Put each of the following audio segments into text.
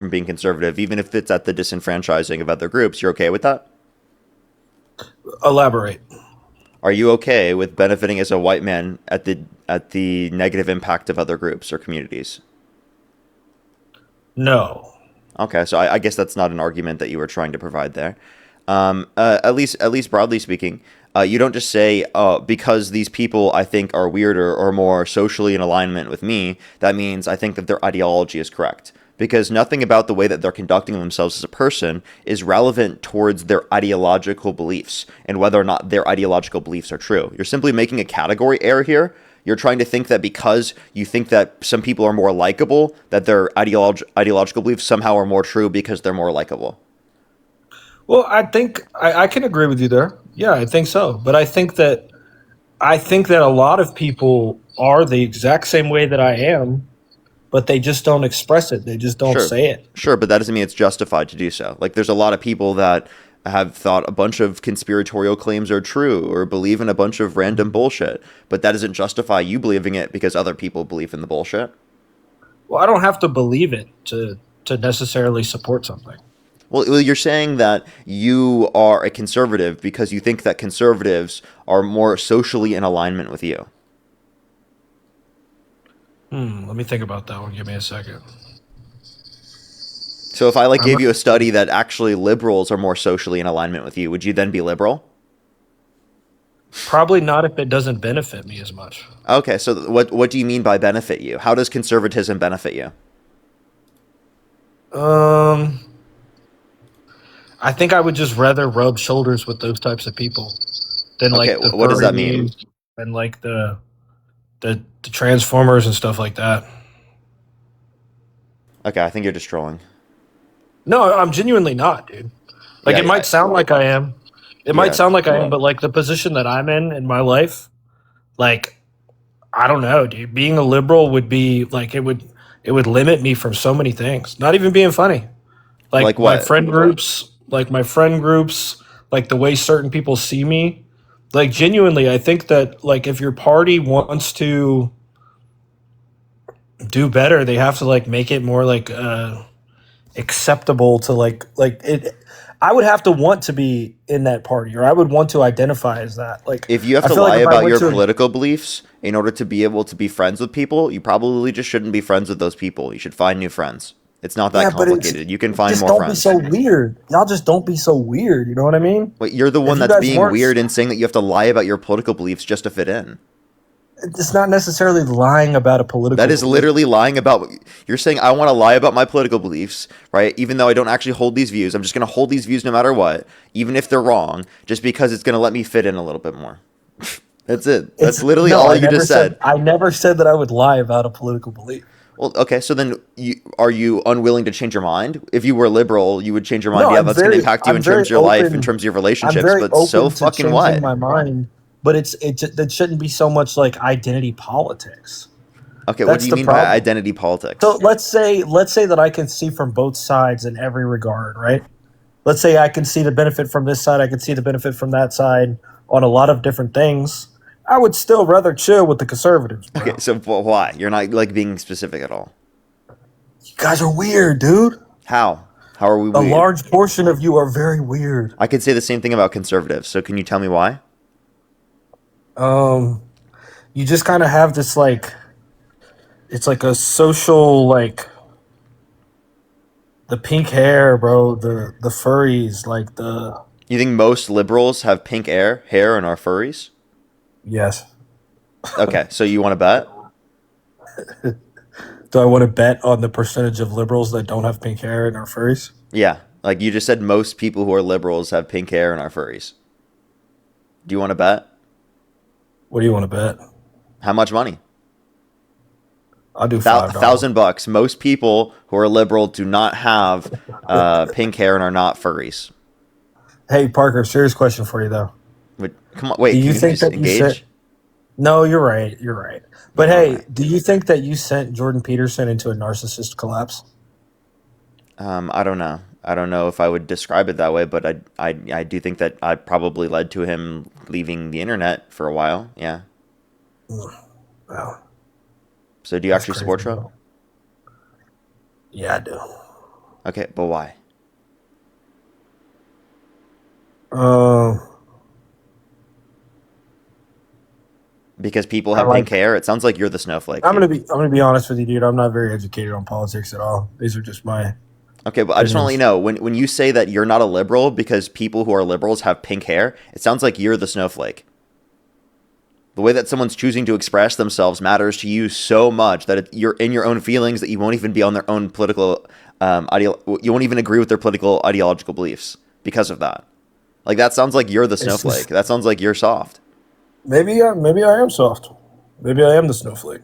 from being conservative, even if it's at the disenfranchising of other groups. You're okay with that? Elaborate. Are you okay with benefiting as a white man at the negative impact of other groups or communities? No. Okay, so I guess that's not an argument that you were trying to provide there. At least broadly speaking, you don't just say, because these people I think are weirder or more socially in alignment with me, that means I think that their ideology is correct. Because nothing about the way that they're conducting themselves as a person is relevant towards their ideological beliefs and whether or not their ideological beliefs are true. You're simply making a category error here. You're trying to think that because you think that some people are more likable, that their ideological beliefs somehow are more true because they're more likable. Well, I think I can agree with you there. Yeah, I think so. But I think that a lot of people are the exact same way that I am, but they just don't express it. They just don't Sure, say it. sure, but that doesn't mean it's justified to do so. Like, there's a lot of people that have thought a bunch of conspiratorial claims are true or believe in a bunch of random bullshit, but that doesn't justify you believing it because other people believe in the bullshit. Well, I don't have to believe it to necessarily support something. Well, you're saying that you are a conservative because you think that conservatives are more socially in alignment with you. Let me think about that one. Give me a second. So if I like I'm gave you a study that actually liberals are more socially in alignment with you, would you then be liberal? probably not if it doesn't benefit me as much. Okay, so what do you mean by benefit you? How does conservatism benefit you? Um, I think I would just rather rub shoulders with those types of people than Okay, like the what does that mean? furries and like the transformers and stuff like that. Okay, I think you're just trolling. No, I'm genuinely not, dude. Like Yeah, it yeah, might sound like I am. It might yeah. sound like I am, but like the position that I'm in my life, like I don't know, dude. Being a liberal would be like it would limit me from so many things. Not even being funny. Like Like what? my friend groups, like the way certain people see me. Like genuinely, I think that like if your party wants to do better, they have to like make it more like acceptable to like it. I would have to want to be in that party, or I would want to identify as that. Like If you have I to feel like lie if I about went your to political beliefs in order to be able to be friends with people, you probably just shouldn't be friends with those people. You should find new friends. It's not that yeah, but it's complicated. You can find just more don't be friends. so weird. Y'all just don't be so weird. You know what I mean? But you're the If one you that's guys being weren't, weird and saying that you have to lie about your political beliefs just to fit in. it's not necessarily lying about a That political is belief. literally lying about. You're saying I want to lie about my political beliefs, right? Even though I don't actually hold these views, I'm just going to hold these views no matter what, even if they're wrong, just because it's going to let me fit in a little bit more. That's it. That's It's literally no, all you just said. I never said that I would lie about a political belief. Well, okay, so then are you unwilling to change your mind? If you were liberal, you would change your mind. No, Yeah, that's going to impact you in I'm terms very of your life, in open. terms of your I'm relationships, very but so open to fucking changing what? my mind, but it shouldn't be so much like identity politics. Okay, what do That's you the mean by problem. identity So politics? let's say that I can see from both sides in every regard, right? Let's say I can see the benefit from this side, I can see the benefit from that side on a lot of different things. I would still rather chill with the conservatives, Okay, bro. so why? You're not like being specific at all. You guys are weird, dude. How? How are we A weird? large portion of you are very weird. I could say the same thing about conservatives. So can you tell me why? Um, you just kind of have this like it's like a social like the pink hair, bro. The furries, like the You think most liberals have pink hair, and are furries? yes. Okay, so you want to bet? Do I want to bet on the percentage of liberals that don't have pink hair and are furries? Yeah, like you just said, most people who are liberals have pink hair and are furries. Do you want to bet? What do you want to bet? How much money? I'll do A $5. thousand bucks. Most people who are liberal do not have pink hair and are not furries. Hey Parker, serious question for you though. Come on, Do wait. Can you you think just that you sent? engage? No, you're right. You're right. But All right. hey, do you think that you sent Jordan Peterson into a narcissist collapse? I don't know. I don't know if I would describe it that way, but I do think that I probably led to him leaving the internet for a while. Yeah. Wow, So do you that's actually crazy, support Trump? bro. Yeah, I do. Okay, but why? Uh, Because people I have pink like. hair? It sounds like you're the snowflake, I'm dude. gonna be. I'm gonna be honest with you, dude. I'm not very educated on politics at all. These are just my Okay, but I just want to let you opinions. know, when you say that you're not a liberal because people who are liberals have pink hair, it sounds like you're the snowflake. The way that someone's choosing to express themselves matters to you so much that you're in your own feelings that you won't even be on their own political you won't even agree with their political ideological beliefs because of that. Like that sounds like you're the It's snowflake. just That sounds like you're soft. maybe I am soft. Maybe I am the snowflake.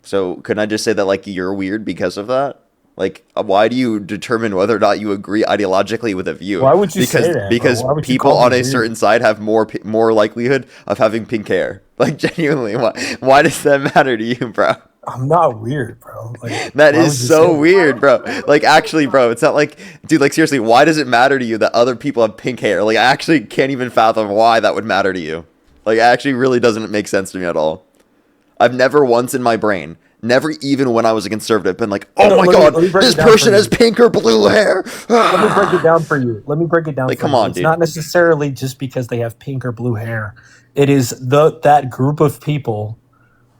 So couldn't I just say that like you're weird because of that? Like why do you determine whether or not you agree ideologically with a view? Why would you say that, bro? Because Why would you people call me on a weird? certain side have more likelihood of having pink hair. Like genuinely, why does that matter to you, bro? I'm not weird, bro. Like, That why is would you say so that? weird, bro. Like, actually, bro, it's not like, dude, like, seriously, why does it matter to you that other people have pink hair? Like, I actually can't even fathom why that would matter to you. Like, it actually really doesn't make sense to me at all. I've never once in my brain, never even when I was a conservative, been like, oh No, my god, let me break this it down for person has you. pink or blue hair. Let me break it down for you. Let me break it down Like, for come you. on, It's dude. not necessarily just because they have pink or blue hair. It is that group of people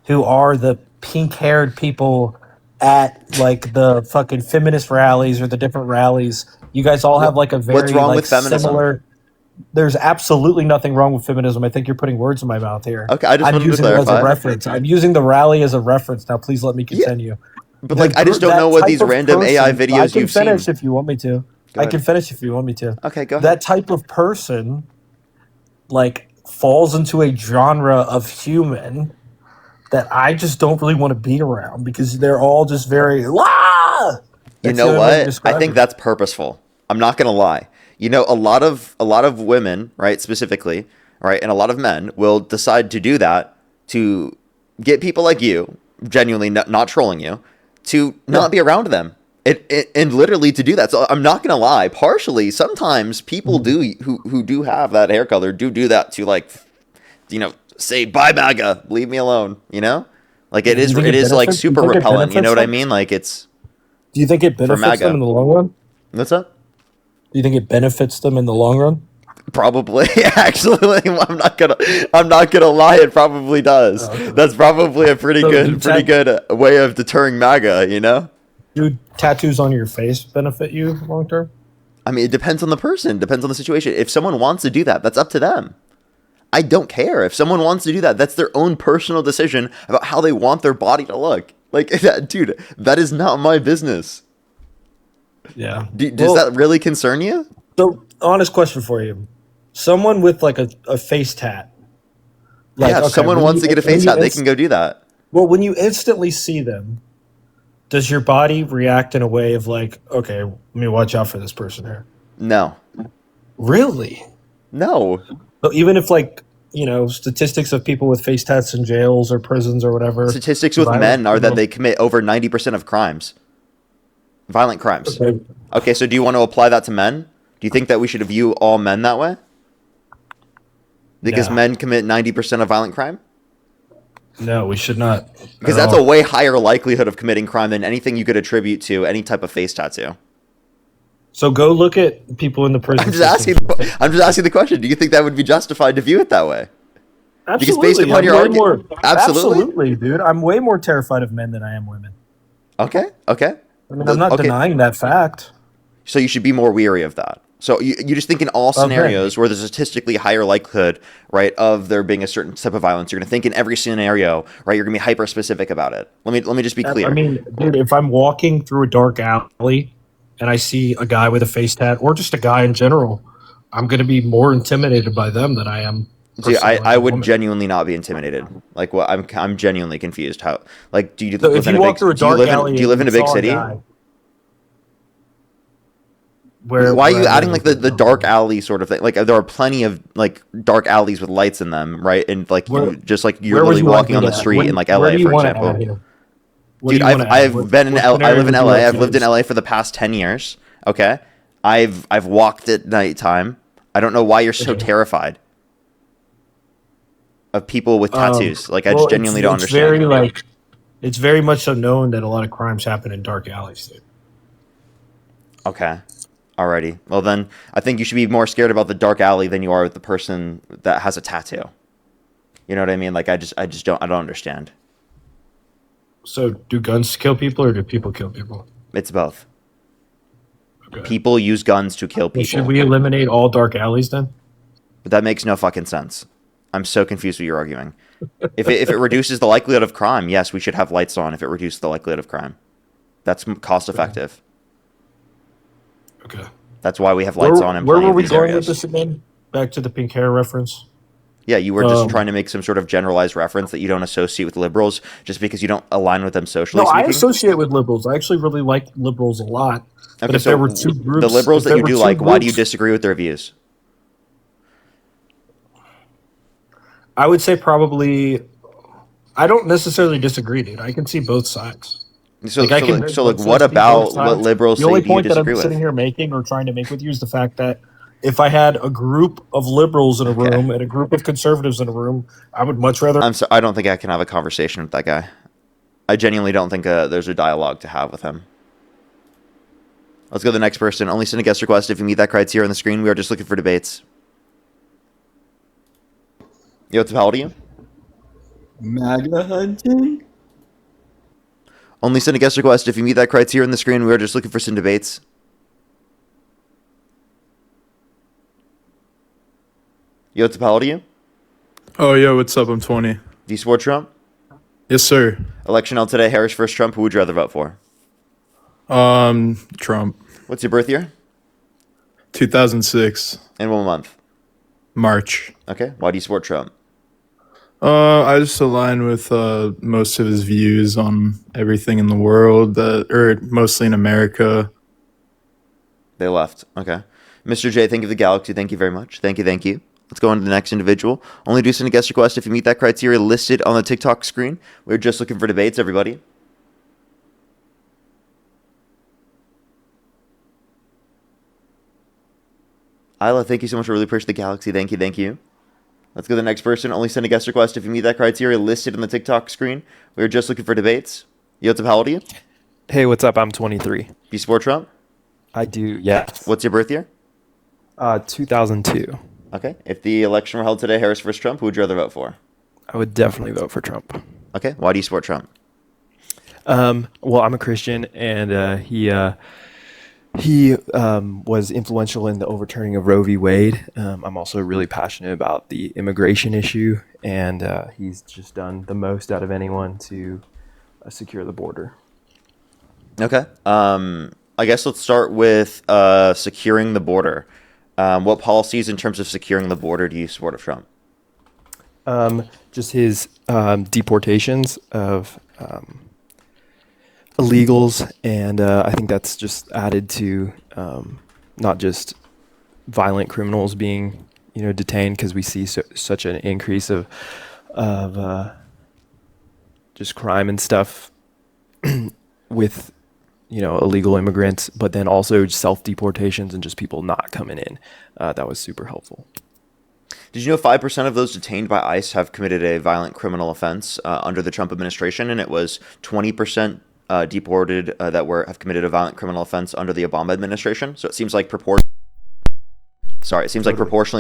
who are the pink-haired people at like the fucking feminist rallies or the different rallies. You guys all have like a What's very wrong like with feminism? similar. There's absolutely nothing wrong with feminism. I think you're putting words in my mouth here. Okay, I just I'm wanted to using it as a clarify. reference. I'm using the rally as a reference. Now, please let me Yeah, continue. but like, I just don't know That what type these of random AI person, I videos can you've seen. finish if you want me to. Go I can ahead. finish if you want me to. Okay, go ahead. That type of person, like, falls into a genre of human that I just don't really want to be around because they're all just very, ah! You That's know the only way to what? I describe think it. that's purposeful. I'm not gonna lie. You know, a lot of women, right, specifically, right, and a lot of men will decide to do that to get people like you, genuinely not trolling you, to Yeah. not be around them. And literally to do that. So I'm not gonna lie. Partially, sometimes people Mhm. do who do have that hair color do that to like, say bye MAGA, leave me alone. Like Do you think it it is like benefits? Do you super think it repellent. You know benefits what I them? mean? Like it's Do you think it for benefits them MAGA. in the long run? What's up? Do you think it benefits them in the long run? Probably, actually, like, I'm not gonna lie. It probably does. Oh, okay. That's probably a So do pretty good way of deterring MAGA. do tattoos on your face benefit you long term? I mean, it depends on the person, depends on the situation. If someone wants to do that, that's up to them. I don't care if someone wants to do that. That's their own personal decision about how they want their body to look. Like, dude, that is not my business. Yeah. Does Well, that really concern you? so honest question for you: someone with like a face tat, Yeah, like if okay, someone wants to get a face tat, they can go do that. when you instantly see them, does your body react in a way of like, okay, let me watch out for this person here? No, Really? no. So even if like statistics of people with face tats in jails or prisons or whatever, Statistics with violent men are that criminal. they commit over 90% of crimes, violent crimes. Okay. Okay, so do you want to apply that to men? Do you think that we should view all men that way? Because No, men commit 90% of violent crime? no, we should not Because at that's a all. way higher likelihood of committing crime than anything you could attribute to any type of face tattoo. So go look at people in the prison I'm just system. asking. I'm just asking the question. Do you think that would be justified to view it that way? Because based Absolutely, upon I'm your way argument, more. absolutely. Absolutely, dude. I'm way more terrified of men than I am women. Okay, okay, I mean, I'm not okay. denying that fact. So you should be more weary of that. So you just think in all Of men. scenarios where there's a statistically higher likelihood, right, of there being a certain type of violence, you're going to think in every scenario, right, you're going to be hyper specific about it. Let me just be I clear. mean, dude, if I'm walking through a dark alley and I see a guy with a face tat, or just a guy in general, I'm going to be more intimidated by them than I am See, personally like I a would woman. genuinely not be intimidated. Like, what I'm genuinely confused. How, like, do you So if live in you a big walk through a do you dark live in alley do you and live you in a big saw a city? guy, Why are where you I live adding like is the dark alley sort of thing? Like, there are plenty of like dark alleys with lights in them, right? And like where you just like you're where would literally you like walking me on to the add? street in like Where LA, do you for want to add example. here? What do Dude, you want to add? I've I Scenario live in would you LA. like I've to lived in use? LA for the past 10 years. Okay. I've walked at nighttime. I don't know why you're so Okay. terrified of people with Um, tattoos. Like, I well, just it's genuinely don't it's very understand. like It's very much so known that a lot of crimes happen in dark alleys, dude. Okay. Alrighty. Well then, I think you should be more scared about the dark alley than you are with the person that has a tattoo. You know what I mean? Like I don't understand. So, do guns kill people or do people kill people? It's both. Okay. People use guns to kill Well, should people. we eliminate all dark alleys then? But that makes no fucking sense. I'm so confused what you're arguing. If it reduces the likelihood of crime, yes, we should have lights on if it reduces the likelihood of crime. That's cost effective. Okay. That's why we have lights on in Where plenty were of we these going areas. with this again? Back to the pink hair reference. Yeah, you were just trying to make some sort of generalized reference that you don't associate with liberals just because you don't align with them socially No, I speaking. associate with liberals. I actually really like liberals a lot. But Okay, if so there were two groups, the liberals if that there you were do two like, why do you groups- disagree with their views? I would say probably. I don't necessarily disagree, dude. I can see both sides. So, Like, I so, can like, so let's like, what see both about what sides. liberals The say only do you point that I'm disagree sitting with? here making or trying to make with you is the fact that if I had a group of liberals in a Okay. room and a group of conservatives in a room, I would much rather. I don't think I can have a conversation with that guy. I genuinely don't think there's a dialogue to have with him. Let's go to the next person. Only send a guest request if you meet that criteria on the screen. We are just looking for debates. Yo, what's up? How old are you? MAGA hunting? Only send a guest request if you meet that criteria on the screen. We are just looking for some debates. Yo, what's up? How old are you? Oh, yo, what's up? I'm 20. Do you support Trump? Yes, sir. Election held today. Harris versus Trump. Who would you rather vote for? Trump. What's your birth year? 2006. And what month? March. Okay. Why do you support Trump? I just align with most of his views on everything in the world, or mostly in America. They left. Okay. Mr. J, thank you for the galaxy. Thank you very much. Thank you. Thank you. Let's go on to the next individual. Only do send a guest request if you meet that criteria listed on the TikTok screen. We're just looking for debates, everybody. Isla, thank you so much. I really appreciate the galaxy. Thank you. Thank you. Let's go to the next person. Only send a guest request if you meet that criteria listed on the TikTok screen. We're just looking for debates. Yo, what's up? How old are you? Hey, what's up? I'm 23. Do you support Trump? I do, yes. What's your birth year? 2002. Okay. If the election were held today, Harris versus Trump, who would you rather vote for? I would definitely vote for Trump. Okay. Why do you support Trump? Well, I'm a Christian, and he was influential in the overturning of Roe v. Wade. I'm also really passionate about the immigration issue, and he's just done the most out of anyone to secure the border. Okay. I guess let's start with securing the border. What policies in terms of securing the border do you support of Trump? Just his deportations of illegals, and I think that's just added to not just violent criminals being detained, because we see such an increase of just crime and stuff with illegal immigrants, but then also self-deportations and just people not coming in. That was super helpful. Did you know 5% of those detained by ICE have committed a violent criminal offense under the Trump administration, and it was 20% deported that have committed a violent criminal offense under the Obama administration? So it seems like proportionally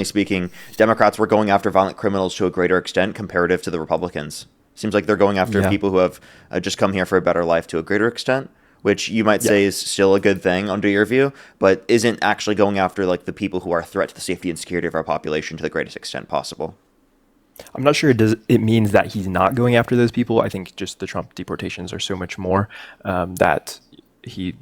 speaking, Democrats were going after violent criminals to a greater extent comparative to the Republicans. Seems like they're going after people who have just come here for a better life to a greater extent, which you might say is still a good thing under your view, but isn't actually going after like the people who are a threat to the safety and security of our population to the greatest extent possible. I'm not sure it means that he's not going after those people. I think just the Trump deportations are so much more that he,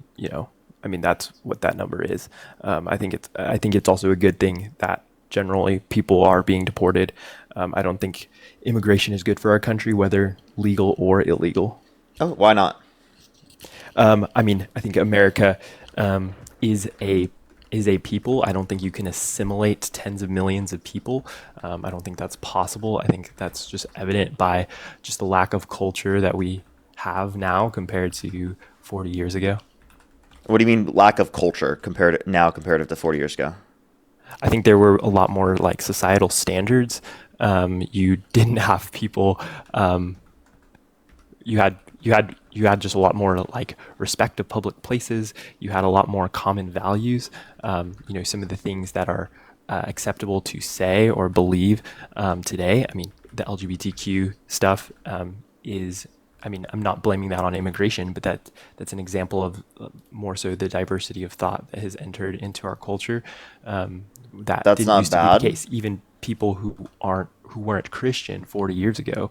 that's what that number is. I think it's also a good thing that generally people are being deported. I don't think immigration is good for our country, whether legal or illegal. Oh, why not? I think America is a people. I don't think you can assimilate tens of millions of people. I don't think that's possible. I think that's just evident by just the lack of culture that we have now compared to 40 years ago. What do you mean lack of culture comparative to 40 years ago? I think there were a lot more like societal standards. You didn't have people. You had you had just a lot more like respect of public places. You had a lot more common values. Some of the things that are acceptable to say or believe today. I mean, the LGBTQ stuff is. I mean, I'm not blaming that on immigration, but that's an example of more so the diversity of thought that has entered into our culture. That That's didn't not used to be bad. the case. Even people who weren't Christian 40 years ago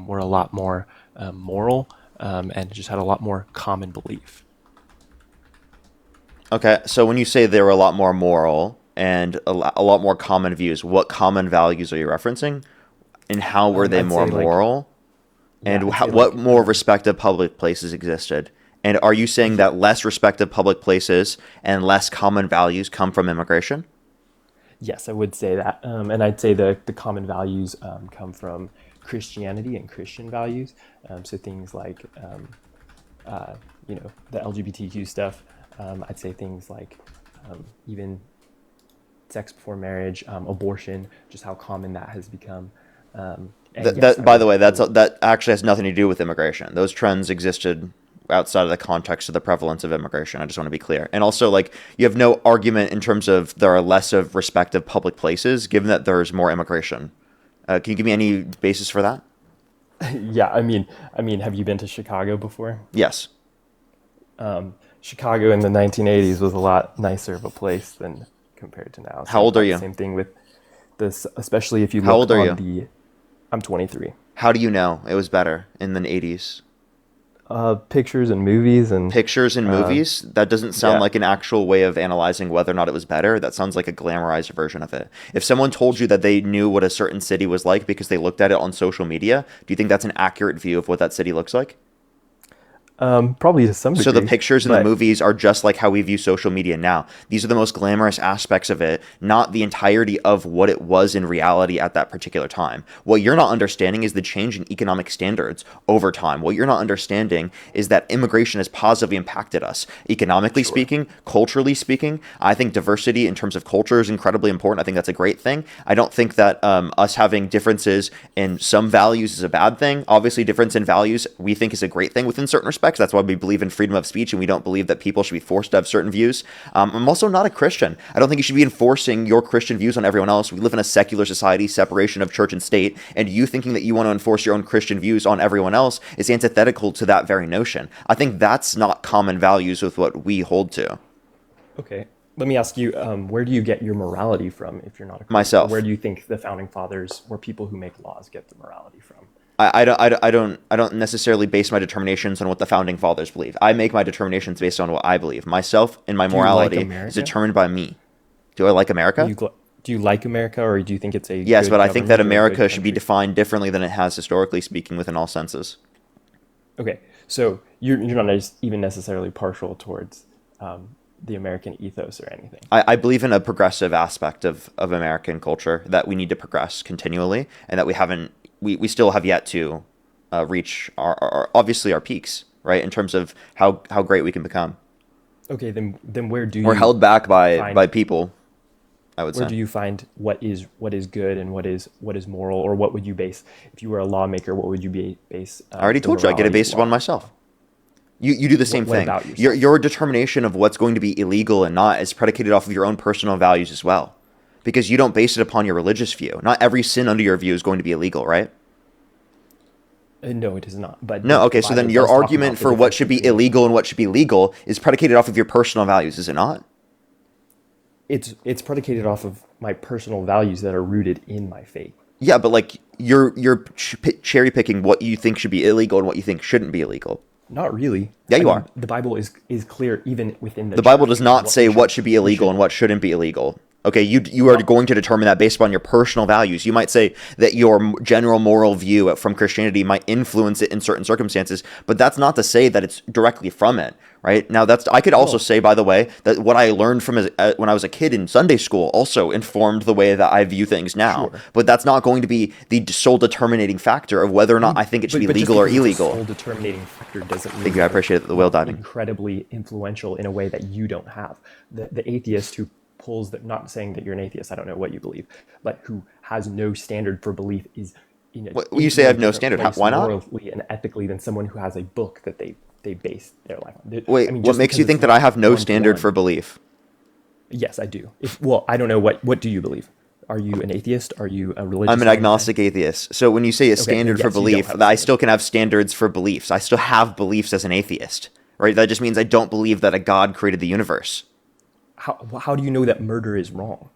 were a lot more moral and just had a lot more common belief. Okay, so when you say they were a lot more moral and a lot more common views, what common values are you referencing? And how were they I'd more say like moral? yeah, And I'd say what like more respective public places existed? And are you saying that less respective public places and less common values come from immigration? yes, I would say that, and I'd say the common values come from Christianity and Christian values. So things like the LGBTQ stuff. I'd say things like even sex before marriage, abortion, just how common that has become. And yes, I By the mean, way, that actually has nothing to do with immigration. Those trends existed outside of the context of the prevalence of immigration. I just want to be clear. And also, like, you have no argument in terms of there are less of respective public places, given that there's more immigration. Can you give me any basis for that? yeah, I mean, have you been to Chicago before? Yes. Chicago in the 1980s was a lot nicer of a place than compared to now. How Same old are thought, you? same thing with this, especially if you How old look are on you? I'm 23. How do you know it was better in the 80s? Pictures and movies and Pictures and uh, movies? That doesn't sound yeah, like an actual way of analyzing whether or not it was better. That sounds like a glamorized version of it. If someone told you that they knew what a certain city was like because they looked at it on social media, do you think that's an accurate view of what that city looks like? probably to some So the degree, pictures in the but movies are just like how we view social media now. These are the most glamorous aspects of it, not the entirety of what it was in reality at that particular time. What you're not understanding is the change in economic standards over time. What you're not understanding is that immigration has positively impacted us. Economically sure. speaking, culturally speaking, I think diversity in terms of culture is incredibly important. I think that's a great thing. I don't think that us having differences in some values is a bad thing. Obviously, difference in values we think is a great thing within certain respects. That's why we believe in freedom of speech and we don't believe that people should be forced to have certain views. I'm also not a Christian. I don't think you should be enforcing your Christian views on everyone else. We live in a secular society, separation of church and state, and you thinking that you want to enforce your own Christian views on everyone else is antithetical to that very notion. I think that's not common values with what we hold to. Okay. Let me ask you, where do you get your morality from if you're not a Christian? Or where Myself. do you think the founding fathers or people who make laws get the morality from? I don't necessarily base my determinations on what the founding fathers believe. I make my determinations based on what I believe. Myself and my Do you like morality is America? determined by me. Do I like Do America? you gl- do you like America, or do you think it's a Yes, but good I think that government or a good America should be country? defined differently than it has historically speaking within all senses. Okay, so you're not even necessarily partial towards the American ethos or anything. I believe in a progressive aspect of American culture that we need to progress continually and that we still have yet to reach obviously our peaks, right? In terms of how great we can become. Okay, then where do We're you held back by find people, I would where say. do you find what is good and what is moral, or what would you base if you were a lawmaker? What would you base I already the told you I get it morality of based upon law? myself. You do the same What thing. about Your yourself? your determination of what's going to be illegal and not is predicated off of your own personal values as well. Because you don't base it upon your religious view. Not every sin under your view is going to be illegal, right? No, it is not. But No, the okay, so then Bible your does talk argument about the for what difference should be between illegal and what should be legal is predicated off of your personal values, is it not? it's predicated off of my personal values that are rooted in my faith. Yeah, but like you're cherry picking what you think should be illegal and what you think shouldn't be illegal. Not really. Yeah, I you mean, are. the Bible is clear even within the The Bible does church not what say what should be we illegal should and what shouldn't be illegal. Okay, you are not going to determine that based upon your personal values. You might say that your general moral view from Christianity might influence it in certain circumstances, but that's not to say that it's directly from it, right? Now that's I could also well, say, by the way, that what I learned from when I was a kid in Sunday school also informed the way that I view things now. sure. But that's not going to be the sole determinating factor of whether or not You I think it should be but just legal or because it's a illegal. sole determinating factor doesn't Thank mean you. I that appreciate it's the whale not diving. incredibly influential in a way that you don't have. The atheist who pulls that, not saying that you're an atheist, I don't know what you believe, but who has no standard for belief is You say I have no standard. Why not? Morally and ethically than someone who has a book that they base their life on. Wait, what makes you think that I have no standard for belief? Yes, I do. Well, I don't know what do you believe? Are you an atheist? Are you a religious? I'm an agnostic atheist. So when you say a standard for belief, I still can have standards for beliefs. I still have beliefs as an atheist, right? That just means I don't believe that a God created the universe. How do you know that murder is wrong?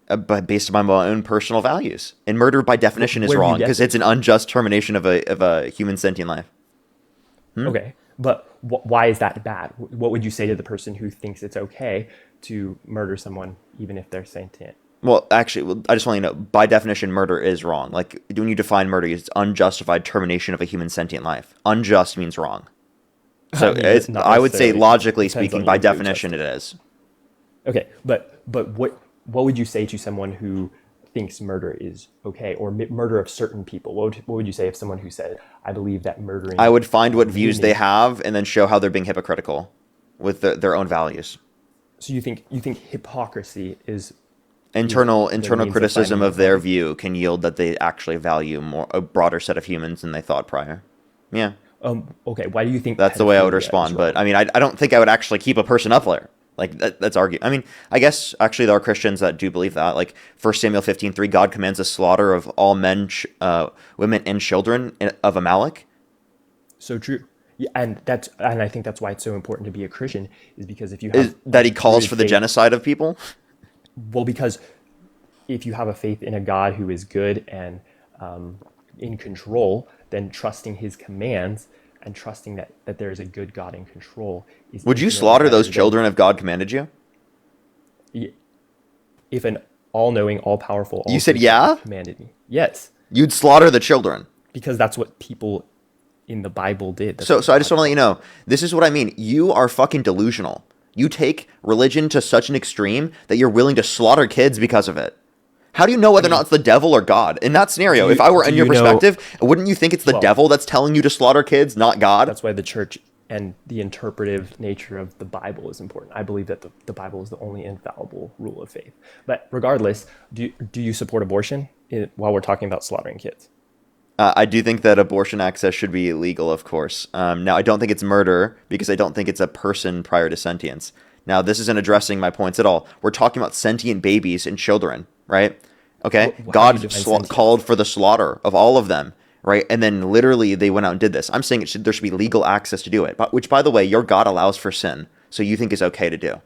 But based on my own personal values. And murder by definition is wrong because it's an unjust termination of a human sentient life. Okay, but why is that bad? What would you say to the person who thinks it's okay to murder someone even if they're sentient? Well, actually, I just want you to know, by definition, murder is wrong. Like, when you define murder, it's unjustified termination of a human sentient life. Unjust means wrong. So I would say, logically speaking, by definition, it is. Okay, but what would you say to someone who thinks murder is okay, or murder of certain people? What would you say if someone who said, I believe that murdering... I would find what views they have and then show how they're being hypocritical with their own values. So you think hypocrisy is... Internal criticism of their view can yield that they actually value a broader set of humans than they thought prior. Yeah. Okay, why do you think... That's the way I would respond, but I mean, I don't think I would actually keep a person up there. Like, that's argue. I mean, I guess actually there are Christians that do believe that. Like 1 Samuel 15:3, God commands the slaughter of all men, women, and children of Amalek. So true. Yeah, and I think that's why it's so important to be a Christian, is because if you have... that he calls for the genocide of people? Well, because if you have a faith in a God who is good and in control, then trusting his commands and trusting that there is a good God in control is... Would you slaughter those children if God commanded you? If an all-knowing, all-powerful... You said yeah? ...commanded me. Yes. You'd slaughter the children? Because that's what people in the Bible did. So I just want to let you know, this is what I mean. You are fucking delusional. You take religion to such an extreme that you're willing to slaughter kids because of it. How do you know whether or not it's the devil or God? In that scenario, if I were in your perspective, wouldn't you think it's the devil that's telling you to slaughter kids, not God? That's why the church and the interpretive nature of the Bible is important. I believe that the Bible is the only infallible rule of faith. But regardless, do you support abortion while we're talking about slaughtering kids? I do think that abortion access should be illegal, of course. Now, I don't think it's murder because I don't think it's a person prior to sentience. Now, this isn't addressing my points at all. We're talking about sentient babies and children, right? Okay? God called for the slaughter of all of them, right? And then literally they went out and did this. I'm saying there should be legal access to do it, which, by the way, your God allows for sin, so you think is okay to do.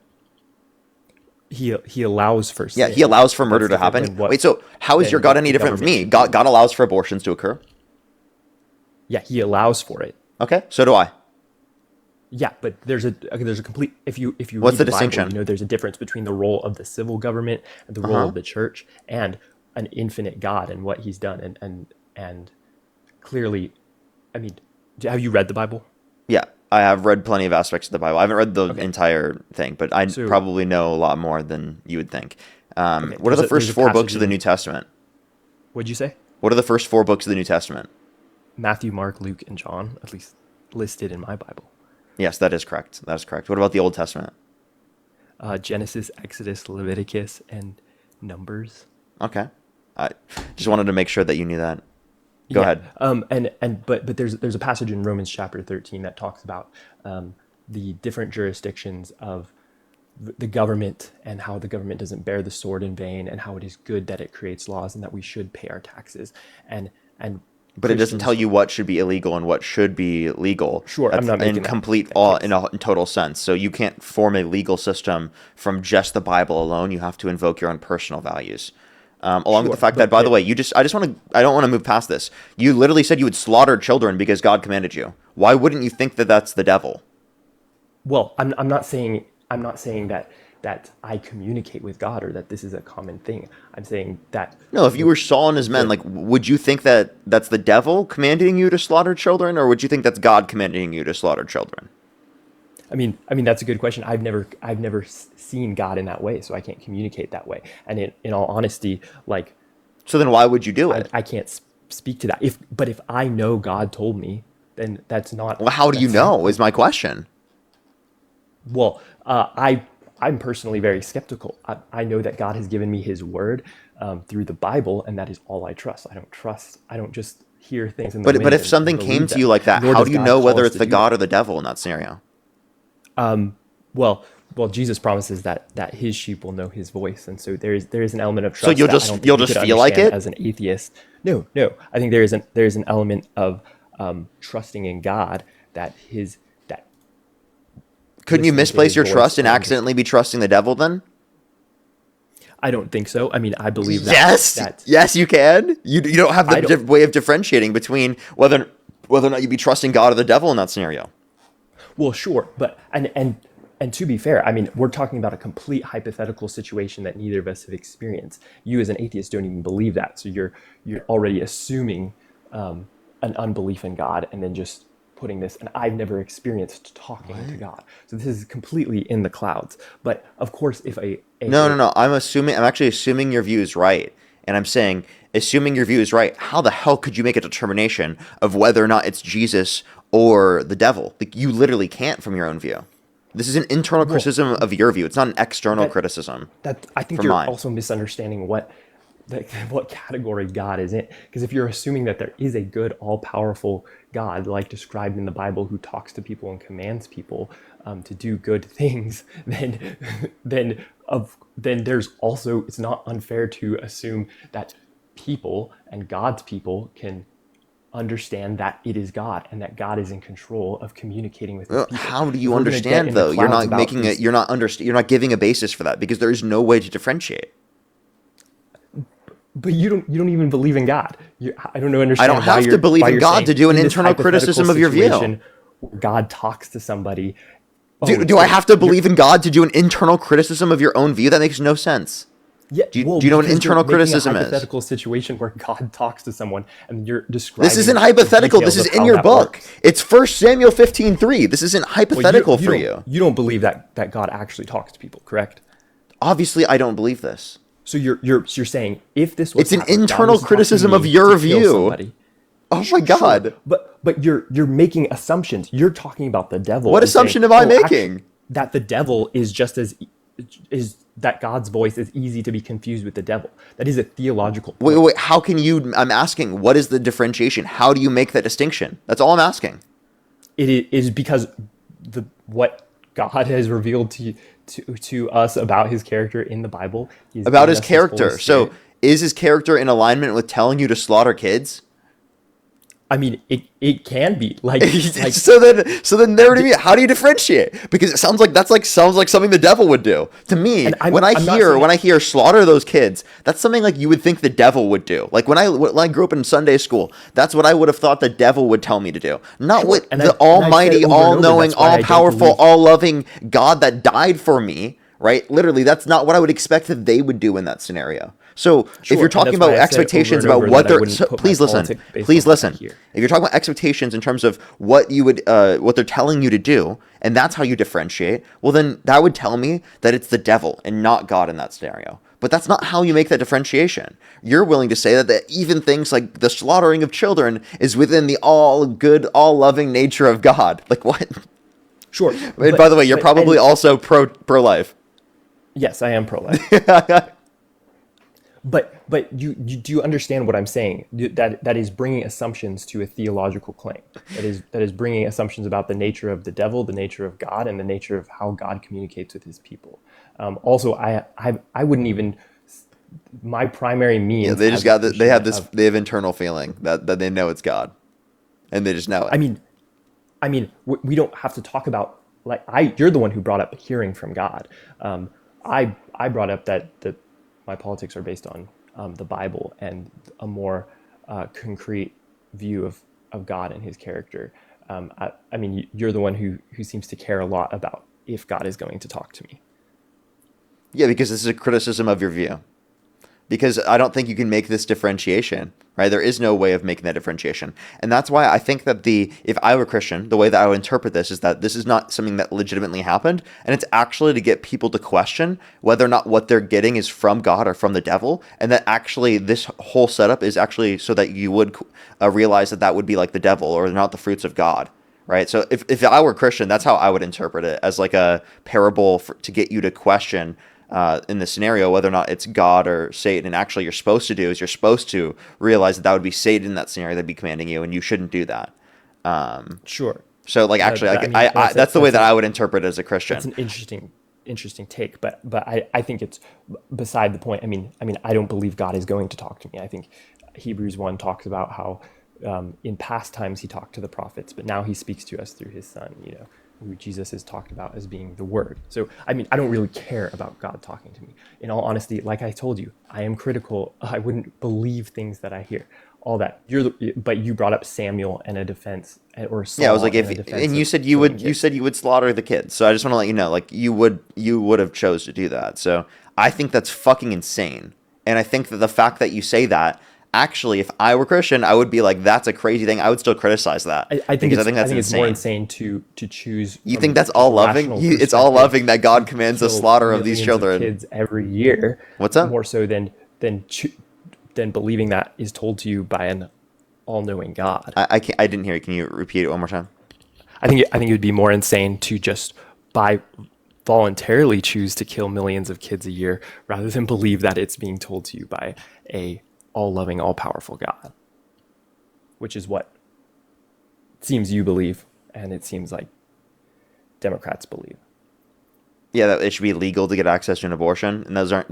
He allows for sin. Yeah, he allows for murder to happen. Wait, so how is your God any different from me? God allows for abortions to occur? Yeah, he allows for it. Okay, so do I. Yeah, but there's a complete... If you What's the read distinction? Bible, there's a difference between the role of the civil government and the role of the church and an infinite God and what he's done. And clearly, I mean, have you read the Bible? Yeah. I have read plenty of aspects of the Bible. I haven't read the entire thing, but I probably know a lot more than you would think. What are the first 4 books of the New Testament? What'd you say? What are the first 4 books of the New Testament? Matthew, Mark, Luke, and John, at least listed in my Bible. Yes, that is correct. That is correct. What about the Old Testament? Genesis, Exodus, Leviticus, and Numbers. Okay. I just wanted to make sure that you knew that. Go ahead. But there's a passage in Romans chapter 13 that talks about the different jurisdictions of the government and how the government doesn't bear the sword in vain and how it is good that it creates laws and that we should pay our taxes but it doesn't tell you what should be illegal and what should be legal. Sure, I'm not making in total sense. So you can't form a legal system from just the Bible alone. You have to invoke your own personal values. Along with the fact that, by the way, I don't want to move past this. You literally said you would slaughter children because God commanded you. Why wouldn't you think that that's the devil? Well, I'm not saying that I communicate with God or that this is a common thing. I'm saying that... No, if you were Saul and his men, like, would you think that that's the devil commanding you to slaughter children, or would you think that's God commanding you to slaughter children? I mean that's a good question. I've never seen God in that way, so I can't communicate that way. And in all honesty, like... So then why would you do it? I can't speak to that. But if I know God told me, then that's not... Well, how do you know is my question. Well, I'm personally very skeptical. I know that God has given me his word, through the Bible, and that is all I trust. I don't just hear things in the But wind if and something believe came to them. you like that, Nor how does do you God know call whether us it's to the do God that. or the devil in that scenario? Well, Jesus promises that his sheep will know his voice, and so there is an element of So trust you'll that I just don't think you'll you just could feel like understand it? as an atheist. No, I think there is an element of trusting in God that Couldn't you listening to misplace his your voice trust and and accidentally be trusting the devil then? I don't think so. I mean, I believe that Yes, you can. You don't have I the don't. way of differentiating between whether or not you'd be trusting God or the devil in that scenario. Well, sure, but and to be fair, I mean, we're talking about a complete hypothetical situation that neither of us have experienced. You, as an atheist, don't even believe that, so you're already assuming an unbelief in God, and then just putting this. And I've never experienced talking to God, so this is completely in the clouds. But of course, if No. I'm actually assuming your view is right. And I'm saying, assuming your view is right, how the hell could you make a determination of whether or not it's Jesus or the devil? Like, you literally can't from your own view. This is an internal criticism of your view. It's not an external criticism that I think from you're mine. also misunderstanding what category God is in. Because if you're assuming that there is a good, all-powerful God, like described in the Bible, who talks to people and commands people to do good things, then there's also, it's not unfair to assume that people and God's people can understand that it is God and that God is in control of communicating with his people. How do If you we're gonna get understand in the though? You're clouds not about making these- it. You're not giving a basis for that because there is no way to differentiate. But you don't even believe in God. I don't understand. I don't why have to you're- believe why in you're God saying to do an in this internal hypothetical criticism of your view. situation where God talks to somebody. Do I have to believe in God to do an internal criticism of your own view? That makes no sense. Yeah, Do you know what an because internal you're making criticism a is? hypothetical situation where God talks to someone and you're describing. This isn't the hypothetical. This details is of in how your that book. works. It's 1 Samuel 15:3. This isn't Well, hypothetical for don't- you. You don't believe that God actually talks to people, correct? Obviously, I don't believe this. So you're saying if this was It's an happening, God internal was talking to criticism me of your to kill view. somebody. Oh my God. Sure, but you're making assumptions. You're talking about the devil. What and saying, assumption am I making? actually, that the devil is just as is that God's voice is easy to be confused with the devil. That is a theological point. Wait. How can you? I'm asking. What is the differentiation? How do you make that distinction? That's all I'm asking. It is because what God has revealed to us about his character in the Bible is About his character. So, is his character in alignment with telling you to slaughter kids? I mean, it can be like so then there to me, how do you differentiate? Because it sounds like something the devil would do. To me, when I hear slaughter those kids, that's something like you would think the devil would do. Like when I grew up in Sunday school, that's what I would have thought the devil would tell me to do. Not what the almighty, all-knowing, all-powerful, all-loving God that died for me, right? Literally, that's not what I would expect that they would do in that scenario. So if you're talking about expectations about what they're, please listen. If you're talking about expectations in terms of what you would, what they're telling you to do, and that's how you differentiate, well then that would tell me that it's the devil and not God in that scenario. But that's not how you make that differentiation. You're willing to say that even things like the slaughtering of children is within the all good, all loving nature of God. Like what? Sure. And by the way, you're probably also pro-life. Yes, I am pro-life. But do you understand what I'm saying? That is bringing assumptions to a theological claim. That is bringing assumptions about the nature of the devil, the nature of God, and the nature of how God communicates with his people. Also, I wouldn't even. My primary means. Yeah, they just got. They have internal feeling that they know it's God, and they just know it. I mean, we don't have to talk about you're the one who brought up hearing from God. I brought up that my politics are based on the Bible and a more concrete view of God and his character. I mean, you're the one who seems to care a lot about if God is going to talk to me. Yeah, because this is a criticism of your view. Because I don't think you can make this differentiation, right? There is no way of making that differentiation. And that's why I think that if I were Christian, the way that I would interpret this is that this is not something that legitimately happened. And it's actually to get people to question whether or not what they're getting is from God or from the devil. And that actually this whole setup is actually so that you would realize that would be like the devil or not the fruits of God. Right. So if I were Christian, that's how I would interpret it, as like a parable to get you to question in the scenario, whether or not it's God or Satan. And actually, you're supposed to do is you're supposed to realize that would be Satan in that scenario that'd be commanding you, and you shouldn't do that. Sure. So, like, actually, I mean, that's the way that I would interpret it as a Christian. That's an interesting take, but I think it's beside the point. I mean, I don't believe God is going to talk to me. I think Hebrews 1 talks about how in past times he talked to the prophets, but now he speaks to us through his son, who Jesus is talked about as being the Word. So, I mean, I don't really care about God talking to me. In all honesty, like I told you, I am critical. I wouldn't believe things that I hear. All that but you brought up Samuel and a defense, or Saul. Yeah, I was like, and you said you would slaughter the kids. So I just want to let you know, like, you would have chose to do that. So I think that's fucking insane. And I think that the fact that you say that, actually, if I were Christian, I would be like, that's a crazy thing. I would still criticize that. I think it's more insane to choose. You think that's all loving? It's all loving that God commands the slaughter of these children, of kids every year. What's up? More so than believing that is told to you by an all-knowing God. I didn't hear you. Can you repeat it one more time? I think it would be more insane to just voluntarily choose to kill millions of kids a year rather than believe that it's being told to you by a all-loving, all-powerful God, which is what it seems you believe, and it seems like Democrats believe. Yeah, that it should be legal to get access to an abortion, and that's not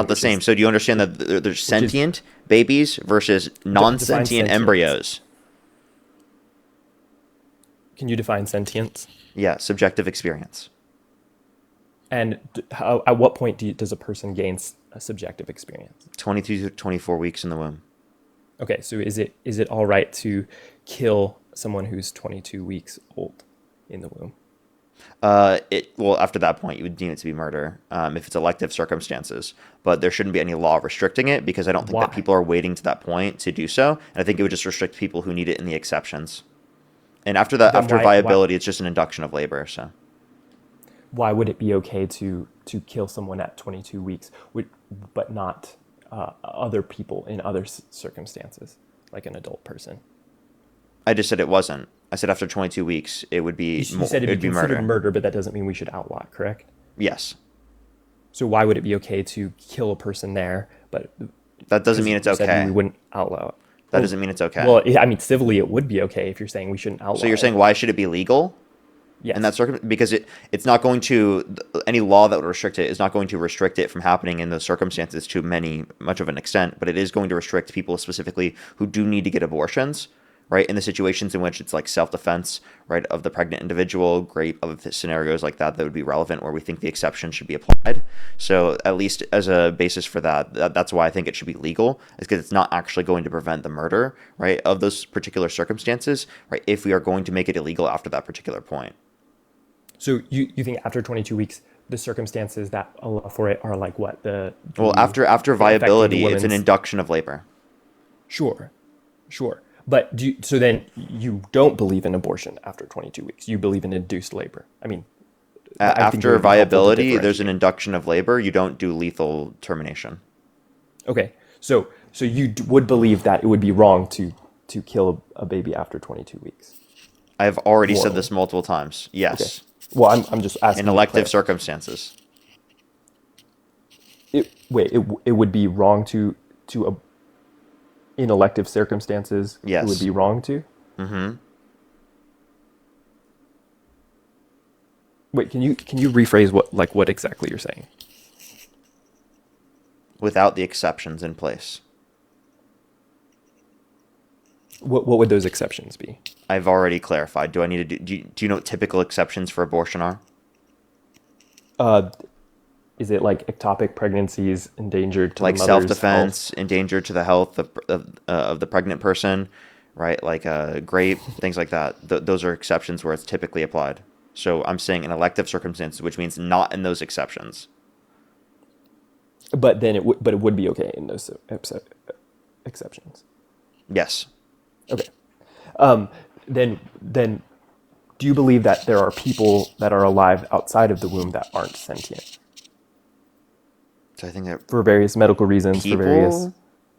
the same. So do you understand that there's sentient babies versus non-sentient embryos? Can you define sentience? Yeah, subjective experience. And at what point does a person gain a subjective experience? 22 to 24 weeks in the womb. Okay, so is it all right to kill someone who's 22 weeks old in the womb? After that point, you would deem it to be murder if it's elective circumstances. But there shouldn't be any law restricting it, because I don't think that people are waiting to that point to do so. And I think it would just restrict people who need it in the exceptions. And after viability, it's just an induction of labor. So why would it be okay to kill someone at 22 weeks, but not other people in other circumstances, like an adult person? I just said it wasn't. I said after 22 weeks, it would be You said it'd be considered murder, but that doesn't mean we should outlaw it, correct? Yes. So why would it be okay to kill a person there, but that doesn't mean it's okay? We wouldn't outlaw it. That doesn't mean it's okay. Well, I mean, civilly it would be okay if you're saying we shouldn't outlaw it. So you're saying why should it be legal? Yes. In that because it's not going to, any law that would restrict it is not going to restrict it from happening in those circumstances to much of an extent, but it is going to restrict people specifically who do need to get abortions. Right, in the situations in which it's like self-defense, right, of the pregnant individual, great other scenarios like that would be relevant where we think the exception should be applied. So at least as a basis for that's why I think it should be legal, is because it's not actually going to prevent the murder, right, of those particular circumstances, right, if we are going to make it illegal after that particular point. So you think after 22 weeks, the circumstances that allow for it are like what? After viability, it's an induction of labor. Sure. But so then you don't believe in abortion after 22 weeks. You believe in induced labor. I mean, after viability, there's an induction of labor. You don't do lethal termination. Okay. So you would believe that it would be wrong to kill a baby after 22 weeks. I have already said this multiple times. Yes. Okay. Well, I'm just asking. In elective circumstances. It would be wrong to in elective circumstances, yes. It would be wrong to? Mm-hmm. Wait, can you rephrase what exactly you're saying? Without the exceptions in place. What would those exceptions be? I've already clarified. Do I need to do you know what typical exceptions for abortion are? Is it like ectopic pregnancies endangered to like the mother's self-defense, health? endangered to the health of the pregnant person, right? Like grape, things like that. Those are exceptions where it's typically applied. So I'm saying in elective circumstances, which means not in those exceptions. But then it would be okay in those exceptions. Yes. Okay. Then do you believe that there are people that are alive outside of the womb that aren't sentient? So I think that for various medical reasons, people? For various,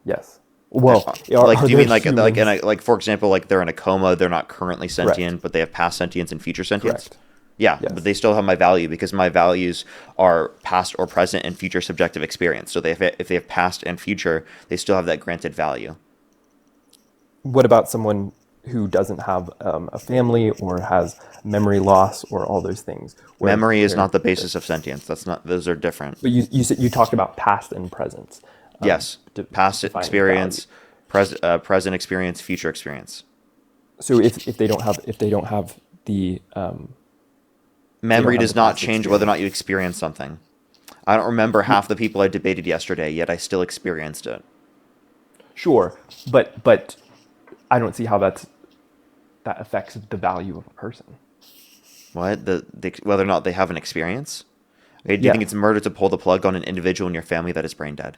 yes. Well, do you mean like for example, like they're in a coma, they're not currently sentient, correct, but they have past sentience and future sentience? Correct. Yeah, Yes. but they still have my value because my values are past or present and future subjective experience. So if they have past and future, they still have that granted value. What about someone who doesn't have a family or has memory loss or all those things? Memory is not the basis of sentience. That's not; those are different. But you said you talked about past and present. Yes, past defining experience, present experience, future experience. So if they don't have the Memory have does the not past change whether or not you experience something. I don't remember half the people I debated yesterday, yet I still experienced it. sure, but I don't see how that affects the value of a person. What? Whether or not they have an experience? Okay, do you Yeah. think it's murder to pull the plug on an individual in your family that is brain dead?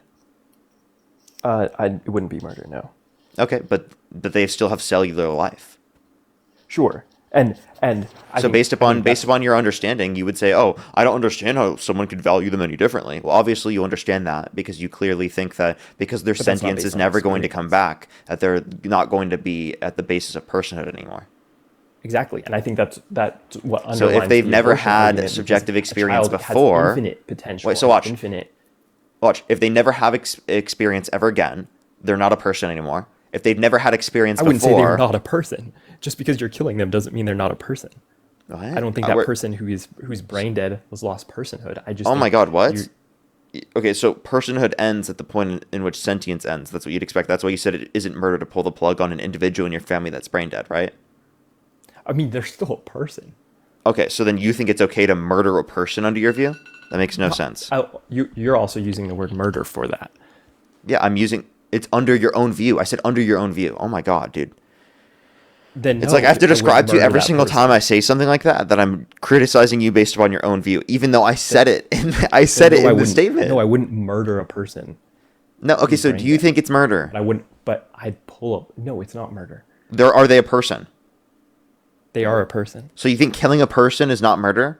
It wouldn't be murder, no. Okay, but they still have cellular life. Sure, and I So think- based I think that's- upon your understanding, you would say, "Oh, I don't understand how someone could value them any differently." Well, obviously you understand that because you clearly think that because their But that's not sentience based is on never going to come experience. back, that they're not going to be at the basis of personhood anymore. Exactly, and I think that's what underlines So if they've the never abortion had argument, subjective because a experience child has before- infinite potential. Wait, so has watch. Infinite. Watch, if they never have experience ever again, they're not a person anymore. If they've never had experience I wouldn't say before, they're not a person. Just because you're killing them doesn't mean they're not a person. What? I don't think that person who's brain dead was lost personhood. I just Oh my think God, what? you- Okay, so personhood ends at the point in which sentience ends. That's what you'd expect. That's why you said it isn't murder to pull the plug on an individual in your family that's brain dead, right? I mean, they're still a person. Okay, so then you think it's okay to murder a person under your view? That makes no sense. You're also using the word murder for that. Yeah, I'm using it's under your own view. I said under your own view. Oh my God, dude. Then It's no, like I have to wouldn't describe to you murder every that single person. time I say something like that I'm criticizing you based upon your own view, even though I said it. I said No, it I in the wouldn't- statement. No, I wouldn't murder a person. No, okay, so brain do you dead. think it's murder? I wouldn't. But I'd pull up. No, it's not murder. Are they a person? They are a person. So you think killing a person is not murder?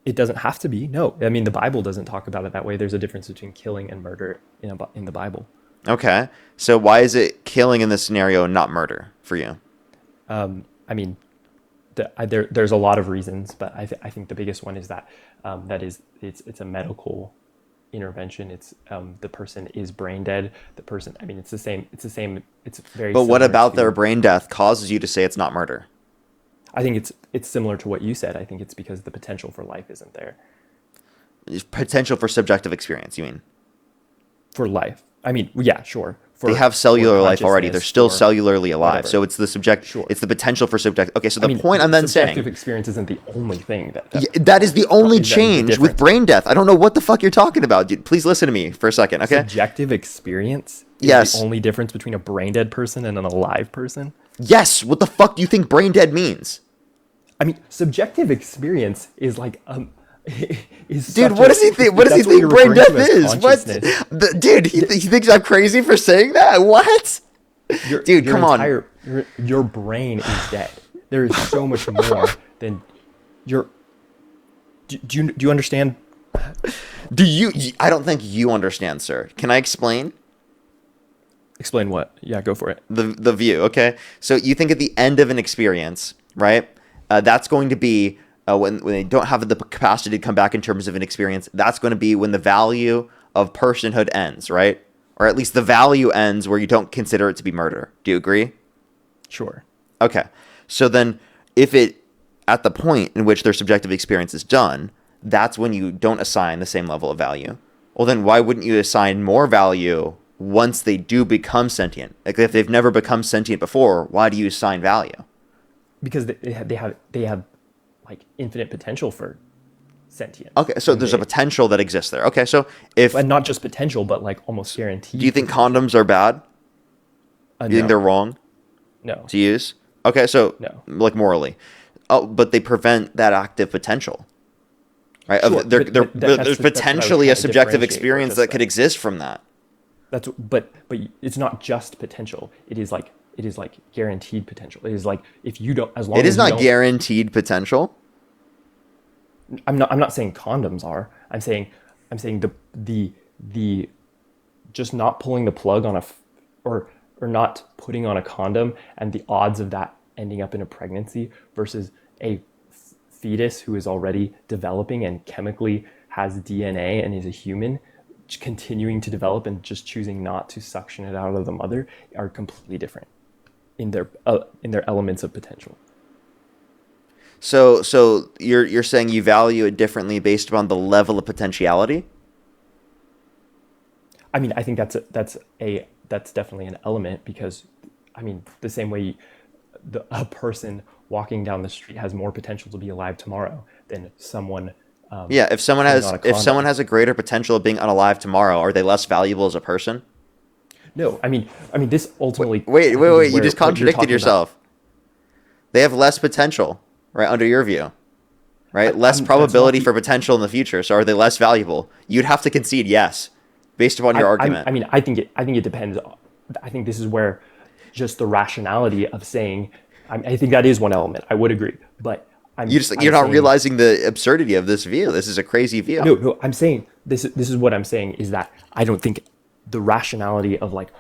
It doesn't have to be. No, I mean the Bible doesn't talk about it that way. There's a difference between killing and murder in the Bible. Okay. So why is it killing in this scenario and not murder for you? I mean, there's a lot of reasons, but I think the biggest one is that it's a medical intervention. It's the person is brain dead. The person. I mean, it's the same. It's very. But what similar about to- their brain death causes you to say it's not murder? I think it's similar to what you said. I think it's because the potential for life isn't there. Potential for subjective experience, you mean? For life. I mean, yeah, sure. They have cellular life already. They're still consciousness, cellularly alive. whatever. So it's the subject. Sure. It's the potential for subject. Okay, so the I mean, point I'm then subjective saying experience isn't the only thing that. Yeah, that is the only that is the change with difference. brain death. I don't know what the fuck you're talking about, dude. Please listen to me for a second, okay? Subjective experience is Yes. the only difference between a brain dead person and an alive person. Yes. What the fuck do you think brain dead means? I mean, subjective experience is like is Dude, such what a- does he think? What does he that's think you're brain referring death to as is? What? consciousness. Dude, he thinks I'm crazy for saying that. What? Dude, come on. Your brain is dead. There is so much more than your. Do you understand? Do you? I don't think you understand, sir. Can I explain Explain what? Yeah, go for it. the view? Okay. So you think at the end of an experience, right? That's going to be when they don't have the capacity to come back in terms of an experience. That's going to be when the value of personhood ends, right? Or at least the value ends where you don't consider it to be murder. Do you agree? Sure. Okay. So then if it at the point in which their subjective experience is done, that's when you don't assign the same level of value. Well, then why wouldn't you assign more value once they do become sentient? Like if they've never become sentient before, why do you assign value? Because they have like infinite potential for sentience. Okay, so there's a potential that exists there. Okay, so if And not just potential, but like almost guaranteed. do you think condoms are bad? Do you think they're wrong No. to use? Okay, so No. like morally. Oh, but they prevent that active potential. Right? Sure, There's but that's what I was potentially trying a to subjective differentiate what experience just that could said. exist from that. But it's not just potential. It is like guaranteed potential. It is like if you don't, as long It as is you not don't- guaranteed potential. I'm not saying condoms are. I'm saying the just not pulling the plug on or not putting on a condom and the odds of that ending up in a pregnancy versus a fetus who is already developing and chemically has DNA and is a human continuing to develop and just choosing not to suction it out of the mother are completely different in their elements of potential. So you're saying you value it differently based upon the level of potentiality? I mean, I think that's definitely an element, because I mean, the same way a person walking down the street has more potential to be alive tomorrow than someone. Yeah, if someone putting has on a if someone condom. has a greater potential of being unalive tomorrow, are they less valuable as a person? No, I mean, this ultimately. Wait, I think wait, is wait! You where just what you're contradicted talking about. yourself. They have less potential, right? Under your view, right? Less that's probability not for potential in the future. So are they less valuable? You'd have to concede yes, based upon your argument. I mean, I think it depends. I think this is where just the rationality of saying. I think that is one element. I would agree, but I'm You're not saying, realizing the absurdity of this view. This is a crazy view. No. I'm saying this is what I'm saying is that I don't think the rationality of like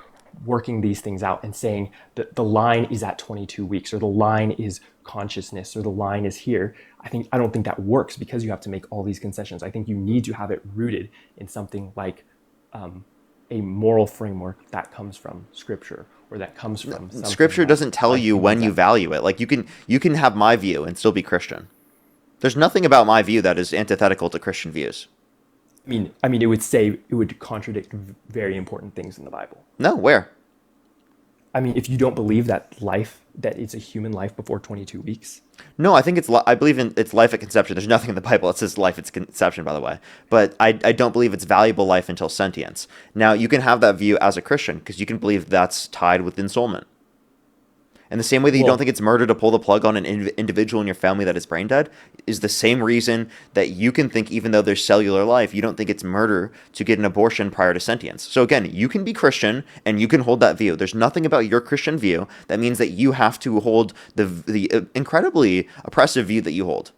working these things out and saying that the line is at 22 weeks or the line is consciousness or the line is here. I don't think that works, because you have to make all these concessions. I think you need to have it rooted in something like a moral framework that comes from scripture, or that comes from something Scripture that, doesn't tell like, you when you value it. Like you can have my view and still be Christian. There's nothing about my view that is antithetical to Christian views. I mean, it would contradict very important things in the Bible. No, where? I mean, if you don't believe that it's a human life before 22 weeks. No, I think I believe in it's life at conception. There's nothing in the Bible that says life at conception, by the way. But I don't believe it's valuable life until sentience. Now, you can have that view as a Christian because you can believe that's tied with ensoulment. And the same way that you don't think it's murder to pull the plug on an individual in your family that is brain dead is the same reason that you can think, even though there's cellular life, you don't think it's murder to get an abortion prior to sentience. So again, you can be Christian and you can hold that view. There's nothing about your Christian view that means that you have to hold the incredibly oppressive view that you hold.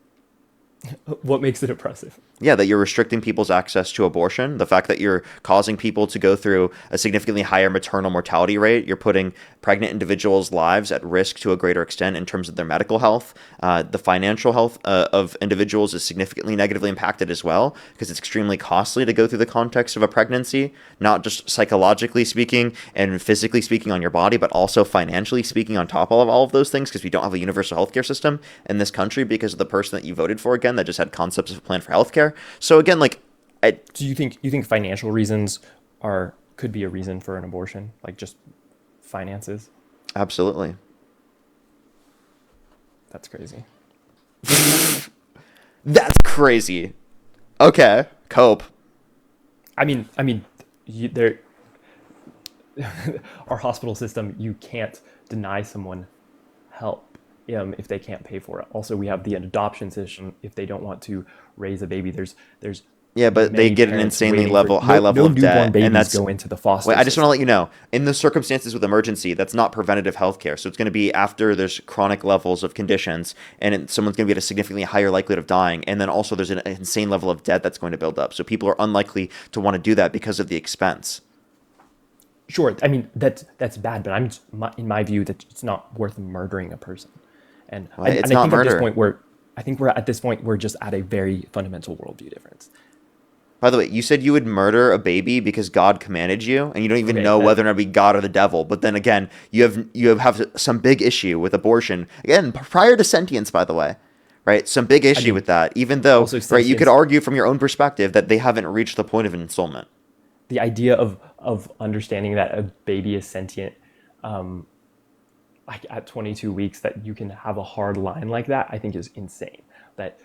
What makes it oppressive? Yeah, that you're restricting people's access to abortion, the fact that you're causing people to go through a significantly higher maternal mortality rate, you're putting pregnant individuals' lives at risk to a greater extent in terms of their medical health. The financial health of individuals is significantly negatively impacted as well, because it's extremely costly to go through the context of a pregnancy, not just psychologically speaking and physically speaking on your body, but also financially speaking on top of all of those things, because we don't have a universal healthcare system in this country because of the person that you voted for, again, that just had concepts of a plan for healthcare. So again, like, Do you think financial reasons could be a reason for an abortion, like just finances? Absolutely. That's crazy. That's crazy. Okay, cope. I mean, our hospital system, you can't deny someone help if they can't pay for it. Also, we have the adoption system. If they don't want to raise a baby, there's Yeah, but they many get an parents insanely waiting high level no of newborn debt, babies and that's go into the foster Wait, I just want to system. let you know, in the circumstances with emergency, that's not preventative health care. So it's going to be after there's chronic levels of conditions, and someone's going to be at a significantly higher likelihood of dying. And then also there's an insane level of debt that's going to build up. So people are unlikely to want to do that because of the expense. Sure, I mean that's bad, but in my view that it's not worth murdering a person. And Well, it's I not think at this murder. point we're at this point we're just at a very fundamental worldview difference. By the way, you said you would murder a baby because God commanded you, and you don't even Okay, know whether or not it be God or the devil. But then again, you have some big issue with abortion. Again, prior to sentience, by the way, right? Some big issue with that. Even though, also right, you could sentience- argue from your own perspective that they haven't reached the point of ensoulment. The idea of understanding that a baby is sentient, like at 22 weeks, that you can have a hard line like that, I think is insane. That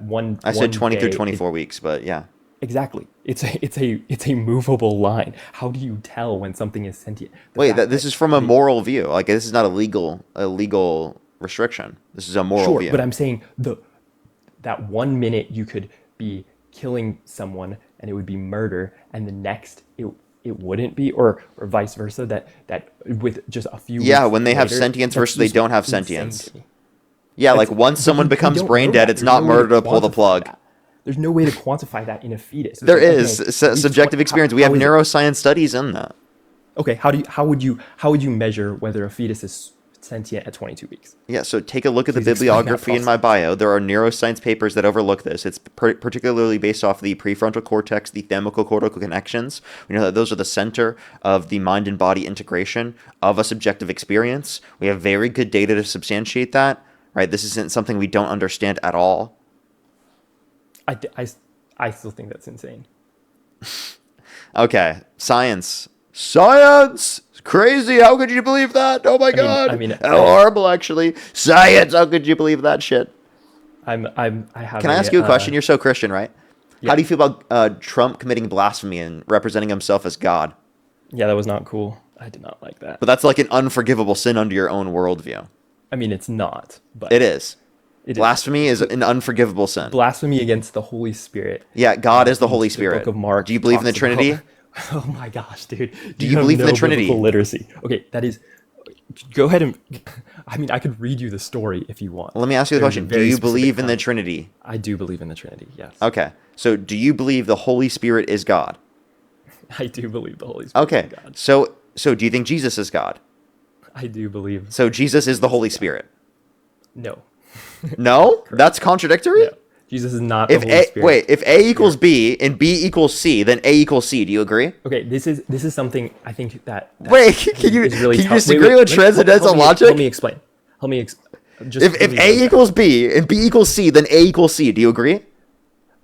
one. I said one 20 through day 24 weeks, but yeah. Exactly. It's a movable line. How do you tell when something is sentient? Wait, this is from a moral view. Like, this is not a legal restriction. This is a moral Sure, view. but I'm saying that 1 minute you could be killing someone and it would be murder, and the next it wouldn't be, or vice versa. That with just a few Yeah, weeks when they have later, sentience that's versus they just don't have insane sentience. to me. Yeah, like That's- once someone we becomes don't brain know dead, that. it's There's not no way murder to pull the quantify plug. that. There's no way to quantify that in a fetus. It's There like, is okay, subjective experience. We have how is it- neuroscience studies in that. Okay, how would you measure whether a fetus is sentient at 22 weeks. Yeah, so take a look at the Please explain that bibliography in my bio. There are neuroscience papers that overlook this. It's particularly based off the prefrontal cortex, the thalamocortical connections. We know that those are the center of the mind and body integration of a subjective experience. We have very good data to substantiate that, right? This isn't something we don't understand at all. I still think that's insane. Okay, science. Science! Crazy, how could you believe that? Oh my god. How horrible, actually. Science, how could you believe that shit? I have. Can I ask you a question? You're so Christian, right? Yeah. How do you feel about Trump committing blasphemy and representing himself as God? Yeah, that was not cool. I did not like that. But that's like an unforgivable sin under your own worldview. I mean, it's not, but It is. it Blasphemy is an unforgivable sin. blasphemy against the Holy Spirit. Yeah, God is the Holy The Spirit. Book of Mark. Do you believe in the talks about- Trinity? Oh my gosh, dude! Do you believe in the Trinity? biblical literacy? Okay, that is. Go ahead and. I mean, I could read you the story if you want. Well, let me ask you the There's a question. Do very you specific believe in the context. Trinity? I do believe in the Trinity. Yes. Okay. So do you believe the Holy Spirit is God? I do believe the Holy Spirit. Okay. Is God. So do you think Jesus is God? I do believe. So Jesus is the Holy Spirit. No. No? That's contradictory? No. Jesus is not the If Holy A, Spirit. wait, if A equals B and B equals C, then A equals C. Do you agree? Okay, this is something I think that Wait, can you is really can you tough. disagree with transcendental logic? Let me explain. Just If really A equals B and B equals C, then A equals C. Do you agree?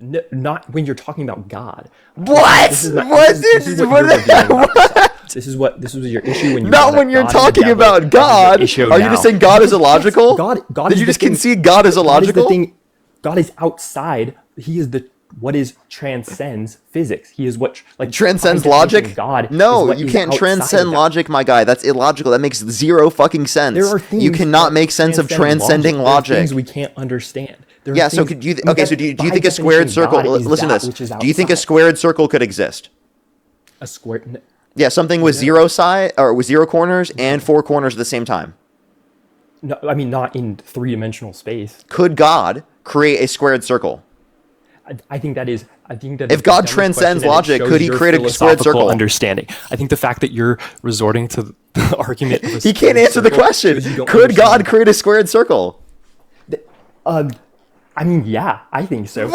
No, not when you're talking about God. What? This is not- What this is is- what what you're is- revealing about yourself. This was your issue when you Not brought when up you're God and talking devil. about This is your God. issue Are you just now. saying God is illogical? God Did is you the just thing- concede God is God is illogical? the thing. God is outside. He is the what is transcends physics. He is what like Transcends by definition, logic? God. No, is what you is can't outside transcend of that. logic, my guy. That's illogical. That makes zero fucking sense. There are things You cannot that make sense of transcend transcending There are logic. things we can't understand. There are Yeah, so things- could you I mean, okay, so that- do you by think a squared definition, circle God is listen to that this. which is Do you think a outside. squared circle could exist? A square? Yeah, something with zero side or with zero corners and four corners at the same time. No, I mean not in three-dimensional space. Could God create a squared circle? I think that is. I think that If is the God dumbest transcends question, and it logic, shows could he your create a squared philosophical circle? Understanding. I think the fact that you're resorting to the argument. Of a He can't squared answer the circle question. shows you don't Could God understand. create a squared circle? I mean, yeah, I think so.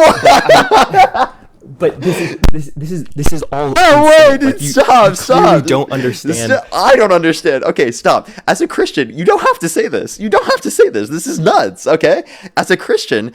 But this is all. Oh insane. wait, Like, you stop. clearly don't understand. I don't understand. Okay, stop. As a Christian, you don't have to say this. You don't have to say this. This is nuts. Okay. As a Christian,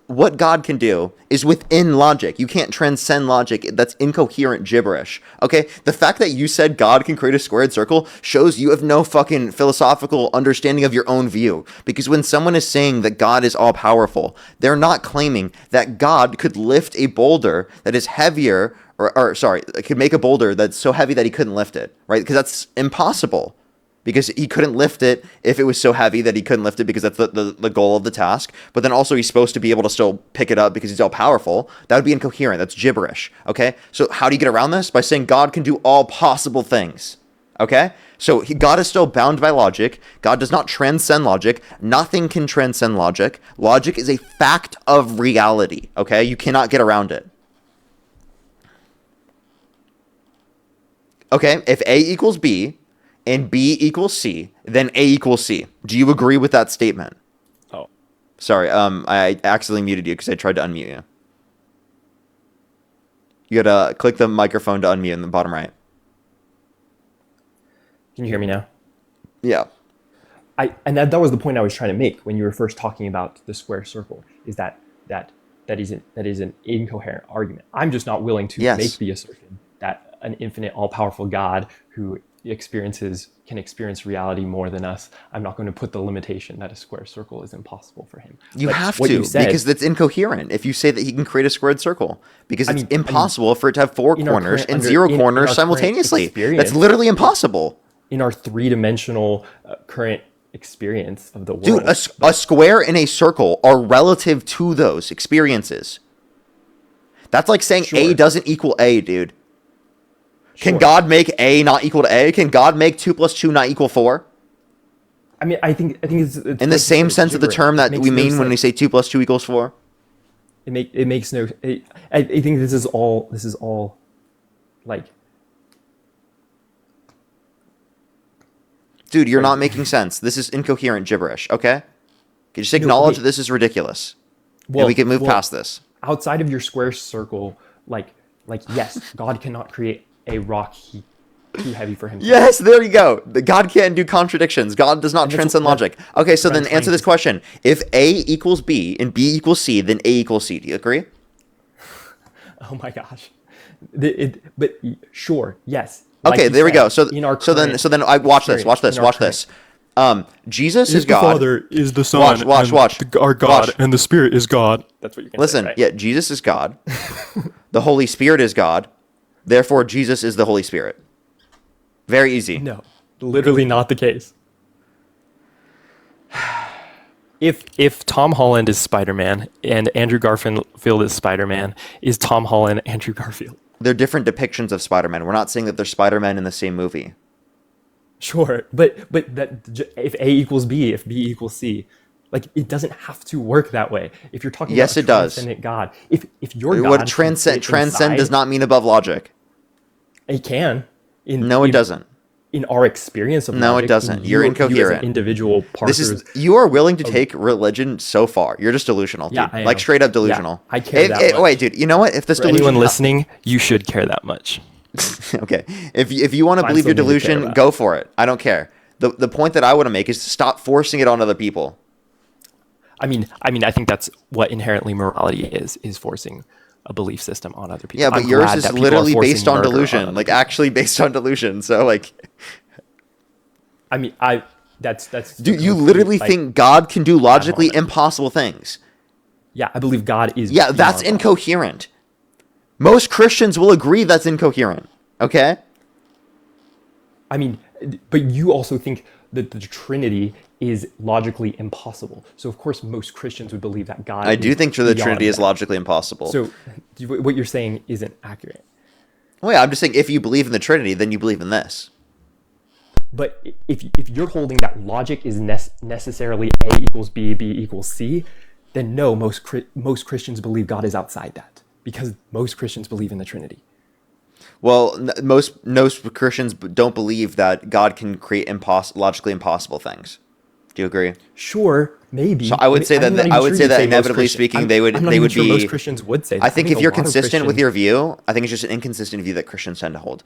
what God can do is within logic. You can't transcend logic. That's incoherent gibberish. Okay. The fact that you said God can create a squared circle shows you have no fucking philosophical understanding of your own view. Because when someone is saying that God is all powerful, they're not claiming that God could lift a boulder that is heavier or sorry, could make a boulder that's so heavy that he couldn't lift it, right? Because that's impossible. Because he couldn't lift it if it was so heavy that he couldn't lift it because that's the goal of the task. But then also he's supposed to be able to still pick it up because he's all powerful. That would be incoherent. That's gibberish. Okay? So how do you get around this? By saying God can do all possible things. Okay? So God is still bound by logic. God does not transcend logic. Nothing can transcend logic. Logic is a fact of reality. Okay? You cannot get around it. Okay? If A equals B and B equals C, then A equals C. Do you agree with that statement? Oh, Sorry, I accidentally muted you because I tried to unmute you. You gotta click the microphone to unmute in the bottom right. can you hear me now? Yeah. And that was the point I was trying to make when you were first talking about the square circle. Is that is an incoherent argument. I'm just not willing to Yes. make the assertion that an infinite, all-powerful God who can experience reality more than us. I'm not going to put the limitation that a square circle is impossible for him. You But have what to you said- because that's incoherent if you say that he can create a squared circle because it's mean- impossible for it to have four in our corners current and under- zero in our corners current simultaneously. That's experience- literally impossible. in our three-dimensional current experience of the world. Dude, a square and a circle are relative to those experiences. That's like saying A Sure. doesn't equal A, dude. Can Sure. God make A not equal to A? Can God make 2 + 2 not equal 4? I mean, I think it's In the same sense of the term that we mean when we say 2 + 2 = 4? it makes no. I think this is all like Dude, you're not making sense. This is incoherent gibberish, okay? You just acknowledge okay. that this is ridiculous. Well, and we can move past this. Outside of your square circle, like yes, God cannot create a rock too heavy for himself. Yes, there you go. God can't do contradictions. God does not transcend logic. Okay, so then answer this question. If A equals B and B equals C, then A equals C. Do you agree? Oh my gosh. But sure, yes. Okay, you there we said, go. So in our then I watch this. Watch this. Watch this. Jesus is the God. Father is the Son. Watch. Our God Watch. and the Spirit is God. That's what you're going to Listen, say, right? yeah, Jesus is God. The Holy Spirit is God. Therefore, Jesus is the Holy Spirit. Very easy. No, literally not the case. If Tom Holland is Spider-Man and Andrew Garfield is Spider-Man, is Tom Holland Andrew Garfield? They're different depictions of Spider-Man. We're not saying that they're Spider-Man in the same movie. Sure, but that if A equals B, if B equals C, like it doesn't have to work that way. If you're talking Yes, about it does. transcendent God, if your God What can transcend fit inside, does not mean above logic. it can. No, it doesn't. In our experience of No, logic, it doesn't. You're you as incoherent. an individual This parsers. is you are willing to take religion so far. You're just delusional, dude. Yeah, I Like am. straight up delusional. Yeah, I care that much. Wait, dude. You know what? If this For delusion, anyone listening, you should care that much. okay. If you want to Find believe your something to care delusion, about. go for it. I don't care. The point that I want to make is to stop forcing it on other people. I mean, I think that's what inherently morality is forcing a belief system on other people. Yeah, but I'm yours glad is that people literally are forcing based on murder delusion, other like people. actually based on delusion. So like, I mean, that's dude, you literally like, think God can do logically moment. impossible things. Yeah, I believe God is. Yeah, that's beyond incoherent. Most Christians will agree that's incoherent. Okay? I mean, but you also think that the Trinity is logically impossible. So of course, most Christians would believe that God. I do think the beyond Trinity is that. logically impossible. So what you're saying isn't accurate. Well, yeah, I'm just saying if you believe in the Trinity, then you believe in this. But if you're holding that logic is necessarily A equals B, B equals C, then no, most Christians believe God is outside that because most Christians believe in the Trinity. Well, most Christians don't believe that God can create logically impossible things. Do you agree? Sure, maybe. So I would say I'm that not I even would sure say you'd that most inevitably Christians- speaking, I'm they would not they even would sure be. most Christians would say that. I think if a you're lot of consistent with Christians- your view, I think it's just an inconsistent view that Christians tend to hold.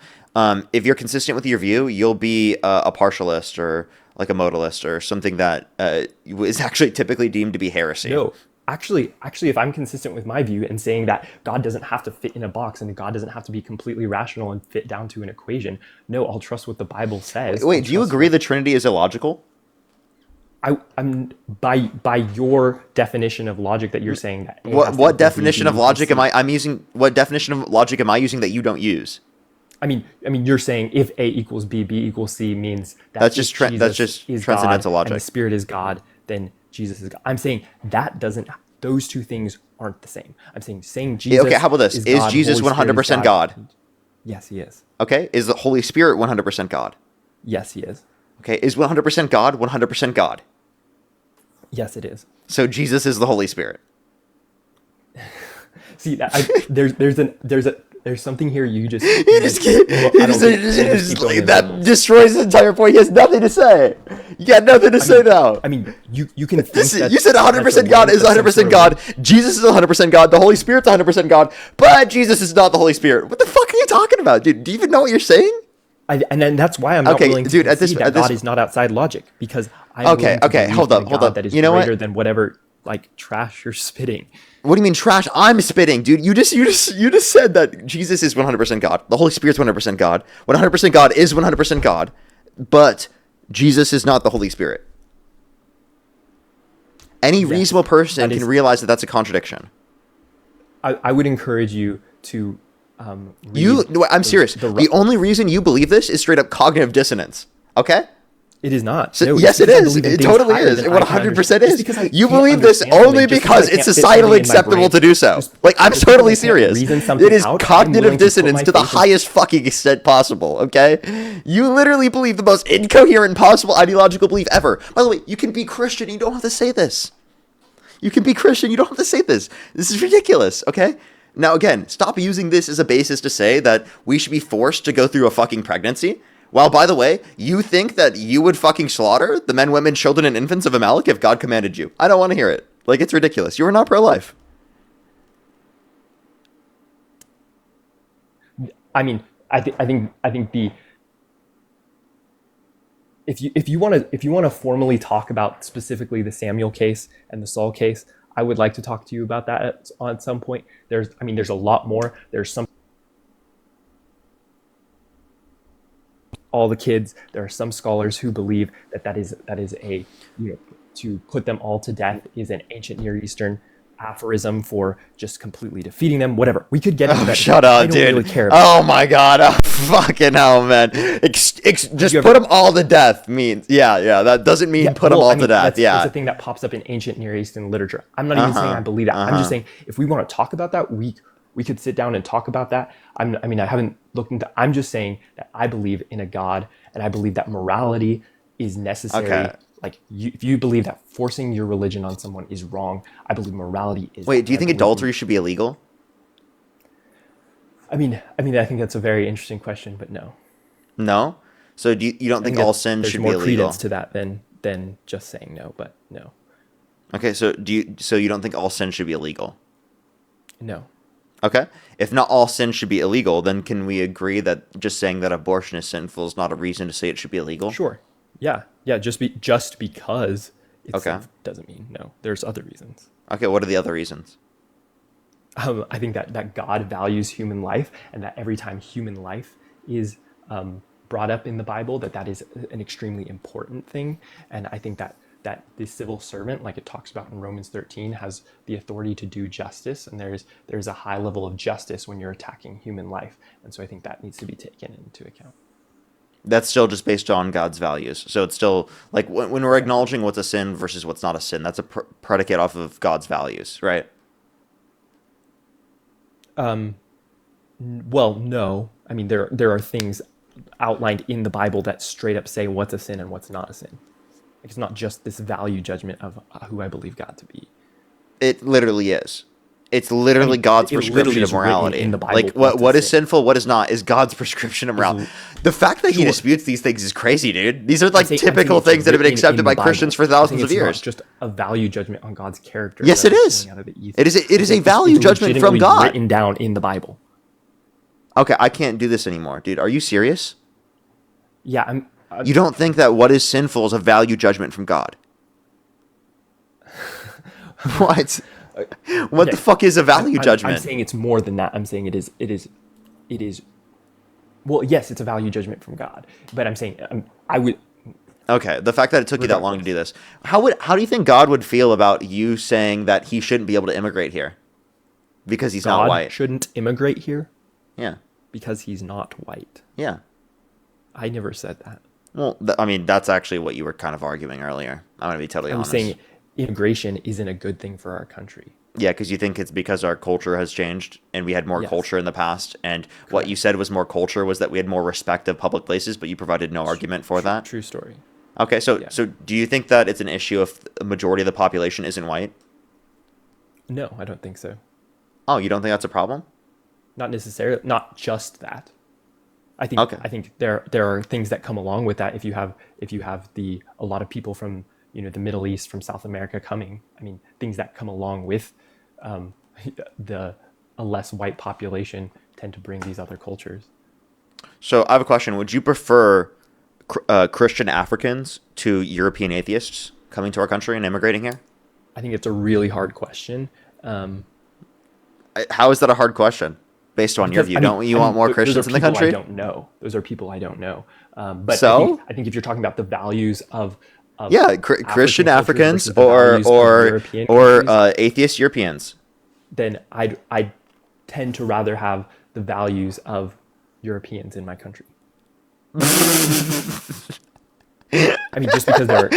If you're consistent with your view, you'll be a partialist or like a modalist or something that is actually typically deemed to be heresy. No, actually, if I'm consistent with my view and saying that God doesn't have to fit in a box and God doesn't have to be completely rational and fit down to an equation, no, I'll trust what the Bible says. Wait, I'll do you trust agree what- the Trinity is illogical? I'm by your definition of logic that you're saying that. A has to What equal B, definition B of equals logic C. I'm using? What definition of logic am I using that you don't use? I mean, you're saying if A equals B, B equals C means that That's just if that's Jesus just is transcendental God logic. and the Spirit is God, then Jesus is God. I'm saying that doesn't. Those two things aren't the same. I'm saying Jesus. Okay, how about this? Is God, Jesus Holy Spirit 100% God? Yes, he is. Okay, is the Holy Spirit 100% God? Yes, he is. Okay, is 100% God 100% God? Yes, it is. So Jesus is the Holy Spirit. See, there's something here you just. That destroys the entire point. He has nothing to say. You got nothing to say now. I mean, you can think that You said 100% God is 100% God. Jesus is 100% God. The Holy Spirit's 100% God. But Jesus is not the Holy Spirit. What the fuck are you talking about, dude? Do you even know what you're saying? And then that's why I'm not Okay, willing to dude, at this- concede that at this- God is not outside logic because I'm Okay, willing to okay, believe hold in up, a hold God up. that is You know what? greater than whatever like trash you're spitting. What do you mean trash? I'm spitting, dude. You just said that Jesus is 100% God. The Holy Spirit's 100% God. 100% God is 100% God, but Jesus is not the Holy Spirit. Any reasonable person that can is- realize that that's a contradiction. I would encourage you to I'm serious. The only reason you believe this is straight up cognitive dissonance. Okay? It is not. So, No, yes, it's it because I is. believe in It things totally higher is. than It I can 100% understand. Just is. because I You can't believe this understand only something, just because I it's can't fit societally something in my acceptable brain, to do so. just Like, I'm because totally I can't serious. reason something It is out, I'm cognitive willing to put dissonance my to the faith in- highest fucking extent possible, okay? You literally believe the most incoherent possible ideological belief ever. By the way, you can be Christian, you don't have to say this. You can be Christian, you don't have to say this. This is ridiculous, okay? Now, again, stop using this as a basis to say that we should be forced to go through a fucking pregnancy. Well, by the way, you think that you would fucking slaughter the men, women, children, and infants of Amalek if God commanded you? I don't want to hear it. Like, it's ridiculous. You are not pro-life. I mean, I think the if you want to formally talk about specifically the Samuel case and the Saul case, I would like to talk to you about that at some point. There's a lot more. There's some all the kids. There are some scholars who believe that is a, to put them all to death is an ancient Near Eastern aphorism for just completely defeating them. Whatever. We could get into that. Shut up, I don't dude. really care about Oh my god. Oh, fucking hell, man. Just put them all to death means, yeah. That doesn't mean put them all to death. That's a thing that pops up in ancient Near Eastern literature. I'm not even saying I believe that. I'm just saying if we want to talk about that, we could sit down and talk about that. I haven't looked into. I'm just saying that I believe in a God, and I believe that morality is necessary. Okay. Like, if you believe that forcing your religion on someone is wrong, I believe morality is. Wait, do you think adultery should be illegal? I mean, I think that's a very interesting question, but no. No? So you don't think all sin should be There's more illegal? credence to that than just saying no, but no. Okay, so you don't think all sin should be illegal? No. Okay. If not all sin should be illegal, then can we agree that just saying that abortion is sinful is not a reason to say it should be illegal? Sure. Yeah. Just because it's Okay. safe doesn't mean no. There's other reasons. Okay, what are the other reasons? I think that God values human life, and that every time human life is brought up in the Bible, that is an extremely important thing. And I think that the civil servant, like it talks about in Romans 13, has the authority to do justice, and there's a high level of justice when you're attacking human life. And so I think that needs to be taken into account. That's still just based on God's values. So it's still, like, when we're acknowledging what's a sin versus what's not a sin, that's a predicate off of God's values, right? Well, no. I mean, there are things outlined in the Bible that straight up say what's a sin and what's not a sin. It's not just this value judgment of who I believe God to be. It literally is. It's literally God's prescription of morality. In the Bible, like, what is sinful, what is not, is God's prescription of morality. The fact that he disputes these things is crazy, dude. These are like typical things that have been accepted by Christians for thousands of years. It's not just a value judgment on God's character. Yes, it is. It is a value judgment from God. Written down in the Bible. Okay, I can't do this anymore, dude. Are you serious? Yeah, You don't think that what is sinful is a value judgment from God? What? What the fuck is a value judgment? I'm saying it's more than that. I'm saying it is. Well, yes, it's a value judgment from God, but I'm saying I would. Okay, the fact that it took you that long to do this. How do you think God would feel about you saying that he shouldn't be able to immigrate here because he's not white? God shouldn't immigrate here? Yeah. Because he's not white. Yeah. I never said that. Well, I mean, that's actually what you were kind of arguing earlier. I'm going to be totally honest. I'm saying immigration isn't a good thing for our country. Yeah, because you think it's because our culture has changed and we had more culture in the past. And what you said was more culture was that we had more respect of public places, but you provided no argument for that. True story. Okay, so do you think that it's an issue if a majority of the population isn't white? No, I don't think so. Oh, you don't think that's a problem? Not necessarily. Not just that. I think there are things that come along with that. If you have a lot of people from the Middle East, from South America coming, I mean, things that come along with a less white population tend to bring these other cultures. So I have a question. Would you prefer Christian Africans to European atheists coming to our country and immigrating here? I think it's a really hard question. How is that a hard question? Based on your view, don't you want more Christians in the country? I don't know. Those are people I don't know. But so I think if you're talking about the values of Christian Africans or atheist Europeans, then I tend to rather have the values of Europeans in my country. I mean, just because they're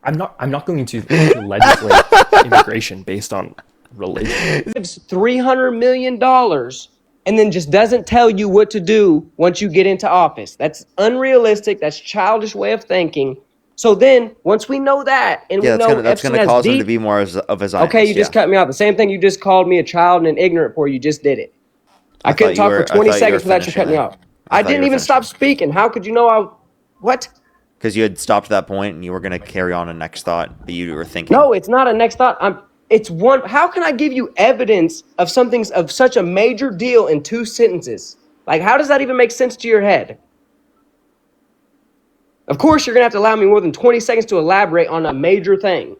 I'm not going to legislate immigration based on religion. Gives $300 million and then just doesn't tell you what to do once you get into office. That's unrealistic. That's childish way of thinking. So then, once we know that, and we know that's going to cause him to be more of his Zionist. Okay, you just cut me off. The same thing you just called me a child and an ignorant for, you just did it. I couldn't talk for 20 seconds without you cutting me off. I thought you didn't were even finished. stop speaking. How could you know what? Because you had stopped that point and you were going to carry on a next thought, but you were thinking. No, it's not a next thought. It's one. How can I give you evidence of something of such a major deal in 2 sentences? Like, how does that even make sense to your head? Of course, you're going to have to allow me more than 20 seconds to elaborate on a major thing.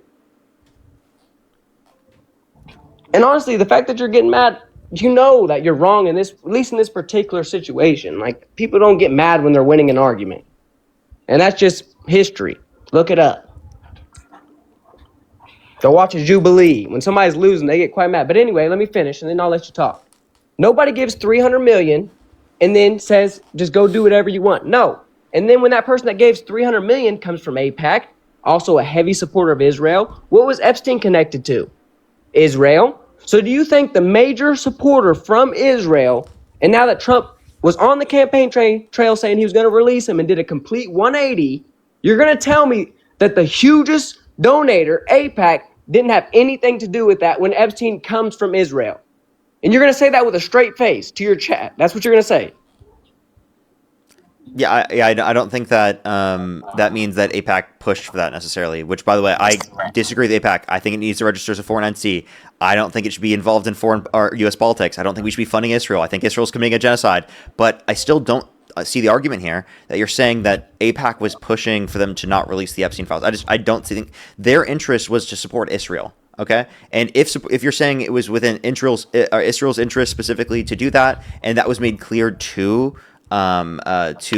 And honestly, the fact that you're getting mad, you know that you're wrong in this, at least in this particular situation. Like, people don't get mad when they're winning an argument. And that's just history. Look it up. Go watch a Jubilee. When somebody's losing, they get quite mad. But anyway, let me finish, and then I'll let you talk. Nobody gives $300 million and then says, just go do whatever you want. No. And then when that person that gave $300 million comes from AIPAC, also a heavy supporter of Israel, what was Epstein connected to? Israel. So do you think the major supporter from Israel, and now that Trump was on the campaign trail saying he was going to release him and did a complete 180, you're going to tell me that the hugest donator, AIPAC, didn't have anything to do with that when Epstein comes from Israel? And you're going to say that with a straight face to your chat. That's what you're going to say. Yeah, I don't think that that means that AIPAC pushed for that necessarily, which, by the way, I disagree with AIPAC. I think it needs to register as a foreign entity. I don't think it should be involved in foreign or U.S. politics. I don't think we should be funding Israel. I think Israel's committing a genocide. But I still don't see the argument here that you're saying that AIPAC was pushing for them to not release the Epstein files. I don't think their interest was to support Israel. Okay, and if you're saying it was within Israel's interest specifically to do that, and that was made clear to AIPAC,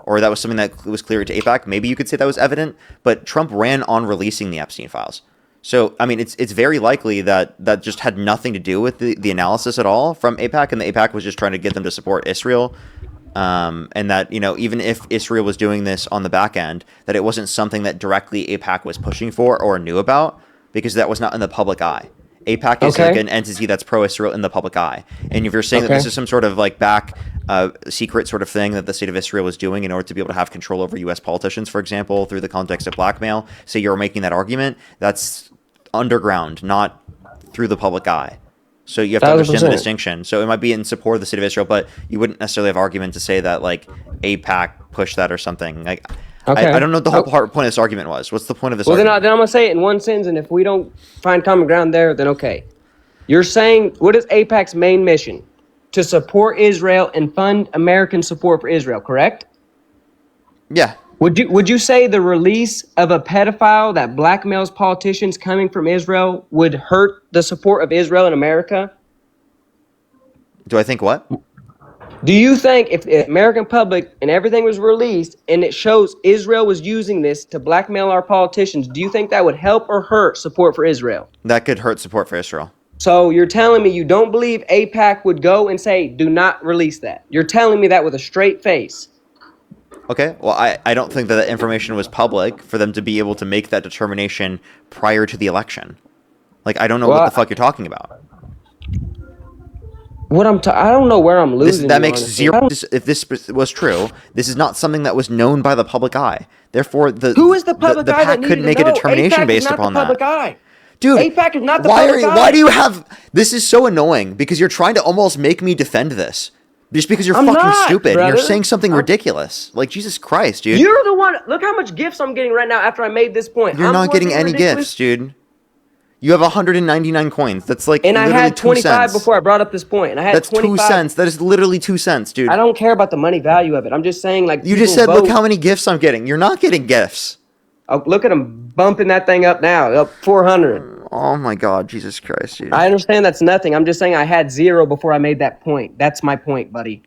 or that was something that was clear to AIPAC, maybe you could say that was evident. But Trump ran on releasing the Epstein files. So, I mean, it's very likely that that just had nothing to do with the analysis at all from AIPAC, and the AIPAC was just trying to get them to support Israel. And that, you know, even if Israel was doing this on the back end, that it wasn't something that directly AIPAC was pushing for or knew about, because that was not in the public eye. AIPAC is like an entity that's pro-Israel in the public eye. And if you're saying that this is some sort of like back secret sort of thing that the state of Israel was doing in order to be able to have control over U.S. politicians, for example, through the context of blackmail, say you're making that argument, that's underground, not through the public eye. So you have to understand the distinction. So it might be in support of the state of Israel, but you wouldn't necessarily have argument to say that like AIPAC pushed that or something. Like, I don't know what the whole point of this argument was. What's the point of this argument? Then I'm going to say it in one sentence, and if we don't find common ground there, then okay. You're saying, what is AIPAC's main mission? To support Israel and fund American support for Israel, correct? Yeah. Would you say the release of a pedophile that blackmails politicians coming from Israel would hurt the support of Israel in America? Do I think what? Do you think if the American public and everything was released and it shows Israel was using this to blackmail our politicians, do you think that would help or hurt support for Israel? That could hurt support for Israel. So you're telling me you don't believe AIPAC would go and say, do not release that. You're telling me that with a straight face. Okay, well, I don't think that the information was public for them to be able to make that determination prior to the election. Like, I don't know what the fuck you're talking about. I don't know where I'm losing. That makes zero. If this was true, this is not something that was known by the public eye. Therefore, who is the public eye that couldn't make a determination based upon that. Eye. Dude, AIPAC is not the public eye. Why do you have? This is so annoying because you're trying to almost make me defend this. Just because you're fucking stupid. Brother. You're saying something ridiculous. Like, Jesus Christ, dude. You're the one. Look how much gifts I'm getting right now after I made this point. You're not getting any gifts, dude. You have 199 coins. That's like and I had 25 cents. Before I brought up this point. And I had That's 25. 2 cents. That is literally 2 cents, dude. I don't care about the money value of it. I'm just saying, like, you just said, look how many gifts I'm getting. You're not getting gifts. Oh, look at them bumping that thing up now, up 400. Oh my God, Jesus Christ, dude. I understand that's nothing. I'm just saying I had 0 before I made that point. That's my point, buddy.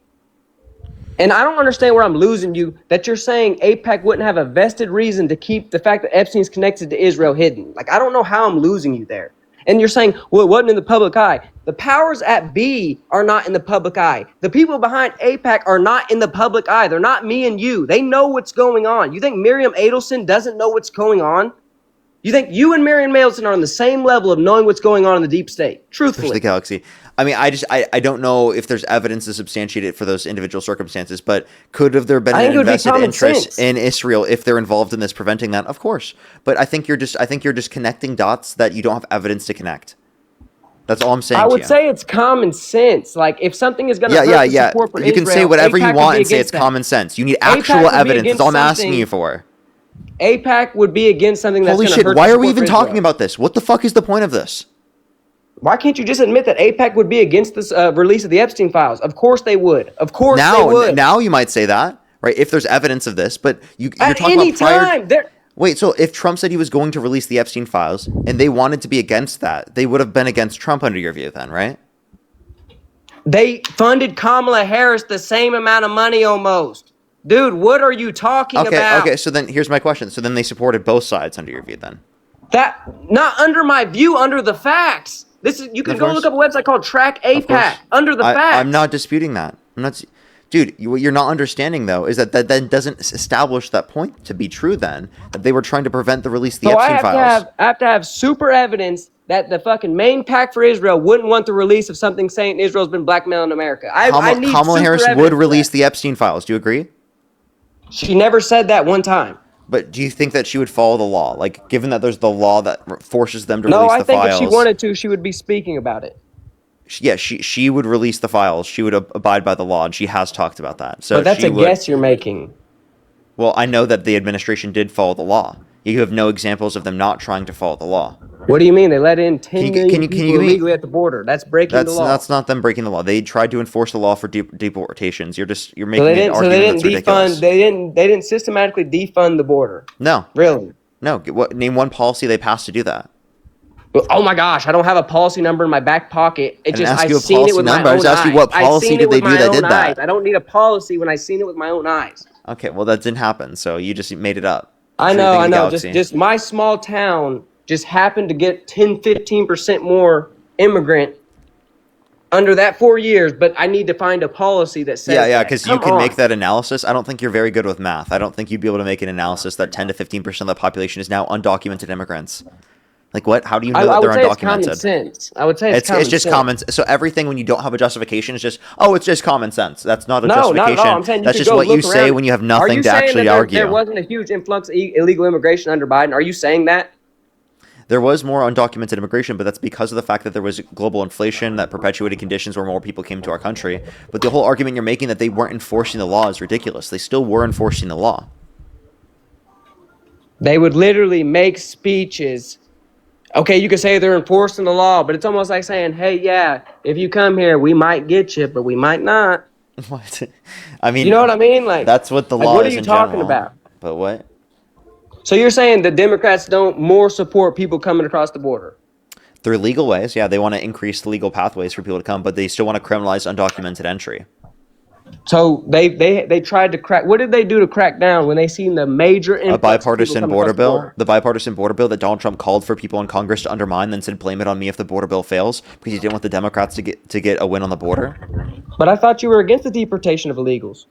And I don't understand where I'm losing you, that you're saying AIPAC wouldn't have a vested reason to keep the fact that Epstein's connected to Israel hidden. Like, I don't know how I'm losing you there. And you're saying, well, it wasn't in the public eye. The powers at be are not in the public eye. The people behind AIPAC are not in the public eye. They're not me and you. They know what's going on. You think Miriam Adelson doesn't know what's going on? You think you and Miriam Adelson are on the same level of knowing what's going on in the deep state? Truthfully. The galaxy. I mean, I don't know if there's evidence to substantiate it for those individual circumstances, but could have there been an invested interest in Israel if they're involved in this, preventing that? Of course. But I think you're just connecting dots that you don't have evidence to connect. That's all I'm saying. I to would you. say it's common sense. Like if something is going to Yeah, hurt yeah, the yeah. support for You can say Israel, whatever you AIPAC would want be and say against it's that. common sense. You need AIPAC actual would be evidence. That's against all I'm asking something- you for. AIPAC would be against something that's Holy going to shit! hurt. Why the are we support even for talking Israel. about this? What the fuck is the point of this? Why can't you just admit that AIPAC would be against this release of the Epstein files? Of course they would. Of course they would. Now you might say that, right? If there's evidence of this, but you're At talking any about prior. time, there. Wait, so if Trump said he was going to release the Epstein files and they wanted to be against that, they would have been against Trump under your view, then, right? They funded Kamala Harris the same amount of money almost. Dude, what are you talking about? Okay. So then here's my question. So then they supported both sides under your view, then. That not under my view, under the facts. This is you can Of go course. look up a website called Track Of course. AIPAC under the facts. I'm not disputing that. I'm not. Dude, what you're not understanding though is that then doesn't establish that point to be true. Then that they were trying to prevent the release of the So Epstein files. I have to have super evidence that the fucking main pack for Israel wouldn't want the release of something saying Israel's been blackmailing America. I need Kamala super Harris evidence would for release that. the Epstein files. Do you agree? She never said that one time. But do you think that she would follow the law? Like, given that there's the law that forces them to No, release I the think files. if she wanted to, she would be speaking about it. Yeah, she would release the files. She would abide by the law, and she has talked about that. So But that's she a would, guess you're making. Well, I know that the administration did follow the law. You have no examples of them not trying to follow the law. What do you mean? They let in 10 Can you million give people me- illegally at the border. That's breaking the law. That's not them breaking the law. They tried to enforce the law for deportations. You're So making they an didn't. So argument they that's didn't ridiculous. defund. They didn't systematically defund the border. No, Really? no. Name one policy they passed to do that. Oh my gosh! I don't have a policy number in my back pocket. It didn't just ask I've you a seen it policy with number. my I own just asked you eyes. what I've policy seen did it they with do my that own did that? eyes. I don't need a policy when I seen it with my own eyes. Okay, well that didn't happen. So you just made it up. I It's your know. thing I in the know. galaxy. Just my small town just happened to get 10-15% more immigrant under that 4 years, but I need to find a policy that says Yeah, that. because you Come can on. make that analysis. I don't think you're very good with math. I don't think you'd be able to make an analysis that 10 to 15% of the population is now undocumented immigrants. Like what? How do you know I that would they're say it's common undocumented? sense. I would say it's common It's just sense. common. So everything when you don't have a justification is just it's just common sense. That's not a No, justification. not at all. I'm saying you That's could just go what you look say around. when you have Are nothing you to saying actually that argue. there wasn't a huge influx of illegal immigration under Biden? Are you saying that? There was more undocumented immigration, but that's because of the fact that there was global inflation that perpetuated conditions where more people came to our country. But the whole argument you're making that they weren't enforcing the law is ridiculous. They still were enforcing the law. They would literally make speeches. Okay, you could say they're enforcing the law, but it's almost like saying, hey, yeah, if you come here, we might get you, but we might not. What? I mean, You know what I mean? Like that's what the like, law what are is you in talking general. about? But what? So you're saying the Democrats don't more support people coming across the border? Through legal ways, yeah, they want to increase the legal pathways for people to come, but they still want to criminalize undocumented entry. So they tried to crack. What did they do to crack down when they seen the major influx A of people bipartisan coming border across the bill, the bipartisan border bill that Donald Trump called for people in Congress to undermine, then said blame it on me if the border bill fails because he didn't want the Democrats to get a win on the border. But I thought you were against the deportation of illegals.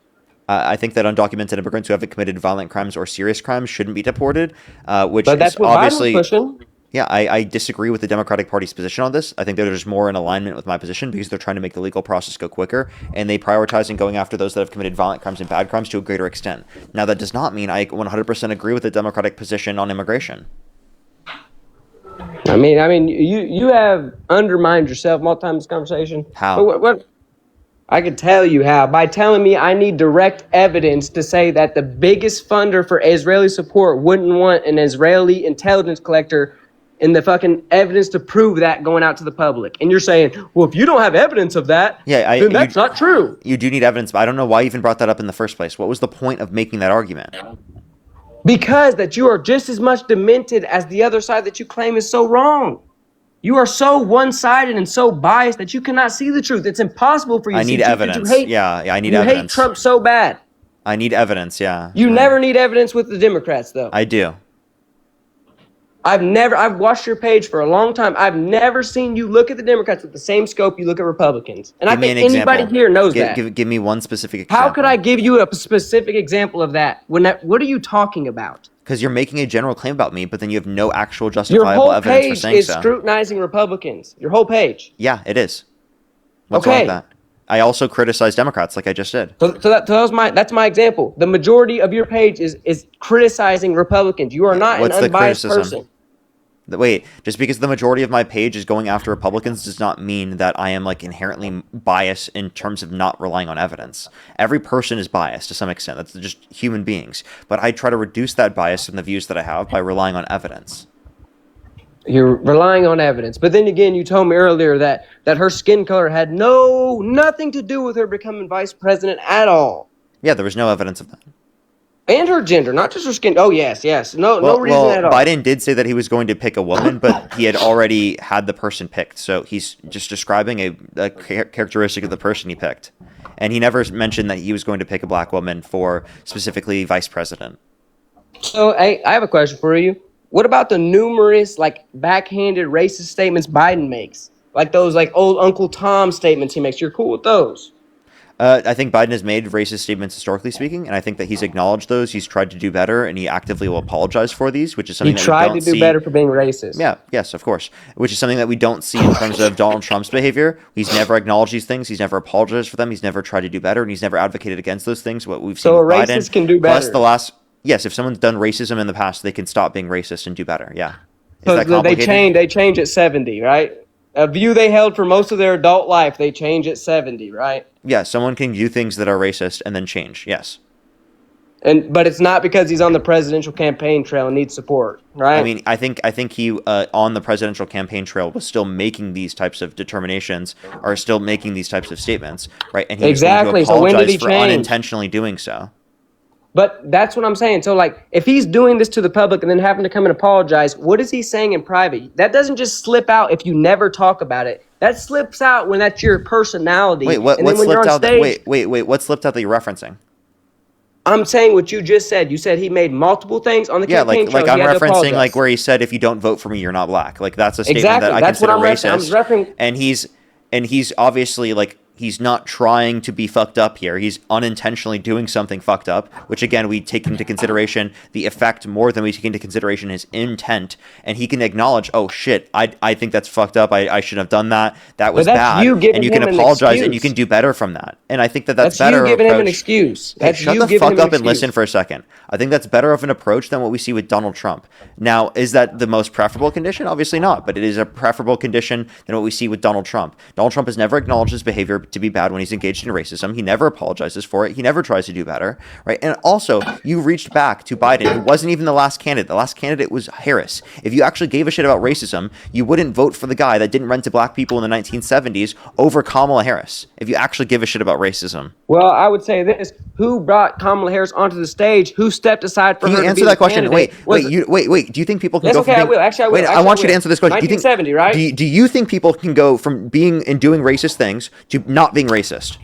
I think that undocumented immigrants who haven't committed violent crimes or serious crimes shouldn't be deported, which But that's is what Biden was obviously pushing. Yeah, I disagree with the Democratic Party's position on this. I think they're just more in alignment with my position because they're trying to make the legal process go quicker, and they prioritize and going after those that have committed violent crimes and bad crimes to a greater extent. Now, that does not mean I 100% agree with the Democratic position on immigration. I mean, you have undermined yourself multiple times in this conversation. How? But what? I can tell you how. By telling me I need direct evidence to say that the biggest funder for Israeli support wouldn't want an Israeli intelligence collector and the fucking evidence to prove that going out to the public. And you're saying, well, if you don't have evidence of that, then that's not true. You do need evidence, but I don't know why you even brought that up in the first place. What was the point of making that argument? Because that you are just as much demented as the other side that you claim is so wrong. You are so one-sided and so biased that you cannot see the truth. It's impossible for you I to see need the truth. evidence. You hate, Yeah, I need you evidence. hate Trump so bad. I need evidence, yeah. You never need evidence with the Democrats, though. I do. I've watched your page for a long time. I've never seen you look at the Democrats with the same scope you look at Republicans. And I Give me think an anybody example. here knows that. Give me one specific example. How could I give you a specific example of that? What are you talking about? Because you're making a general claim about me, but then you have no actual Your justifiable whole evidence for page saying is so. scrutinizing Republicans. Your whole page. Yeah, it is. What's wrong with that? I also criticize Democrats like I just did. So that's my example. The majority of your page is criticizing Republicans. You are not What's an the unbiased criticism? person. Wait, just because the majority of my page is going after Republicans does not mean that I am like inherently biased in terms of not relying on evidence. Every person is biased to some extent. That's just human beings. But I try to reduce that bias in the views that I have by relying on evidence. You're relying on evidence. But then again, you told me earlier that her skin color had nothing to do with her becoming vice president at all. Yeah, there was no evidence of that. And her gender, not just her skin. Oh, yes. No reason at all. Biden did say that he was going to pick a woman, but he had already had the person picked. So he's just describing a characteristic of the person he picked. And he never mentioned that he was going to pick a black woman for specifically vice president. So, I have a question for you. What about the numerous, like, backhanded racist statements Biden makes? Like those, like, old Uncle Tom statements he makes. You're cool with those? I think Biden has made racist statements historically speaking, and I think that he's acknowledged those. He's tried to do better, and he actively will apologize for these, which is something he that tried we don't to do see. better for being racist. Yeah, yes, of course. Which is something that we don't see in terms of Donald Trump's behavior. He's never acknowledged these things. He's never apologized for them. He's never tried to do better, and he's never advocated against those things. What we've seen So a with racist Biden, can do better. plus yes, if someone's done racism in the past, they can stop being racist and do better. Yeah. Is So that complicated? they change at 70, right? A view they held for most of their adult life, they change at 70, right? Yeah, someone can do things that are racist and then change. Yes. But it's not because he's on the presidential campaign trail and needs support, right? I mean, I think he on the presidential campaign trail was still making these types of determinations, or still making these types of statements, right? And he Exactly. was going So to when did apologize he for change? unintentionally doing so. But that's what I'm saying. So, like, if he's doing this to the public and then having to come and apologize, what is he saying in private? That doesn't just slip out if you never talk about it. That slips out when that's your personality. Wait, what And then when you're slipped on out? stage, Wait, what slipped out that you're referencing? I'm saying what you just said. You said he made multiple things on the Yeah, campaign trail. like I'm He had to referencing apologize. like where he said, "If you don't vote for me, you're not black." Like that's a statement Exactly. that I That's what consider I'm racist. referring. And he's obviously like he's not trying to be fucked up here. He's unintentionally doing something fucked up, which again we take into consideration the effect more than we take into consideration his intent. And he can acknowledge, "Oh shit, I think that's fucked up. I shouldn't have done that. That was that's bad." you giving And you can him an apologize and you excuse. can do better from that. And I think that that's That's better. you giving him an approach. excuse. Hey, That's shut you the giving fuck him an up and excuse. listen for a second. I think that's better of an approach than what we see with Donald Trump. Now, is that the most preferable condition? Obviously not, but it is a preferable condition than what we see with Donald Trump. Donald Trump has never acknowledged his behavior to be bad when he's engaged in racism. He never apologizes for it. He never tries to do better, right? And also, you reached back to Biden, who wasn't even the last candidate. The last candidate was Harris. If you actually gave a shit about racism, you wouldn't vote for the guy that didn't run to black people in the 1970s over Kamala Harris. If you actually give a shit about racism. Well, I would say this: who brought Kamala Harris onto the stage? Who stepped aside for Can her you to answer be that the question? candidate? Wait. Do you think people can That's go okay, from I will. Actually, I will. Wait, I Actually, want I you to will. answer this question. 1970, right? Do you think people can go from being and doing racist things to not being racist?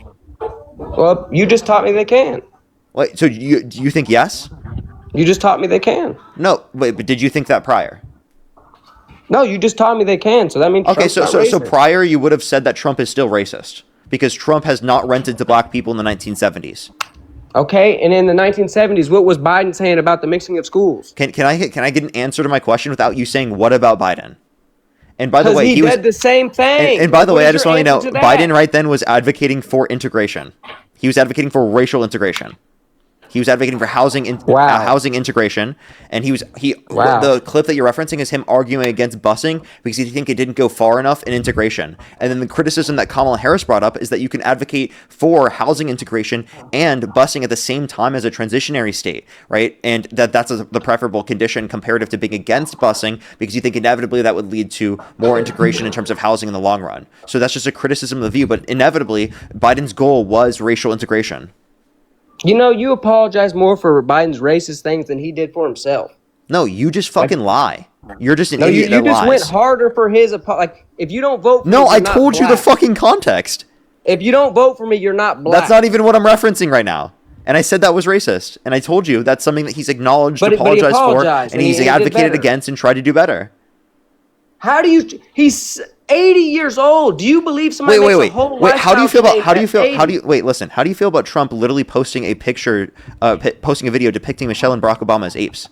Well, you just taught me they can. Wait, so do you think yes? You just taught me they can. No, wait, but did you think that prior? No, you just taught me they can. So that means Okay, Trump's so not so racist. prior you would have said that Trump is still racist because Trump has not rented to black people in the 1970s. Okay, and in the 1970s, what was Biden saying about the mixing of schools? Can I get an answer to my question without you saying what about Biden? And by the Because way, he he was did the same thing. and by the What way, is I just your want you to know answer to that? Biden right then was advocating for integration. He was advocating for racial integration. He was advocating for housing integration, and Wow. the clip that you're referencing is him arguing against busing because he think it didn't go far enough in integration. And then the criticism that Kamala Harris brought up is that you can advocate for housing integration and busing at the same time as a transitionary state, right? And that's the preferable condition comparative to being against busing because you think inevitably that would lead to more integration in terms of housing in the long run. So that's just a criticism of the view, but inevitably Biden's goal was racial integration. You know, you apologize more for Biden's racist things than he did for himself. No, you just fucking lie. You're just an No, you idiot that just lies. went harder for his like. If you don't vote for me, No, I you're not told you the black. fucking context. If you don't vote for me, you're not black. That's not even what I'm referencing right now. And I said that was racist. And I told you that's something that he's acknowledged, But he apologized for, apologized, and and he's he did advocated better. against and tried to do better. How do you? He's 80 years old. Do you believe somebody makes a whole Wait, how do you feel lifestyle about change at 80? wait, listen. How do you feel about Trump literally posting a picture posting a video depicting Michelle and Barack Obama as apes?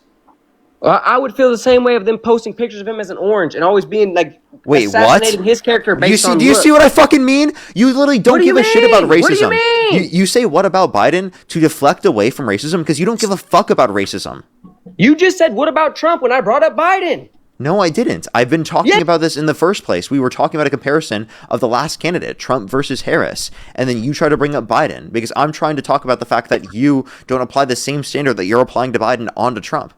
I would feel the same way of them posting pictures of him as an orange and always being like Wait, assassinating what? his character based on Do you looks. see what I fucking mean? You literally don't What do give you a shit about mean? What do you racism. mean? You say what about Biden to deflect away from racism because you don't give a fuck about racism. You just said, what about Trump when I brought up Biden? No, I didn't. I've been talking about this in the first place. We were talking about a comparison of the last candidate, Trump versus Harris, and then you try to bring up Biden because I'm trying to talk about the fact that you don't apply the same standard that you're applying to Biden onto Trump.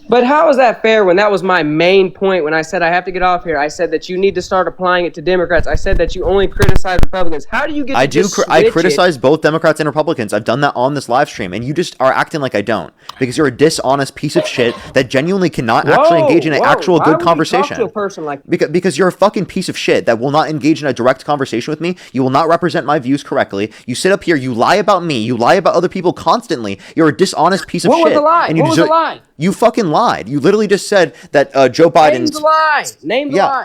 But how is that fair when that was my main point when I said I have to get off here? I said that you need to start applying it to Democrats. I said that you only criticize Republicans. How do you get to I criticize both Democrats and Republicans. I've done that on this live stream, and you just are acting like I don't because you're a dishonest piece of shit that genuinely cannot actually engage in an actual good conversation. Talk to a person like because you're a fucking piece of shit that will not engage in a direct conversation with me. You will not represent my views correctly. You sit up here, you lie about me, you lie about other people constantly. You're a dishonest piece of shit. What was the lie? And you What was the lie? You fucking lied. You literally just said that Joe Biden. Name the lie. Name the lie.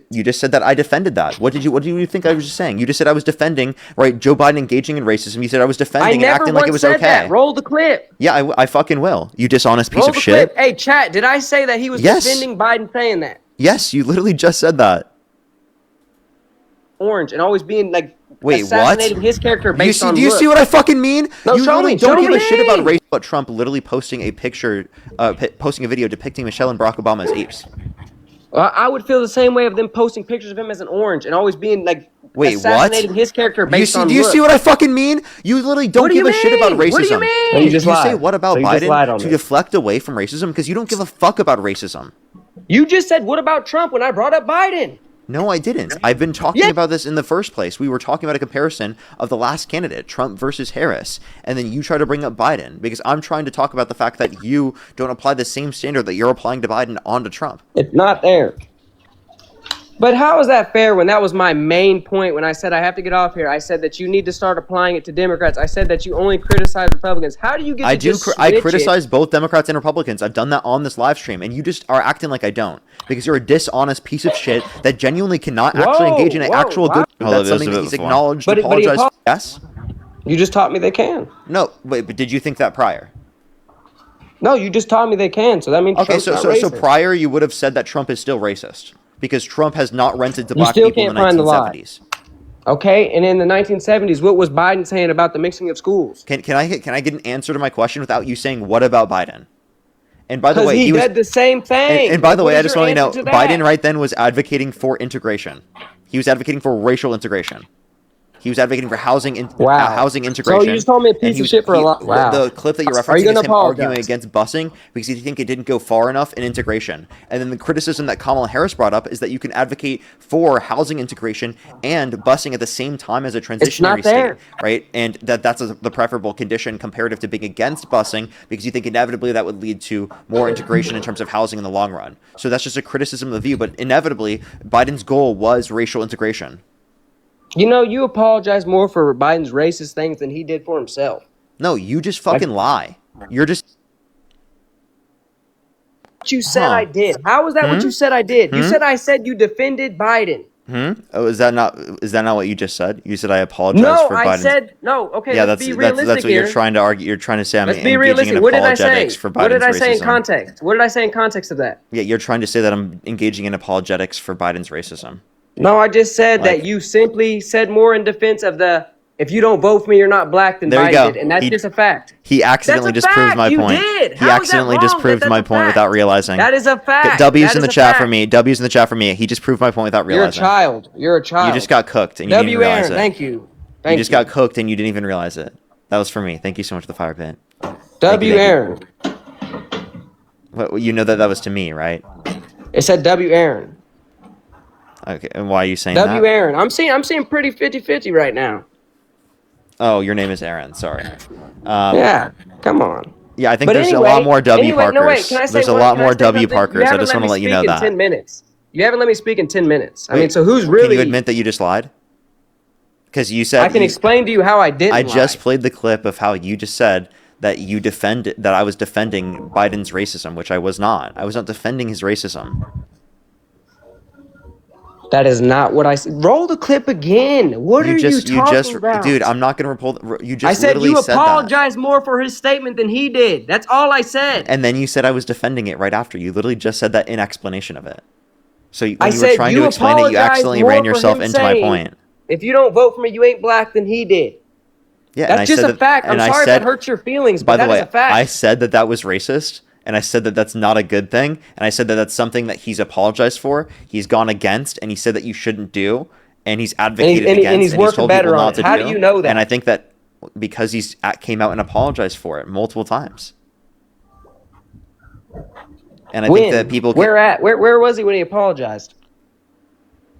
You just said that I defended that. What do you think I was just saying? You just said I was defending Joe Biden engaging in racism. You said I was defending and acting like it was okay. That. Roll the clip. Yeah, I fucking will. You dishonest piece of shit. Clip. Hey, chat. Did I say that he was defending Biden saying that? Yes, you literally just said that. Orange and always being like. Wait, assassinating what? his character based on do you see what I fucking mean? No, you literally don't give a shit about race. But Trump literally posting a picture, posting a video depicting Michelle and Barack Obama as apes. I would feel the same way of them posting pictures of him as an orange and always being like assassinating his character based on. Do you see what I fucking mean? You literally don't give a shit about racism. What do you mean? You just say what about Biden to deflect away from racism because you don't give a fuck about racism. You just said what about Trump when I brought up Biden? No, I didn't. I've been talking about this in the first place. We were talking about a comparison of the last candidate, Trump versus Harris, and then you try to bring up Biden because I'm trying to talk about the fact that you don't apply the same standard that you're applying to Biden onto Trump. It's not there. But how is that fair when that was my main point when I said I have to get off here? I said that you need to start applying it to Democrats. I said that you only criticize Republicans. How do you get to I criticize both Democrats and Republicans. I've done that on this live stream, and you just are acting like I don't because you're a dishonest piece of shit that genuinely cannot actually engage in an actual good. That's something that he's acknowledged. But yes. You just taught me they can. No, wait, but did you think that prior? No, you just taught me they can. So that means okay. Trump's So prior, you would have said that Trump is still racist. Because Trump has not rented to black people in the 1970s. Okay, and in the 1970s, what was Biden saying about the mixing of schools? Can I get an answer to my question without you saying what about Biden? And by the way, he did the same thing. And by the way, I just want to know, Biden right then was advocating for integration. He was advocating for racial integration. He was advocating for housing integration. So you just told me a piece of shit for a lot. Wow. The clip that you're referencing is him arguing against busing because he think it didn't go far enough in integration. And then the criticism that Kamala Harris brought up is that you can advocate for housing integration and busing at the same time as a transitionary state, right? And that's the preferable condition comparative to being against busing because you think inevitably that would lead to more integration in terms of housing in the long run. So that's just a criticism of the view, but inevitably Biden's goal was racial integration. You know, you apologize more for Biden's racist things than he did for himself. No, you just fucking lie. You're just... What you said I did. How was that what you said I did? You said I said you defended Biden. Oh, is that not what you just said? You said I apologize for Biden. No, I said no. Okay, yeah, let's be realistic that's what here. you're trying to argue. You're trying to say I'm engaging in What did I say? apologetics for Biden's What did I say in racism. context? What did I say in context of that? Yeah, you're trying to say that I'm engaging in apologetics for Biden's racism. No, I just said that you simply said more in defense of the if you don't vote for me, you're not black than Biden did, and that's just a fact. He accidentally disproved my point. He accidentally disproved my point without realizing. That is a fact. W's in the chat for me. W's in the chat for me. He just proved my point without realizing. You're a child. You just got cooked and you didn't even realize it. Thank you. You just got cooked and you didn't even realize it. That was for me. Thank you so much for the fire pit. Aaron. You know that was to me, right? It said W. Aaron. Okay, and why are you saying that? W. Aaron. I'm seeing pretty 50-50 right now. Oh, your name is Aaron. Sorry. Yeah, come on. Yeah, I think there's a lot more W. Parkers. No, wait, can I say there's a lot more W. Parkers. I just want to let you know that. 10 minutes. You haven't let me speak in 10 minutes. I mean, so who's really... Can you admit that you just lied? Because you said... I can explain to you how I didn't I just played the clip of how you just said that that I was defending Biden's racism, which I was not. I was not defending his racism. That is not what I said. Roll the clip again. What are you talking about? Dude, I'm not going to roll... You just I said you apologize more for his statement than he did. That's all I said. And then you said I was defending it right after. You literally just said that in explanation of it. So when you were trying to explain it, you accidentally ran yourself into my point. If you don't vote for me, you ain't black, then he did. Yeah, that's just a fact. I'm sorry if that hurts your feelings, but that is a fact. I said that was racist, And I said that that's not a good thing. And I said that that's something that he's apologized for. He's gone against, and he said that you shouldn't do. And he's advocated against, and he's working told better people on not it. to How do. do you know that? And I think that because he's came out and apologized for it multiple times. And I think that people where was he when he apologized?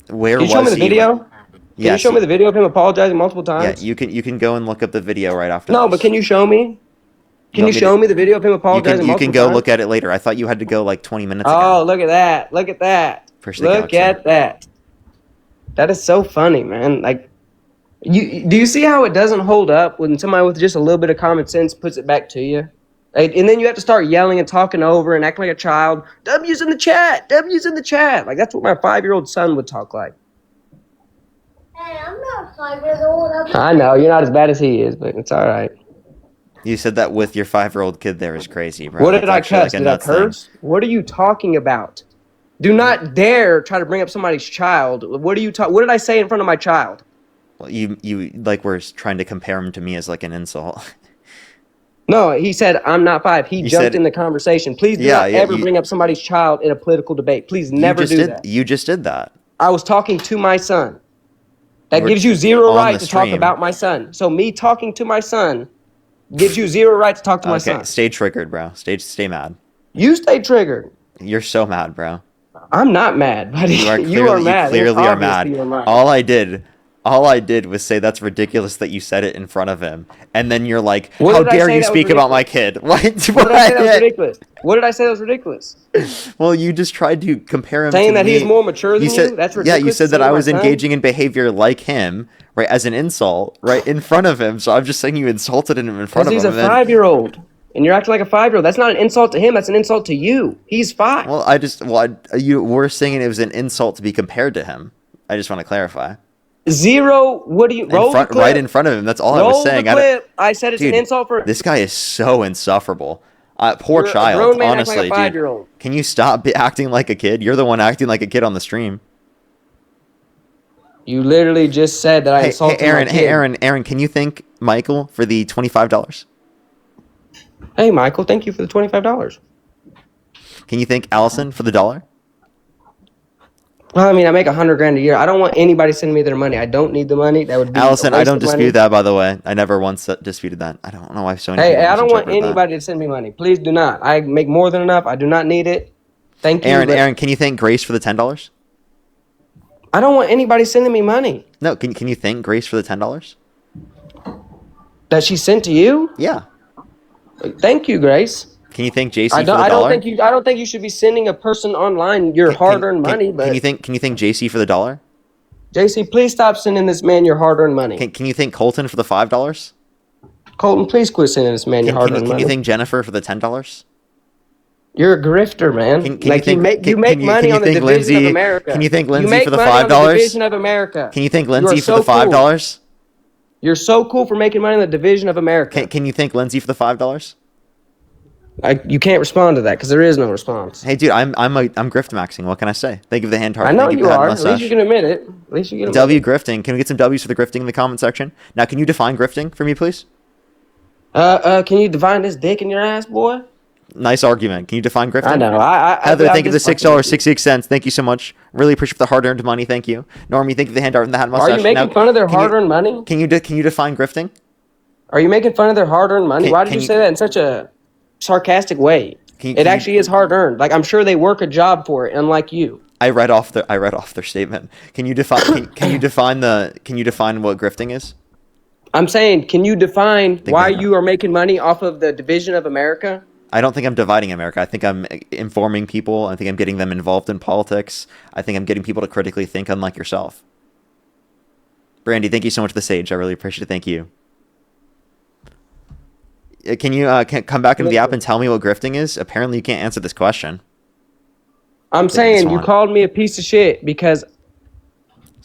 Where Can you show me the video? Can you show me the video of him apologizing multiple times? Yeah, you can go and look up the video right after. No, this. but can you show me? Can you show me the video of him apologizing You multiple can go times? look at it later. I thought you had to go like 20 minutes ago. Oh, look at that. Look at that. Appreciate the Look galaxy. at that. That is so funny, man. Like, do you see how it doesn't hold up when somebody with just a little bit of common sense puts it back to you? Like, and then you have to start yelling and talking over and acting like a child. W's in the chat. W's in the chat. Like, that's what my 5-year-old son would talk like. Hey, I'm not 5 years old. I know, you're not as bad as he is, but it's all right. You said that with your 5-year-old kid there is crazy, bro. What did That's I actually cuss? like a Did I nuts thing. curse? What are you talking about? Do not dare try to bring up somebody's child. What are you What did I say in front of my child? Well, you like were trying to compare him to me as like an insult. No, he said, I'm not 5. He jumped said- in the conversation. Please do not ever bring up somebody's child in a political debate. Please never do that. You just did that. I was talking to my son. That You were gives you zero on right the to talk stream. about my son. So me talking to my son gives you zero right to talk to my Okay, son. stay triggered, bro. Stay mad. You stay triggered. You're so mad, bro. I'm not mad, buddy. You are You are mad. You clearly It's are obvious mad. that you're mad. All I did was say that's ridiculous that you said it in front of him, and then you're like, What "How did I dare say you that was speak about my kid?" What? What did I say that was ridiculous? What did I say that was ridiculous? Well, you just tried to compare him Saying to that me. he's more mature than you? said, That's Yeah, you ridiculous said to that say I to my was son? engaging in behavior like him, right, as an insult, right, in front of him. So I'm just saying you insulted him in front Because of he's him. a 5-year-old. And you're acting like a 5-year-old. That's not an insult to him. That's an insult to you. He's 5. You were saying it was an insult to be compared to him. I just want to clarify. Zero. What do you roll the clip? Right in front of him. That's all I was Roll saying. the clip. I said it's Dude, an insult for This guy is so insufferable. Poor You're a child, grown man acting honestly, like a 5-year-old. dude. Can you stop acting like a kid? You're the one acting like a kid on the stream. You literally just said that I insulted my kid. Aaron, can you thank Michael for the $25? Hey, Michael, thank you for the $25. Can you thank Allison for the $1? Well, I mean, I make $100,000 a year. I don't want anybody sending me their money. I don't need the money. That would be Allison, a I waste don't of money. dispute that, by the way. I never once disputed that. I don't know why so many Hey, people I don't want misinterpret that. anybody to send me money. Please do not. I make more than enough. I do not need it. Thank you. but Aaron, can you thank Grace for the $10? I don't want anybody sending me money No, can you thank Grace for the $10? that she sent to you. Yeah. Thank you, Grace. Can you thank JC I for the don't. $1? I don't think you should be sending a person online your hard-earned money. But can you thank JC for the $1? JC, please stop sending this man your hard-earned money. Can you thank Colton for the $5? Colton, please quit sending this man your hard-earned Can money. you thank Jennifer for the $10? You're a grifter, man. Can Like you you think- make can you money on the thank division Lindsay- of America. can you thank Lindsay make for the money on $5? division of America. Can you thank You are Lindsay for the so cool. $5? You're so cool for making money on the division of America. Can you thank Lindsay for the $5? You can't respond to that because there is no response. Hey, dude, I'm grift maxing. What can I say? Thank you for the hand heart. I know Thank you for the are. head At least you can admit it. At least you can admit W it. grifting. Can we get some W's for the grifting in the comment section? Now, can you define grifting for me, please? Can you divine this dick in your ass, boy? Nice argument. Can you define grifting? I know. Heather, I'm thank you for the just fucking with you. $6.66. Thank you so much. Really appreciate the hard-earned money. Thank you. Normie, thank you for the hand art and the hat mustache. Are you making fun of their can you- hard-earned money? Can you define grifting? Are you making fun of their hard-earned money? Can- Why did can you you- say that in such a sarcastic way? Can It actually is hard-earned. Like, I'm sure they work a job for it, unlike you. I read off their statement. Can you define? Can you define what grifting is? I'm saying, can you define why I know. you are making money off of the division of America? I don't think I'm dividing America. I think I'm informing people. I think I'm getting them involved in politics. I think I'm getting people to critically think, unlike yourself. Brandy, thank you so much for the sage. I really appreciate it. Thank you. Can you come back into the app and tell me what grifting is? Apparently, you can't answer this question. I'm saying you one. called me a piece of shit because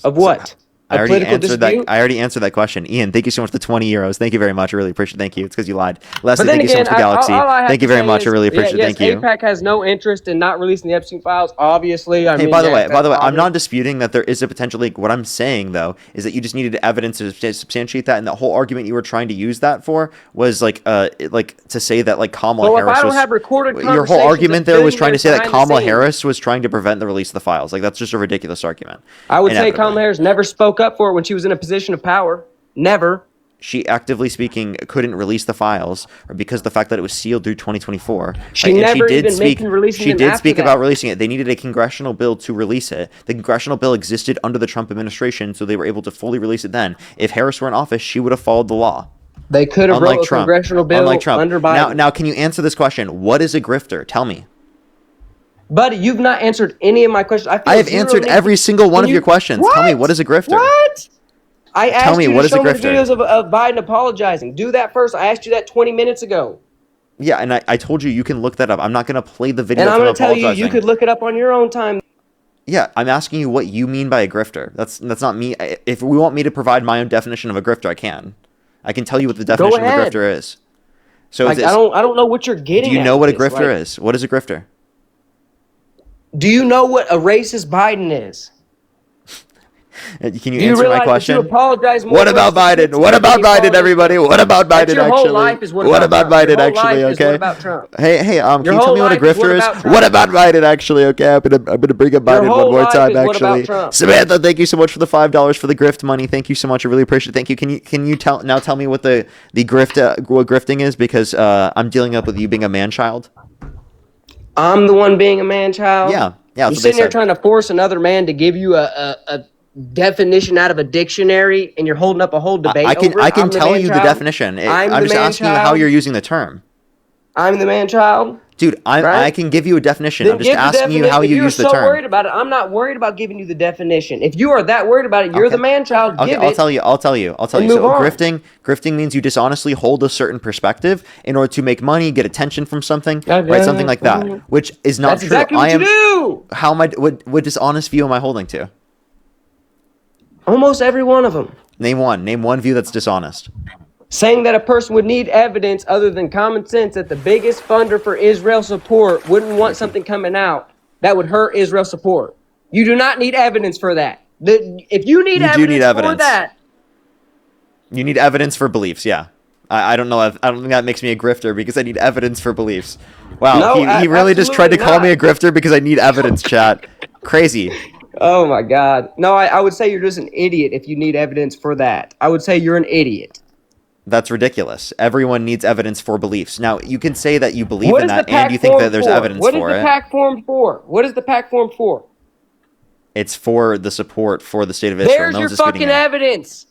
of what? I A already political answered dispute? that. I already answered that question. Ian, thank you so much for the 20 euros. Thank you very much. I really appreciate it. Thank you. It's because you lied. Leslie, But then thank you so again, much for Galaxy. all I have Thank you to very say much. I is, really appreciate it. yes, Thank you. AIPAC has no interest in not releasing the Epstein files. Obviously, I Hey, mean, by the yes, way, that's I'm obvious. not disputing that there is a potential leak. What I'm saying though is that you just needed evidence to substantiate that, and the whole argument you were trying to use that for was like to say that like Kamala So if Harris I don't was. have recorded Your whole conversations argument of there was trying to billionaires say that behind the Kamala scenes, Harris was trying to prevent the release of the files. Like that's just a ridiculous argument. I would say Inevitably. Kamala Harris never spoke up for it when she was in a position of power. Never. She actively speaking couldn't release the files or because of the fact that it was sealed through 2024. She right? never And she did even speak. mentioned releasing She them did after speak that. about releasing it. They needed a congressional bill to release it. The congressional bill existed under the Trump administration, so they were able to fully release it then. If Harris were in office, she would have followed the law. They could have Unlike wrote a Trump. congressional bill Unlike Trump. under Biden. Now, can you answer this question? What is a grifter? Tell me. Buddy, you've not answered any of my questions. I I have zero answered need- every single one Can of you- your questions. Tell me, what is a grifter? What? I asked me, you what to is a show me the grifter? videos of Biden apologizing. Do that first. I asked you that 20 minutes ago. Yeah, and I told you can look that up. I'm not going to play the video And I'm of him going to tell you, apologizing. you could look it up on your own time. Yeah, I'm asking you what you mean by a grifter. That's not me. If we want me to provide my own definition of a grifter, I can. I can tell you what the definition of a ahead. grifter is. So Like, is I don't know what you're getting do you at know what a with this. grifter Like, is? What is a grifter? Do you know what a racist Biden is? Can you Do you answer my realize that question? you apologize more What for about Biden? statistics What than about you Biden, apologize everybody? for- What about That's Biden, your whole actually? life is what What about about Trump. Your Biden, whole actually? life is Okay. what about Trump. Hey, can Your you tell whole me what a life is what grifter is? about Trump. What about Biden, actually? Okay, I'm gonna bring up Biden whole one more life time, is what about actually. Trump. Samantha, thank you so much for the $5 for the grift money. Thank you so much. I really appreciate it. Thank you. Can you tell me what the what grifting is? Because I'm dealing up with you being a man child. I'm the one being a man child. Yeah, that's You're what they sitting there said. trying to force another man to give you a definition out of a dictionary, and you're holding up a whole debate. I can over it. I'm the tell man you the child. definition. I'm I'm the just man asking you how child. you're using the term. I'm the man child. Dude, I Right? can give you a definition. Then I'm just give the asking you definition. how If you you're use the so term. worried about it, I'm not worried about giving you the definition. If you are that worried about it, you're the man child. Okay, Give I'll it. tell you. and move So on. grifting means you dishonestly hold a certain perspective in order to make money, get attention from something, right? Something like that, which is not That's true. exactly what you do. How am I? What dishonest view am I holding to? Almost every one of them. Name one. Name one view that's dishonest. Saying that a person would need evidence other than common sense that the biggest funder for Israel support wouldn't want something coming out that would hurt Israel support. You do not need evidence for that. If you need You do evidence need for evidence. that, You need evidence for beliefs. Yeah. I don't know. I don't think that makes me a grifter because I need evidence for beliefs. Wow. No, he really just tried to absolutely call me a not. grifter because I need evidence. Chat. Crazy. oh my God. No, I would say you're just an idiot if you need evidence for that. I would say you're an idiot. That's ridiculous. Everyone needs evidence for beliefs. Now, you can say that you believe What in is the that PAC and you think form that there's for? evidence What is for the it. PAC form for? What is the PAC form for? It's for the support for the state of Israel. There's No your one's disputing fucking it. evidence.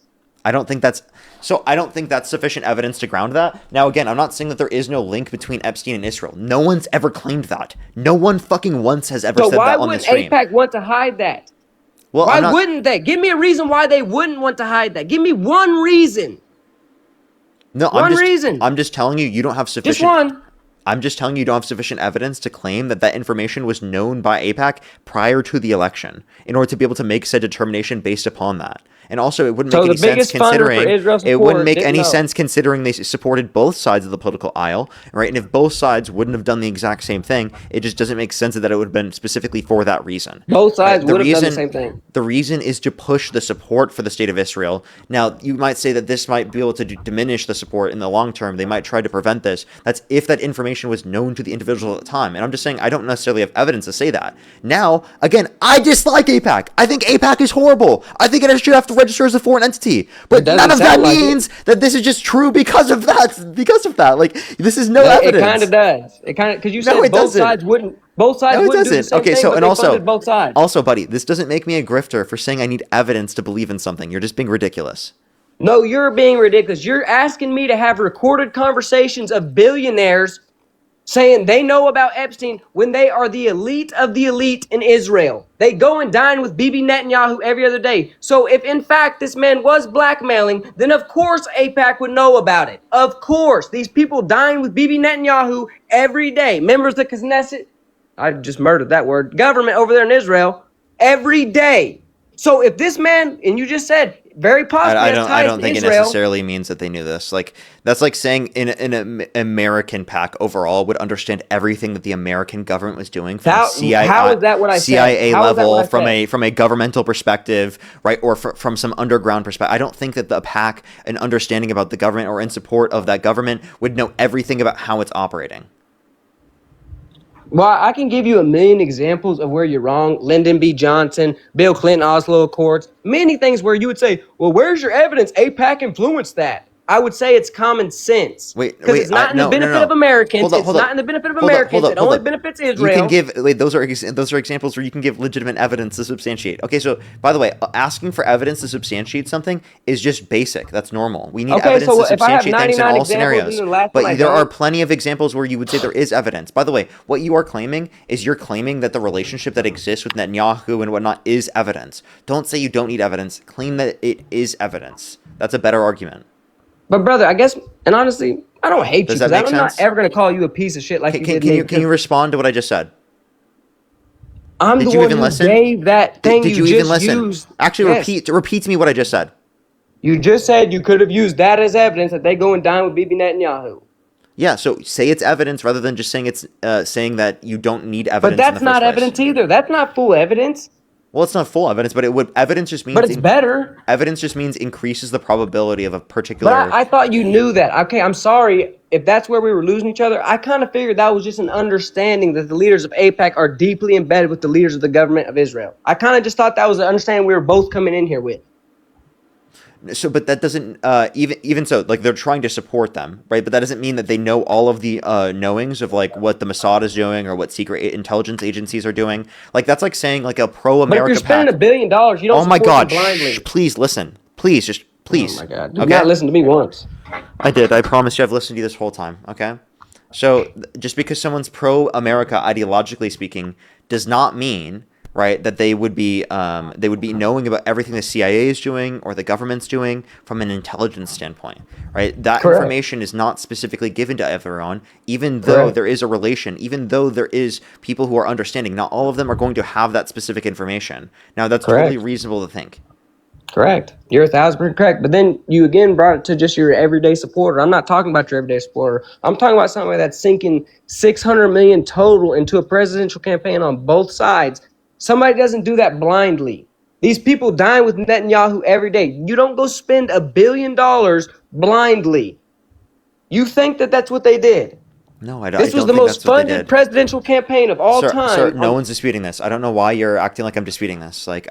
I don't think that's sufficient evidence to ground that. Now, again, I'm not saying that there is no link between Epstein and Israel. No one's ever claimed that. No one fucking once has ever So said why that on this wouldn't stream. AIPAC want to hide that? Well, Why I'm not, wouldn't they? Give me a reason why they wouldn't want to hide that. Give me one reason. no, one reason. I'm just telling you don't have Just sufficient. one. I'm just telling you don't have sufficient evidence to claim that that information was known by AIPAC prior to the election in order to be able to make said determination based upon that. And also, it wouldn't So make any the sense biggest funder for considering Israel it wouldn't support make didn't any know. sense considering they supported both sides of the political aisle, right? And if both sides wouldn't have done the exact same thing, it just doesn't make sense that it would have been specifically for that reason. Both sides Right? would have done the same thing. The reason is to push the support for the state of Israel. Now, you might say that this might be able to diminish the support in the long term. They might try to prevent this. That's if that information was known to the individual at the time. And I'm just saying I don't necessarily have evidence to say that. Now, again, I dislike AIPAC. I think AIPAC is horrible. I think it should have to register as a foreign entity. But doesn't none of that sound like it. means that this is just true because of that. Because of that. Like, this is no It evidence. kind of does. It kind of because you No, said it both doesn't. sides wouldn't. Both sides No, it wouldn't do the doesn't. same Okay, thing, so but and they also, funded both sides. also, buddy, this doesn't make me a grifter for saying I need evidence to believe in something. You're just being ridiculous. No, you're being ridiculous. You're asking me to have recorded conversations of billionaires saying they know about Epstein when they are the elite of the elite in Israel. They go and dine with Bibi Netanyahu every other day. So if in fact this man was blackmailing, then of course AIPAC would know about it. Of course. These people dine with Bibi Netanyahu every day. Members of the Knesset, I just murdered that word, government over there in Israel, every day. So if this man, and you just said very possibly I has don't. ties I don't to think it Israel, necessarily means that they knew this. Like that's like saying an American PAC overall would understand everything that the American government was doing from how is that what I said? CIA How is that level, what I said? from a governmental perspective, right, or from some underground perspective. I don't think that the PAC, an understanding about the government or in support of that government, would know everything about how it's operating. Well, I can give you a million examples of where you're wrong. Lyndon B. Johnson, Bill Clinton, Oslo Accords, many things where you would say, well, where's your evidence? AIPAC influenced that. I would say it's common sense. Wait, Because it's not in the benefit of Americans. Hold up, It's hold up. not in the benefit of Hold up, Americans. hold up, It hold only up. benefits You Israel. can give wait, those are examples where you can give legitimate evidence to substantiate. Okay, so by the way, asking for evidence to substantiate something is just basic. That's normal. We need Okay, evidence so to if I have substantiate things in 99 all examples scenarios. and the last one I But there are don't- plenty of examples where you would say there is evidence. By the way, what you are claiming is you're claiming that the relationship that exists with Netanyahu and whatnot is evidence. Don't say you don't need evidence. Claim that it is evidence. That's a better argument. But brother, I guess, and honestly, I don't hate Does you that because make I'm sense? not ever going to call you a piece of shit like you did me. Can you respond to what I just said? I'm Did the you one even who listen? gave that thing Did you you even just listen? used. Actually, Yes. repeat to me what I just said. You just said you could have used that as evidence that they go and dine with Bibi Netanyahu. Yeah, so say it's evidence rather than just saying it's saying that you don't need evidence. But that's in the first not place. evidence either. That's not full evidence. Well, it's not full evidence, but evidence just means But it's better. Evidence just means increases the probability of a particular. But I thought you knew that. Okay, I'm sorry if that's where we were losing each other. I kind of figured that was just an understanding that the leaders of AIPAC are deeply embedded with the leaders of the government of Israel. I kind of just thought that was an understanding we were both coming in here with. So, but that doesn't even so, like they're trying to support them, right? But that doesn't mean that they know all of the knowings of like what the Mossad is doing or what secret intelligence agencies are doing. Like that's like saying like a pro-America. But if you're spending $1 billion, you don't. Oh my support God! them blindly. Shh, please listen. Please, just please. Oh my God! Do not listen to me once. I did. I promise you, I've listened to you this whole time. Okay. So just because someone's pro-America ideologically speaking does not mean, right, that they would be knowing about everything the CIA is doing or the government's doing from an intelligence standpoint, right? That Correct. information is not specifically given to everyone, even though there is a relation, even though there is people who are understanding. Not all of them are going to have that specific information. Now, that's totally reasonable to think. Correct. You're 1,000% correct. But then you again brought it to just your everyday supporter. I'm not talking about your everyday supporter. I'm talking about somebody that's sinking $600 million total into a presidential campaign on both sides. Somebody doesn't do that blindly. These people dine with Netanyahu every day. You don't go spend $1 billion blindly. You think that that's what they did? No, I don't. This I was don't the think most that's what they funded did. presidential campaign of all time. Sir, no one's disputing this. I don't know why you're acting like I'm disputing this. Like,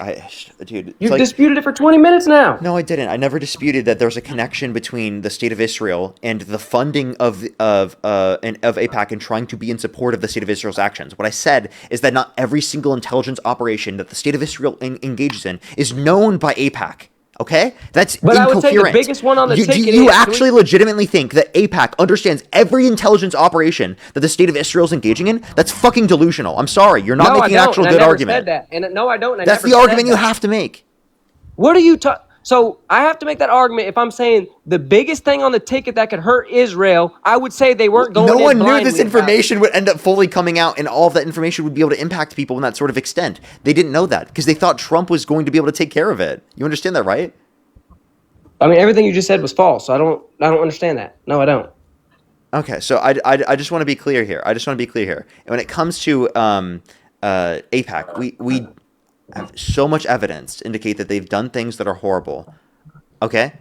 dude, it's You've like, disputed it for 20 minutes now. No, I didn't. I never disputed that there's a connection between the state of Israel and the funding of AIPAC and trying to be in support of the state of Israel's actions. What I said is that not every single intelligence operation that the state of Israel engages in is known by AIPAC. Okay, that's But I incoherent. would say the biggest one on the ticket You is- actually legitimately think that AIPAC understands every intelligence operation that the state of Israel is engaging in? That's fucking delusional. I'm sorry, you're not making an actual and I good never argument. Said that. And no, I don't. And I That's never the said argument you that. have to make. What are you talking? So I have to make that argument if I'm saying the biggest thing on the ticket that could hurt Israel. I would say they weren't going. No in one knew blindly this about it. information would end up fully coming out, and all of that information would be able to impact people in that sort of extent. They didn't know that because they thought Trump was going to be able to take care of it. You understand that, right? I mean, everything you just said was false. So I don't understand that. No, I don't. Okay, so I just want to be clear here. And when it comes to AIPAC, we have so much evidence to indicate that they've done things that are horrible. Okay?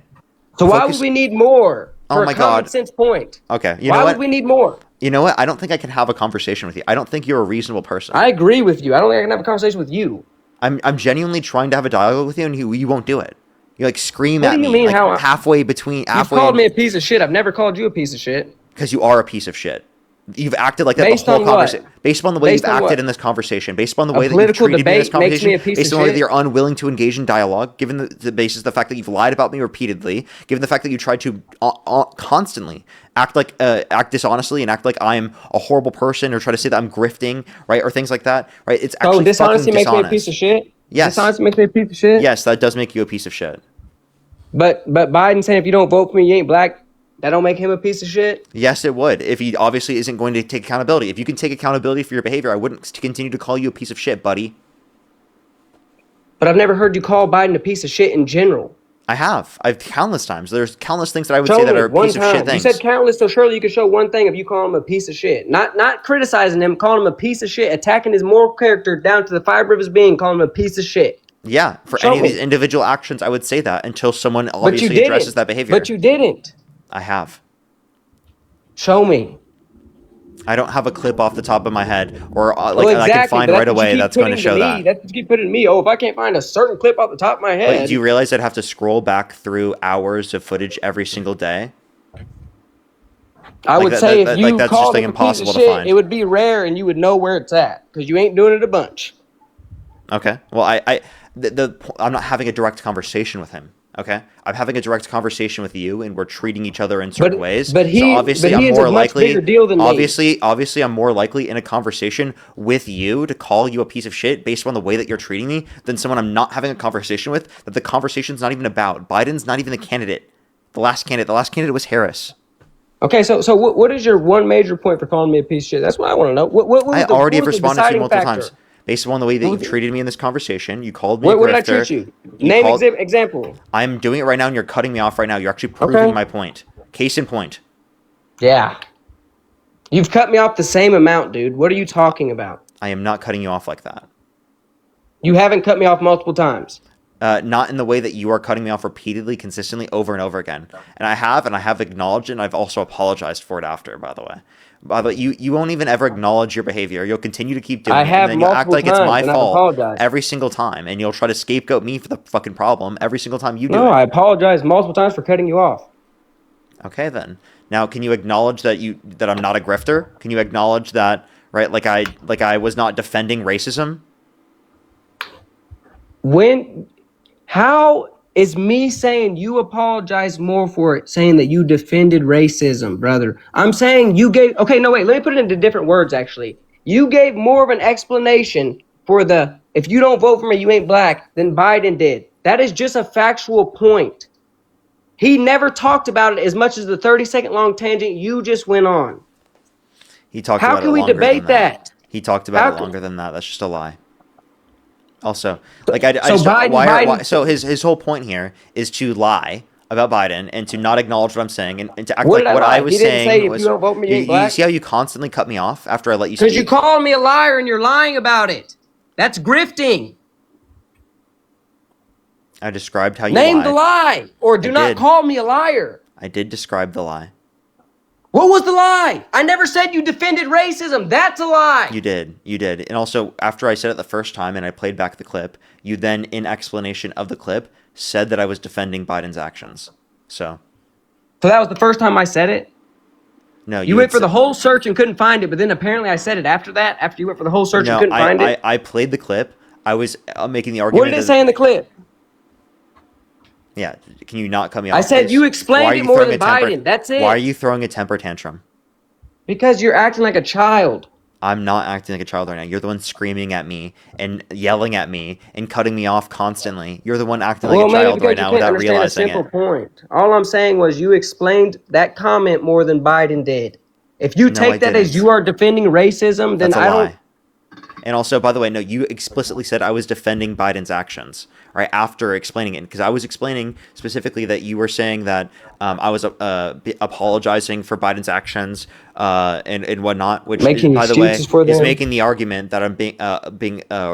So why would we need more? Oh For my a common God. sense point. Okay, you Why know would what? we need more? You know what? I don't think I can have a conversation with you. I don't think you're a reasonable person. I agree with you. I don't think I can have a conversation with you. I'm genuinely trying to have a dialogue with you, and you won't do it. You like scream What at do you me mean, like how I- halfway between You've halfway. called me a piece of shit. I've never called you a piece of shit. Because you are a piece of shit. You've acted like that Based the whole on what? conversation. Based upon the way Based you've on acted what? in this conversation, based upon the A way that you've political treated me in this debate makes conversation, me a piece based of on the way shit? that you're unwilling to engage in dialogue, given the basis of the fact that you've lied about me repeatedly, given the fact that you tried to constantly act dishonestly and act like I'm a horrible person, or try to say that I'm grifting, right, or things like that, right? It's actually So dishonesty fucking makes me a dishonest. piece of shit? Yes. Dishonesty makes me a piece of shit? Yes, that does make you a piece of shit. But Biden saying if you don't vote for me, you ain't black, that don't make him a piece of shit? Yes, it would. If he obviously isn't going to take accountability. If you can take accountability for your behavior, I wouldn't continue to call you a piece of shit, buddy. But I've never heard you call Biden a piece of shit in general. I've countless times. There's countless things that I would Show say that me are one piece of time. shit things. You said countless, so surely you could show one thing if you call him a piece of shit. Not criticizing him, calling him a piece of shit, attacking his moral character down to the fiber of his being, calling him a piece of shit. Yeah, for Show any of me. these individual actions, I would say that until someone But you obviously didn't. addresses that behavior. But you didn't. I have. Show me. I don't have a clip off the top of my head, or Well, I can find but right that's what you away keep that's going to putting show me. that. That's what you keep putting to me. Oh, if I can't find a certain clip off the top of my But head. do you realize I'd have to scroll back through hours of footage every single day? I would that- say that- if like, you that's just, called like, him a piece impossible of to shit, find. it would be rare and you would know where it's at because you ain't doing it a bunch. Okay. Well, I'm not having a direct conversation with him. Okay, I'm having a direct conversation with you, and we're treating each other in certain ways. But he, so obviously, but he I'm is more a much likely. bigger deal than me. Obviously, I'm more likely in a conversation with you to call you a piece of shit based on the way that you're treating me than someone I'm not having a conversation with. That the conversation's not even about. Biden's not even the candidate. The last candidate was Harris. Okay, so what is your one major point for calling me a piece of shit? That's what I want to know. What was I already have what was the responded to you deciding multiple factor? times. Based upon the way that you treated me in this conversation, you called me a What did I grifter. treat you? Name example. I'm doing it right now, and you're cutting me off right now. You're actually proving Okay. my point. Case in point. Yeah. You've cut me off the same amount, dude. What are you talking about? I am not cutting you off like that. You haven't cut me off multiple times. Not in the way that you are cutting me off repeatedly, consistently, over and over again. And I have acknowledged it, and I've also apologized for it after, by the way. By the way, you won't even ever acknowledge your behavior. You'll continue to keep doing I it, have and then you'll act multiple like it's my times, and I've fault apologized. every single time, and you'll try to scapegoat me for the fucking problem every single time you do No, it. I apologize multiple times for cutting you off. Okay, then. Now, can you acknowledge that I'm not a grifter? Can you acknowledge that, right? Like I was not defending racism? How is me saying you apologize more for it, saying that you defended racism, brother? I'm saying you gave, okay, no, wait, let me put it into different words, actually. You gave more of an explanation for if you don't vote for me, you ain't black, than Biden did. That is just a factual point. He never talked about it as much as the 30-second long tangent you just went on. He talked How about can it we longer debate than that. that? He talked about How it can- longer than that. That's just a lie. Also, So Biden- so his whole point here is to lie about Biden and to not acknowledge what I'm saying and to act What like did what lie? I was He didn't saying say if was. you don't vote for me, you ain't You black? see how you constantly cut me off after I let you speak? Because you called me a liar and you're lying about it. That's grifting. I described how you Name lied. the lie, or do I not did. call me a liar. I did describe the lie. What was the lie? I never said you defended racism. That's a lie. You did. And also, after I said it the first time and I played back the clip, you then, in explanation of the clip, said that I was defending Biden's actions. So that was the first time I said it? no, You went had for the said- whole search and couldn't find it, but then apparently I said it after that, after you went for the whole search and No, couldn't find it? I played the clip. I was making the argument. What did it that- say in the clip? Yeah, can you not cut me off? I said please? you explained Why are it you more throwing than a temper- Biden. That's it. Why are you throwing a temper tantrum? Because you're acting like a child. I'm not acting like a child right now. You're the one screaming at me and yelling at me and cutting me off constantly. You're the one acting like a Maybe child because right you now can't without understand a realizing simple it. point. All I'm saying was you explained that comment more than Biden did. If you No, take I that as didn't. you are defending racism, then That's a I lie. don't. And also, by the way, no, you explicitly said I was defending Biden's actions, right? After explaining it, because I was explaining specifically that you were saying that I was apologizing for Biden's actions and whatnot, which, Making by the way, excuses for is them. making the argument that I'm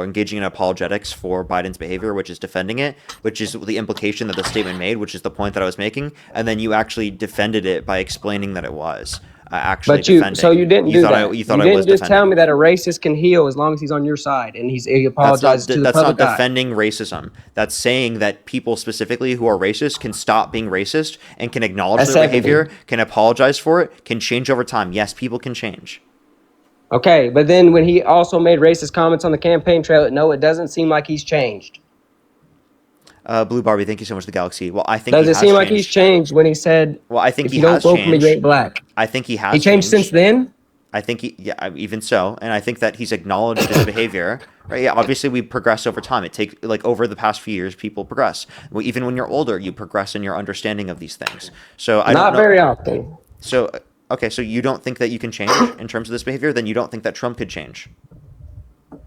engaging in apologetics for Biden's behavior, which is defending it, which is the implication that the statement made, which is the point that I was making, and then you actually defended it by explaining that it was. Actually But you, defending. so you didn't do that. You thought you I was didn't just tell defending. me that a racist can heal as long as he's on your side, and he apologizes to the That's public not eye. defending racism. That's saying that people specifically who are racist can stop being racist and can acknowledge That's their 70. behavior, can apologize for it, can change over time. Yes, people can change. Okay, but then when he also made racist comments on the campaign trail, no, it doesn't seem like he's changed. Blue Barbie, thank you so much, the Galaxy. Well, I think Does he it has seem like he's changed when he said, Well, I think if he you don't has vote for me, changed. you ain't black? I think he has He changed since then? I think even so, and I think that he's acknowledged his behavior. Right? Yeah, obviously we progress over time. It takes over the past few years, people progress. Well, even when you're older, you progress in your understanding of these things. So I Not don't know. very often. So okay, so you don't think that you can change in terms of this behavior? Then you don't think that Trump could change?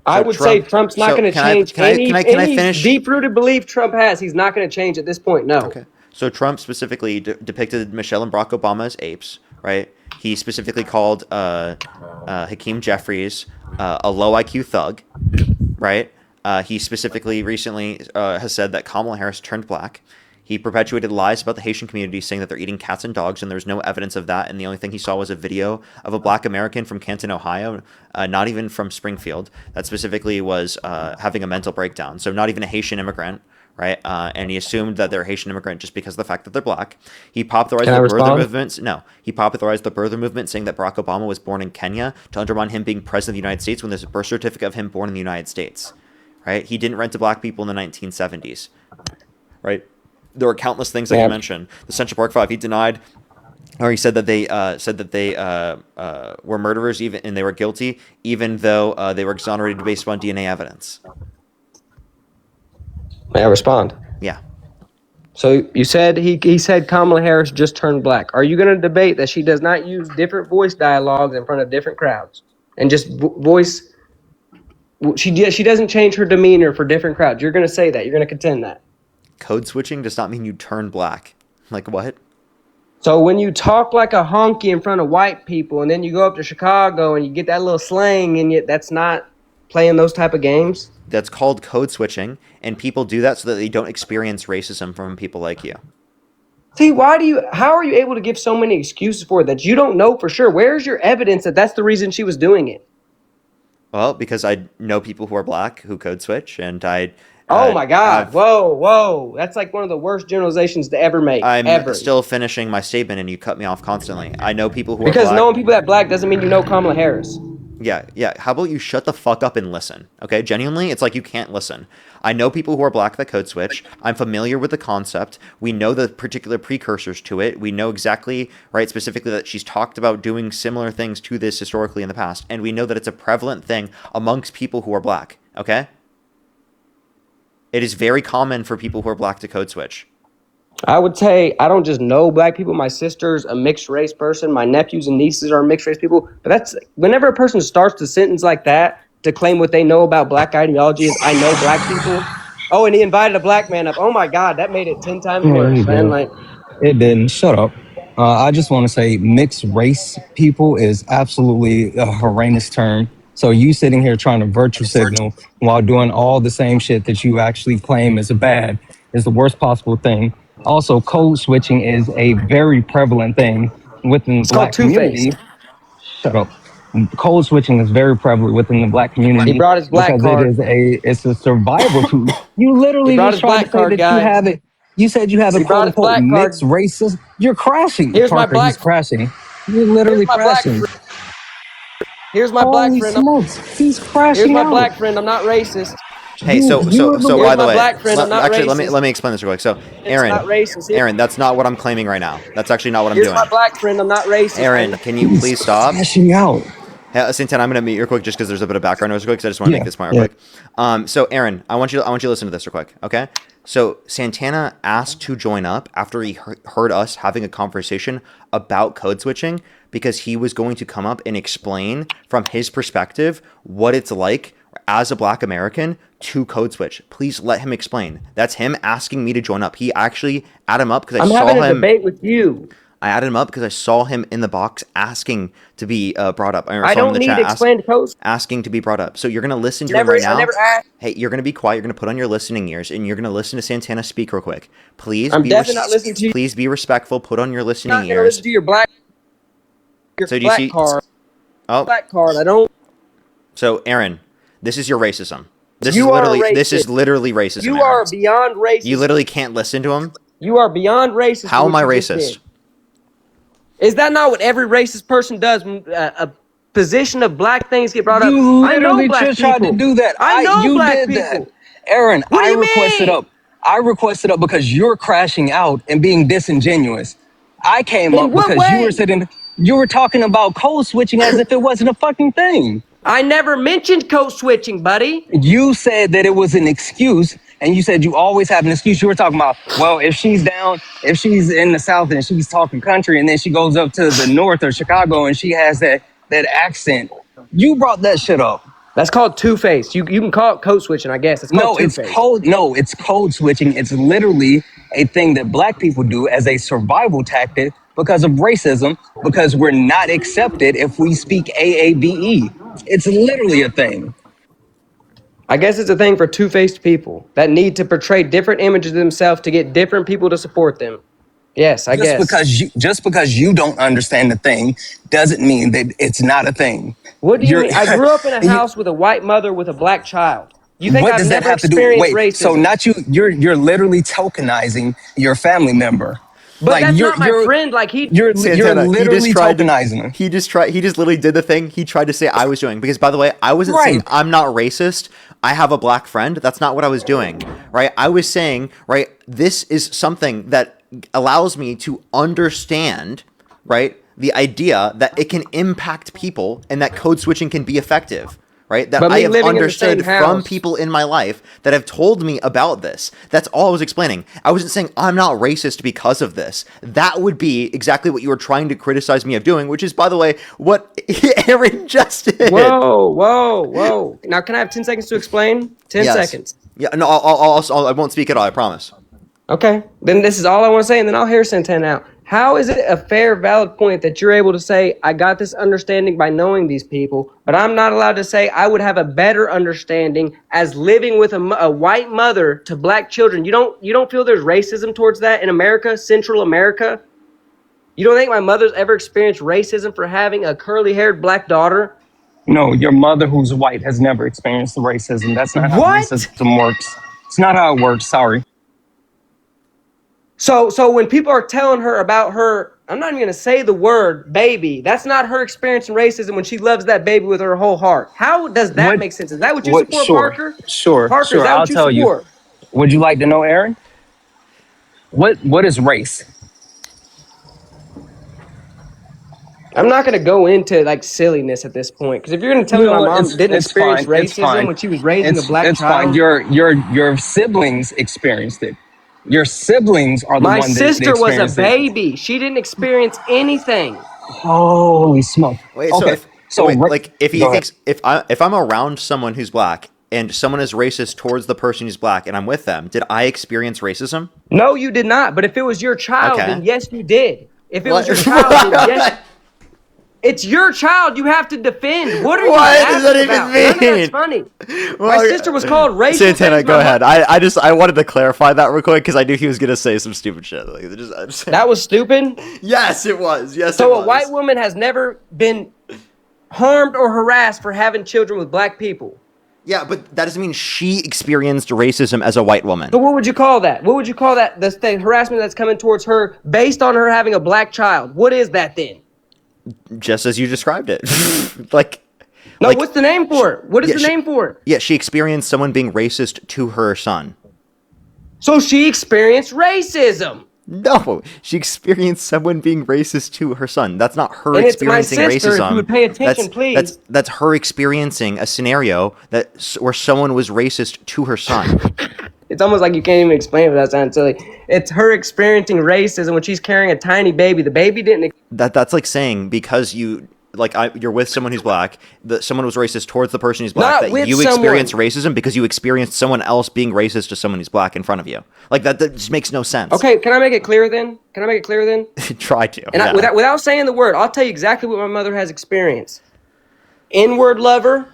I So would say Trump's not So going to can I change can I any can I can I any finish? deep-rooted belief Trump has. He's not going to change at this point. No. Okay. So Trump specifically depicted Michelle and Barack Obama as apes, right? He specifically called Hakeem Jeffries a low IQ thug, right? He specifically recently has said that Kamala Harris turned black. He perpetuated lies about the Haitian community, saying that they're eating cats and dogs, and there's no evidence of that. And the only thing he saw was a video of a black American from Canton, Ohio, not even from Springfield, that specifically was having a mental breakdown. So not even a Haitian immigrant, right? And he assumed that they're a Haitian immigrant just because of the fact that they're black. He popularized Can I the birther respond? movements. No, he popularized the birther movement, saying that Barack Obama was born in Kenya to undermine him being president of the United States when there's a birth certificate of him born in the United States, right? He didn't rent to black people in the 1970s, right? There were countless things like I mentioned. The Central Park Five. He denied, or he said that they were murderers, even and they were guilty, even though they were exonerated based on DNA evidence. May I respond? Yeah. So you said he said Kamala Harris just turned black. Are you going to debate that she does not use different voice dialogues in front of different crowds and just voice? She doesn't change her demeanor for different crowds. You're going to say that. You're going to contend that. Code switching does not mean you turn black. Like what? So when you talk like a honky in front of white people, and then you go up to Chicago and you get that little slang, and yet that's not playing those type of games. That's called code switching, and people do that so that they don't experience racism from people like you. See, how are you able to give so many excuses for it that you don't know for sure? Where's your evidence that that's the reason she was doing it? Well, because I know people who are black who code switch, and I. Oh my God! Whoa! That's like one of the worst generalizations to ever make. I'm still finishing my statement, and you cut me off constantly. I know people who are because black. knowing people that black doesn't mean you know Kamala Harris. Yeah. How about you shut the fuck up and listen? Okay, genuinely, it's like you can't listen. I know people who are black that code switch. I'm familiar with the concept. We know the particular precursors to it. We know exactly, right, specifically that she's talked about doing similar things to this historically in the past, and we know that it's a prevalent thing amongst people who are black. Okay. It is very common for people who are black to code switch. I would say I don't just know black people. My sister's a mixed race person. My nephews and nieces are mixed race people. But that's whenever a person starts a sentence like that to claim what they know about black ideology is I know black people. Oh, and he invited a black man up. Oh my God, that made it 10 times worse, man. Like it didn't. Shut up. I just want to say mixed race people is absolutely a horrendous term. So you sitting here trying to virtue signal while doing all the same shit that you actually claim is bad is the worst possible thing. Also, code switching is a very prevalent thing within the black community. Shut up. Code switching is very prevalent within the black community. He brought his black card. It's a survival tool. You literally just tried to say that you have it. You said you have a quote unquote mixed races. You're crashing. Here's Parker, my black. He's crashing. You're literally crashing. Here's my black friend. He's crashing. Here's my black friend. I'm not racist. Hey, so by the way, actually, let me explain this real quick. So, Aaron, that's not what I'm claiming right now. That's actually not what I'm doing. Here's my black friend. I'm not racist. Aaron, can you please stop? Crashing out. Santana, I'm going to mute you real quick just because there's a bit of background noise real quick, because I just want to make this point real quick. So, Aaron, I want you to listen to this real quick, okay? So, Santana asked to join up after he heard us having a conversation about code switching because he was going to come up and explain from his perspective what it's like as a black American to code switch. Please let him explain. That's him asking me to join up. He actually added him up because I saw him. I'm having a debate with you. I added him up because I saw him in the box asking to be brought up. I don't need to explain code. Asking to be brought up. So you're going to listen to him right now. Hey, you're going to be quiet. You're going to put on your listening ears and you're going to listen to Santana speak real quick. Please. I'm definitely not listening to you. Please be respectful. Put on your listening I'm not ears. Listen to your black. So do you see? Card. Oh, black card. I don't. So Aaron, this is your racism. This is literally racism. You are beyond racist. You literally can't listen to him. You are beyond racist. How am I racist? Is that not what every racist person does? A position of black things get brought up. You literally just tried to do that. I know you black did people. That. Aaron, what do you requested mean? up. I requested up because you're crashing out and being disingenuous. I came up because you were talking about code switching as if it wasn't a fucking thing. I never mentioned code switching, buddy. You said that it was an excuse, and you said you always have an excuse. You were talking about, well, if she's in the South and she's talking country, and then she goes up to the North or Chicago and she has that accent. You brought that shit up. That's called two-faced. You can call it code switching, I guess. It's called No, it's two-faced. code. No, it's code switching. It's literally a thing that black people do as a survival tactic because of racism, because we're not accepted if we speak AABE. It's literally a thing. I guess it's a thing for two-faced people that need to portray different images of themselves to get different people to support them. Yes, I guess. Just because you don't understand the thing doesn't mean that it's not a thing. What do you You're- mean? I grew up in a house with a white mother with a black child. You think what I've does that never have to do? experienced Wait, racism? so not you. You're literally tokenizing your family member. But that's you're, not my you're, friend. Like You're Santana, literally tokenizing him. he just literally did the thing he tried to say I was doing. Because by the way, I wasn't saying Right. I'm not racist. I have a black friend. That's not what I was doing. Right? I was saying, right, this is something that allows me to understand, right, the idea that it can impact people and that code switching can be effective. Right? That But I me have living in the understood same from house- people in my life that have told me about this. That's all I was explaining. I wasn't saying I'm not racist because of this. That would be exactly what you were trying to criticize me of doing, which is, by the way, what Aaron just did. Whoa. Now, can I have 10 seconds to explain? 10 Yes. seconds. Yeah, no, I won't speak at all, I promise. Okay. Then this is all I want to say, and then I'll hear Santana out. How is it a fair, valid point that you're able to say, I got this understanding by knowing these people, but I'm not allowed to say I would have a better understanding as living with a white mother to black children? You don't feel there's racism towards that in America, Central America? You don't think my mother's ever experienced racism for having a curly-haired black daughter? No, your mother who's white has never experienced the racism. That's not how What? racism works. It's not how it works. Sorry. So when people are telling her about her, I'm not even going to say the word baby. That's not her experiencing racism when she loves that baby with her whole heart. How does that make sense? Is that what you support, Sure, Parker? Sure, Parker, sure. is that I'll what you tell support? you. Would you like to know, Aaron? What is race? I'm not going to go into like silliness at this point, because if you're going to tell You me know my what? mom didn't experience fine. It's racism fine. when she was raising a black It's child, fine. Your siblings experienced it. Your siblings are the my one that sister was a experienced it. baby. She didn't experience anything. Holy smoke! Wait, Okay, if he go ahead. thinks if I'm around someone who's black and someone is racist towards the person who's black and I'm with them, did I experience racism? No, you did not. But if it was your child, Okay. then yes, you did. If it What? was your child, then yes. It's your child. You have to defend. What are you What laughing does that even about? None of mean? that's funny. Well, My sister was called racist. Santana, go ahead. I wanted to clarify that real quick because I knew he was gonna say some stupid shit. Like, That was stupid. yes, it was. Yes, So it was. a white woman has never been harmed or harassed for having children with black people. Yeah, but that doesn't mean she experienced racism as a white woman. So what would you call that? What would you call that? The harassment that's coming towards her based on her having a black child. What is that then? Just as you described it. like, What's the name for it? What is the name for it? Yeah, she experienced someone being racist to her son. So she experienced racism. No, she experienced someone being racist to her son. That's not her And it's my experiencing sister, if racism. you would pay attention, please. That's her experiencing a scenario where someone was racist to her son. It's almost like you can't even explain it without sounding silly. It's her experiencing racism when she's carrying a tiny baby. The baby didn't. That's like saying because you're with someone who's black, that someone was racist towards the person who's black, Not that with you someone. experienced racism because you experienced someone else being racist to someone who's black in front of you. Like that just makes no sense. Okay, can I make it clear then? Try to. And yeah. without saying the word, I'll tell you exactly what my mother has experienced. N-word lover,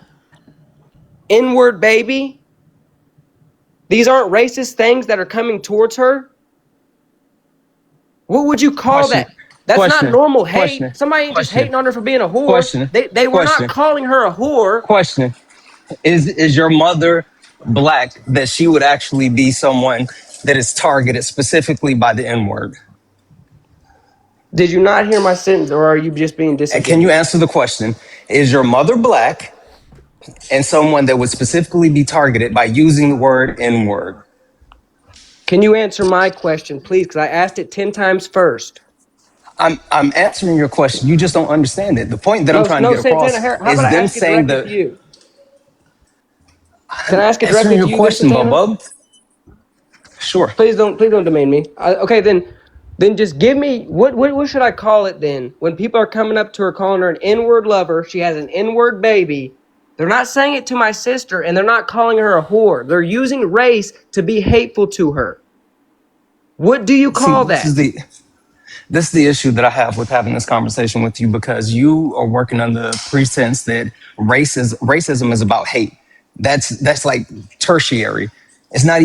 N-word baby. These aren't racist things that are coming towards her. What would you call that? That's not normal hate. Somebody ain't just hating on her for being a whore. They were not calling her a whore. Question: Is your mother black that she would actually be someone that is targeted specifically by the N-word? Did you not hear my sentence, or are you just being And disingenuous? can you answer the question? Is your mother black and someone that would specifically be targeted by using the word N-word? Can you answer my question, please? Because I asked it 10 times first. I'm answering your question. You just don't understand it. The point that I'm trying to get across Santana, how is about I them ask it saying directly to that. you? Can I ask it Answering directly to your you, question, Santana? bub. Sure. Please don't demean me. Okay, then just give me what should I call it then? When people are coming up to her calling her an N-word lover, she has an N-word baby. They're not saying it to my sister, and they're not calling her a whore. They're using race to be hateful to her. What do you call that? This is the issue that I have with having this conversation with you, because you are working under the pretense that racism is about hate. That's like tertiary. It's not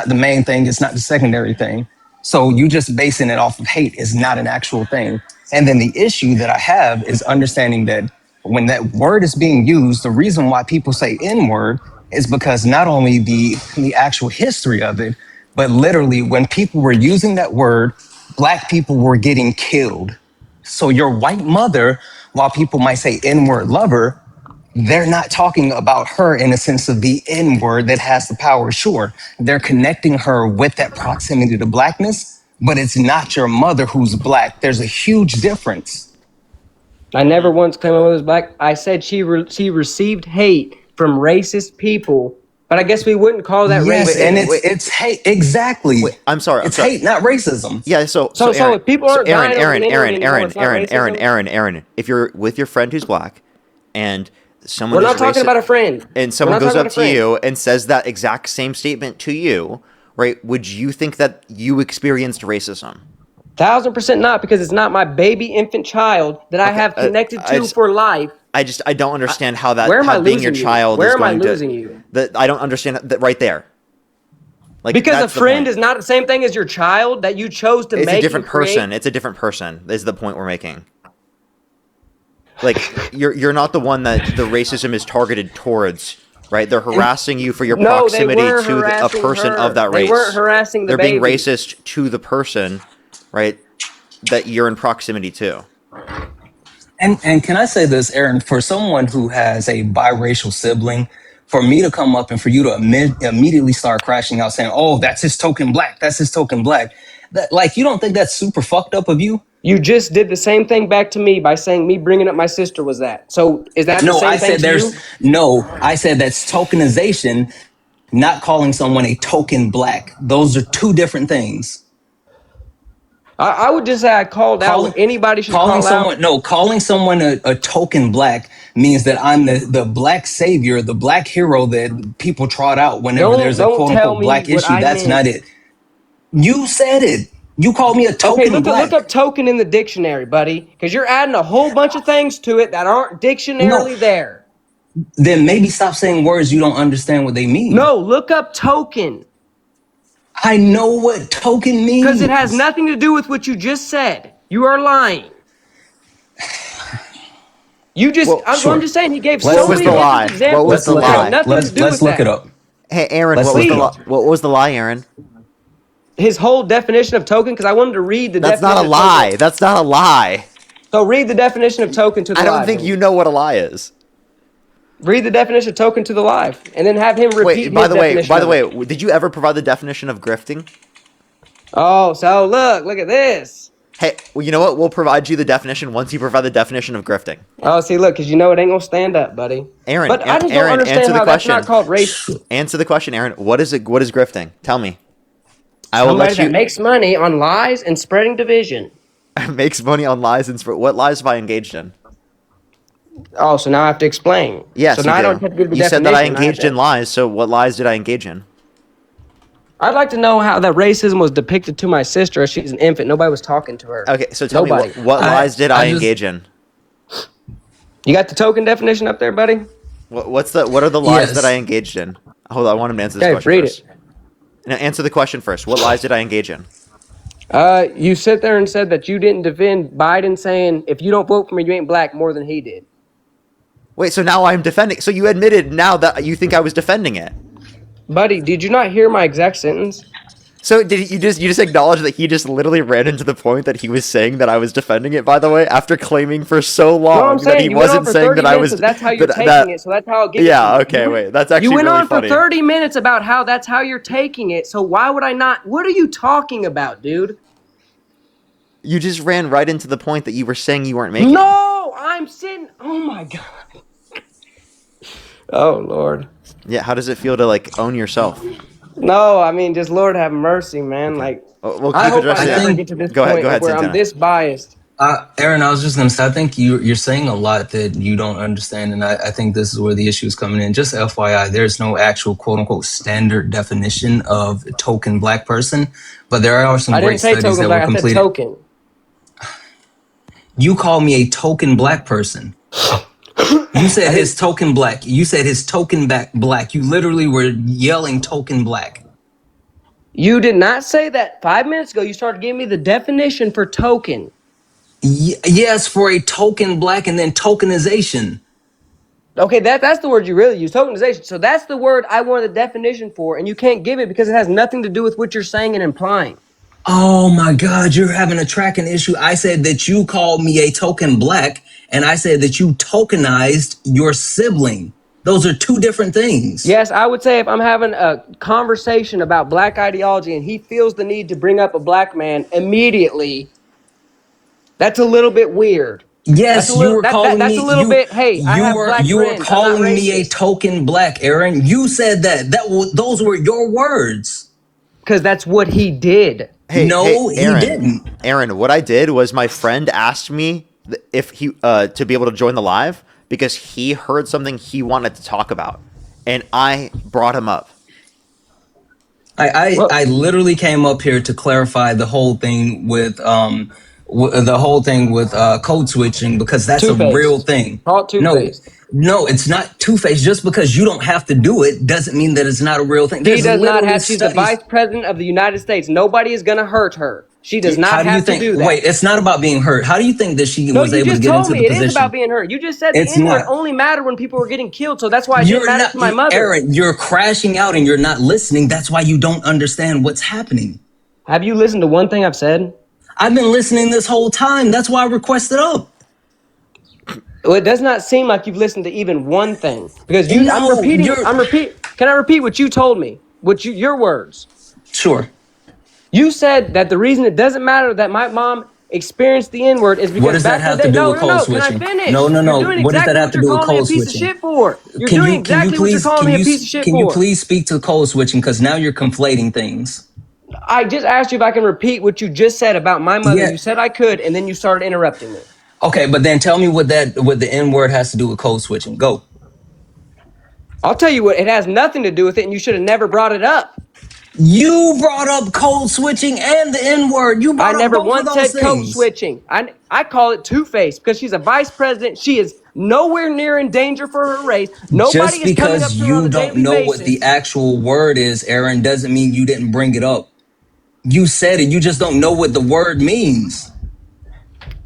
the main thing. It's not the secondary thing. So you just basing it off of hate is not an actual thing. And then the issue that I have is understanding that when that word is being used, the reason why people say N-word is because not only the actual history of it, but literally when people were using that word, Black people were getting killed. So your white mother, while people might say N-word lover, they're not talking about her in a sense of the N-word that has the power. Sure, they're connecting her with that proximity to Blackness, but it's not your mother who's Black. There's a huge difference. I never once claimed my mother was Black. I said she received hate from racist people, but I guess we wouldn't call that Yes, racism. and it's hate. Exactly. Wait, I'm sorry. It's hate, not racism. Yeah, so if people aren't dying over Aaron, an Indian anymore, it's not racism? if you're with your friend who's Black, and someone We're not talking about a friend. and someone goes up to you and says that exact same statement to you, right? Would you think that you experienced racism? 1,000% not, because it's not my baby infant child that I have connected to for life. I don't understand how that Where am I being your losing you? child Where is am I going to. losing you? I don't understand that right there. Like, Because a that's the friend point. is not the same thing as your child that you chose to It's make. a different and create. person. It's a different person. Is the point we're making. Like, you're not the one that the racism is targeted towards, right? They're harassing you for your proximity to a person of that race. They weren't harassing the They're baby. being racist to the person, right, that you're in proximity to. And can I say this, Aaron, for someone who has a biracial sibling, for me to come up and for you to immediately start crashing out saying, oh, that's his token Black, that's his token Black. That, like, you don't think that's super fucked up of you? You just did the same thing back to me by saying me bringing up my sister was that. So is that the No, same I thing said to you? I said that's tokenization, not calling someone a token Black. Those are two different things. I would just say I called out what anybody should calling call someone out. no calling someone a token Black means that I'm the Black savior, the Black hero that people trot out whenever there's a Don't quote tell unquote me Black what issue. I That's meant. not it. You said it. You called me a token Okay, Black. look up token in the dictionary, buddy, because you're adding a whole bunch of things to it that aren't dictionarily No. there. Then maybe stop saying words you don't understand what they mean. No, look up token. I know what token means. Because it has nothing to do with what you just said. You are lying. You just, I'm just saying, he gave What so was many the lie? different examples. What was the that lie? have nothing to do Let's with look that. it up. Hey, Aaron, Let's look it up. what was the lie, Aaron? His whole definition of token, because I wanted to read the That's definition not a lie. That's not a lie. So read the definition of token to the I live. don't think you know what a lie is. Read the definition of token to the live, and then have him repeat Wait, his by the definition. way, did you ever provide the definition of grifting? Oh, so look at this. Hey, well, you know what? We'll provide you the definition once you provide the definition of grifting. Oh, see, look, because you know it ain't gonna stand up, buddy. Aaron, But I just Aaron, don't understand answer the how that's question. not called race. Answer the question, Aaron. What is it? What is grifting? Tell me. I will Somebody let you. that makes money on lies and spreading division. makes money on lies and what lies have I engaged in? Oh, so now I have to explain. Yes, so now you I do. don't have to give the You said that I definition, engaged have in to- lies. So what lies did I engage in? I'd like to know how that racism was depicted to my sister as she's an infant. Nobody was talking to her. Okay, so tell Nobody. me what lies did I engage in? You got the token definition up there, buddy? What are the lies Yes. that I engaged in? Hold on, I want him to answer this Okay, question read first. it. Now, answer the question first. What lies did I engage in? You sit there and said that you didn't defend Biden saying, if you don't vote for me, you ain't Black more than he did. Wait, so now I'm defending. So you admitted now that you think I was defending it. Buddy, did you not hear my exact sentence? So did you just acknowledge that he just literally ran into the point that he was saying that I was defending it? By the way, after claiming for so long No, I'm that saying he you went on wasn't for saying 30 that I minutes, was. so that's how you're taking that- it, so that's how I'll give it Yeah. to you. Okay. Wait. That's actually You went really on funny. for 30 minutes about how that's how you're taking it, so why would I not? What are you talking about, dude? You just ran right into the point that you were saying you weren't making. No, I'm sitting. Oh my God. Oh Lord. Yeah. How does it feel to like own yourself? No, I mean, just Lord have mercy, man. Like, We'll I keep hope addressing I that. never get to this Go point ahead, where Santana. I'm this biased. Aaron, I was just going to say, I think you're saying a lot that you don't understand, and I think this is where the issue is coming in. Just FYI, there's no actual quote-unquote standard definition of token black person, but there are some I great didn't say studies token that black. were I said completed. token. You call me a token black person. You said his token black. You said his token black. You literally were yelling token black. You did not say that 5 minutes ago. You started giving me the definition for token. Yes, for a token black and then tokenization. Okay, that's the word you really use, tokenization. So that's the word I wanted the definition for, and you can't give it because it has nothing to do with what you're saying and implying. Oh my God, you're having a tracking issue. I said that you called me a token black, and I said that you tokenized your sibling. Those are two different things. Yes, I would say if I'm having a conversation about black ideology and he feels the need to bring up a black man immediately, that's a little bit weird. Yes, you were calling that's me. a little bit. Hey, I have black You were friends. I'm not calling me a racist. token black, Aaron. You said that. Those were your words. Because that's what he did. No, he Aaron, didn't. Aaron, what I did was my friend asked me if he to be able to join the live because he heard something he wanted to talk about, and I brought him up. I literally came up here to clarify the whole thing with code switching, because that's a real thing. Call it two-faced. No, it's not two-faced. Just because you don't have to do it doesn't mean that it's not a real thing. She does not have. She's the studies. vice president of the United States. Nobody is going to hurt her. She does not How do you have think? to do that. Wait, it's not about being hurt. How do you think that she No, was you able to just get told into me the it position? is about being hurt. You just said the It's N-word not. only mattered when people were getting killed, so that's why it didn't matter to my mother. Aaron, you're crashing out and you're not listening. That's why you don't understand what's happening. Have you listened to one thing I've said? I've been listening this whole time. That's why I requested up. Well, it does not seem like you've listened to even one thing because you. No, I'm repeating. Can I repeat what you told me? Your words? Sure. You said that the reason it doesn't matter that my mom experienced the N-word is because What does that have to do with code switching? Can I finish? No. You're doing What does exactly that have what to you're do with calling me code a piece of switching? shit for. You're doing exactly what you're calling me a piece of shit for. Can you please speak to code switching? Because now you're conflating things. I just asked you if I can repeat what you just said about my mother. Yeah. You said I could, and then you started interrupting me. Okay, but then tell me what the N word has to do with code switching. Go. I'll tell you what, it has nothing to do with it, and you should have never brought it up. You brought up code switching and the N word. You brought I never up both once of those said code things. switching. I call it two-faced because she's a vice president. She is nowhere near in danger for her race. Nobody Just is coming up because to her on you a don't daily know basis. what the actual word is, Aaron, doesn't mean you didn't bring it up. You said it. You just don't know what the word means.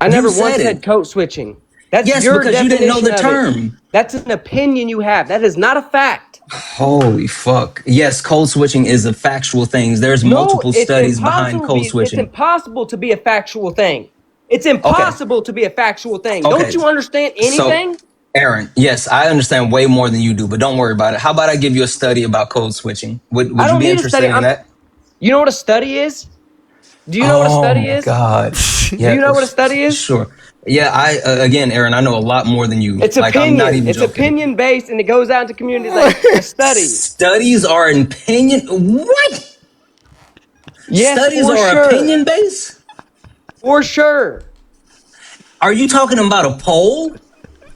I never You once said said it. code switching. That's Yes, your because you didn't know the definition of it. term. That's an opinion you have. That is not a fact. Holy fuck. Yes, code switching is a factual thing. There's multiple it's studies behind impossible code It's switching. impossible to be a factual thing. It's impossible to be a factual thing. Okay. Don't you understand anything? So, Aaron, yes, I understand way more than you do, but don't worry about it. How about I give you a study about code switching? Would I you don't be need a interested study. in that? You know what a study is? Do you know what a study is? God. Do you know what a study is? Sure. Yeah, again, Aaron, I know a lot more than you. It's like, opinion. I'm not even It's joking. opinion based, and it goes out into communities like a study. Studies are opinion. What? Yes, Studies for are sure. opinion based? For sure. Are you talking about a poll?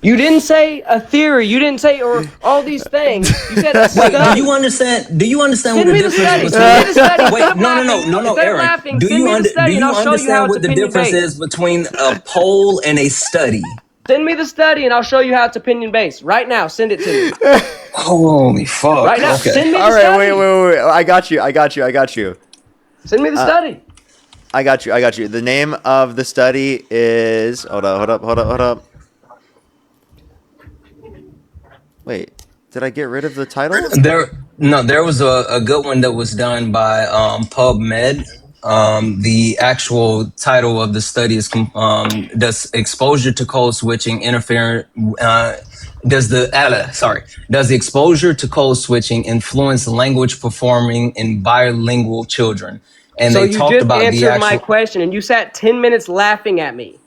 You didn't say a theory. You didn't say or all these things. You said a study. Wait, do you understand? Do you understand Send what me the the difference study. between? Send me the study. Wait, Stop no, laughing. Instead of Aaron. laughing, Do send you me the study, and I'll show you how understand it's what the difference opinion-based. is between a poll and a study? Send me the study, and I'll show you how it's opinion based. Right now, send it to me. Holy fuck! Right now, Okay. send me the All right, study. wait. I got you. Send me the study. I got you. The name of the study is. Hold up. Wait, did I get rid of the title? There was a good one that was done by PubMed. The actual title of the study is does exposure to code switching interfere? Does the exposure to code switching influence language performing in bilingual children? And So they you talked just about the answered actual. my question, and you sat 10 minutes laughing at me.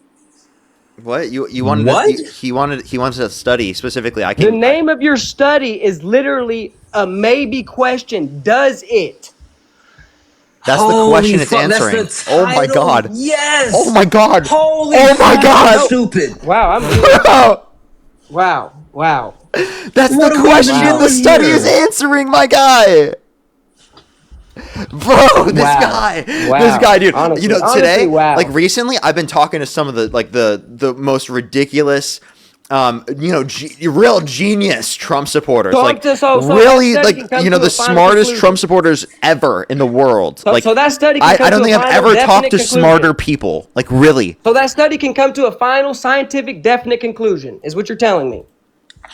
What you wanted? What? He wanted a study specifically. The name of your study is literally a maybe question. Does it? That's the Holy question it's fuck, that's answering. the Oh my title. god. Yes. Oh my god. Holy Oh my fuck, god. that's stupid. Wow, wow. That's What the are we question even the doing study here? is answering, my guy. Bro, this Wow. guy, dude. Honestly, Today, wow. like recently, I've been talking to some of the most ridiculous, real genius Trump supporters, So like that study really, can like come to the a final smartest conclusion. Trump supporters ever in the world. So- like, so that study can come I don't to a think I've final ever talked definite to conclusion. smarter people. Like, really, So that study can come to a final scientific definite conclusion, is what you're telling me.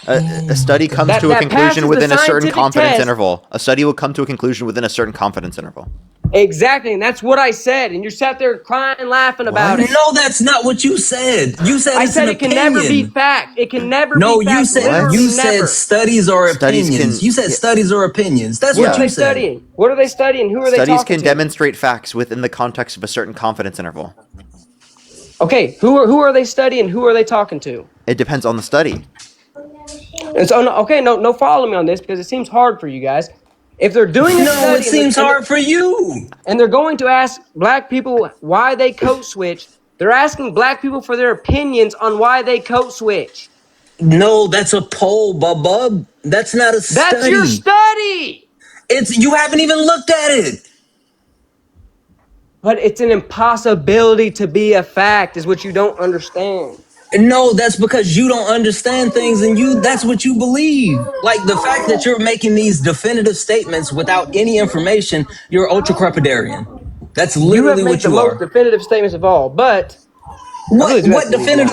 a study comes That- to a that passes conclusion the within a certain scientific confidence test. interval. A study will come to a conclusion within a certain confidence interval. Exactly, and that's what I said, and you sat there crying, laughing about it. No, that's not what you said. You said I it's said an it can opinion. never be fact. It can never No, be fact. you said literally you said never. studies are Studies opinions. can- You said yeah. studies are opinions. That's What what are they you said. studying? What are they studying? Who are they Studies talking can to? demonstrate facts within the context of a certain confidence interval. Okay, who are they studying? Who are they talking to? It depends on the study. And so, no, follow me on this because it seems hard for you guys. If they're doing a No, study, it seems hard for you. and they're going to ask black people why they code switch, they're asking black people for their opinions on why they code switch. No, that's a poll, bub. That's not a study. That's your study. You haven't even looked at it. But it's an impossibility to be a fact, is what you don't understand. No, that's because you don't understand things and that's what you believe. Like the fact that you're making these definitive statements without any information, you're ultra crepidarian. That's You have literally made what the you most are. definitive statements of all, but What definitive?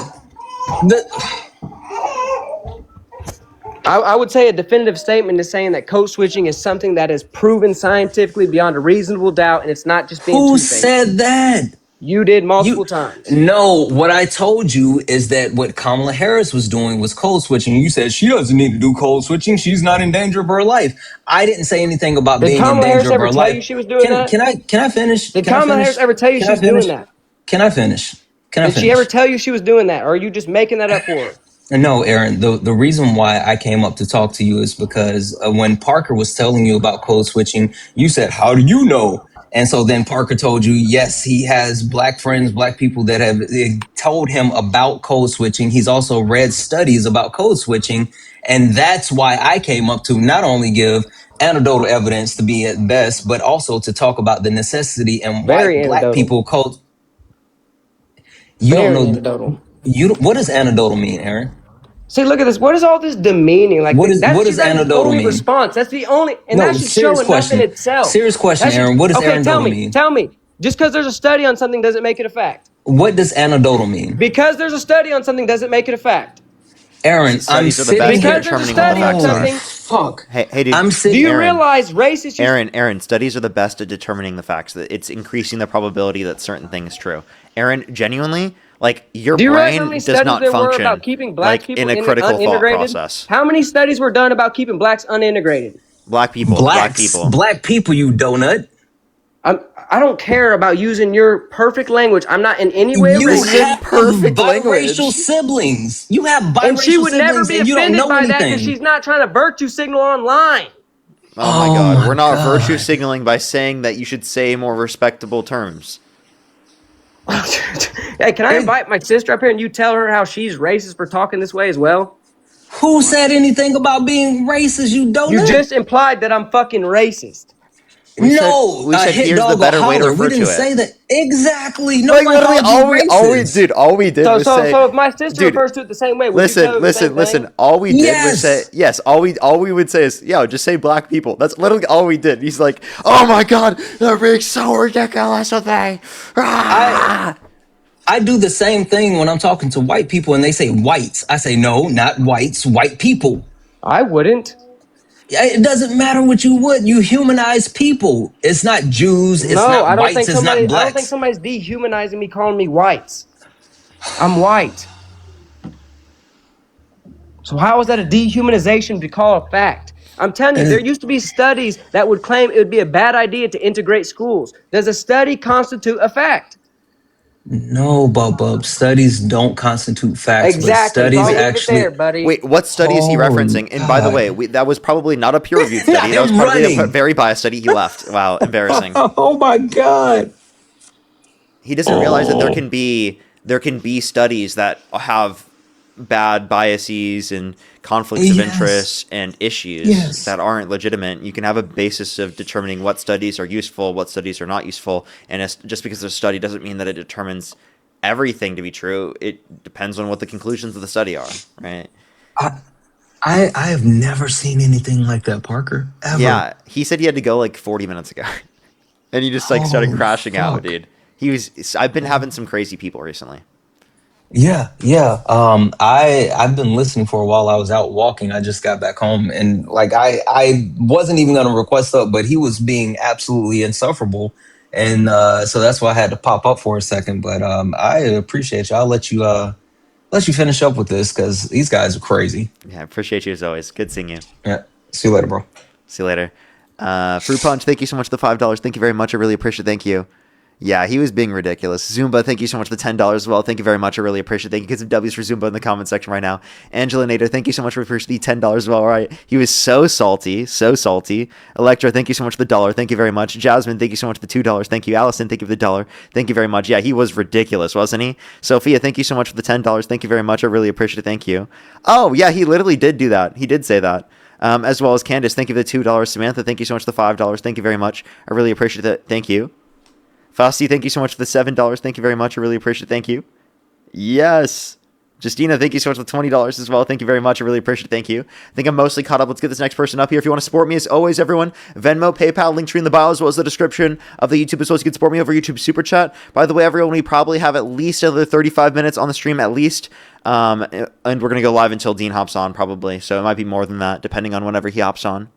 I would say a definitive statement is saying that code switching is something that is proven scientifically beyond a reasonable doubt, and it's not just being Who two-faced. said that? You did multiple times. No, what I told you is that what Kamala Harris was doing was code switching. You said she doesn't need to do code switching. She's not in danger of her life. I didn't say anything about Did being Kamala in Harris danger of ever her tell life. you she was doing that? Can I finish? Did Can I Kamala finish? Harris ever tell you Can she I was doing finish? that? Can I finish? Can I Did finish? she ever tell you she was doing that, or are you just making that up for her? No, Aaron, the reason why I came up to talk to you is because when Parker was telling you about code switching, you said, "How do you know?" And so then Parker told you, yes, he has black friends, black people that have told him about code switching. He's also read studies about code switching. And that's why I came up to not only give anecdotal evidence to be at best, but also to talk about the necessity and Very why black anecdotal. people code. You Very don't know. anecdotal. What does anecdotal mean, Aaron? See, look at this. What is all this demeaning? Like, What does that's anecdotal your guys' only mean? response. That's the only, and No, that should show serious enough question. in itself. Serious question, That should- Aaron. What does okay, tell anecdotal me, mean? Tell me. Just because there's a study on something doesn't make it a fact. What does anecdotal mean? Because there's a study on something doesn't make it a fact. Aaron, I'm Studies are the sitting best here. at Because there's a determining what the study on facts are. something. Fuck. Hey, dude. I'm Do sitting. you Aaron. realize racist? Aaron, studies are the best at determining the facts. That it's increasing the probability that certain thing is true. Aaron, genuinely, like your Do you realize how brain many does studies not there were function about keeping black like people in a critical thought unintegrated? process. How many studies were done about keeping blacks unintegrated? Black people, Blacks, black people, you donut. I don't care about using your perfect language. I'm not in any way You racist. have perfect biracial language. siblings. You have biracial And she would never siblings, be and you don't offended know by that because anything. she's not trying to virtue signal online. Oh my Oh god, my we're not God. virtue signaling by saying that you should say more respectable terms. Hey, can I invite my sister up here and you tell her how she's racist for talking this way as well? Who said anything about being racist? You donut. You just implied that I'm fucking racist. We no. said hit here's the dog or better way to holler. refer We to didn't it. say that exactly. No, Like my literally, dog, you racist. all we did was say. So if my sister Dude, refers to it the same way, would you tell her the same listen. thing? All we did Yes. was say yes. All we would say is, yo, just say black people. That's literally all we did. He's like, oh my god, they're being so ridiculous with they. I do the same thing when I'm talking to white people and they say whites. I say no, not whites, white people. I wouldn't. It doesn't matter what you would. You humanize people. It's not Jews. It's No, not I don't whites. think It's not I don't blacks. think somebody's dehumanizing me, calling me whites. I'm white. So how is that a dehumanization to call a fact? I'm telling you, there used to be studies that would claim it would be a bad idea to integrate schools. Does a study constitute a fact? No, Bub. Studies don't constitute facts, but Exactly. So studies I'll Wait, leave it there, actually. buddy. wait, what study is he Holy referencing? And by the way, God. that was probably not a peer-reviewed study. That was I'm probably a running. very biased study. He left. Wow, embarrassing. Oh my God. He doesn't realize that Oh, there can be studies that have bad biases and conflicts of yes. interest and issues Yes. that aren't legitimate. You can have a basis of determining what studies are useful, what studies are not useful, and just because there's a study doesn't mean that it determines everything to be true. It depends on what the conclusions of the study are, right? I, I have never seen anything like that, Parker. Ever. Yeah, he said he had to go like 40 minutes ago, and he just like started Holy crashing out, fuck. dude. I've been having some crazy people recently. Yeah. I've been listening for a while. I was out walking. I just got back home, and like I wasn't even gonna request up, but he was being absolutely insufferable, and so that's why I had to pop up for a second. But I appreciate you. I'll let you finish up with this because these guys are crazy. Yeah, I appreciate you as always. Good seeing you. Yeah. See you later, bro. See you later. Fruit Punch, thank you so much for the $5. Thank you very much. I really appreciate it. Thank you. Yeah, he was being ridiculous. Zumba, thank you so much for the $10 as well. Thank you very much. I really appreciate it. Thank you. Get some W's for Zumba in the comment section right now. Angela Nader, thank you so much for the $10 as well. All right. He was so salty. So salty. Electra, thank you so much for the $1. Thank you very much. Jasmine, thank you so much for the $2. Thank you. Allison, thank you for the $1. Thank you very much. Yeah, he was ridiculous, wasn't he? Sophia, thank you so much for the $10. Thank you very much. I really appreciate it. Thank you. Oh, yeah, he literally did do that. He did say that. As well as Candace, thank you for the $2. Samantha, thank you so much for the $5. Thank you very much. I really appreciate it. Thank you. Fausti, thank you so much for the $7. Thank you very much. I really appreciate it. Thank you. Yes. Justina, thank you so much for the $20 as well. Thank you very much. I really appreciate it. Thank you. I think I'm mostly caught up. Let's get this next person up here. If you want to support me, as always, everyone, Venmo, PayPal, link tree in the bio, as well as the description of the YouTube, as well as you can support me over YouTube Super Chat. By the way, everyone, we probably have at least another 35 minutes on the stream, at least. And we're going to go live until Dean hops on, probably. So it might be more than that, depending on whenever he hops on.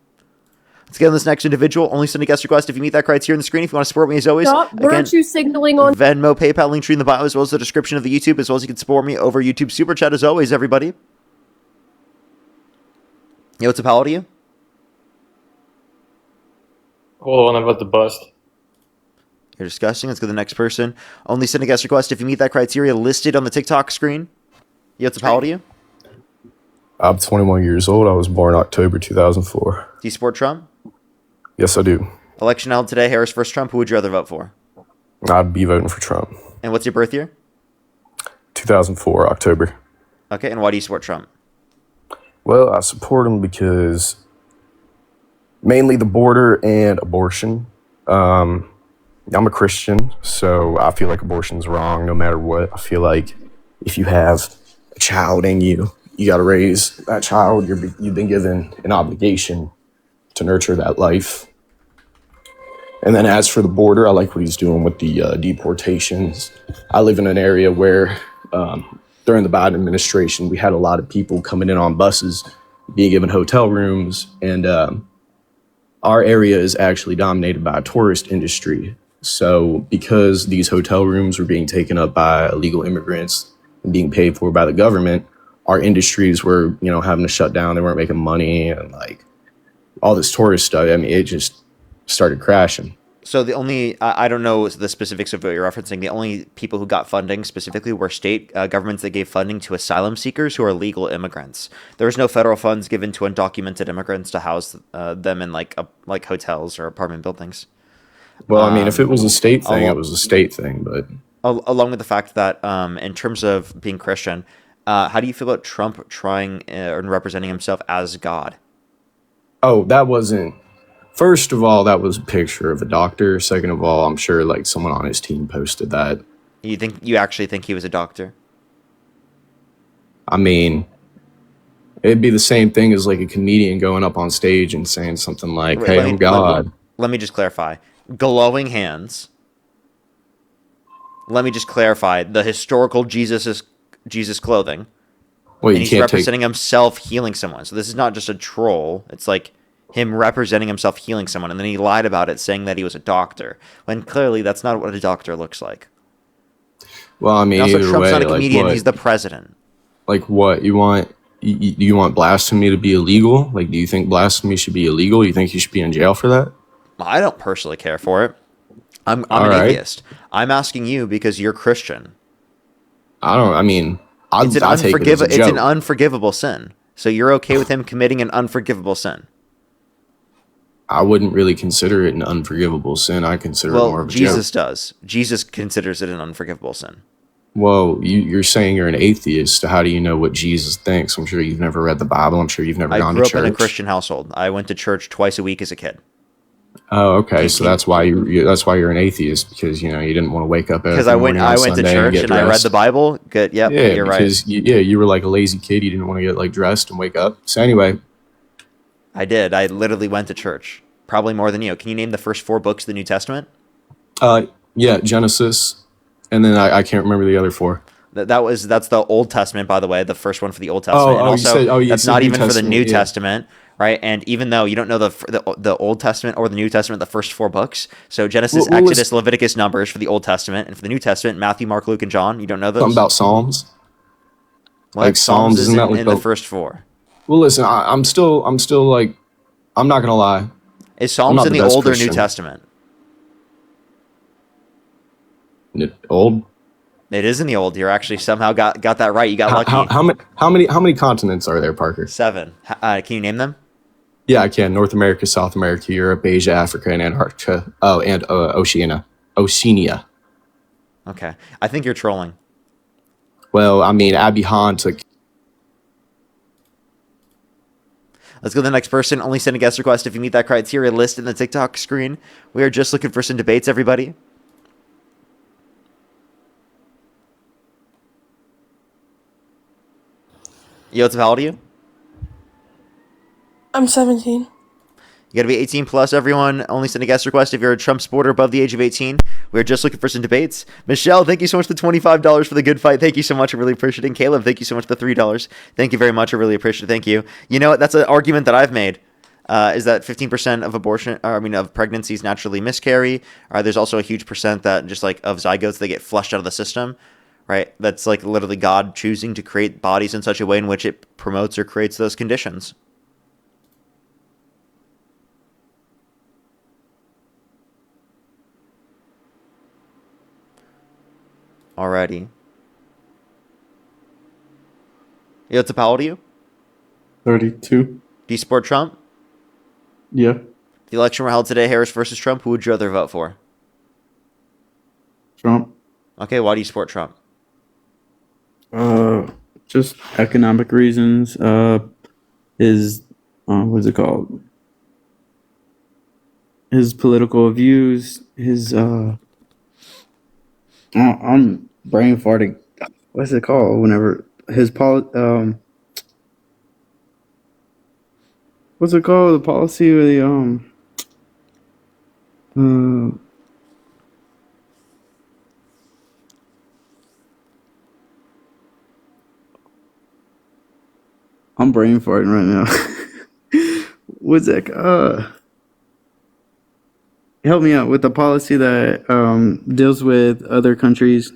Let's get on this next individual. Only send a guest request if you meet that criteria on the screen. If you want to support me, as always, Stop. Weren't you signaling on? Venmo, PayPal, link tree in the bio, as well as the description of the YouTube, as well as you can support me over YouTube Super Chat, as always, everybody. Yo, what's up, how old are you? Hold on, I'm about to bust. You're disgusting. Let's go to the next person. Only send a guest request if you meet that criteria listed on the TikTok screen. Yo, what's up, how old are you? I'm 21 years old. I was born October 2004. Do you support Trump? Yes, I do. Election held today, Harris versus Trump. Who would you rather vote for? I'd be voting for Trump. And what's your birth year? 2004, October. Okay, and why do you support Trump? Well, I support him because mainly the border and abortion. I'm a Christian, so I feel like abortion's wrong no matter what. I feel like if you have a child and you got to raise that child, you've been given an obligation to nurture that life. And then as for the border, I like what he's doing with the deportations. I live in an area where during the Biden administration, we had a lot of people coming in on buses, being given hotel rooms, and our area is actually dominated by a tourist industry. So because these hotel rooms were being taken up by illegal immigrants and being paid for by the government, our industries were, having to shut down. They weren't making money, and like all this tourist stuff. I mean, it just started crashing. So the only, I don't know the specifics of what you're referencing. The only people who got funding specifically were state governments that gave funding to asylum seekers who are legal immigrants. There was no federal funds given to undocumented immigrants to house them in like hotels or apartment buildings. Well, I mean, if it was a state thing, it was a state thing. But along with the fact that in terms of being Christian, how do you feel about Trump trying and representing himself as God? Oh, that wasn't. First of all, that was a picture of a doctor. Second of all, I'm sure like someone on his team posted that. You actually think he was a doctor? I mean, it'd be the same thing as like a comedian going up on stage and saying something like, "Hey, I'm God." Let me just clarify. Glowing hands. Let me just clarify. The historical Jesus clothing. Well, and he's representing himself healing someone. So this is not just a troll. It's like him representing himself healing someone, and then he lied about it, saying that he was a doctor, when clearly that's not what a doctor looks like. Well, I mean, and also, either Trump's way, not a comedian; like he's the president. Like what you want? Do you want blasphemy to be illegal? Like, do you think blasphemy should be illegal? Do you think he should be in jail for that? I don't personally care for it. I'm All an right. atheist. I'm asking you because you're Christian. I mean, I take it as a It's an joke. unforgivable sin. So you're okay with him committing an unforgivable sin? I wouldn't really consider it an unforgivable sin. I consider it more Well, of a joke. Jesus does. Jesus considers it an unforgivable sin. Well, you're saying you're an atheist. How do you know what Jesus thinks? I'm sure you've never read the Bible. I'm sure you've never I gone grew to up in a church. Christian household. I went to church twice a week as a kid. Oh, okay. So Can- that's why that's why you're an atheist, because you didn't want to wake up Because every I went morning on to Sunday and church get and I read dressed. the Bible. Good. Yep. Yeah, You're right. because you were like a lazy kid. You didn't want to get like dressed and wake up. So anyway, I did. I literally went to church. Probably more than you. Can you name the first 4 books of the New Testament? yeah, Genesis, and then I can't remember the other 4. That's the Old Testament, by the way, the first one for the Old Testament. And also, you that's said not New even for the Testament, New yeah. Testament, right? And even though you don't know the Old Testament or the New Testament, the first 4 books, so Genesis, What was- Exodus, Leviticus, Numbers for the Old Testament, and for the New Testament, Matthew, Mark, Luke, and John. You don't know those? Something about Psalms. Well, like Psalms, isn't that like in the first 4? Well, listen, I'm still like, I'm not gonna lie. Is I'm Psalms not in the the best Old or New Christian. Testament? Old. It is in the Old. You're actually somehow got that right. You got lucky. How many continents are there, Parker? 7. Can you name them? Yeah, I can. North America, South America, Europe, Asia, Africa, and Antarctica. Oh, and Oceania. Okay. I think you're trolling. Well, I mean, Abby Hahn took. Let's go to the next person. Only send a guest request if you meet that criteria list in the TikTok screen. We are just looking for some debates, everybody. Yo, what's up? How old are you? I'm 17. You gotta be 18 plus, everyone. Only send a guest request if you're a Trump supporter above the age of 18. We're just looking for some debates. Michelle, thank you so much for the $25 for the good fight. Thank you so much. I really appreciate it. And Caleb, thank you so much for the $3. Thank you very much. I really appreciate it. Thank you. You know what? That's an argument that I've made. Is that 15% of of pregnancies naturally miscarry. There's also a huge percent that just like of zygotes, they get flushed out of the system, right? That's like literally God choosing to create bodies in such a way in which it promotes or creates those conditions. Alrighty. Yeah, what's up? How old are you? 32. Do you support Trump? Yeah. If the election were held today, Harris versus Trump, who would you rather vote for? Trump. Okay, why do you support Trump? Just economic reasons. His what's it called? His political views. His I'm brain farting. What's it called? Whenever his what's it called? The policy or the I'm brain farting right now. What's that? Help me out with the policy that deals with other countries.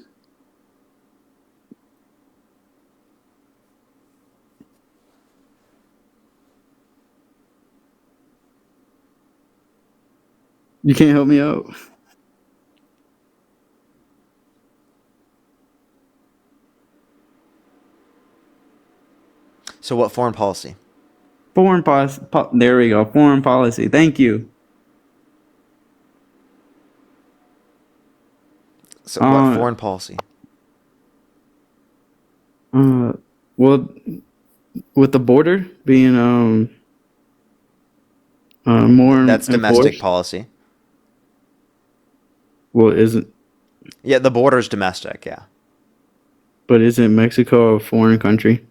You can't help me out. So what foreign policy? Foreign policy. There we go. Foreign policy. Thank you. So what foreign policy? Well, with the border being more. That's domestic enforced. policy. Well, isn't Yeah, the border's domestic, yeah. but isn't Mexico a foreign country?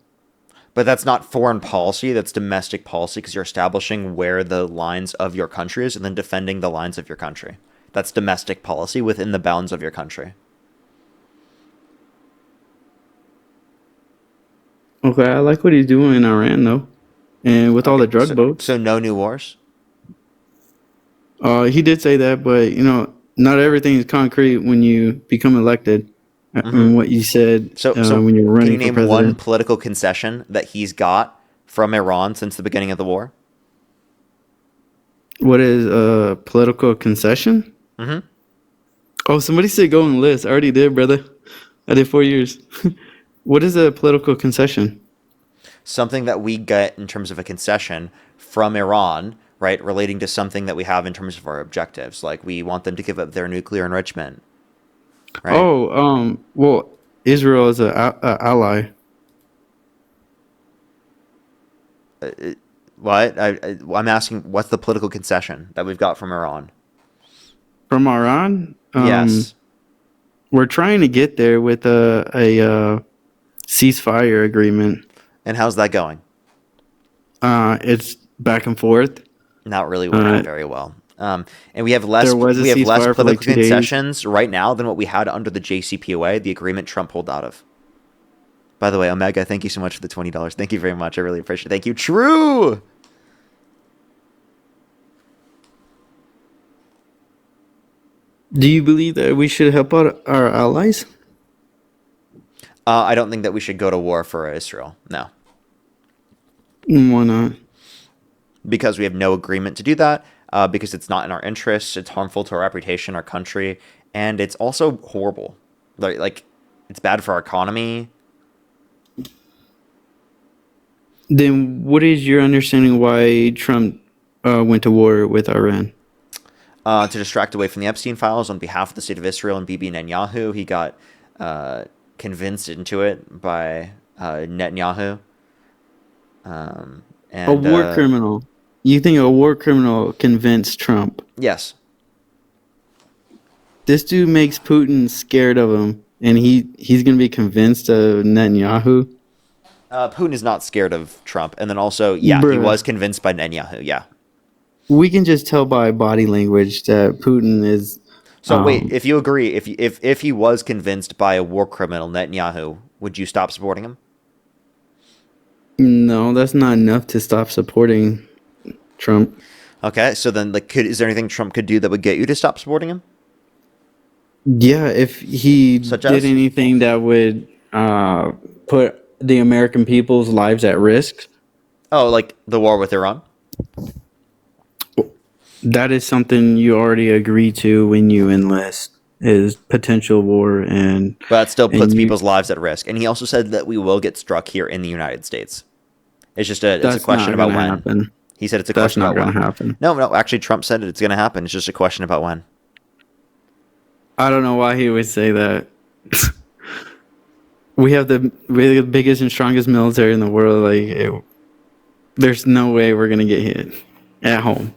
But that's not foreign policy, that's domestic policy because you're establishing where the lines of your country is and then defending the lines of your country. That's domestic policy within the bounds of your country. Okay, I like what he's doing in Iran though, and with all the drug boats. So no new wars? He did say that, but not everything is concrete when you become elected. And what you said So when you were can running you for name president. one political concession that he's got from Iran since the beginning of the war? What is a political concession? Oh, somebody said go and list. I already did, brother. I did 4 years. What is a political concession? Something that we get in terms of a concession from Iran, right, relating to something that we have in terms of our objectives. Like we want them to give up their nuclear enrichment, right? Oh, well, Israel is a ally. What? I'm asking, what's the political concession that we've got from Iran? From Iran? Yes. We're trying to get there with a ceasefire agreement. And how's that going? It's back and forth. Not really working very well. And we have less There was a ceasefire for like political 2 days. concessions right now than what we had under the JCPOA, the agreement Trump pulled out of. By the way, Omega, thank you so much for the $20. Thank you very much. I really appreciate it. Thank you. True. Do you believe that we should help out our allies? I don't think that we should go to war for Israel. No. Why not? Because we have no agreement to do that. Because it's not in our interests. It's harmful to our reputation, our country, and it's also horrible. Like it's bad for our economy. Then what is your understanding why Trump went to war with Iran? To distract away from the Epstein files on behalf of the state of Israel and Bibi Netanyahu. He got convinced into it by Netanyahu. And, A war criminal. You think a war criminal convinced Trump? Yes. This dude makes Putin scared of him, and he's going to be convinced of Netanyahu? Putin is not scared of Trump. And then also, yeah, he was convinced by Netanyahu, yeah. We can just tell by body language that Putin is... So wait, if you agree, if he was convinced by a war criminal, Netanyahu, would you stop supporting him? No, that's not enough to stop supporting Trump. Okay, so then is there anything Trump could do that would get you to stop supporting him? Yeah, if he did anything that would put the American people's lives at risk. Oh, like the war with Iran? That is something you already agree to when you enlist, is potential war. But that still puts people's lives at risk. And he also said that we will get struck here in the United States. It's just it's a question about when. Happen. He said it's a question about when. That's not going to happen. No, actually Trump said it's going to happen. It's just a question about when. I don't know why he would say that. We have the biggest and strongest military in the world. There's no way we're going to get hit at home.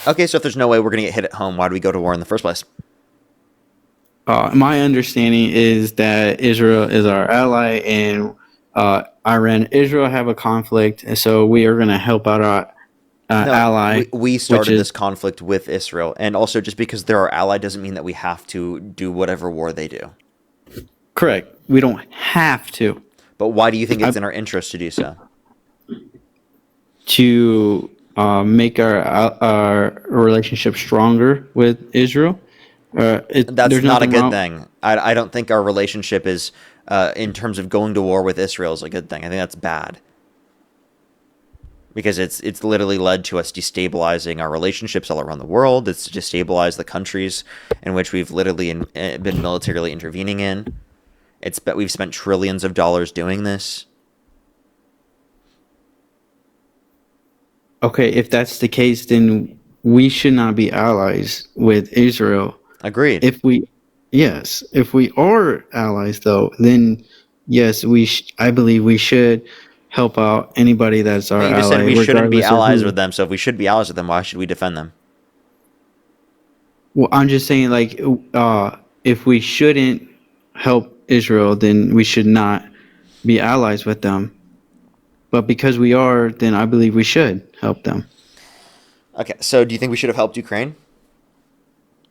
Okay, so if there's no way we're going to get hit at home, why do we go to war in the first place? My understanding is that Israel is our ally, and Iran and Israel have a conflict, and so we are going to help out our ally. We started this conflict with Israel, and also just because they're our ally doesn't mean that we have to do whatever war they do. Correct. We don't have to. But why do you think it's in our interest to do so? To make our relationship stronger with Israel. That's not a good thing. I don't think our relationship is, in terms of going to war with Israel, is a good thing. I think that's bad. Because it's literally led to us destabilizing our relationships all around the world. It's destabilized the countries in which we've literally been militarily intervening in. We've spent trillions of dollars doing this. Okay, if that's the case, then we should not be allies with Israel. Agreed. If we are allies, though, then yes, I believe we should help out anybody that's our ally. You just said we shouldn't be allies with them. So if we should be allies with them, why should we defend them? Well, I'm just saying, if we shouldn't help Israel, then we should not be allies with them. But because we are, then I believe we should help them. Okay, so do you think we should have helped Ukraine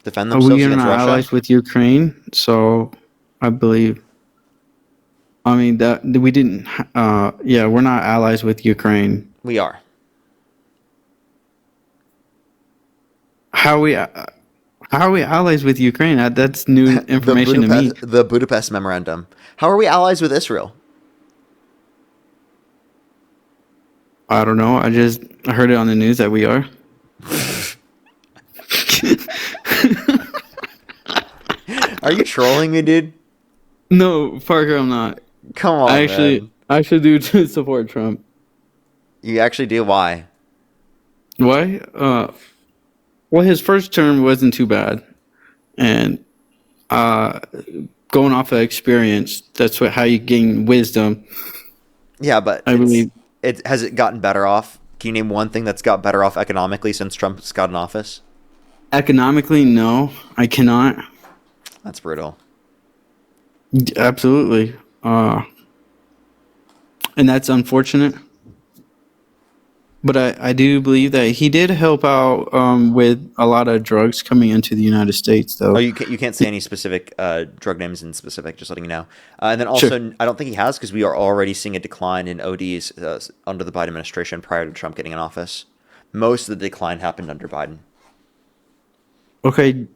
defend themselves We are against not Russia? allies with Ukraine, so I believe. I mean that we didn't. We're not allies with Ukraine. We are. How are we allies with Ukraine? That's new information to me. The Budapest Memorandum. How are we allies with Israel? I don't know. I heard it on the news that we are. Are you trolling me, dude? No, Parker, I'm not. Come on, man. I actually do support Trump. You actually do? Why? Why? Well, his first term wasn't too bad, and uh, going off of experience, that's how you gain wisdom. Yeah, but I believe. has it gotten better off? Can you name one thing that's got better off economically since Trump's got in office? Economically, no, I cannot. That's brutal. Absolutely. And that's unfortunate. But I do believe that he did help out with a lot of drugs coming into the United States, though. Oh, you can't say any specific drug names in specific, just letting you know. And then also, Sure. I don't think he has, because we are already seeing a decline in ODs under the Biden administration prior to Trump getting in office. Most of the decline happened under Biden. Okay.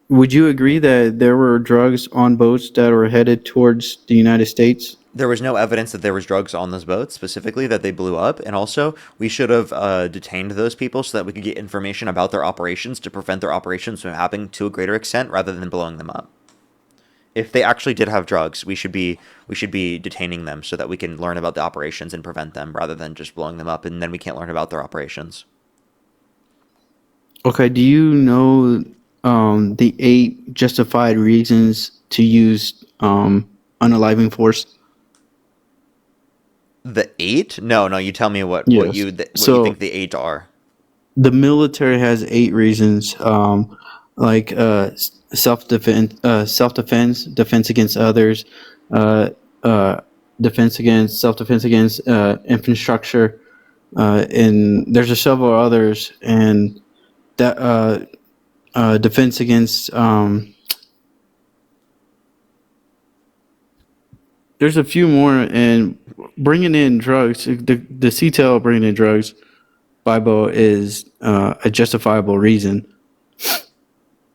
Would you agree that there were drugs on boats that were headed towards the United States? There was no evidence that there was drugs on those boats, specifically that they blew up. And also, we should have detained those people so that we could get information about their operations to prevent their operations from happening to a greater extent rather than blowing them up. If they actually did have drugs, we should be detaining them so that we can learn about the operations and prevent them rather than just blowing them up, and then we can't learn about their operations. Okay. Do you know the 8 justified reasons to use unaliving force? The 8? No, you tell me what Yes. you So- think the 8 are. The military has 8 reasons, like self-defense, defense against others, defense against self-defense against infrastructure, and there's several others, and that defense against. There's a few more, and bringing in drugs. The CTL bringing in drugs. Bible is a justifiable reason.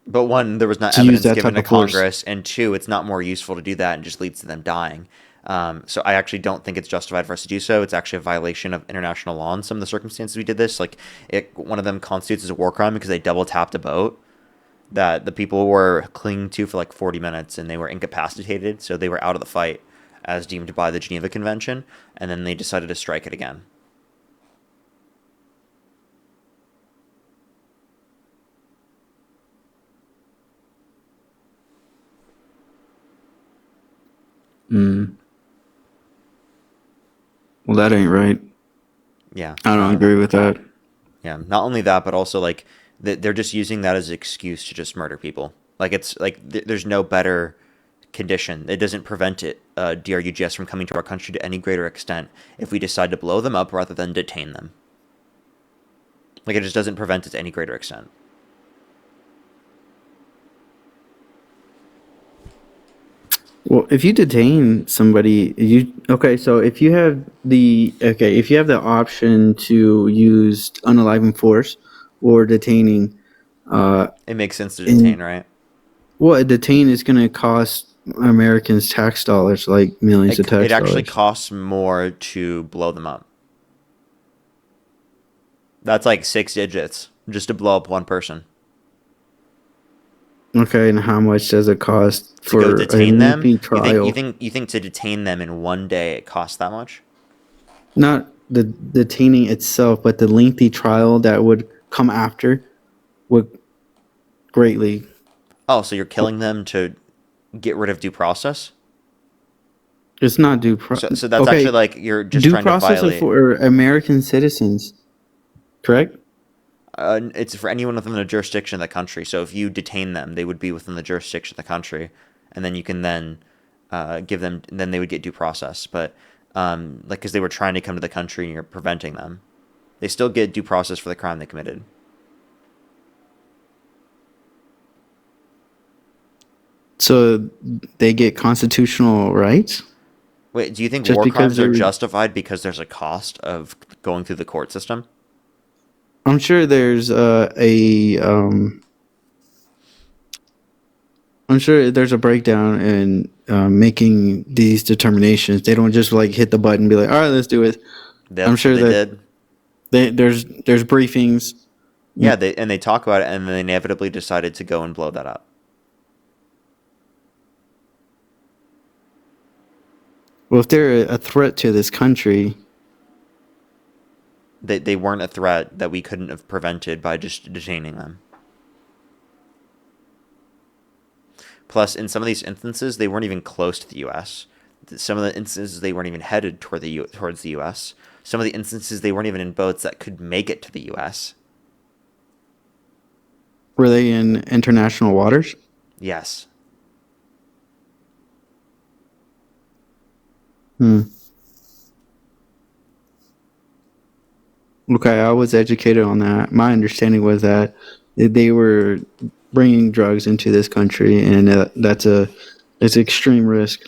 But one, there was not To use evidence that given type to of force. Congress, and 2, it's not more useful to do that and just leads to them dying. So I actually don't think it's justified for us to do so. It's actually a violation of international law in some of the circumstances we did this. Like, one of them constitutes as a war crime because they double tapped a boat that the people were clinging to for like 40 minutes, and they were incapacitated, so they were out of the fight as deemed by the Geneva Convention, and then they decided to strike it again. Well, that ain't right. Yeah. I don't agree with that. Yeah, not only that, but also like they're just using that as an excuse to just murder people. Like it's like there's no better condition. It doesn't prevent DRUGS from coming to our country to any greater extent if we decide to blow them up rather than detain them. Like it just doesn't prevent it to any greater extent. Well, if you detain somebody, so if you have the option to use unaliving force or detaining, It makes sense to detain, right? well, a detain is going to cost Americans tax dollars, like millions of tax It actually dollars. costs more to blow them up. That's like 6 digits just to blow up one person. Okay, and how much does it cost To for go a detain them? lengthy trial? You think to detain them in one day it costs that much? Not the detaining itself, but the lengthy trial that would come after would greatly. Oh, so you're killing them to get rid of due process? It's not due process. So that's actually like you're just due trying to process violate. for American citizens, correct? It's for anyone within the jurisdiction of the country. So if you detain them, they would be within the jurisdiction of the country, and then you can then give them. Then they would get due process. But like because they were trying to come to the country and you're preventing them, they still get due process for the crime they committed. So they get constitutional rights. Wait, do you think Just war because crimes are they're- justified because there's a cost of going through the court system? I'm sure there's I'm sure there's a breakdown in making these determinations. They don't just like hit the button and be like, all right, let's do it. I'm sure they that did. there's briefings. Yeah, they talk about it, and then they inevitably decided to go and blow that up. Well, if they're a threat to this country, They weren't a threat that we couldn't have prevented by just detaining them. Plus, in some of these instances, they weren't even close to the U.S. Some of the instances, they weren't even headed towards the U.S. Some of the instances, they weren't even in boats that could make it to the U.S. were they in international waters? Yes. Okay, I was educated on that. My understanding was that they were bringing drugs into this country, and it's extreme risk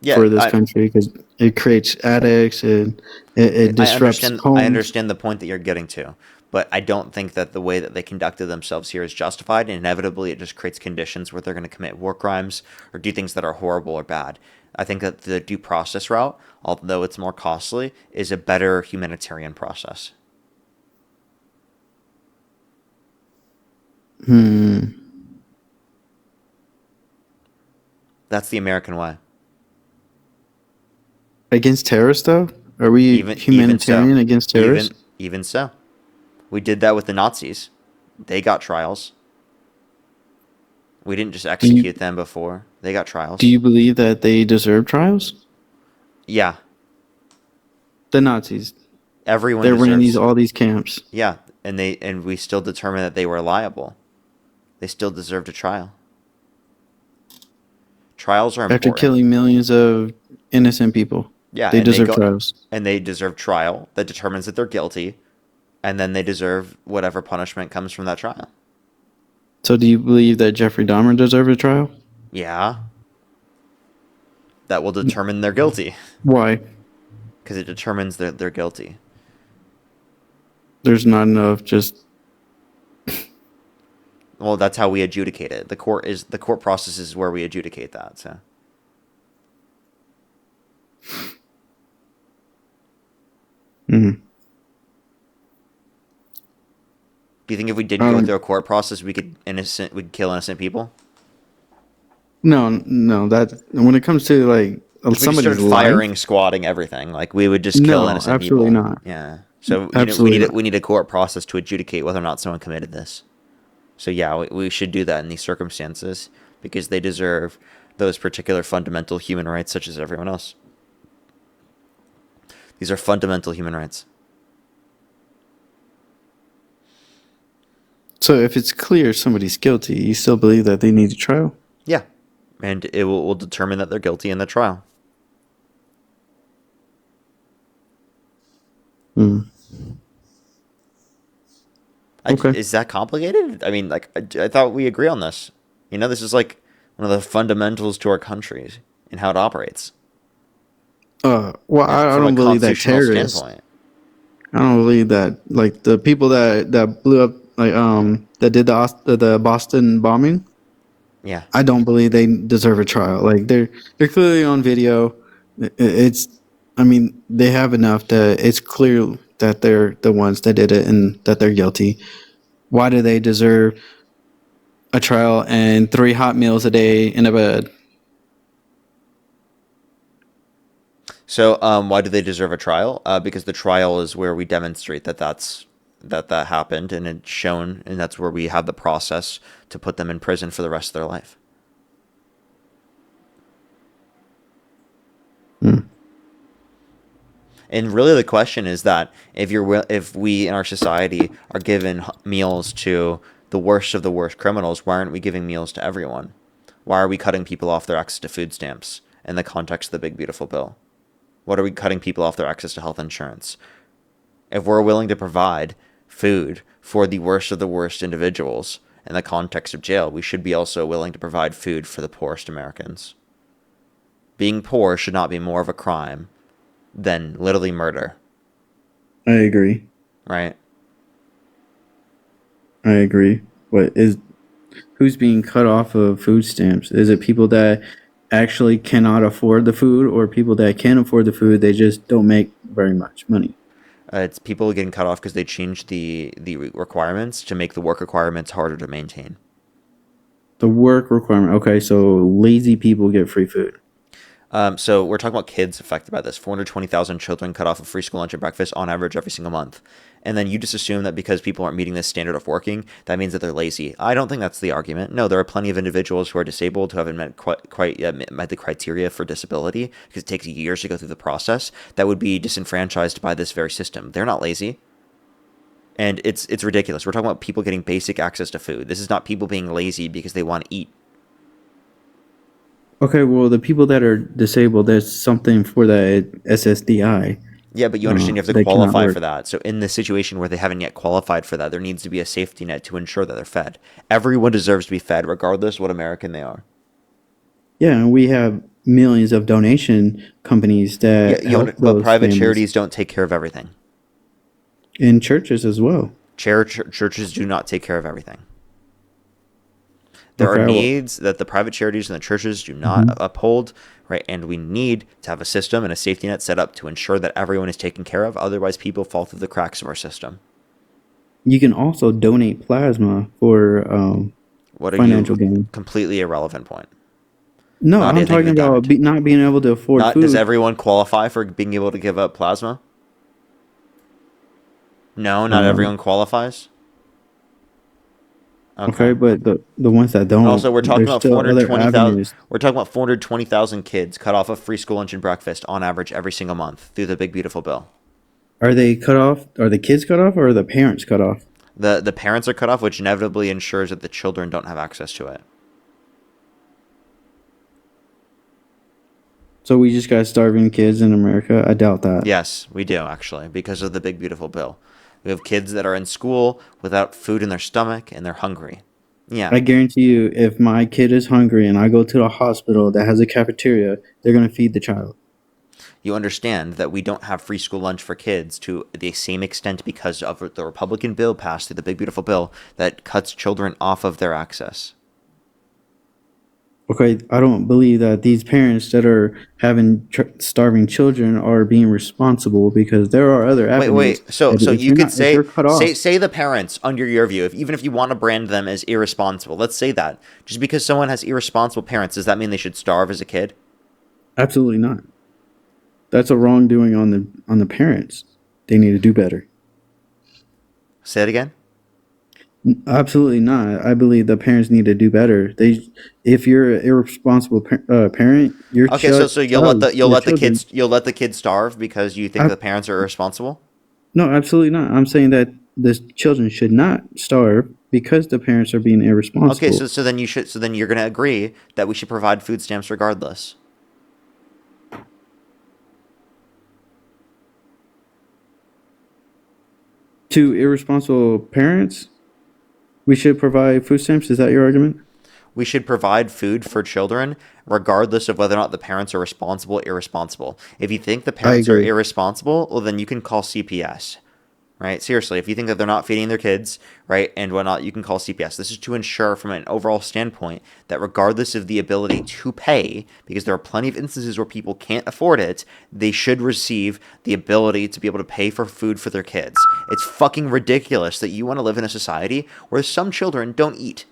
Yeah, for this country because it creates addicts and it disrupts I homes. understand the point that you're getting to, but I don't think that the way that they conducted themselves here is justified, and inevitably it just creates conditions where they're going to commit war crimes or do things that are horrible or bad. I think that the due process route, although it's more costly, is a better humanitarian process. That's the American way. Against terrorists, though? Are we Even humanitarian so, against terrorists? even so, we did that with the Nazis. They got trials. We didn't just execute them before. They got trials. Do you believe that they deserve trials? Yeah, The Nazis. everyone They were in deserves. all these camps. Yeah, and we still determined that they were liable. They still deserved a trial. Trials are After important. killing millions of innocent people. Yeah, They and deserve go, trials. and they deserve trial that determines that they're guilty, and then they deserve whatever punishment comes from that trial. So do you believe that Jeffrey Dahmer deserved a trial? Yeah, that will determine they're guilty Why? because it determines that they're guilty. There's not enough just... Well, that's how we adjudicate it. The court process is where we adjudicate that. So. Mhm. Do you think if we didn't go through a court process, we'd kill innocent people? No, that when it comes to like If we just somebody's started firing, squatting, everything, like we would just kill No, innocent absolutely people. not. Yeah. So Absolutely not. we need a court process to adjudicate whether or not someone committed this. So yeah, we should do that in these circumstances because they deserve those particular fundamental human rights, such as everyone else. These are fundamental human rights. So if it's clear somebody's guilty, you still believe that they need a trial? Yeah, and it will determine that they're guilty in the trial. Okay. Is that complicated? I mean, like, I thought we agree on this. You know, this is like one of the fundamentals to our country and how it operates. Well, Yeah, I from a don't believe that constitutional terrorists. standpoint. I don't believe that like the people that blew up like that did the Boston bombing. Yeah. I don't believe they deserve a trial. Like they're clearly on video. It's I mean they have enough that it's clear that they're the ones that did it and that they're guilty. Why do they deserve a trial and 3 hot meals a day in a bed? So, why do they deserve a trial? Because the trial is where we demonstrate that that happened, and it's shown, and that's where we have the process to put them in prison for the rest of their life. And really, the question is that if we in our society are given meals to the worst of the worst criminals, why aren't we giving meals to everyone? Why are we cutting people off their access to food stamps in the context of the big beautiful bill? What are we cutting people off their access to health insurance? If we're willing to provide food for the worst of the worst individuals in the context of jail, we should be also willing to provide food for the poorest Americans. Being poor should not be more of a crime than literally murder, I agree. right? I agree. Who's being cut off of food stamps? Is it people that actually cannot afford the food, or people that can afford the food, they just don't make very much money? It's people getting cut off because they changed the requirements to make the work requirements harder to maintain. The work requirement. Okay, so lazy people get free food. So we're talking about kids affected by this. 420,000 children cut off of free school lunch and breakfast on average every single month. And then you just assume that because people aren't meeting this standard of working, that means that they're lazy. I don't think that's the argument. No, there are plenty of individuals who are disabled who haven't met the criteria for disability because it takes years to go through the process that would be disenfranchised by this very system. They're not lazy. And it's ridiculous. We're talking about people getting basic access to food. This is not people being lazy because they want to eat. Okay, well, the people that are disabled, there's something for that SSDI. Yeah, but you understand you have to They cannot qualify work. for that. So in the situation where they haven't yet qualified for that, there needs to be a safety net to ensure that they're fed. Everyone deserves to be fed, regardless of what American they are. Yeah, and we have millions of donation companies that help But those private families. charities don't take care of everything. In churches as well. Churches do not take care of everything. There are Okay, well- needs that the private charities and the churches do not uphold, right? And we need to have a system and a safety net set up to ensure that everyone is taken care of. Otherwise, people fall through the cracks of our system. You can also donate plasma for What are financial you? gain. Completely irrelevant point. No, Not I'm anything talking to be about done. not being able to afford Not food. does everyone qualify for being able to give up plasma? No, not everyone qualifies. Okay, but the ones that don't, Also, we're talking there's about still other 420,000. avenues. We're talking about 420,000 kids cut off of free school lunch and breakfast on average every single month through the big beautiful bill. Are they cut off? Are the kids cut off, or are the parents cut off? The parents are cut off, which inevitably ensures that the children don't have access to it. So we just got starving kids in America? I doubt that. Yes, we do actually, because of the big beautiful bill. We have kids that are in school without food in their stomach and they're hungry. Yeah. I guarantee you, if my kid is hungry and I go to a hospital that has a cafeteria, they're gonna feed the child. You understand that we don't have free school lunch for kids to the same extent because of the Republican bill passed through the big beautiful bill that cuts children off of their access. Okay, I don't believe that these parents that are having starving children are being responsible because there are other avenues. Wait. So If you you're could not- if you're cut off, say the parents under your view, even if you want to brand them as irresponsible, let's say that just because someone has irresponsible parents, does that mean they should starve as a kid? absolutely not. That's a wrongdoing on the parents. They need to do better. Say it again. Absolutely not. I believe the parents need to do better. If you're an irresponsible parent, you're Okay, so you'll let the kids starve because you think the parents are irresponsible? No, absolutely not. I'm saying that the children should not starve because the parents are being irresponsible. Okay, so then you're going to agree that we should provide food stamps regardless. To irresponsible parents, we should provide food stamps. Is that your argument? We should provide food for children regardless of whether or not the parents are responsible or irresponsible. If you think the parents are agree. irresponsible, well, then you can call CPS, right? Seriously, if you think that they're not feeding their kids, right, and whatnot, you can call CPS. This is to ensure from an overall standpoint that regardless of the ability to pay, because there are plenty of instances where people can't afford it, they should receive the ability to be able to pay for food for their kids. It's fucking ridiculous that you want to live in a society where some children don't eat.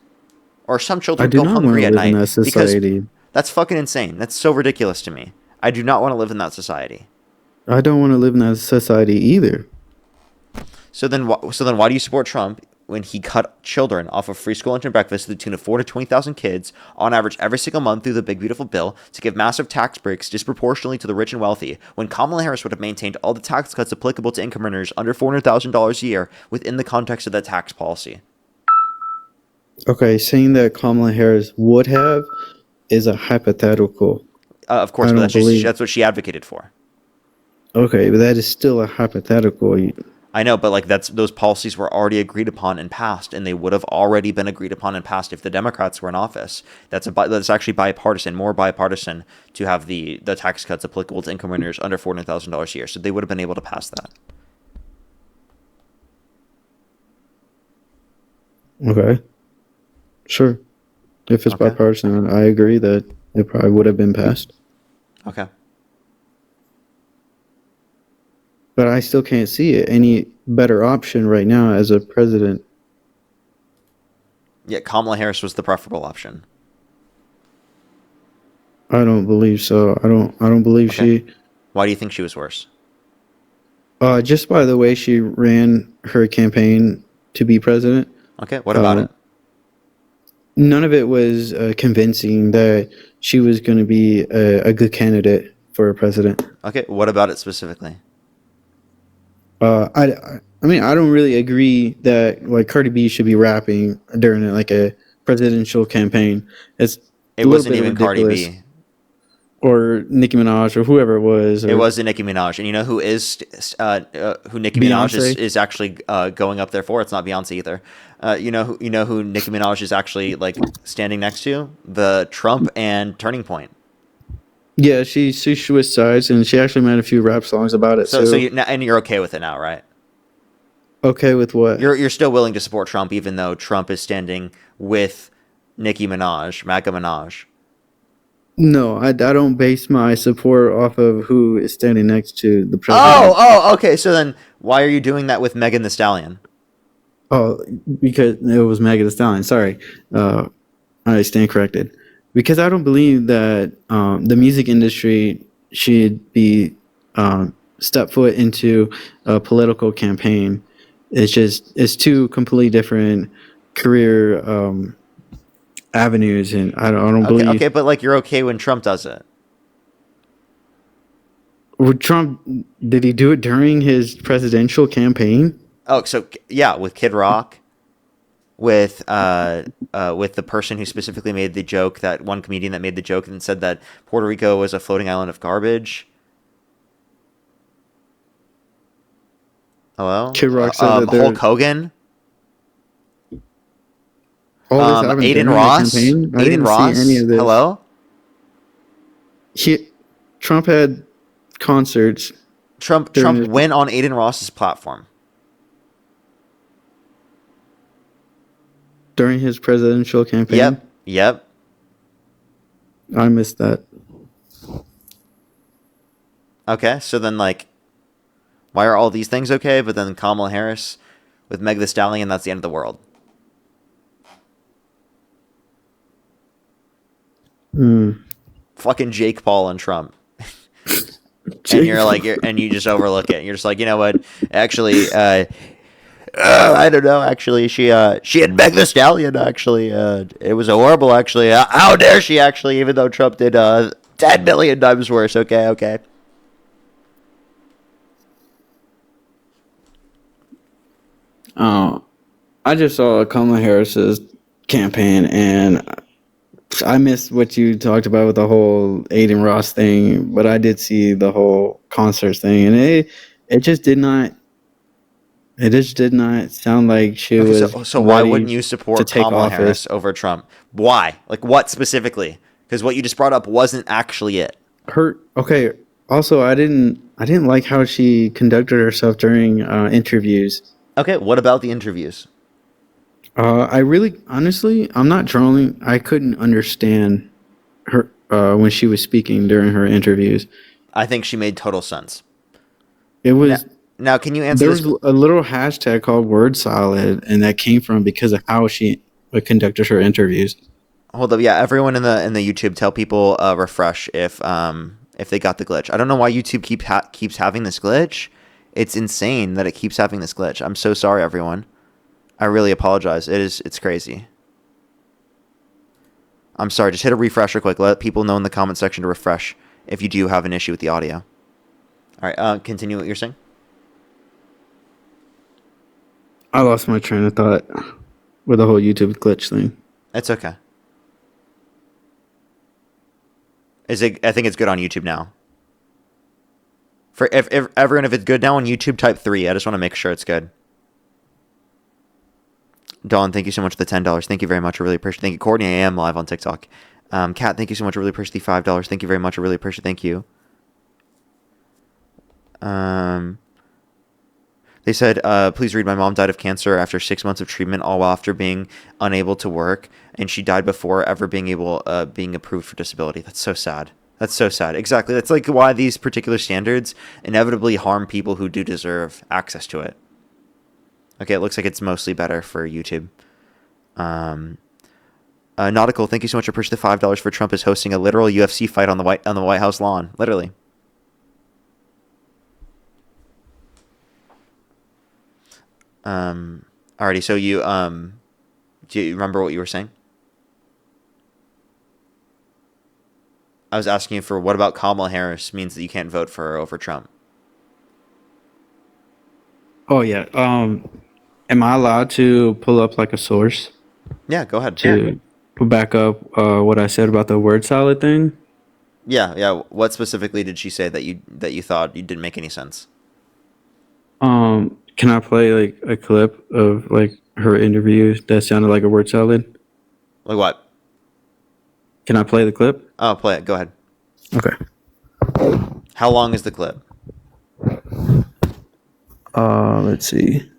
Or some children I do go not hungry want at to live in night. that society. Because that's fucking insane. That's so ridiculous to me. I do not want to live in that society. I don't want to live in that society either. So then why do you support Trump when he cut children off of free school lunch and breakfast to the tune of 4 to 20,000 kids on average every single month through the big beautiful bill to give massive tax breaks disproportionately to the rich and wealthy, when Kamala Harris would have maintained all the tax cuts applicable to income earners under $400,000 a year within the context of that tax policy? Okay, saying that Kamala Harris would have is a hypothetical. Of course, I but don't believe- that's what she advocated for. Okay, but that is still a hypothetical. I know, but like those policies were already agreed upon and passed, and they would have already been agreed upon and passed if the Democrats were in office. That's actually bipartisan, more bipartisan to have the tax cuts applicable to income earners under $400,000 a year. So they would have been able to pass that. Okay. Sure. If it's Okay. bipartisan, I agree that it probably would have been passed. Okay. But I still can't see any better option right now as a president. Yeah, Kamala Harris was the preferable option. I don't believe so. I don't believe Okay. Why do you think she was worse? just by the way she ran her campaign to be president. Okay, what about it? None of it was convincing that she was going to be a good candidate for president. Okay, what about it specifically? I mean, I don't really agree that like Cardi B should be rapping during like a presidential campain. It's It a little wasn't bit even Cardi ridiculous. B. Or Nicki Minaj or whoever it was. It Or wasn't Nicki Minaj, and you know who who Nicki Minaj Beyonce. is actually going up there for? It's not Beyonce either. You know who Nicki Minaj is actually like standing next to? The Trump and Turning Point. Yeah, she switched sides and she actually made a few rap songs about it. So you're okay with it now, right? Okay with what? You're still willing to support Trump even though Trump is standing with Nicki Minaj, MAGA Minaj. No, I don't base my support off of who is standing next to the president. Okay. So then, why are you doing that with Megan Thee Stallion? Oh, because it was Megan Thee Stallion. Sorry, I stand corrected. Because I don't believe that the music industry should be step foot into a political campaign. It's two completely different career avenues, and I don't believe. Okay, but like you're okay when Trump does it. Well, Trump, did he do it during his presidential campaign? Oh, so yeah, with Kid Rock, with the person who specifically made the joke, that one comedian that made the joke and said that Puerto Rico was a floating island of garbage. Hello? Kid Rock said that Hulk Hogan. All this happened Aiden during the Ross. campaign? I Aiden didn't Ross. see any of this. Hello? Trump had concerts. Trump went on Aiden Ross's platform. During his presidential campaign? Yep. I missed that. Okay, so then like, why are all these things okay, but then Kamala Harris with Meg Thee Stallion, that's the end of the world? Fucking Jake Paul and Trump. And you just overlook it. You're just like, you know what? Actually, I don't know. Actually, she had Meg Thee Stallion. Actually, it was horrible. Actually, how dare she? Actually, even though Trump did 10 million times worse. Okay. I just saw Kamala Harris's campaign, and I missed what you talked about with the whole Aiden Ross thing, but I did see the whole concerts thing, and it just did not. It just did not sound like she was. So why wouldn't you support Kamala Harris over Trump? Why? Like what specifically? Because what you just brought up wasn't actually it. Okay. Also, I didn't like how she conducted herself during interviews. Okay, what about the interviews? I really, honestly, I'm not trolling. I couldn't understand her when she was speaking during her interviews. I think she made total sense. It was. Now, can you answer this? There was a little hashtag called word salad, and that came from because of how she conducted her interviews. Hold up, yeah. Everyone in the YouTube, tell people refresh if they got the glitch. I don't know why YouTube keeps having this glitch. It's insane that it keeps having this glitch. I'm so sorry, everyone. I really apologize. It's crazy. I'm sorry. Just hit a refresh real quick. Let people know in the comment section to refresh if you do have an issue with the audio. All right, continue what you're saying. I lost my train of thought with the whole YouTube glitch thing. It's okay. I think it's good on YouTube now. For if everyone, if it's good now on YouTube, type 3. I just want to make sure it's good. Dawn, thank you so much for the $10. Thank you very much. I really appreciate it. Thank you. Courtney, I am live on TikTok. Kat, thank you so much. I really appreciate the $5. Thank you very much. I really appreciate it. Thank you. They said, please read, my mom died of cancer after 6 months of treatment, all while after being unable to work, and she died before ever being approved for disability. That's so sad. That's so sad. Exactly. That's like why these particular standards inevitably harm people who do deserve access to it. Okay, it looks like it's mostly better for YouTube. Nautical, thank you so much. I appreciate the $5 for Trump is hosting a literal UFC fight on the White House lawn. Literally. Alrighty. So do you remember what you were saying? I was asking you for what about Kamala Harris means that you can't vote for her over Trump. Oh yeah. Am I allowed to pull up like a source Yeah, go ahead. to back up what I said about the word salad thing? Yeah. What specifically did she say that you thought you didn't make any sense? Can I play like a clip of like her interview that sounded like a word salad? Like what? Can I play the clip? Oh, play it. Go ahead. Okay. How long is the clip? Let's see.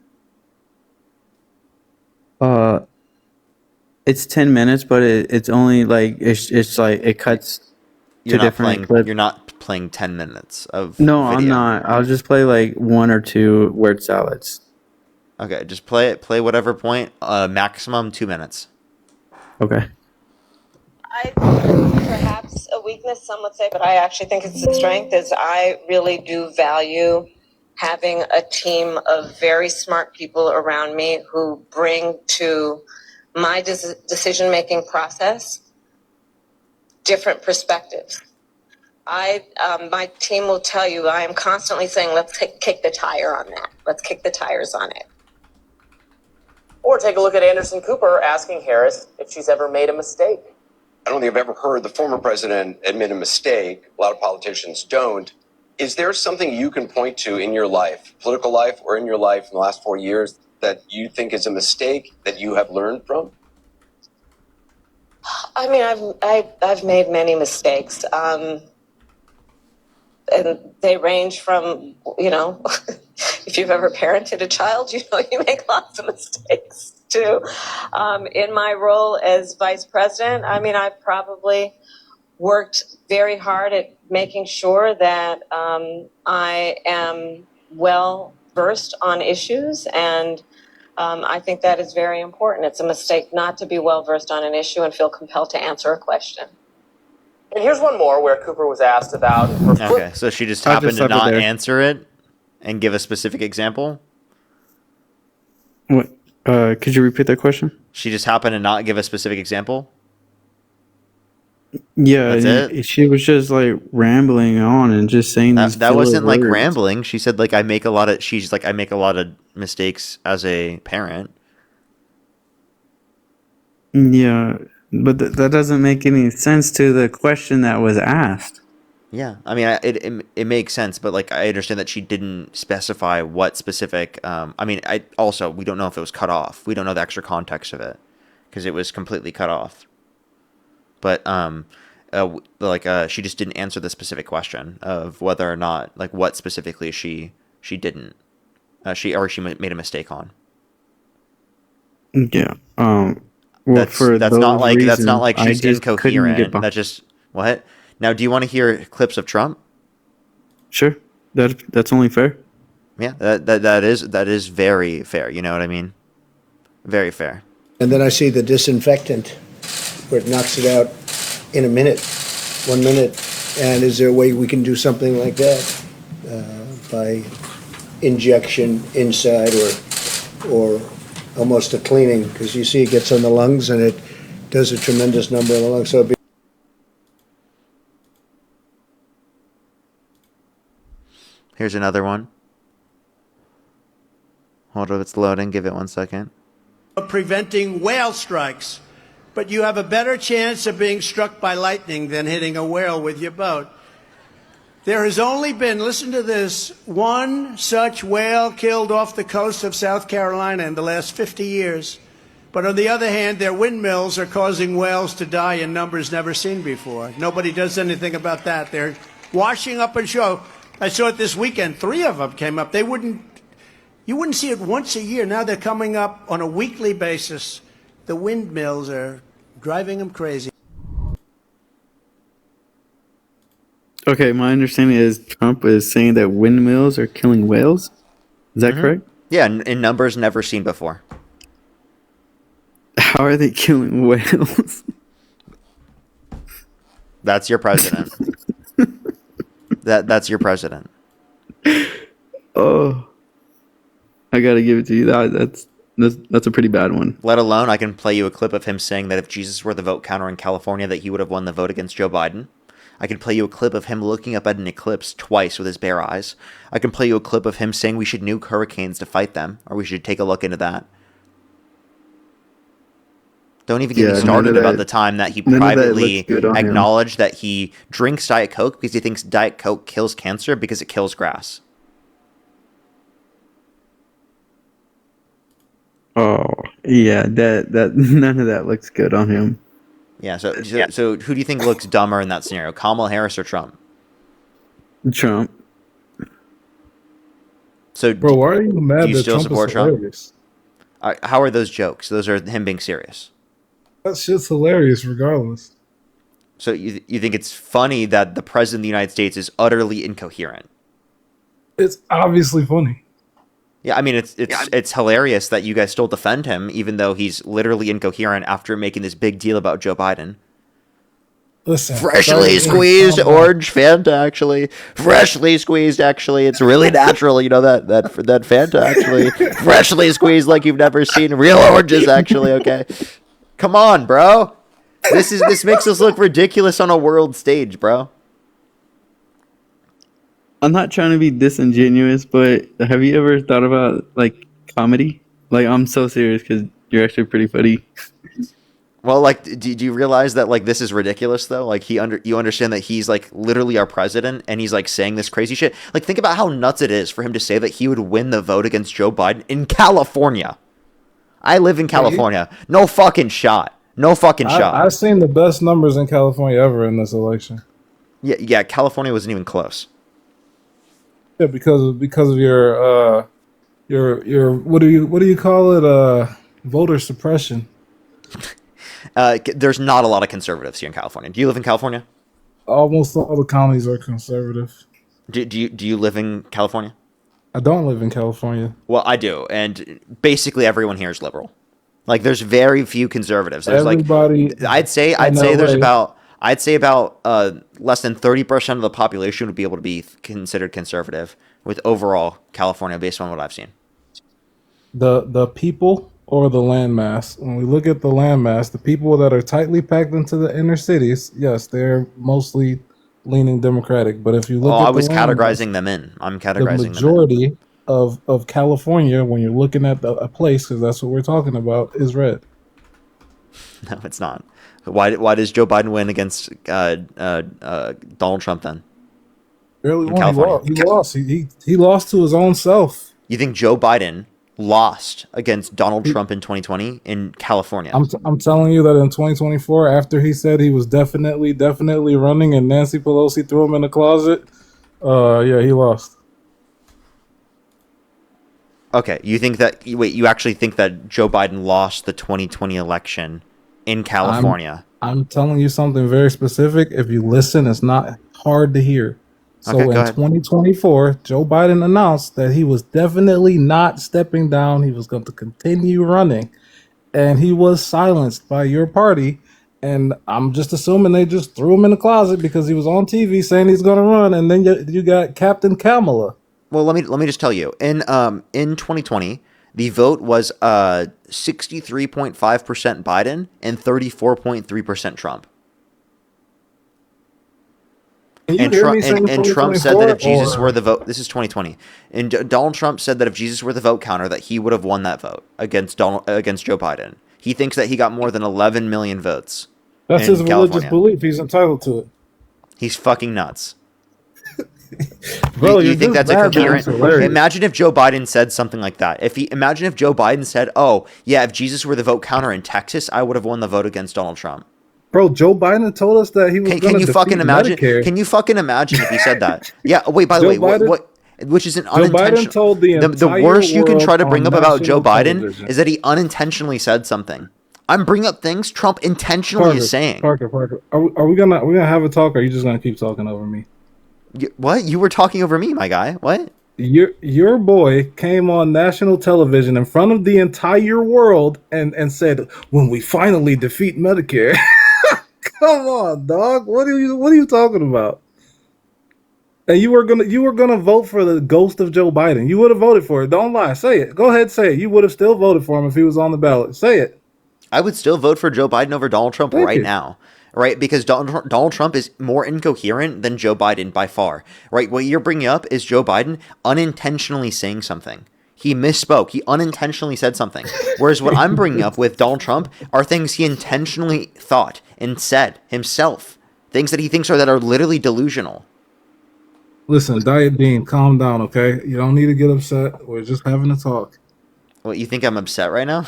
It's 10 minutes, but it's only like it's like it cuts to different clips. You're not playing 10 minutes of No, video. I'm not. I'll just play like 1 or 2 word salads. Okay, just play it. Play whatever point. Maximum 2 minutes. Okay. Perhaps a weakness, some would say, but I actually think it's a strength, is I really do value having a team of very smart people around me who bring to my decision-making process different perspectives. My team will tell you, I am constantly saying, let's kick the tire on that. Let's kick the tires on it. Or take a look at Anderson Cooper asking Harris if she's ever made a mistake. I don't think I've ever heard the former president admit a mistake. A lot of politicians don't. Is there something you can point to in your life, political life or in your life in the last 4 years, that you think is a mistake that you have learned from? I mean, I've made many mistakes, and they range from, if you've ever parented a child, you make lots of mistakes too. In my role as vice president, I mean, I've probably worked very hard at making sure that I am well versed on issues, and I think that is very important. It's a mistake not to be well versed on an issue and feel compelled to answer a question. And here's one more where Cooper was asked about her Okay, so she just happened to not answer it and give a specific example? What? Could you repeat that question? She just happened to not give a specific example? Yeah, That's it? she was just like rambling on and just saying these That filler wasn't like words. rambling. She said like I make a lot of mistakes as a parent. Yeah, but that doesn't make any sense to the question that was asked. Yeah, I mean, it makes sense, but like I understand that she didn't specify what specific. We don't know if it was cut off. We don't know the extra context of it because it was completely cut off. But she just didn't answer the specific question of whether or not like what specifically she didn't she made a mistake on. Yeah. Well, That's not like she's couldn't get incoherent. behind. That's just what. Now, do you want to hear clips of Trump? Sure, that's only fair. Yeah, that is very fair. You know what I mean? Very fair. And then I see the disinfectant where it knocks it out in 1 minute. And is there a way we can do something like that by injection inside or almost a cleaning? Because you see it gets on the lungs and it does a tremendous number on the lungs. So it'd be Here's another one. Hold on, it's loading. Give it 1 second. Preventing whale strikes, but you have a better chance of being struck by lightning than hitting a whale with your boat. There has only been, listen to this, one such whale killed off the coast of South Carolina in the last 50 years. But on the other hand, their windmills are causing whales to die in numbers never seen before. Nobody does anything about that. They're washing up on shore. I saw it this weekend. 3 of them came up. You wouldn't see it once a year. Now they're coming up on a weekly basis. The windmills are driving them crazy. Okay, my understanding is Trump is saying that windmills are killing whales. Is that correct? Yeah, in numbers never seen before. How are they killing whales? That's your president. That's your president. Oh, I gotta give it to you. That's a pretty bad one. Let alone, I can play you a clip of him saying that if Jesus were the vote counter in California, that he would have won the vote against Joe Biden. I can play you a clip of him looking up at an eclipse twice with his bare eyes. I can play you a clip of him saying we should nuke hurricanes to fight them, or we should take a look into that. Don't even get me started about the time that he privately acknowledged that he drinks Diet Coke because he thinks Diet Coke kills cancer because it kills grass. Oh, yeah, that none of that looks good on him. Yeah, so who do you think looks dumber in that scenario, Kamala Harris or Trump? Trump. So, bro, why are you mad? Do you that still Trump support is Trump? hilarious? How are those jokes? Those are him being serious. That shit's hilarious, regardless. So you think it's funny that the president of the United States is utterly incoherent? It's obviously funny. Yeah, I mean it's hilarious that you guys still defend him, even though he's literally incoherent after making this big deal about Joe Biden. Listen, freshly squeezed orange Fanta, actually. Freshly squeezed, actually. It's really natural, you know, that Fanta, actually. Freshly squeezed like you've never seen. Real oranges, actually, okay? Come on, bro. This makes us look ridiculous on a world stage, bro. I'm not trying to be disingenuous, but have you ever thought about, like, comedy? Like, I'm so serious because you're actually pretty funny. Well, like, do you realize that, like, this is ridiculous, though? Like, you understand that he's, like, literally our president, and he's, like, saying this crazy shit? Like, think about how nuts it is for him to say that he would win the vote against Joe Biden in California. I live in California. No fucking shot. No fucking shot. I've seen the best numbers in California ever in this election. Yeah, California wasn't even close. Yeah, because of your what do you call it? Voter suppression. There's not a lot of conservatives here in California. Do you live in California? Almost all the counties are conservative. Do you live in California? I don't live in California. Well, I do, and basically everyone here is liberal. Like, there's very few conservatives. There's Everybody, I'd say there's about less than 30% of the population would be able to be considered conservative with overall California, based on what I've seen. The people or the landmass. When we look at the landmass, the people that are tightly packed into the inner cities, yes, they're mostly leaning Democratic. But if you look, I was categorizing them in. I'm categorizing the majority of California, when you're looking at a place, because that's what we're talking about, is red. No, it's not. Why does Joe Biden win against Donald Trump then? Really won. He lost. He lost to his own self. You think Joe Biden lost against Donald Trump in 2020 in California? I'm telling you that in 2024, after he said he was definitely running and Nancy Pelosi threw him in the closet, yeah, he lost. Okay, you actually think that Joe Biden lost the 2020 election in California? I'm telling you something very specific. If you listen, it's not hard to hear. So in 2024, Joe Biden announced that he was definitely not stepping down. He was going to continue running. And he was silenced by your party. And I'm just assuming they just threw him in the closet because he was on TV saying he's going to run. And then you got Captain Kamala. Well, let me just tell you. In 2020, the vote was 63.5% Biden and 34.3% Trump. And Trump said that if Jesus were the vote, this is 2020, and Donald Trump said that if Jesus were the vote counter, that he would have won that vote against Joe Biden. He thinks that he got more than 11 million votes. That's his religious belief. He's entitled to it. He's fucking nuts. Bro, you think that's a coherent? Imagine if Joe Biden said something like that. Imagine if Joe Biden said, "Oh, yeah, if Jesus were the vote counter in Texas, I would have won the vote against Donald Trump." Bro, Joe Biden told us that he was going to defeat Medicare. Can you fucking imagine if he said that? Yeah. Wait. By the way, what? Which is an unintentional. Biden told the worst you can try to bring up about Joe Biden is that he unintentionally said something. I'm bringing up things Trump intentionally is saying. Parker, are we gonna have a talk? Or are you just gonna keep talking over me? What? You were talking over me, my guy. What? Your boy came on national television in front of the entire world and said, "When we finally defeat Medicare." Come on, dog. What are you talking about? And you were gonna vote for the ghost of Joe Biden. You would have voted for it. Don't lie. Say it. Go ahead, say it. You would have still voted for him if he was on the ballot. Say it. I would still vote for Joe Biden over Donald Trump right now, right? Because Donald Trump is more incoherent than Joe Biden by far, right? What you're bringing up is Joe Biden unintentionally saying something. He misspoke. He unintentionally said something. Whereas what I'm bringing up with Donald Trump are things he intentionally thought and said himself. Things that he thinks that are literally delusional. Listen, Diet Dean, calm down, okay? You don't need to get upset. We're just having a talk. What, you think I'm upset right now?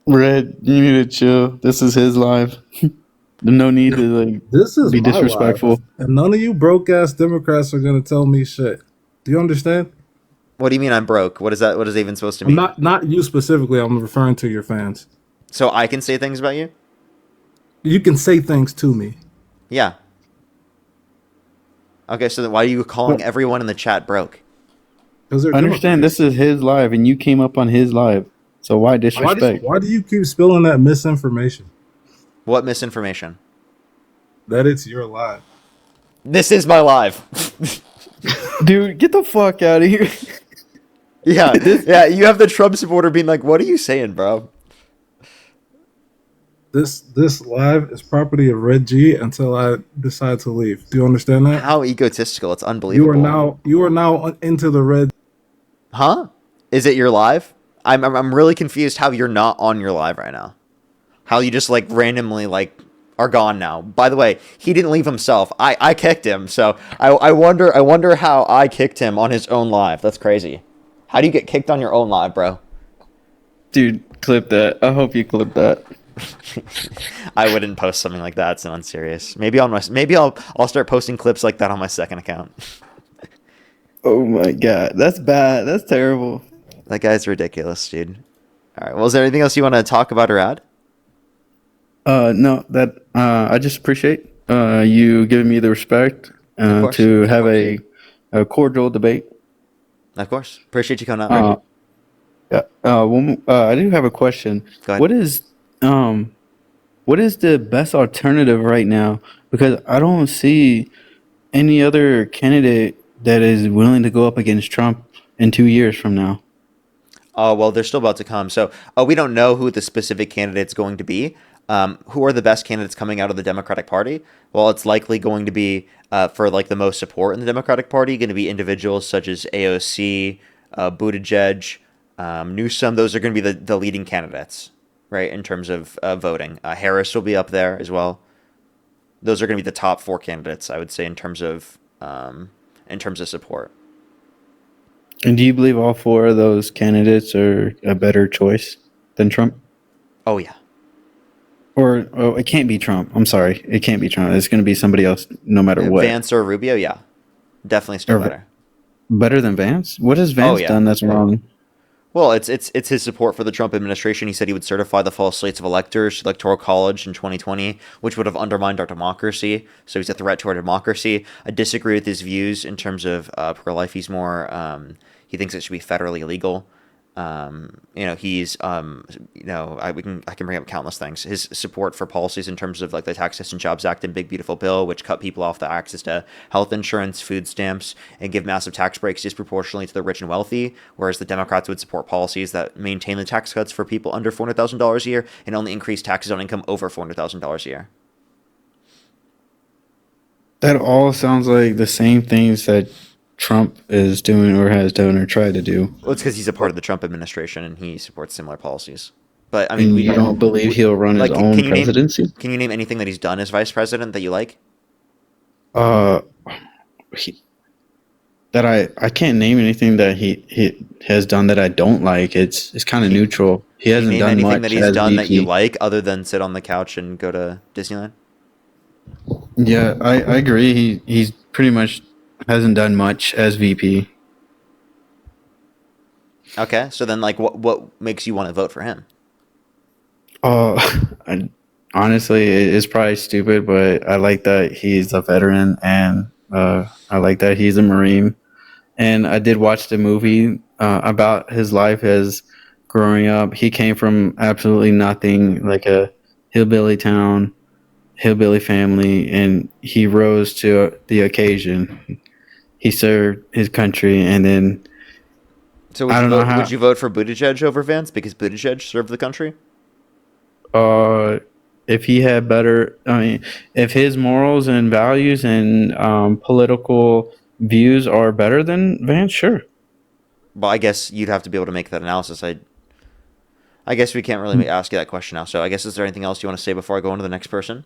Red, you need to chill. This is his live. No need to This is be my disrespectful. life, and none of you broke ass Democrats are gonna tell me shit. Do you understand? What do you mean I'm broke? What is that? What is that even supposed to mean? Not you specifically. I'm referring to your fans. So I can say things about you? You can say things to me. Yeah. Okay, so then why are you calling everyone in the chat broke? Because I understand this is his live, and you came up on his live. So why disrespect? Why do you keep spilling that misinformation? What misinformation? That it's your live. This is my live. Dude, get the fuck out of here. Yeah, you have the Trump supporter being like, what are you saying, bro? This live is property of Red G until I decide to leave. Do you understand that? How egotistical. It's unbelievable. You are now into the red. Huh? Is it your live? I'm really confused how you're not on your live right now. How you just like randomly like are gone now. By the way, he didn't leave himself. I kicked him. So I wonder how I kicked him on his own live. That's crazy. How do you get kicked on your own live, bro? Dude, clip that. I hope you clip that. I wouldn't post something like that. It's unserious. Maybe I'll start posting clips like that on my second account. Oh my god, that's bad. That's terrible. That guy's ridiculous, dude. All right. Well, is there anything else you want to talk about or add? No, that I just appreciate you giving me the respect to have a cordial debate. Of course. Appreciate you coming out. Yeah. I do have a question. Go ahead. What is the best alternative right now? Because I don't see any other candidate that is willing to go up against Trump in 2 years from now. Well, they're still about to come. So we don't know who the specific candidate's going to be. Who are the best candidates coming out of the Democratic Party? Well, it's likely going to be for like the most support in the Democratic Party, going to be individuals such as AOC, Buttigieg, Newsom. Those are going to be the leading candidates, right, in terms of voting. Harris will be up there as well. Those are going to be the top 4 candidates, I would say, in terms of support. And do you believe all 4 of those candidates are a better choice than Trump? Oh, yeah. Or it can't be Trump. I'm sorry. It can't be Trump. It's going to be somebody else no matter what. Vance or Rubio, yeah. Definitely still better. Better than Vance? What has Vance done that's wrong? Well, it's his support for the Trump administration. He said he would certify the false slates of electors to Electoral College in 2020, which would have undermined our democracy. So he's a threat to our democracy. I disagree with his views in terms of pro-life. He's more he thinks it should be federally illegal. He's I can bring up countless things. His support for policies in terms of like the Tax Cuts and Jobs Act and Big Beautiful Bill, which cut people off the access to health insurance, food stamps, and give massive tax breaks disproportionately to the rich and wealthy, whereas the Democrats would support policies that maintain the tax cuts for people under $400,000 a year and only increase taxes on income over $400,000 a year. That all sounds like the same things that Trump is doing or has done or tried to do. Well, it's because he's a part of the Trump administration and he supports similar policies. But I mean, you don't believe he'll run his own presidency? Can you name anything that he's done as vice president that you like? I can't name anything that he has done that I don't like. It's kind of neutral. He hasn't done anything much that he's done that you like other than sit on the couch and go to Disneyland? Yeah, I agree. He's pretty much hasn't done much as VP. Okay, so then like what makes you want to vote for him? Honestly, it's probably stupid, but I like that he's a veteran and I like that he's a Marine and I did watch the movie about his life as growing up. He came from absolutely nothing, like a hillbilly town, hillbilly family, and he rose to the occasion. He served his country, and then So I don't know how. would you vote for Buttigieg over Vance because Buttigieg served the country? If he had better, I mean, if his morals and values and political views are better than Vance, sure. Well, I guess you'd have to be able to make that analysis. I guess we can't really ask you that question now. So I guess is there anything else you want to say before I go on to the next person?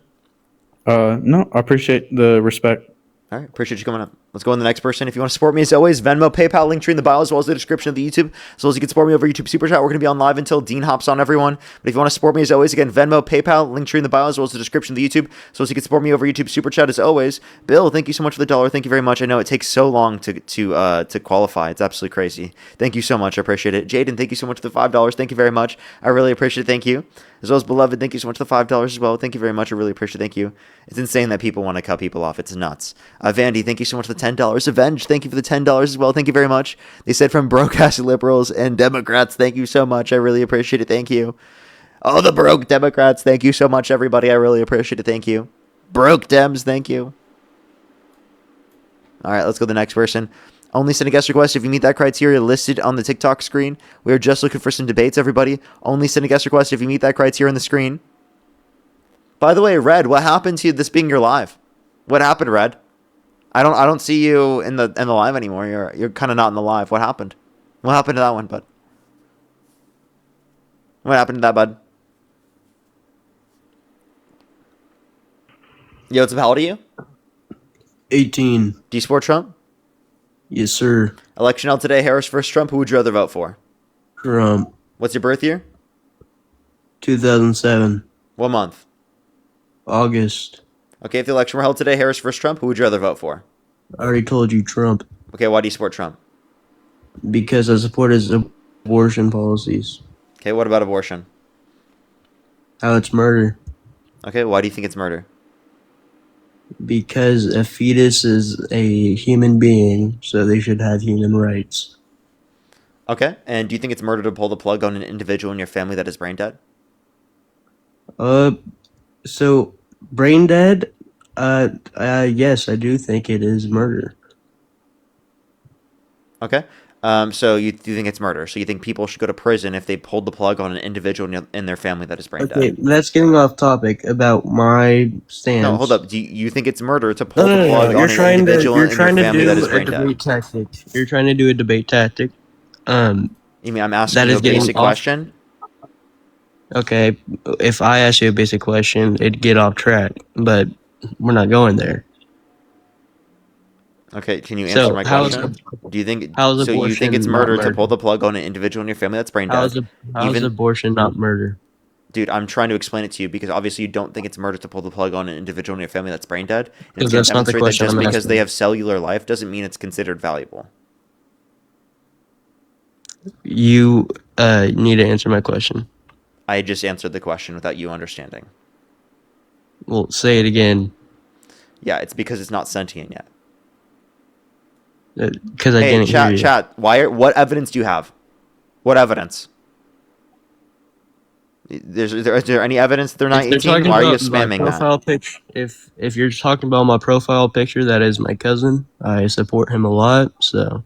No, I appreciate the respect. All right, appreciate you coming up. Let's go on to the next person. If you want to support me, as always, Venmo, PayPal, link tree in the bio, as well as the description of the YouTube, as well as you can support me over YouTube Super Chat. We're going to be on live until Dean hops on, everyone. But if you want to support me, as always, again, Venmo, PayPal, link tree in the bio, as well as the description of the YouTube, as well as you can support me over YouTube Super Chat, as always. Bill, thank you so much for the $1. Thank you very much. I know it takes so long to qualify. It's absolutely crazy. Thank you so much. I appreciate it. Jaden, thank you so much for the $5. Thank you very much. I really appreciate it. Thank you. As well as Beloved, thank you so much for the $5 as well. Thank you very much. I really appreciate it. Thank you. It's insane that people want to cut people off. It's nuts. Vandy, thank you so much for the $10. Avenge, thank you for the $10 as well. Thank you very much. They said from broke-ass liberals and Democrats, thank you so much. I really appreciate it. Thank you. Oh, the broke Democrats, thank you so much, everybody. I really appreciate it. Thank you. Broke Dems, thank you. All right, let's go to the next person. Only send a guest request if you meet that criteria listed on the TikTok screen. We are just looking for some debates, everybody. Only send a guest request if you meet that criteria on the screen. By the way, Red, what happened to this being your live? What happened, Red? I don't see you in the live anymore. You're kind of not in the live. What happened? What happened to that one, bud? What happened to that, bud? Yo, what's up? How old are you? 18. Do you support Trump? Yes, sir. Election held today, Harris versus Trump. Who would you rather vote for? Trump. What's your birth year? 2007. What month? August. Okay, if the election were held today, Harris versus Trump, who would you rather vote for? I already told you Trump. Okay, why do you support Trump? Because I support his abortion policies. Okay, what about abortion? How it's murder. Okay, why do you think it's murder? Because a fetus is a human being, so they should have human rights. Okay, and do you think it's murder to pull the plug on an individual in your family that is brain dead? So brain dead? Yes, I do think it is murder. Okay, so you think it's murder? So you think people should go to prison if they pulled the plug on an individual in their family that is brain Okay, dead? that's getting off topic about my stance. No, hold up. Do you think it's murder to pull the plug on an individual in your family that is brain dead? Tactic. You're trying to do a debate tactic. You mean I'm asking you a basic question? Okay, if I ask you a basic question, it'd get off track, but we're not going there. Okay, can you answer my question? Do you think so? You think it's murder to pull the plug on an individual in your family that's brain dead? How is abortion not murder? Dude, I'm trying to explain it to you because obviously you don't think it's murder to pull the plug on an individual in your family that's brain dead. And Because that's not the question just I'm because asking. they have cellular life doesn't mean it's considered valuable. You need to answer my question. I just answered the question without you understanding. Well, say it again. Yeah, it's because it's not sentient yet. Because I didn't hear you. Chat. What evidence do you have? What evidence? Is there any evidence that they're not 18? Why are you spamming that? If you're talking about my profile picture, that is my cousin. I support him a lot. So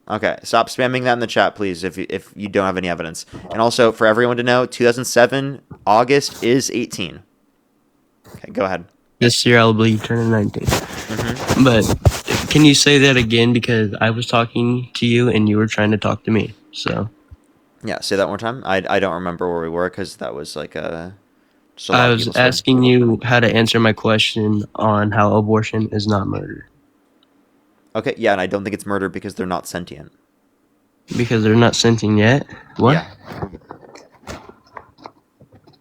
Okay, stop spamming that in the chat, please, if you don't have any evidence. And also, for everyone to know, 2007, August is 18. Okay, go ahead. This year I'll be turning 19. But can you say that again? Because I was talking to you and you were trying to talk to me. So yeah, say that one more time. I don't remember where we were because that was like just a lot I of was people said. asking you how to answer my question on how abortion is not murder. Okay, yeah, and I don't think it's murder because they're not sentient. Because they're not sentient yet? What?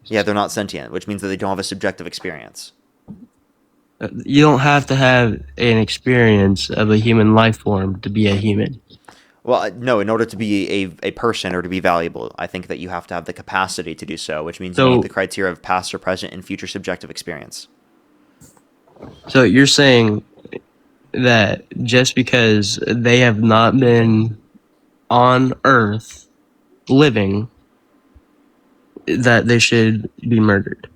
Yeah, they're not sentient, which means that they don't have a subjective experience. You don't have to have an experience of a human life form to be a human. Well, no, in order to be a person or to be valuable, I think that you have to have the capacity to do so, which means you meet the criteria of past or present and future subjective experience. So you're saying that just because they have not been on Earth living, that they should be murdered.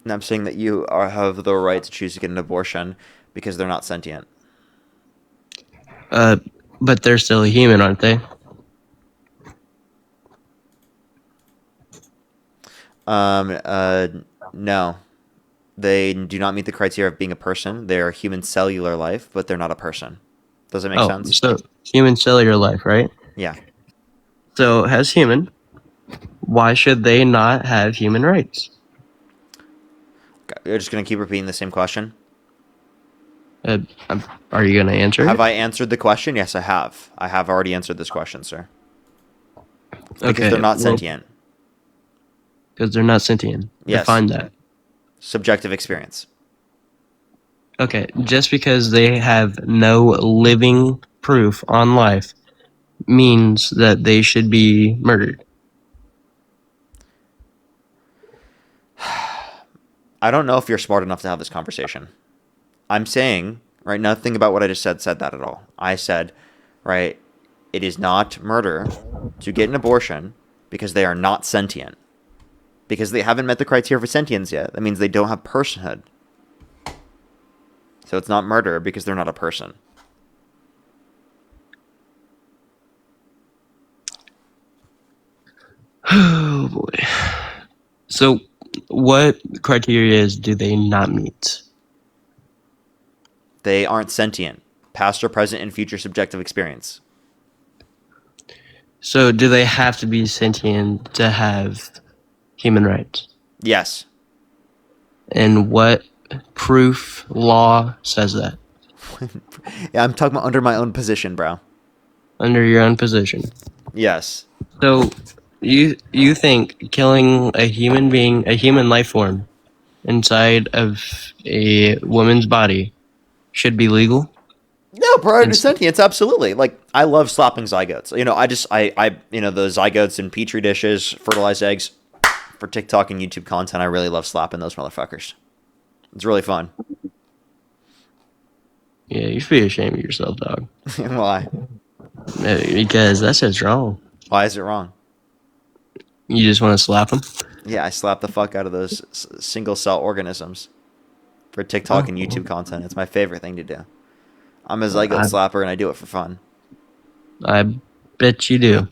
And I'm saying that have the right to choose to get an abortion because they're not sentient. But they're still a human, aren't they? No. They do not meet the criteria of being a person. They are human cellular life, but they're not a person. Does that make sense? So human cellular life, right? Yeah. So as human, why should they not have human rights? You're just going to keep repeating the same question? Are you going to answer Have it? I answered the question? Yes, I have. I have already answered this question, sir. Because they're not sentient. Because they're not sentient. Yes. Define that. Subjective experience. Okay, just because they have no living proof on life means that they should be murdered. I don't know if you're smart enough to have this conversation. I'm saying, right, nothing about what I just said that at all. I said, right, it is not murder to get an abortion because they are not sentient. Because they haven't met the criteria for sentience yet. That means they don't have personhood. So it's not murder because they're not a person. Oh boy. So what criteria do they not meet? They aren't sentient. Past or present and future subjective experience. So do they have to be sentient to have human rights? Yes. And what proof law says that? Yeah, I'm talking about under my own position, bro. Under your own position. Yes. So you think killing a human being, a human life form inside of a woman's body should be legal? No, prior to sentience, absolutely. Like, I love slapping zygotes. You know, I the zygotes in petri dishes, fertilized eggs, for TikTok and YouTube content, I really love slapping those motherfuckers. It's really fun. Yeah, you should be ashamed of yourself, dog. Why? Because that shit's wrong. Why is it wrong? You just want to slap them? Yeah, I slap the fuck out of those single cell organisms for TikTok and YouTube content. It's my favorite thing to do. I'm a zygote slapper and I do it for fun. I bet you do.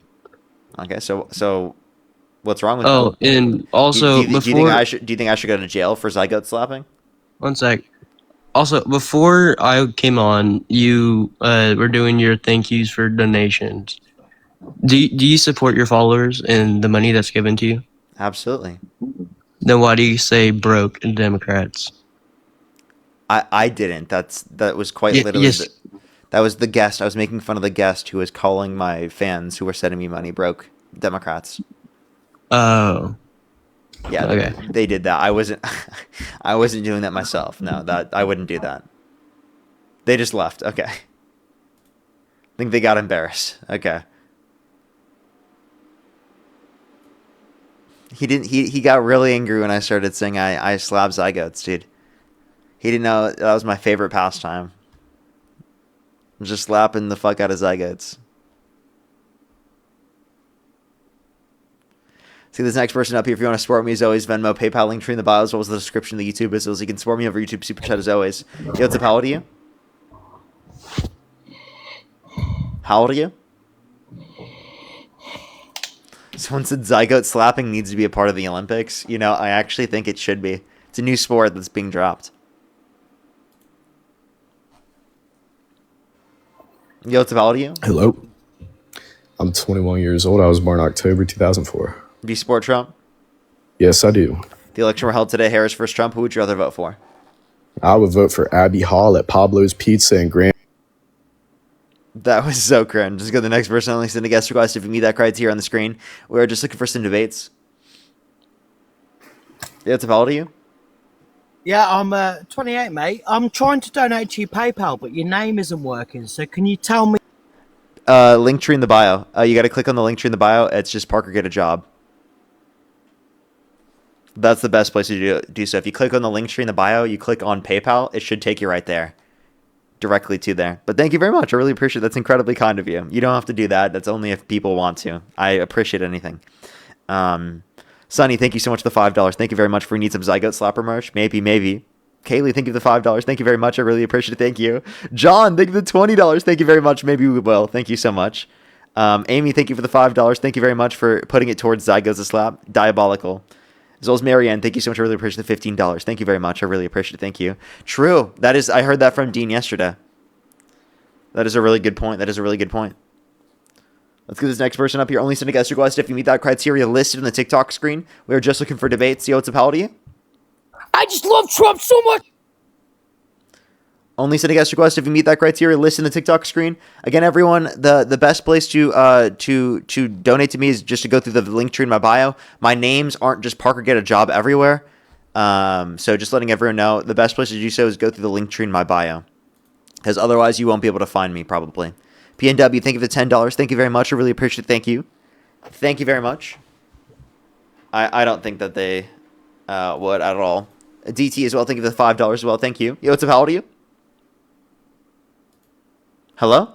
Okay, so what's wrong with that? And also do you think I should go to jail for zygote slapping? One sec. Also, before I came on, you were doing your thank yous for donations. Do you support your followers and the money that's given to you? Absolutely. Then why do you say broke Democrats? I didn't. That was quite literally. Yes. That was the guest. I was making fun of the guest who was calling my fans who were sending me money broke Democrats. Oh. Yeah. Okay. They did that. I wasn't. I wasn't doing that myself. No, that I wouldn't do that. They just left. Okay. I think they got embarrassed. Okay. He didn't. He got really angry when I started saying I slap zygotes, dude. He didn't know that was my favorite pastime. Just slapping the fuck out of zygotes. See this next person up here. If you want to support me, as always, Venmo, PayPal, link tree in the bio, as well as the description of the YouTube as well as you can support me over YouTube Super Chat as always. Yo, what's up? How old are you? How old are you? Someone said zygote slapping needs to be a part of the Olympics. You know, I actually think it should be. It's a new sport that's being dropped. Yo, what's up? How old are you? Hello. I'm 21 years old. I was born October 2004. Do you support Trump? Yes, I do. The election were held today. Harris versus Trump. Who would you rather vote for? I would vote for Abby Hall at Pablo's Pizza and Grand. That was so cringe. Just go to the next person. Only send a guest request if you meet that criteria on the screen. We're just looking for some debates. Yeah, what's up? How old are you? Yeah, I'm 28, mate. I'm trying to donate to your PayPal, but your name isn't working. So can you tell me? Link tree in the bio. You got to click on the link tree in the bio. It's just Parker get a job. That's the best place to do so. If you click on the link tree in the bio, you click on PayPal, it should take you right there. directly to there. But thank you very much. I really appreciate it. That's incredibly kind of you. You don't have to do that. That's only if people want to. I appreciate anything. Sonny, thank you so much for the $5. Thank you very much for need some Zygote Slapper merch. Maybe. Kaylee, thank you for the $5. Thank you very much. I really appreciate it. Thank you. John, thank you for the $20. Thank you very much. Maybe we will. Thank you so much. Amy, thank you for the $5. Thank you very much for putting it towards Zygote Slap. Diabolical. As well as Marianne, thank you so much. I really appreciate the $15. Thank you very much. I really appreciate it. Thank you. True. I heard that from Dean yesterday. That is a really good point. Let's get this next person up here. Only send a guest request if you meet that criteria listed on the TikTok screen. We are just looking for debates. Yo, what's up? How old are you? I just love Trump so much. Only send a guest request if you meet that criteria listed in the TikTok screen. Again, everyone, the best place to donate to me is just to go through the link tree in my bio. My names aren't just Parker Get a Job everywhere. So just letting everyone know, the best place to do so is go through the link tree in my bio. Because otherwise you won't be able to find me, probably. PNW, thank you for the $10. Thank you very much. I really appreciate it. Thank you. Thank you very much. I don't think that they would at all. DT as well. Thank you for the $5 as well. Thank you. Yo, what's up? How old are you? Hello?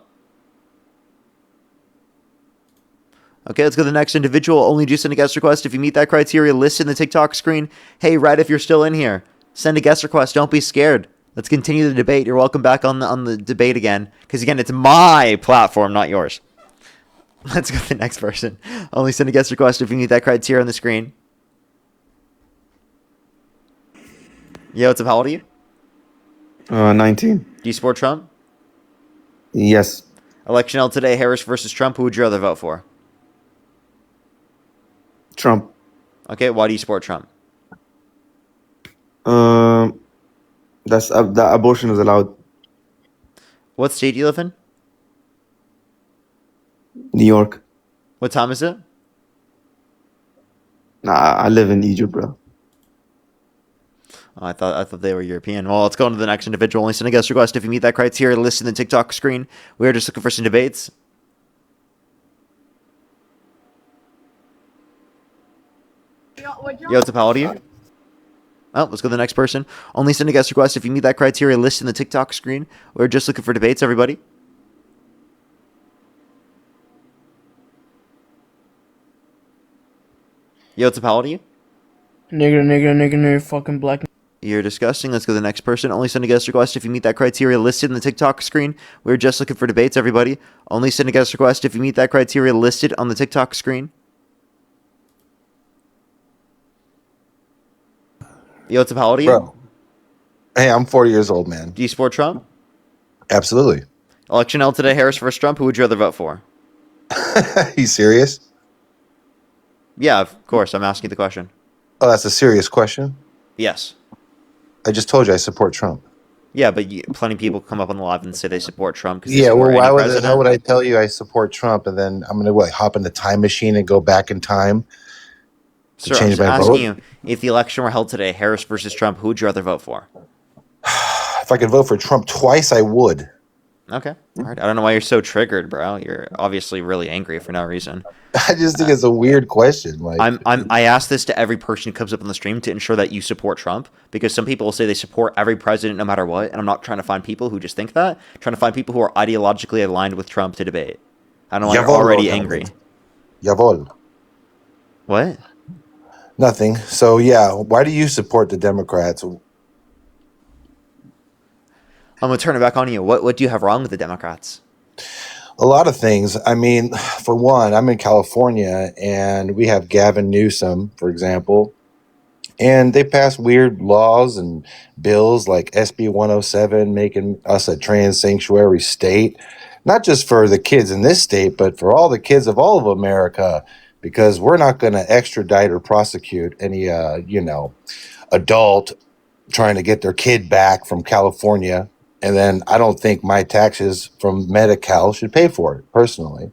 Okay, let's go to the next individual. Only do send a guest request if you meet that criteria listed in the TikTok screen. Hey, Red, if you're still in here, send a guest request. Don't be scared. Let's continue the debate. You're welcome back on the debate again. Because, again, it's my platform, not yours. Let's go to the next person. Only send a guest request if you meet that criteria on the screen. Yo, what's up? How old are you? 19. Do you support Trump? Yes. Election held today, Harris versus Trump. Who would you rather vote for? Trump. Okay, why do you support Trump? That's that abortion is allowed. What state do you live in? New York. What time is it? Nah, I live in Egypt, bro. Oh, I thought they were European. Well, let's go on to the next individual. Only send a guest request if you meet that criteria listed in the TikTok screen. We are just looking for some debates. Yo, what's up? How old are you? Oh, let's go to the next person. Only send a guest request if you meet that criteria listed in the TikTok screen. We're just looking for debates, everybody. Yo, what's up? How old are you? Nigger, fucking black. You're disgusting. Let's go to the next person. Only send a guest request if you meet that criteria listed in the TikTok screen. We're just looking for debates, everybody. Only send a guest request if you meet that criteria listed on the TikTok screen. Yo, what's up? How old are you? Bro. Hey, I'm 40 years old, man. Do you support Trump? Absolutely. Election held today, Harris versus Trump. Who would you rather vote for? You serious? Yeah, of course. I'm asking the question. Oh, that's a serious question? Yes. I just told you I support Trump. Yeah, but plenty of people come up on the live and say they support Trump. Yeah, well, how would I tell you I support Trump and then I'm going to hop in the time machine and go back in time to Sir, change I'm my just vote? asking you, if the election were held today, Harris versus Trump, who would you rather vote for? If I could vote for Trump twice, I would. Okay. All right. I don't know why you're so triggered, bro. You're obviously really angry for no reason. I just think it's a weird question. Like, I ask this to every person who comes up on the stream to ensure that you support Trump, because some people will say they support every president no matter what, and I'm not trying to find people who just think that. I'm trying to find people who are ideologically aligned with Trump to debate. I don't know why you're already angry. Jawohl. What? Nothing. So, yeah, why do you support the Democrats? I'm going to turn it back on you. What do you have wrong with the Democrats? A lot of things. I mean, for one, I'm in California and we have Gavin Newsom, for example, and they pass weird laws and bills like SB 107, making us a trans sanctuary state, not just for the kids in this state, but for all the kids of all of America, because we're not going to extradite or prosecute any, adult trying to get their kid back from California. And then I don't think my taxes from Medi-Cal should pay for it, personally.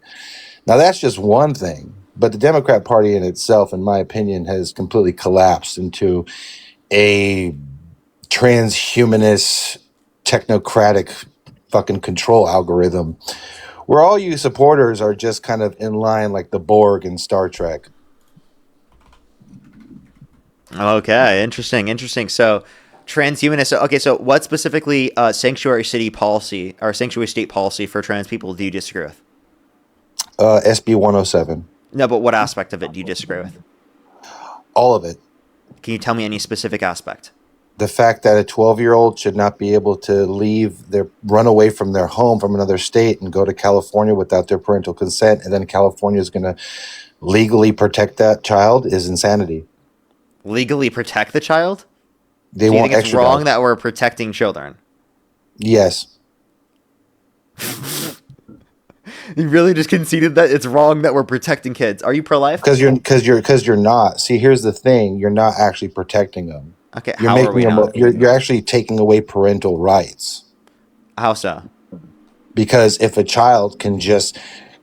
Now, that's just one thing. But the Democrat Party in itself, in my opinion, has completely collapsed into a transhumanist, technocratic fucking control algorithm where all you supporters are just kind of in line like the Borg in Star Trek. Okay, interesting. So Transhumanist. Okay, so what specifically sanctuary city policy or sanctuary state policy for trans people do you disagree with? SB 107. No, but what aspect of it do you disagree with? All of it. Can you tell me any specific aspect? The fact that a 12-year-old should not be able to run away from their home from another state and go to California without their parental consent, and then California is going to legally protect that child is insanity. Legally protect the child? They Do you won't think it's extradite. wrong that we're protecting children? Yes. You really just conceded that it's wrong that we're protecting kids. Are you pro-life? Because you're not. See, here's the thing: you're not actually protecting them. Okay, You're how are we making them. not? You're actually taking away parental rights. How so? Because if a child can just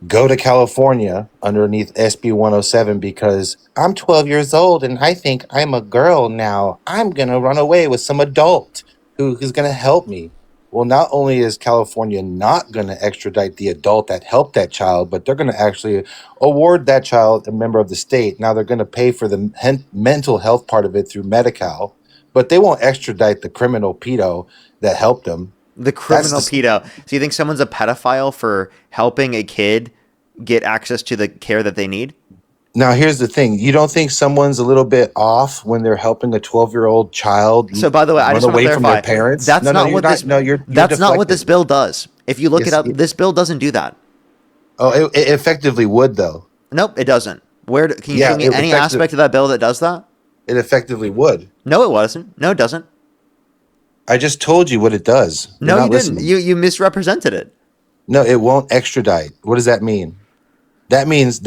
go to California underneath SB 107 because I'm 12 years old and I think I'm a girl now, I'm going to run away with some adult who's going to help me. Well, not only is California not going to extradite the adult that helped that child, but they're going to actually award that child a member of the state. Now they're going to pay for the mental health part of it through Medi-Cal, but they won't extradite the criminal pedo that helped them. The criminal pedo. So you think someone's a pedophile for helping a kid get access to the care that they need? Now, here's the thing. You don't think someone's a little bit off when they're helping a 12-year-old child So by the way, I run just want to away from clarify. their parents? That's No, not you're what this. No, you're that's not what deflecting. this bill does. If you look Yes, it up, this bill doesn't do that. Oh, it effectively would, though. Nope, it doesn't. Can you Yeah, show me it any effective- aspect of that bill that does that? It effectively would. No, it wasn't. No, it doesn't. I just told you what it does. You're No, not you didn't. listening. You misrepresented it. No, it won't extradite. What does that mean? That means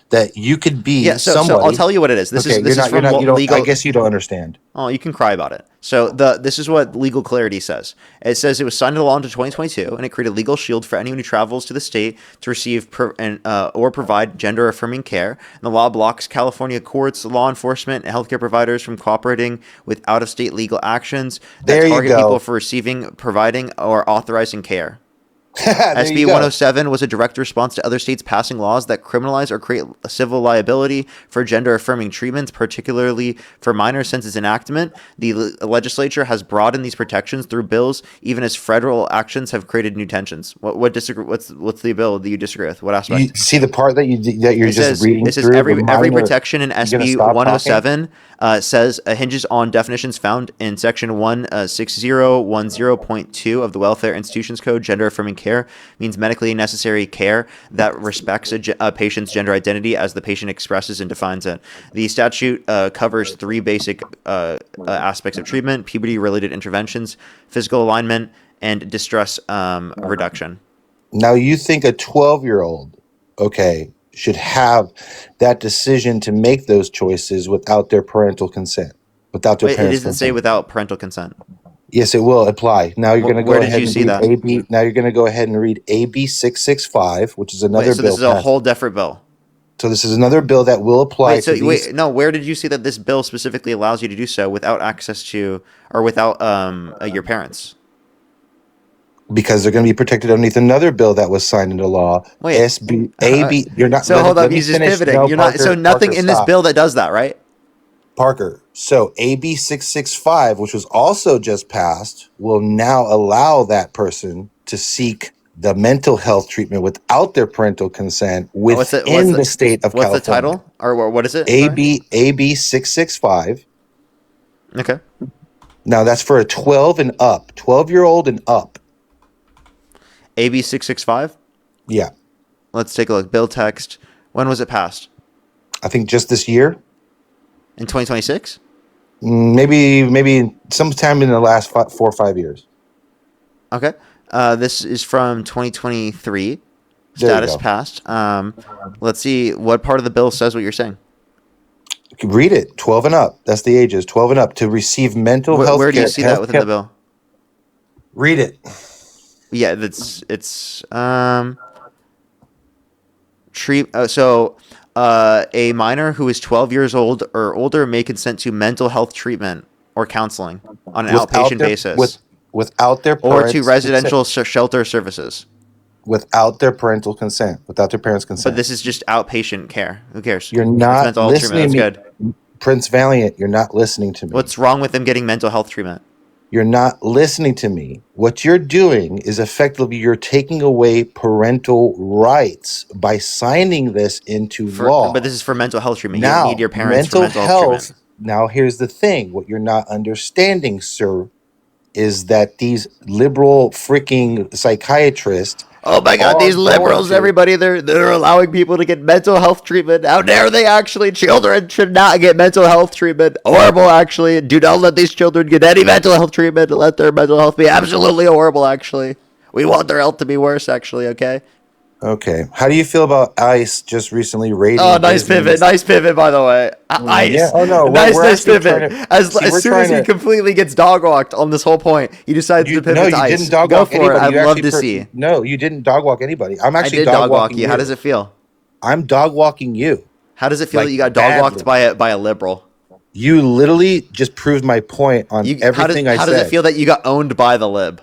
that you could be Yeah, so somebody. I'll tell you what it is. This Okay, is from you don't. legal. I guess you don't understand. Oh, you can cry about it. So this is what legal clarity says. It says it was signed into law into 2022, and it created a legal shield for anyone who travels to the state to receive or provide gender affirming care. And the law blocks California courts, law enforcement, and healthcare providers from cooperating with out of state legal actions that There you target go. people for receiving, providing, or authorizing care. There SB you go. 107 was a direct response to other states passing laws that criminalize or create a civil liability for gender-affirming treatments, particularly for minors. Since its enactment, the legislature has broadened these protections through bills, even as federal actions have created new tensions. What's the bill that you disagree with? What aspect? You see the part that you're It just says, reading it says through. every the minor- protection in You gonna SB stop 107 says hinges on definitions found in section 16010.2 of the Welfare Institutions Code. Gender affirming care means medically necessary care that respects a patient's gender identity as the patient expresses and defines it. The statute covers three basic aspects of treatment: puberty-related interventions, physical alignment, and distress reduction. Now you think a 12-year-old, okay, should have that decision to make those choices without their parental consent, without their Wait, it parents' doesn't say consent? without parental consent. Yes, it will apply. Now you're going to go Where did ahead you and see read that? AB. Now you're going to go ahead and read AB 665, which is another Wait, so bill. this is a passed. whole different bill. So this is another bill that will apply Wait, so to these. no, where did you see that this bill specifically allows you to do so without access to or without your parents? Because they're going to be protected underneath another bill that was signed into law. Wait, SB AB. You're not. So hold up, he's just pivoting. No, You're not. So Parker, nothing Parker, in this stop. bill that does that, right? Parker. So AB 665, which was also just passed, will now allow that person to seek the mental health treatment without their parental consent within the state of what's California. the title or what is it? Sorry? AB 665. Okay. Now that's for a 12 and up, 12-year-old and up. AB 665. Yeah. Let's take a look. Bill text. When was it passed? I think just this year. In 2026. Maybe sometime in the last 4 or 5 years. Okay. This is from 2023. There you Status go. passed. Let's see what part of the bill says what you're saying. Read it. 12 and up. That's the ages. 12 and up to receive mental health care. Where do you see that within the bill? Read it. Yeah, it's a minor who is 12 years old or older may consent to mental health treatment or counseling on an outpatient basis without their or parents' to residential consent. shelter services. Without their parental consent, without their parents' consent. But this is just outpatient care. Who cares? You're It's not mental health treatment. listening. That's good. Prince Valiant, you're not listening to me. What's wrong with him getting mental health treatment? You're not listening to me. What you're doing is effectively you're taking away parental rights by signing this into law. But this is for mental health treatment. You Now, don't need your parents for mental health treatment. Now, here's the thing. What you're not understanding, sir, is that these liberal freaking psychiatrists. Oh my God, these liberals, everybody, they're allowing people to get mental health treatment. How dare they actually? Children should not get mental health treatment. Horrible, actually. Do not let these children get any mental health treatment. Let their mental health be absolutely horrible, actually. We want their health to be worse, actually, okay? Okay. How do you feel about ICE just recently raiding? Oh, nice pivot. Nice pivot, by the way. ICE. Yeah. Oh, no. Nice pivot. As soon as he completely gets dog walked on this whole point, he decides to pivot to ICE. No, you didn't dog Go walk for anybody. it. I'd love to see. No, you didn't dog walk anybody. I'm actually I did dog walk you. How does it feel? I'm dog walking you. How does it feel that you got dog walked by a liberal? You literally just proved my point on everything I said. How does it feel that you got owned by the lib?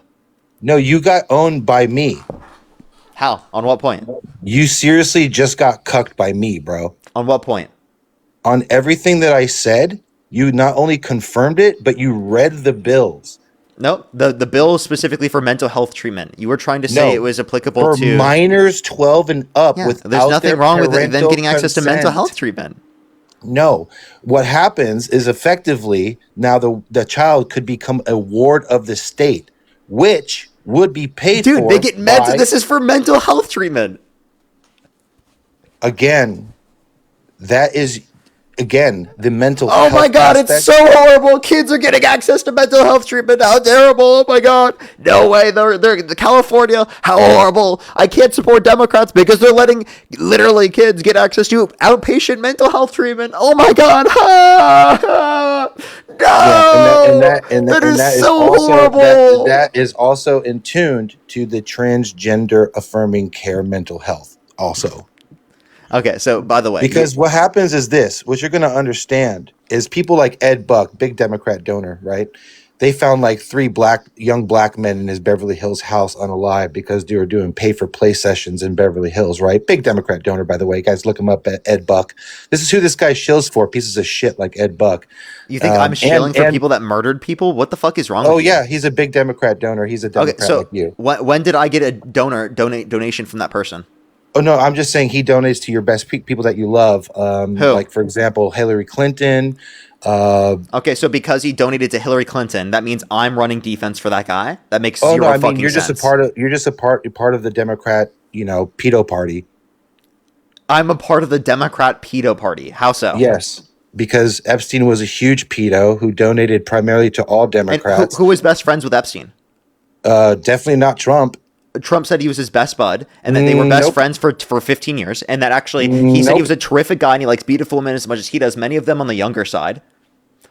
No, you got owned by me. How? On what point? You seriously just got cucked by me, bro. On what point? On everything that I said, you not only confirmed it, but you read the bills. No, the bill is specifically for mental health treatment. You were trying to say it was applicable for minors 12 and up. Yeah, without there's nothing wrong with them getting parental access to mental consent. health treatment. No, what happens is effectively now the child could become a ward of the state, which would be paid for. Dude, they get mental. This is for mental health treatment. Again, that is the mental. Oh health my God, aspect. it's so horrible. Kids are getting access to mental health treatment. How terrible. Oh my God. No way. They're California. How horrible. I can't support Democrats because they're letting literally kids get access to outpatient mental health treatment. Oh my God. No. Yeah, that is that so also, horrible. That is also in tuned to the transgender affirming care mental health also. Okay, so by the way, because what happens is this, what you're going to understand is people like Ed Buck, big Democrat donor, right? They found like 3 young black men in his Beverly Hills house unalive because they were doing pay for play sessions in Beverly Hills, right? Big Democrat donor, by the way. Guys, look him up at Ed Buck. This is who this guy shills for, pieces of shit like Ed Buck. You think I'm shilling for people that murdered people? What the fuck is wrong with you? Oh, yeah, he's a big Democrat donor. He's a Democrat like you. When did I get a donation from that person? Oh, no, I'm just saying he donates to your best people that you love. Who? Like, for example, Hillary Clinton. Okay, so because he donated to Hillary Clinton, that means I'm running defense for that guy? That makes zero fucking sense. You're just a part of the Democrat, pedo party. I'm a part of the Democrat pedo party. How so? Yes, because Epstein was a huge pedo who donated primarily to all Democrats. And who was best friends with Epstein? Definitely not Trump. Trump said he was his best bud, and that they were best friends for 15 years, and that actually he said he was a terrific guy and he likes beautiful women as much as he does. Many of them on the younger side.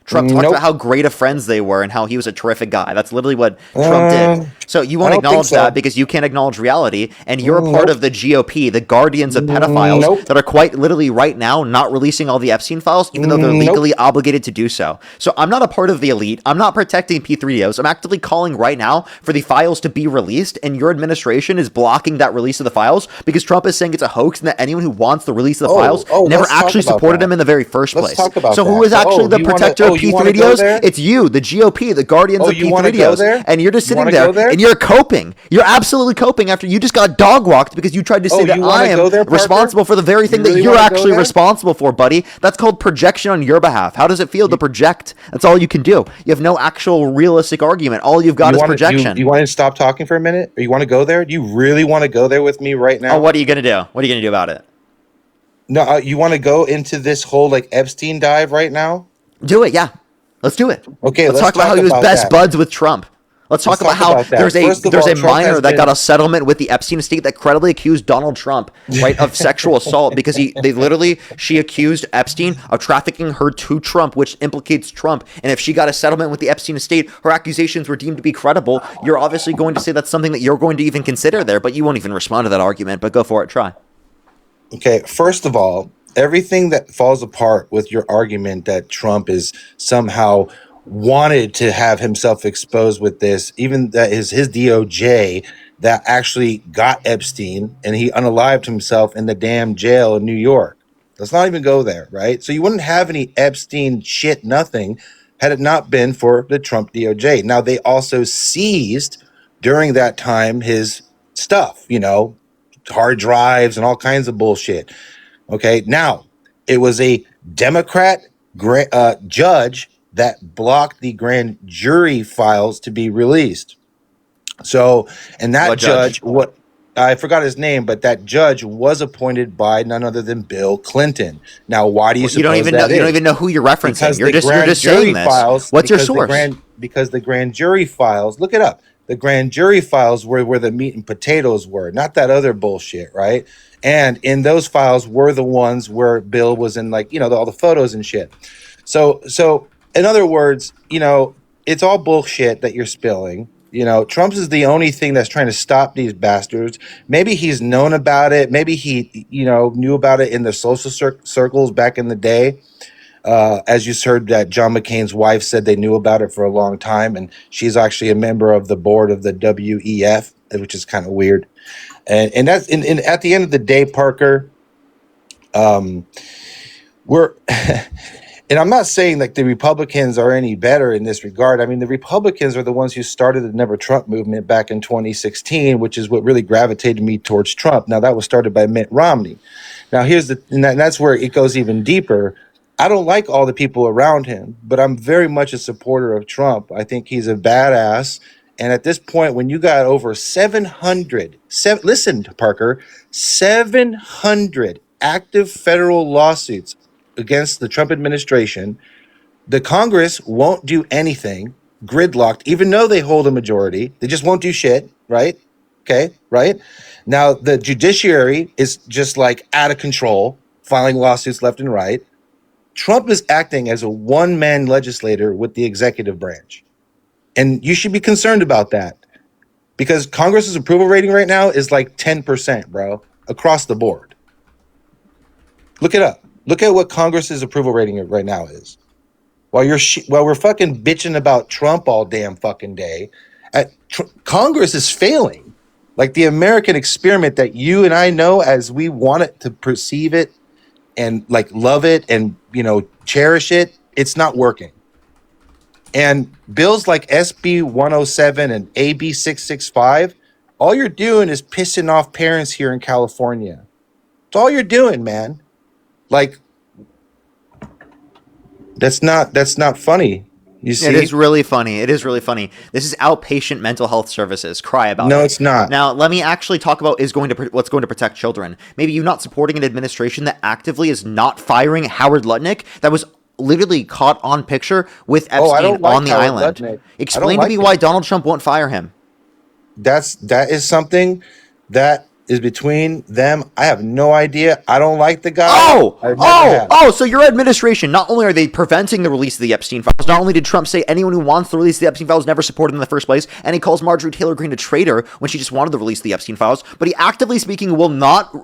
Trump talked about how great of friends they were and how he was a terrific guy. That's literally what Trump did. So you won't acknowledge that because you can't acknowledge reality, and you're a part of the GOP, the guardians of pedophiles that are quite literally right now not releasing all the Epstein files, even though they're legally obligated to do so. So I'm not a part of the elite. I'm not protecting P3DOs. I'm actively calling right now for the files to be released, and your administration is blocking that release of the files because Trump is saying it's a hoax and that anyone who wants the release of the files never actually supported him in the very first place. So who is actually the protector of P3DOs? It's you, the GOP, the guardians of P3DOs. And you're just sitting there and you're coping. You're absolutely coping after you just got dog walked because you tried to say that I am responsible for the very thing that you're actually responsible for, buddy. That's called projection on your behalf. How does it feel to project? That's all you can do. You have no actual realistic argument. All you've got is projection. You want to stop talking for a minute? Or you want to go there? Do you really want to go there with me right now? Oh, what are you going to do? What are you going to do about it? No, you want to go into this whole Epstein dive right now? Do it, yeah. Let's do it. Okay, let's talk about how he was best buds with Trump. Let's talk about how there's a minor that got a settlement with the Epstein estate that credibly accused Donald Trump, right, of sexual assault because she accused Epstein of trafficking her to Trump, which implicates Trump. And if she got a settlement with the Epstein estate, her accusations were deemed to be credible. You're obviously going to say that's something that you're going to even consider there, but you won't even respond to that argument. But go for it. Try. Okay, first of all, everything that falls apart with your argument that Trump is somehow wanted to have himself exposed with this, even that is his DOJ that actually got Epstein and he unalived himself in the damn jail in New York. Let's not even go there, right? So you wouldn't have any Epstein shit, nothing, had it not been for the Trump DOJ. Now, they also seized during that time his stuff, hard drives and all kinds of bullshit. Okay. Now, it was a Democrat judge that blocked the grand jury files to be released. So, and that What judge? what I forgot his name, but that judge was appointed by none other than Bill Clinton. Now, why do you Well, you don't suppose even know. that You don't is? even know who you're referencing. Because You're the just grand jury saying this. files. What's your source? Because the grand jury files. Look it up. The grand jury files were where the meat and potatoes were, not that other bullshit, right? And in those files were the ones where Bill was in, like, all the photos and shit. So in other words, it's all bullshit that you're spilling. Trump's is the only thing that's trying to stop these bastards. Maybe he's known about it. Maybe he, knew about it in the social circles back in the day. As you heard, that John McCain's wife said they knew about it for a long time, and she's actually a member of the board of the WEF, which is kind of weird. And that's and at the end of the day, Parker, we're and I'm not saying like the Republicans are any better in this regard. I mean, the Republicans are the ones who started the Never Trump movement back in 2016, which is what really gravitated me towards Trump. Now, that was started by Mitt Romney. Now, and that's where it goes even deeper. I don't like all the people around him, but I'm very much a supporter of Trump. I think he's a badass. And at this point, when you got over 700, listen, Parker, 700 active federal lawsuits against the Trump administration, the Congress won't do anything, gridlocked, even though they hold a majority. They just won't do shit, right? Okay, right? Now, the judiciary is just like out of control, filing lawsuits left and right. Trump is acting as a one-man legislator with the executive branch. And you should be concerned about that, because Congress's approval rating right now is like 10%, bro, across the board. Look it up. Look at what Congress's approval rating right now is. While we're fucking bitching about Trump all damn fucking day, Congress is failing. Like the American experiment that you and I know as we want it to perceive it and like love it and, cherish it, it's not working. And bills like SB 107 and AB 665, all you're doing is pissing off parents here in California. It's all you're doing, man. Like, that's not funny. You see? It is really funny. It is really funny. This is outpatient mental health services. Cry about it. No, it's not. Now, let me actually talk about what's going to protect children. Maybe you not supporting an administration that actively is not firing Howard Lutnick, that was literally caught on picture with Epstein on the island. Lutnick. Explain to me why Donald Trump won't fire him. That is something that is between them. I have no idea. I don't like the guy. So your administration, not only are they preventing the release of the Epstein files, not only did Trump say anyone who wants to release the Epstein files never supported in the first place, and he calls Marjorie Taylor Greene a traitor when she just wanted to release the Epstein files, but he actively speaking will not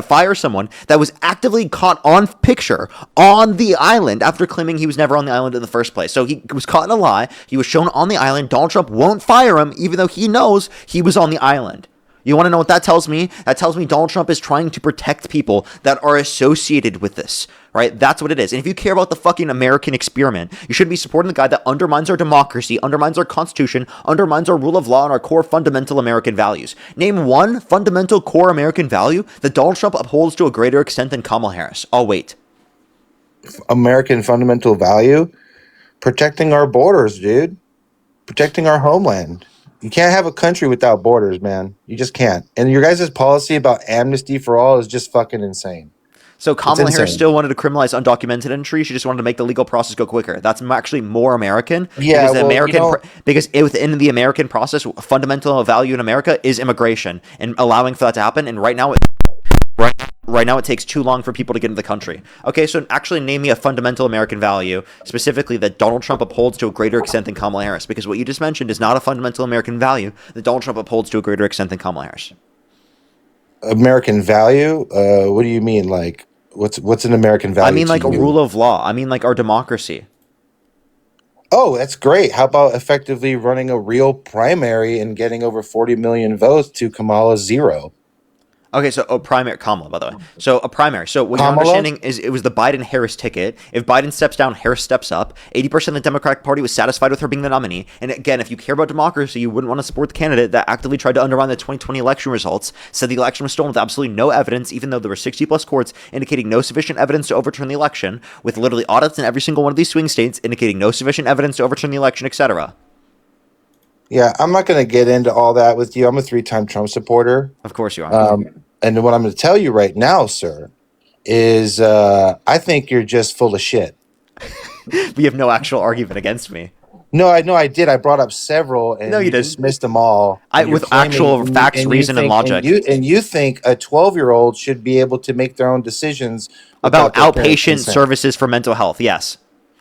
fire someone that was actively caught on picture on the island after claiming he was never on the island in the first place. So he was caught in a lie. He was shown on the island. Donald Trump won't fire him, even though he knows he was on the island. You want to know what that tells me? That tells me Donald Trump is trying to protect people that are associated with this, right? That's what it is. And if you care about the fucking American experiment, you should be supporting the guy that undermines our democracy, undermines our constitution, undermines our rule of law and our core fundamental American values. Name one fundamental core American value that Donald Trump upholds to a greater extent than Kamala Harris. I'll wait. American fundamental value? Protecting our borders, dude. Protecting our homeland. You can't have a country without borders, man. You just can't. And your guys' policy about amnesty for all is just fucking insane. So Kamala Harris still wanted to criminalize undocumented entry. She just wanted to make the legal process go quicker. That's actually more American. Yeah, because within the American process, fundamental value in America is immigration and allowing for that to happen. And right now it takes too long for people to get into the country. Okay, so actually name me a fundamental American value, specifically that Donald Trump upholds to a greater extent than Kamala Harris, because what you just mentioned is not a fundamental American value that Donald Trump upholds to a greater extent than Kamala Harris. American value? What do you mean? Like, what's an American value? I mean, like a rule of law. I mean, like our democracy. Oh, that's great. How about effectively running a real primary and getting over 40 million votes to Kamala's 0? Okay, so a primary, Kamala, by the way. So a primary. So what you're Kamala? understanding is it was the Biden-Harris ticket. If Biden steps down, Harris steps up. 80% of the Democratic Party was satisfied with her being the nominee. And again, if you care about democracy, you wouldn't want to support the candidate that actively tried to undermine the 2020 election results, said the election was stolen with absolutely no evidence, even though there were 60-plus courts indicating no sufficient evidence to overturn the election, with literally audits in every single one of these swing states indicating no sufficient evidence to overturn the election, etc. Yeah, I'm not going to get into all that with you. I'm a 3-time Trump supporter. Of course you are. And what I'm going to tell you right now, sir, is I think you're just full of shit. We have no actual argument against me. No, I know I did. I brought up several, and No, you didn't. dismissed them all. And With actual facts, reason, and logic. And you think a 12-year-old should be able to make their own decisions About without their parents' outpatient consent. services for mental health, yes.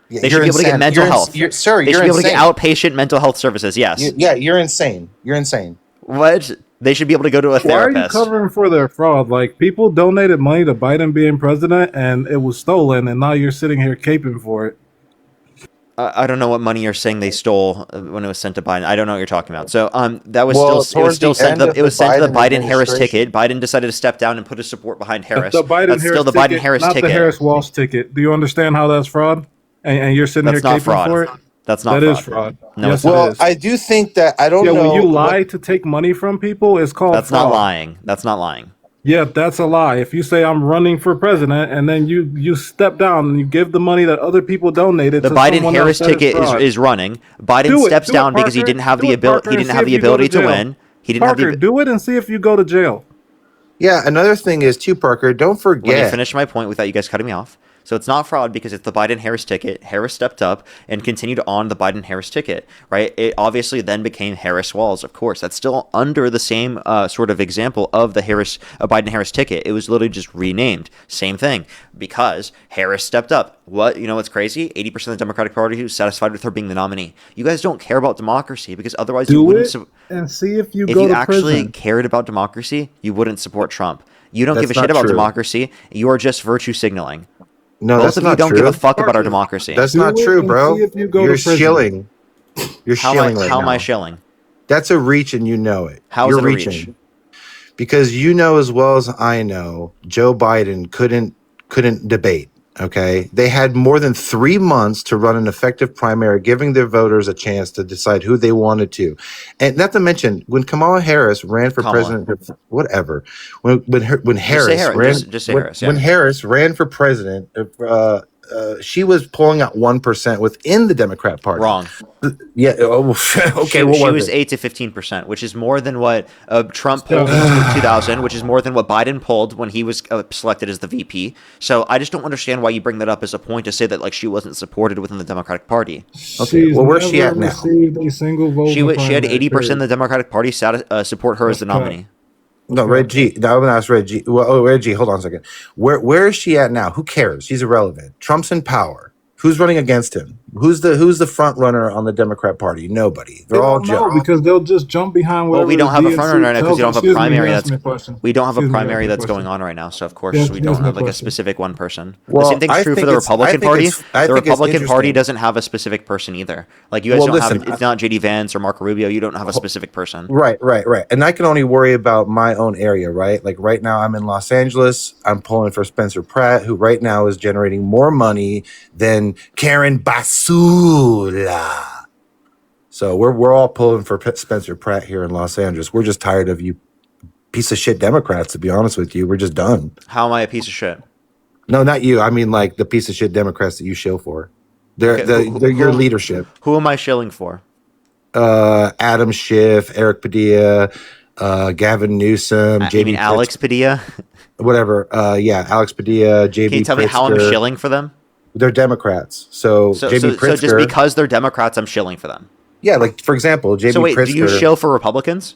Yeah, They should be able to get mental health. Sir, They you're should be able to insane. get outpatient mental health services, yes. You're insane. You're insane. What? They should be able to go to a Why are you therapist. covering for their fraud? Like, people donated money to Biden being president, and it was stolen, and now you're sitting here caping for it. I don't know what money you're saying they stole when it was sent to Biden. I don't know what you're talking about. So that was Well, still it was towards still the sent. end of It was the sent to the Biden Biden-Harris administration- ticket. Biden decided to step down and put his support behind Harris. The Biden That's still the ticket, Biden-Harris not ticket. the Harris-Walsh ticket. Do you understand how that's fraud? And you're sitting That's here not caping fraud. for it? That's not That fraud. is fraud. No, Yes, it's not. Well, it is. I do think that I don't Yeah, know. when you lie to take money from people, it's called That's fraud. not lying. That's not lying. Yeah, that's a lie. If you say I'm running for president and then you step down and you give the money that other people donated, The to someone Biden-Harris else, that ticket fraud. is running. Biden Do it. steps Do it, down because he Parker. didn't have Do the it, ability. Parker, He and didn't see have if the you go ability to jail. win. He didn't have Parker, the. do it and see if you go to jail. Yeah, another thing is too, Parker. Don't Let me forget. finish my point without you guys cutting me off. So it's not fraud because it's the Biden-Harris ticket. Harris stepped up and continued on the Biden-Harris ticket, right? It obviously then became Harris-Walz, of course. That's still under the same sort of example of the Biden-Harris ticket. It was literally just renamed. Same thing because Harris stepped up. You know what's crazy? 80% of the Democratic Party was satisfied with her being the nominee. You guys don't care about democracy because otherwise you Do wouldn't. it and see if you If go you to actually prison. cared about democracy, you wouldn't support Trump. You don't That's give a shit not about true. democracy. You are just virtue signaling. No, Both that's of you not don't true. give a fuck about our democracy. That's Do not it true, and bro. see if you go You're to prison. shilling. You're shilling right how now. am I shilling? That's a reach, and you know it. How is You're it a reaching reach? because you know as well as I know, Joe Biden couldn't debate. Okay, they had more than 3 months to run an effective primary, giving their voters a chance to decide who they wanted to. And not to mention, when Kamala Harris ran for president, whatever, when Harris Harris, ran, just say when, Harris, yeah. when Harris ran for president, she was pulling out 1% within the Democrat Party. Wrong. Yeah. Oh, okay. She was 8 to 15%, which is more than what Trump pulled in 2000, which is more than what Biden pulled when he was selected as the VP. So I just don't understand why you bring that up as a point to say that like she wasn't supported within the Democratic Party. Okay. Well, where's she at now? Received a single vote She in the had primary, 80% of the Democratic Party support her as the That's nominee. No, Red G. Now I'm gonna ask Red G. Well, Red G. Hold on a second. Where is she at now? Who cares? She's irrelevant. Trump's in power. Who's running against him? Who's the front runner on the Democrat Party? Nobody. They're all No, Joe. because they'll just jump behind Well, whatever. we don't the have a DNC front runner right now because we don't have a tells them. primary Excuse me, that's ask me a question. we don't have a Excuse me, primary ask me a that's question. going on right now. So of course Yes, we ask don't me a have like a question. specific one person. Well, the same thing's I true for think the it's- I Republican think Party. it's- I The think it's Republican Party interesting. doesn't have a specific person either. Like you guys Well, don't listen, have. It's not JD Vance or Marco Rubio. You don't have a specific person. Right. And I can only worry about my own area, right? Like right now I'm in Los Angeles. I'm pulling for Spencer Pratt, who right now is generating more money than Karen Basula. So we're all pulling for Spencer Pratt here in Los Angeles. We're just tired of you piece of shit Democrats, to be honest with you. We're just done. How am I a piece of shit? No, not you. I mean like the piece of shit Democrats that you shill for. They're your leadership. Who am I shilling for? Adam Schiff, Eric Padilla, Gavin Newsom, You JB mean Alex Padilla? whatever. Yeah, Alex Padilla, JB. Can you tell me how I'm Pritzker. shilling for them? They're Democrats. So JB Pritzker. So just because they're Democrats, I'm shilling for them. Yeah, like for example, JB So wait, Pritzker. do you shill for Republicans?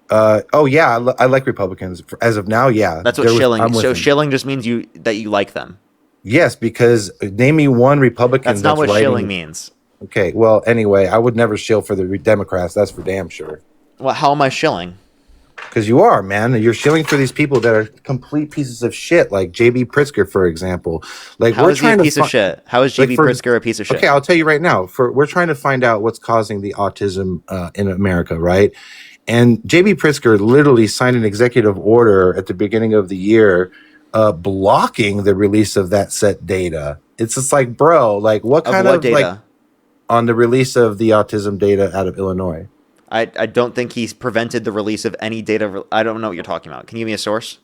Oh yeah, I like Republicans. As of now, yeah. That's what They're with- shilling. I'm with So them. shilling just means that you like them. Yes, because name me one Republican. That's not what writing- shilling means. Okay, well, anyway, I would never shill for the Democrats. That's for damn sure. Well, how am I shilling? Because you are, man. You're shilling for these people that are complete pieces of shit, like JB Pritzker, for example. Like How we're is he trying a piece of fi- shit? How is like, JB for- Pritzker a piece of shit? Okay, I'll tell you right now. We're trying to find out what's causing the autism in America, right? And JB Pritzker literally signed an executive order at the beginning of the year blocking the release of that set data. It's just like, bro, like what kind of data? like on the release of the autism data out of Illinois? I don't think he's prevented the release of any data. I don't know what you're talking about. Can you give me a source?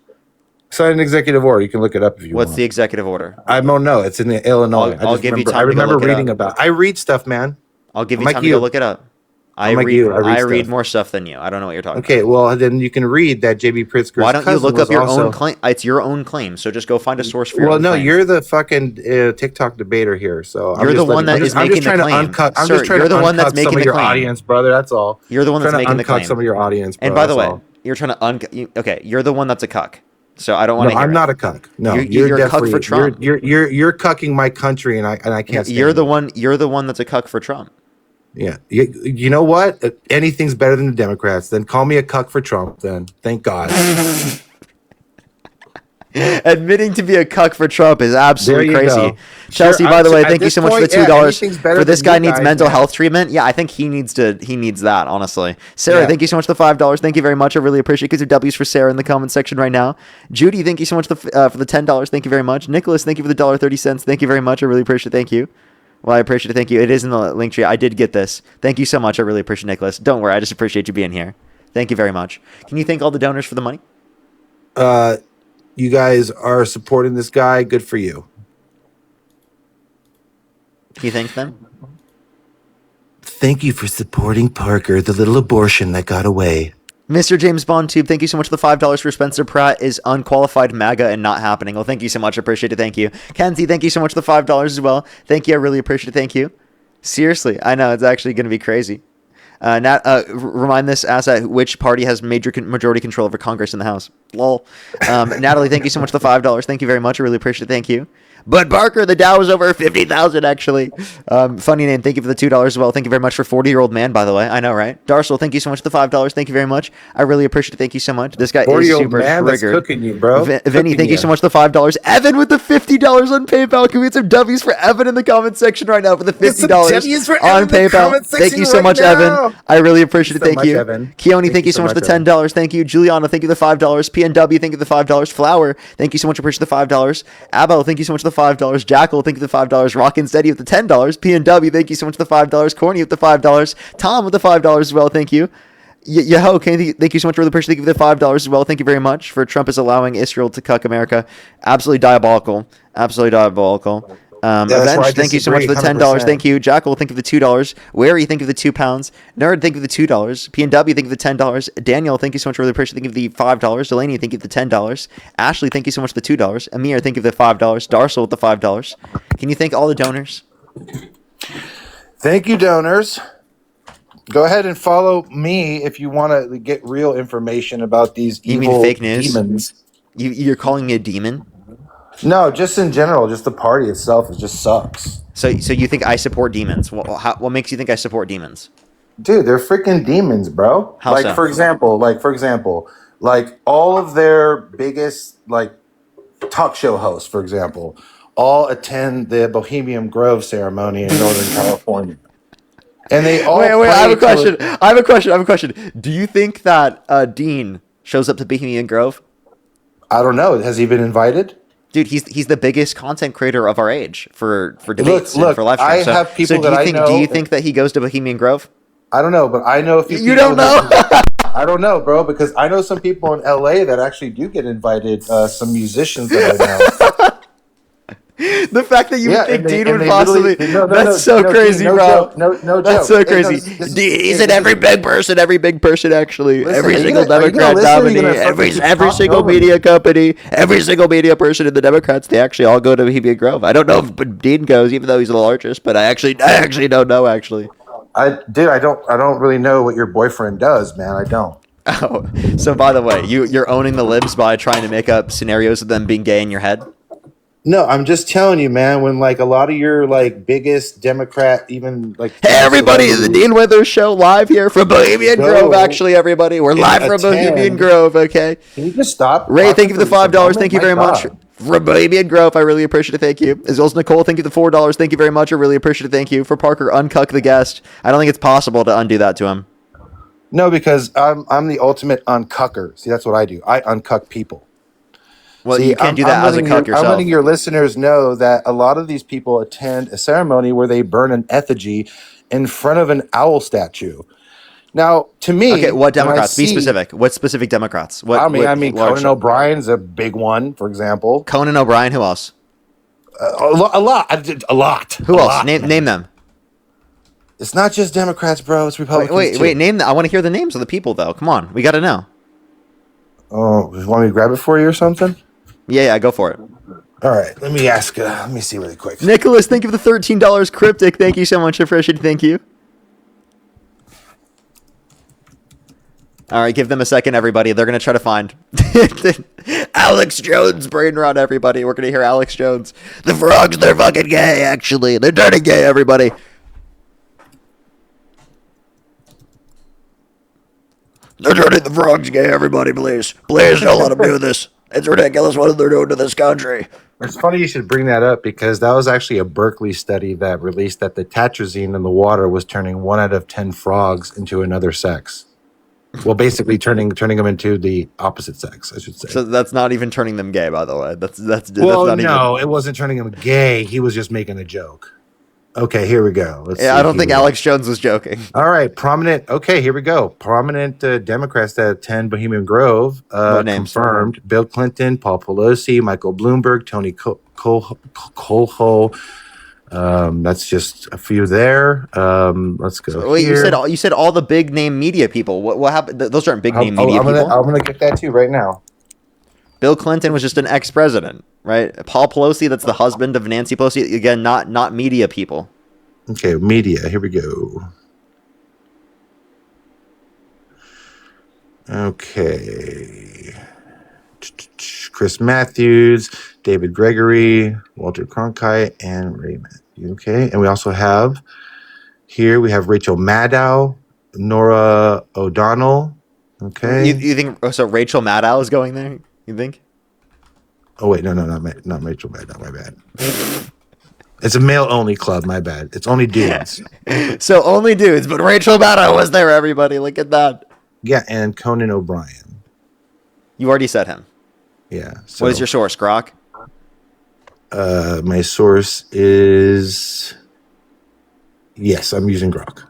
Signed an executive order. You can look it up if you want. What's the executive order? I don't know. It's in Illinois. I'll give you time I to go remember look it reading up. about. I read stuff, man. I'll give you I'm time like to go you. look it up. I I'm like read. you. I read stuff. more stuff than you. I don't know what you're talking Okay, about. well then you can read that JB Pritzker's Why don't you cousin look was up your also- own claim? It's your own claim. So just go find a source for your Well, own no, claim. you're the fucking TikTok debater here. So You're the one that is making the claim. I'm Sir, just trying you're to the one that's uncut some making of the your claim. audience, brother. That's all. You're the one that's Trying to making the uncut claim. some of your audience, bro. And by the that's way, all. you're trying to okay, you're the one that's a cuck. So I don't want No, to hear I'm it. not a cuck. No, You're a cuck definitely for Trump. You're cucking my country, and I can't. Stand You're the it. one. You're the one that's a cuck for Trump. Yeah, you know what? Anything's better than the Democrats. Then call me a cuck for Trump. Then thank God. Admitting to be a cuck for Trump is absolutely There you crazy. go. Chelsea, Sure, by the way, at thank you this so much for the point, yeah, $2 anything's better for this than guy you needs guys, mental man. health treatment. Yeah, I think he needs that, honestly. Sarah, Yeah. thank you so much for the $5. Thank you very much. I really appreciate it. Get some W's for Sarah in the comment section right now. Judy, thank you so much for the $10. Thank you very much. Nicholas, thank you for the $1.30. Thank you very much. I really appreciate it. Thank you. Well, I appreciate it. Thank you. It is in the link tree. I did get this. Thank you so much. I really appreciate it, Nicholas. Don't worry. I just appreciate you being here. Thank you very much. Can you thank all the donors for the money? You guys are supporting this guy. Good for you. Can you thank them? Thank you for supporting Parker, the little abortion that got away. Mr. James Bond Tube, thank you so much for the $5 for Spencer Pratt is unqualified MAGA and not happening. Well, thank you so much. I appreciate it. Thank you. Kenzie, thank you so much for the $5 as well. Thank you. I really appreciate it. Thank you. Seriously, I know it's actually going to be crazy. Remind this asset which party has majority control over Congress in the House. Lol. Natalie, thank you so much for the $5. Thank you very much. I really appreciate it. Thank you. Bud Barker, the Dow is over 50,000 actually. Funny name. Thank you for the $2 as well. Thank you very much for 40-year-old man, by the way. I know, right? Darcel, thank you so much for the $5. Thank you very much. I really appreciate it. Thank you so much. This guy is 40-year-old super man that's triggered. cooking you, bro. Vinny, Cooking thank you you. so much for the $5. Evan with the $50 on PayPal. Can we get some W's for Evan in the comment section right now for the Get some $50 W's for on Evan in the PayPal? comment Thank section you so right much, now. Evan. I really appreciate it. so Thank much, you. Evan. Keone, thank you so much for the Evan. $10. Thank you. Juliana, thank you for the $5. PNW, thank you for the $5. Flower, thank you so much. Appreciate the $5. Abel, thank you so much for the $5. Jackal, thank you for the $5. Rockin' Steady with the $10. PNW, thank you so much for the $5. Corny with the $5. Tom with the $5 as well. Thank you. Yeho, thank you so much. Really appreciate it. Thank you for the $5 as well. Thank you very much for Trump is allowing Israel to cuck America. Absolutely diabolical. Absolutely diabolical. that's where I Avenge, thank you so much for the disagree, $10. 100%. Thank you. Jackal, thank you for the $2. Wary, thank you for the £2. Nerd, thank you for the $2. PNW, thank you for the $10. Daniel, thank you so much. Really appreciate it. Thank you for the $5. Delaney, thank you for the $10. Ashley, thank you so much for the $2. Amir, thank you for the $5. Darcel with the $5. Can you thank all the donors? Thank you, donors. Go ahead and follow me if you want to get real information about these You mean evil fake news? demons. You're calling me a demon? No, just in general, just the party itself, it just sucks. So you think I support demons? What makes you think I support demons? Dude, they're freaking demons, bro. How so? For example, all of their biggest talk show hosts, for example, all attend the Bohemian Grove ceremony in Northern California. And they all Wait, I have a play to question. I have a question. Do you think that Dean shows up to Bohemian Grove? I don't know. Has he been invited? Dude, he's the biggest content creator of our age for debates and Look, for live I streams. have people do that you I think, know- Do you think that he goes to Bohemian Grove? I don't know, but I know a few You people don't know? I don't know, bro, because I know some people in LA that actually do get invited, some musicians that I know. The fact that you Yeah, think and they- Dean and would they possibly... literally- no, that's so Dean, crazy, no bro. joke, no That's joke. so Hey, no, crazy. this is- He's in every big person, actually. Listen, every are you single gonna- are you Democrat gonna listen or are you nominee, gonna fucking every talk single over me? media company, every single media person in the Democrats, they actually all go to Bohemian Grove. I don't know if Dean goes, even though he's the largest, but I actually don't know, actually. I don't really know what your boyfriend does, man. I don't. Oh, so by the way, you're owning the libs by trying to make up scenarios of them being gay in your head? No, I'm just telling you, man. When a lot of your biggest Democrat, even Hey, everybody, the Dean Withers Show live here from Bohemian Grove, actually, everybody. We're live from Bohemian Grove, okay? Can you just stop? Ray, thank you for the $5. Thank you My very much. God. For Bohemian Grove, I really appreciate it. Thank you. As well as Nicole, thank you for the $4. Thank you very much. I really appreciate it. Thank you. For Parker, uncuck the guest. I don't think it's possible to undo that to him. No, because I'm the ultimate uncucker. See, that's what I do. I uncuck people. Well, See, you can't do that as a cuck I'm yourself. letting your listeners know that a lot of these people attend a ceremony where they burn an effigy in front of an owl statue. Now, to me, Okay, what when I Democrats? Be see- specific. What specific Democrats? What? I mean, large- Conan O'Brien's a big one, for example. Conan O'Brien. Who else? A lot. Who else? Name them. It's not just Democrats, bro. It's Republicans. Wait. Name them. I want to hear the names of the people, though. Come on, we got to know. Oh, you want me to grab it for you or something? Yeah, go for it. All right, let me ask. Let me see really quick. Nicholas, thank you for the $13 cryptic. Thank you so much. I appreciate it. Thank you. All right, give them a second, everybody. They're going to try to find Alex Jones, brain rot, everybody. We're going to hear Alex Jones. The frogs, they're fucking gay, actually. They're dirty gay, everybody. They're turning the frogs gay, everybody, please. Please don't let them do this. It's ridiculous what they're doing to this country. It's funny you should bring that up because that was actually a Berkeley study that released that the tatrazine in the water was turning 1 out of 10 frogs into another sex. Well, basically turning them into the opposite sex, I should say. So that's not even turning them gay, by the way. That's Well, not no, even... it wasn't turning him gay. He was just making a joke. Okay, here we go. Let's Yeah, see I don't think here. Alex Jones was joking. All right, prominent. Okay, here we go. Prominent Democrats that attend Bohemian Grove. What names? Confirmed: Bill Clinton, Paul Pelosi, Michael Bloomberg, Tony Coelho. That's just a few there. Let's go. So, wait, here. you said all the big name media people. What happened? Those aren't big name media people. I'm gonna get that too right now. Bill Clinton was just an ex-president, right? Paul Pelosi, that's the husband of Nancy Pelosi. Again, not media people. Okay, media. Here we go. Okay. Chris Matthews, David Gregory, Walter Cronkite, and Ray Matthews. Okay, and we also have here we have Rachel Maddow, Nora O'Donnell. Okay. You think so? Rachel Maddow is going there? You think? Oh wait, no, not Rachel Maddow. My bad. It's a male-only club. My bad. It's only dudes. So only dudes, but Rachel Maddow was there. Everybody, look at that. Yeah, and Conan O'Brien. You already said him. Yeah. So, What is your source, Grok? My source is yes. I'm using Grok.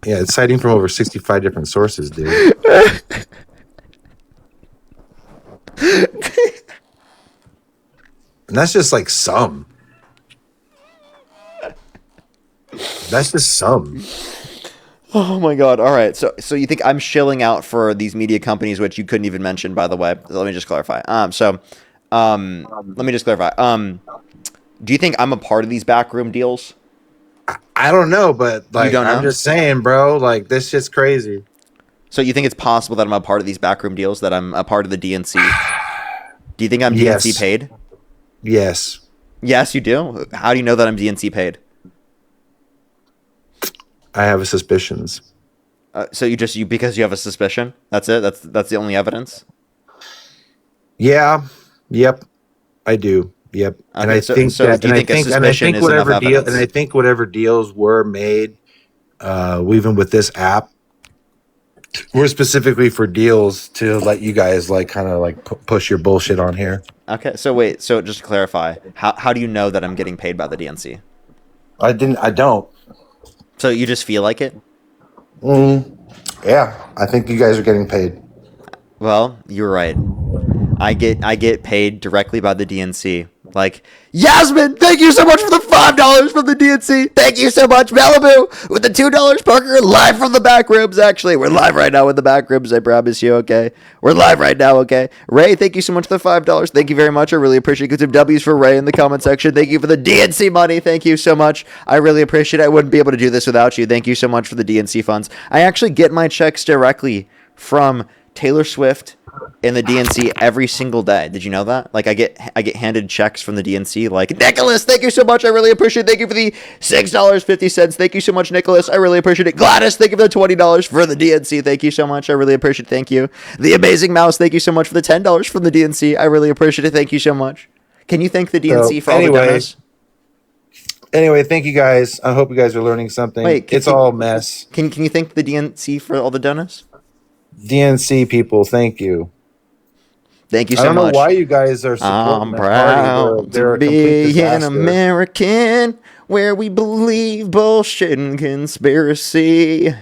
Yeah, it's citing from over 65 different sources, dude. And that's just like some. That's just some. Oh my god! All right, so you think I'm shilling out for these media companies, which you couldn't even mention, by the way? Let me just clarify. Let me just clarify. Do you think I'm a part of these backroom deals? I don't know, but like don't I'm know? just saying, bro. Like this shit's crazy. So you think it's possible that I'm a part of these backroom deals? That I'm a part of the DNC? Do you think I'm Yes. DNC paid? Yes. Yes, you do. How do you know that I'm DNC paid? I have suspicions. So you because you have a suspicion? That's it. That's the only evidence. Yeah. Yep. I do. Yep. And Okay, I so- think so that, do you and I think a think, and I suspicion think is enough whatever deal, evidence? and I think whatever deals were made, even with this app, were specifically for deals to let you guys like kind of like push your bullshit on here. Okay. So wait. So just to clarify, how do you know that I'm getting paid by the DNC? I don't. So you just feel like it? Yeah. I think you guys are getting paid. Well, you're right. I get paid directly by the DNC. Like, Yasmin, thank you so much for the $5 from the DNC. Thank you so much, Malibu, with the $2. Parker, live from the back rooms. Actually, we're live right now in the back rooms. I promise you. Okay, we're live right now. Okay, Ray, thank you so much for the $5. Thank you very much. I really appreciate it. Get some W's for Ray in the comment section. Thank you for the DNC money. Thank you so much. I really appreciate it. I wouldn't be able to do this without you. Thank you so much for the DNC funds. I actually get my checks directly from Taylor Swift in the DNC every single day. Did you know that? Like I get handed checks from the DNC. Like, Nicholas, thank you so much. I really appreciate it. Thank you for the $6.50. Thank you so much, Nicholas. I really appreciate it. Gladys, thank you for the $20 for the DNC. Thank you so much. I really appreciate it. Thank you. The Amazing Mouse, thank you so much for the $10 from the DNC. I really appreciate it. Thank you so much. Can you thank the So DNC for all the donuts? anyway, thank you guys. I hope you guys are learning something. Wait, It's all a mess. Can you thank the DNC for all the donuts? DNC people, thank you. Thank you I so don't know much. why you guys are supporting I'm that party. proud They're to a complete be an disaster. American where we believe bullshit and conspiracy.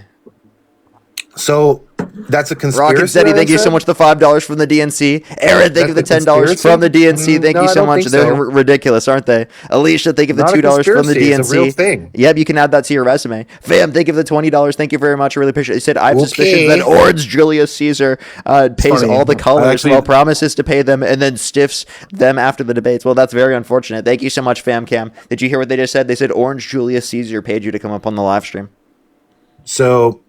So that's a conspiracy. Rocketsteady, thank you so much for the $5 from the DNC. Aaron, thank you for the $10 from the DNC. Thank you so much. They're ridiculous, aren't they? Alicia, thank you for the $2 from the DNC. It's a real thing. Yep, you can add that to your resume. Fam, thank you for the $20. Thank you very much. I really appreciate it. He said, I have suspicions that Orange Julius Caesar pays funny. all the colors Actually- while promises to pay them and then stiffs them after the debates. Well, that's very unfortunate. Thank you so much, Fam Cam. Did you hear what they just said? They said Orange Julius Caesar paid you to come up on the live stream. So,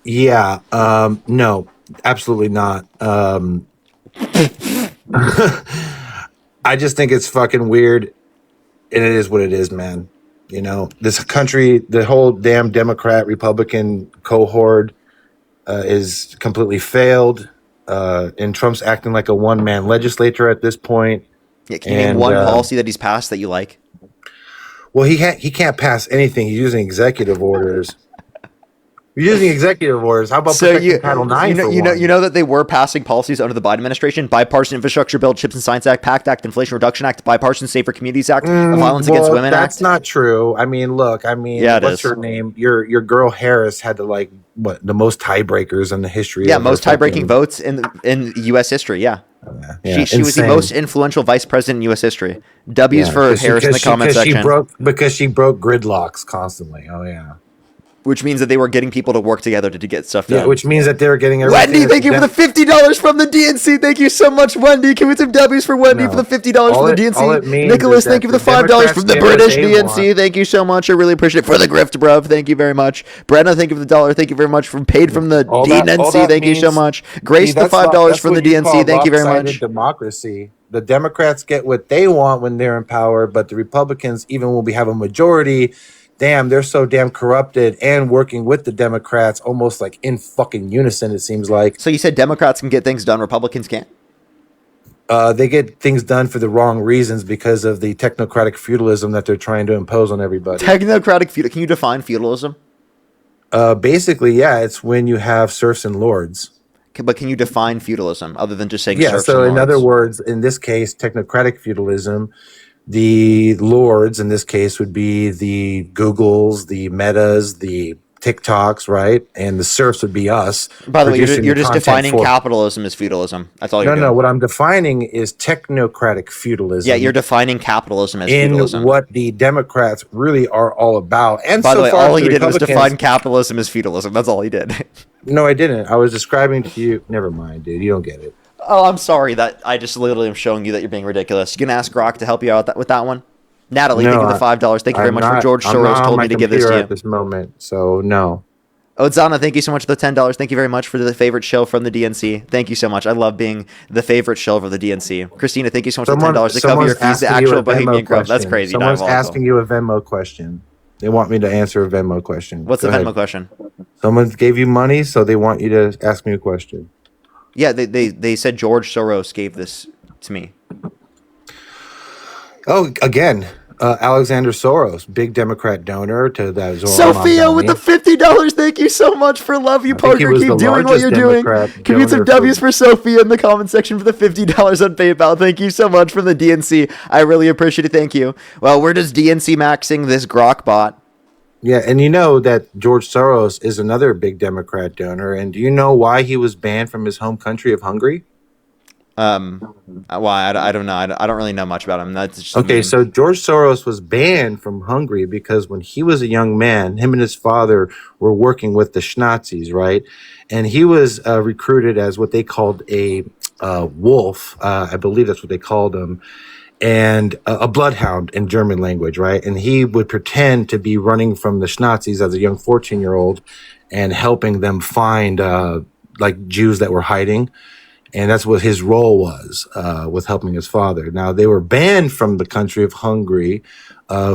yeah, no, absolutely not. I just think it's fucking weird, and it is what it is, man. You know, this country, the whole damn Democrat Republican cohort is completely failed, and Trump's acting like a one-man legislature at this point. Yeah, can you name one policy that he's passed that you like? Well, he can't pass anything. He's using executive orders. You're using executive orders. How about protecting Title IX you know that they were passing policies under the Biden administration: bipartisan infrastructure bill, Chips and Science Act, PACT Act, Inflation Reduction Act, bipartisan Safer Communities Act, the Violence Against Women That's Act. not true. I mean, look. I mean, Yeah, it what's is. her name? Your girl Harris had the the most tiebreakers in the history. Yeah, of most her tie-breaking fucking- votes in U.S. history. Yeah. Yeah, She was the insane. most influential vice president in U.S. history. W's Yeah, for Harris in the comment section. Because she broke gridlocks constantly. Oh yeah. Which means that they were getting people to work together to get stuff done. Yeah, which means that they're getting everything. Wendy, thank you for the $50 from the DNC. Thank you so much, Wendy. Can we some W's for Wendy for the $50 from the DNC? Nicholas, thank you for the $5 from the British DNC. Thank you so much. I really appreciate it. For the grift, bruv. Thank you very much. Brenna, thank you for the $1. Thank you very much. From paid from the DNC. Thank you so much. Grace, the $5 from the DNC. Thank you very much. Democracy. The Democrats get what they want when they're in power, but the Republicans, even when we have a majority, damn, they're so damn corrupted and working with the Democrats almost like in fucking unison, it seems like. So you said Democrats can get things done, Republicans can't? They get things done for the wrong reasons because of the technocratic feudalism that they're trying to impose on everybody. Technocratic feudalism. Can you define feudalism? Basically, yeah, it's when you have serfs and lords. But can you define feudalism other than just saying Yeah, serfs so and in lords? other words, in this case, technocratic feudalism, the lords in this case would be the Googles, the Metas, the TikToks, right? And the serfs would be us. By the way, producing you're just content defining for- capitalism as feudalism. That's all you're doing. No, what I'm defining is technocratic feudalism. Yeah, you're defining capitalism as in feudalism. what the Democrats really are all about. And By so the way, far all the he did was Republicans- define capitalism as feudalism. That's all he did. No, I didn't. I was describing to you. Never mind, dude. You don't get it. Oh, I'm sorry that I just literally am showing you that you're being ridiculous. You can ask Grok to help you out with that one. Natalie, No, thank you for the $5. Thank you very I'm much not- for George I'm Soros not on told my me to give this computer to you. at this moment. So no. Odzana, thank you so much for the $10. Thank you very much for the favorite show from the DNC. Thank you so much. I love being the favorite show of the DNC. Christina, thank you so much for the $10 to cover your fees. The actual Bohemian Grove. That's crazy. Someone's diabolical. asking you a Venmo question. They want me to answer a Venmo question. What's Go the Venmo ahead. question? Someone gave you money, so they want you to ask me a question. Yeah, they said George Soros gave this to me. Oh, again, Alexander Soros, big Democrat donor to that Zoran Sophia with the Mamdani. $50. Thank you so much for love you, I think he Parker. was Keep the doing what largest you're doing. Democrat Can we get some donor W's for Sophia in the comment section for the $50 on PayPal? Thank you so much from the DNC. I really appreciate it. Thank you. Well, we're just DNC maxing this Grok bot. Yeah, and you know that George Soros is another big Democrat donor. And do you know why he was banned from his home country of Hungary? Why? I don't know. I don't really know much about him. That's just Okay, so George Soros was banned from Hungary because when he was a young man, him and his father were working with the Nazis, right? And he was recruited as what they called a wolf. I believe that's what they called him. And a bloodhound in German language, right? And he would pretend to be running from the Nazis as a young 14-year-old and helping them find like Jews that were hiding. And that's what his role was with helping his father. Now, they were banned from the country of Hungary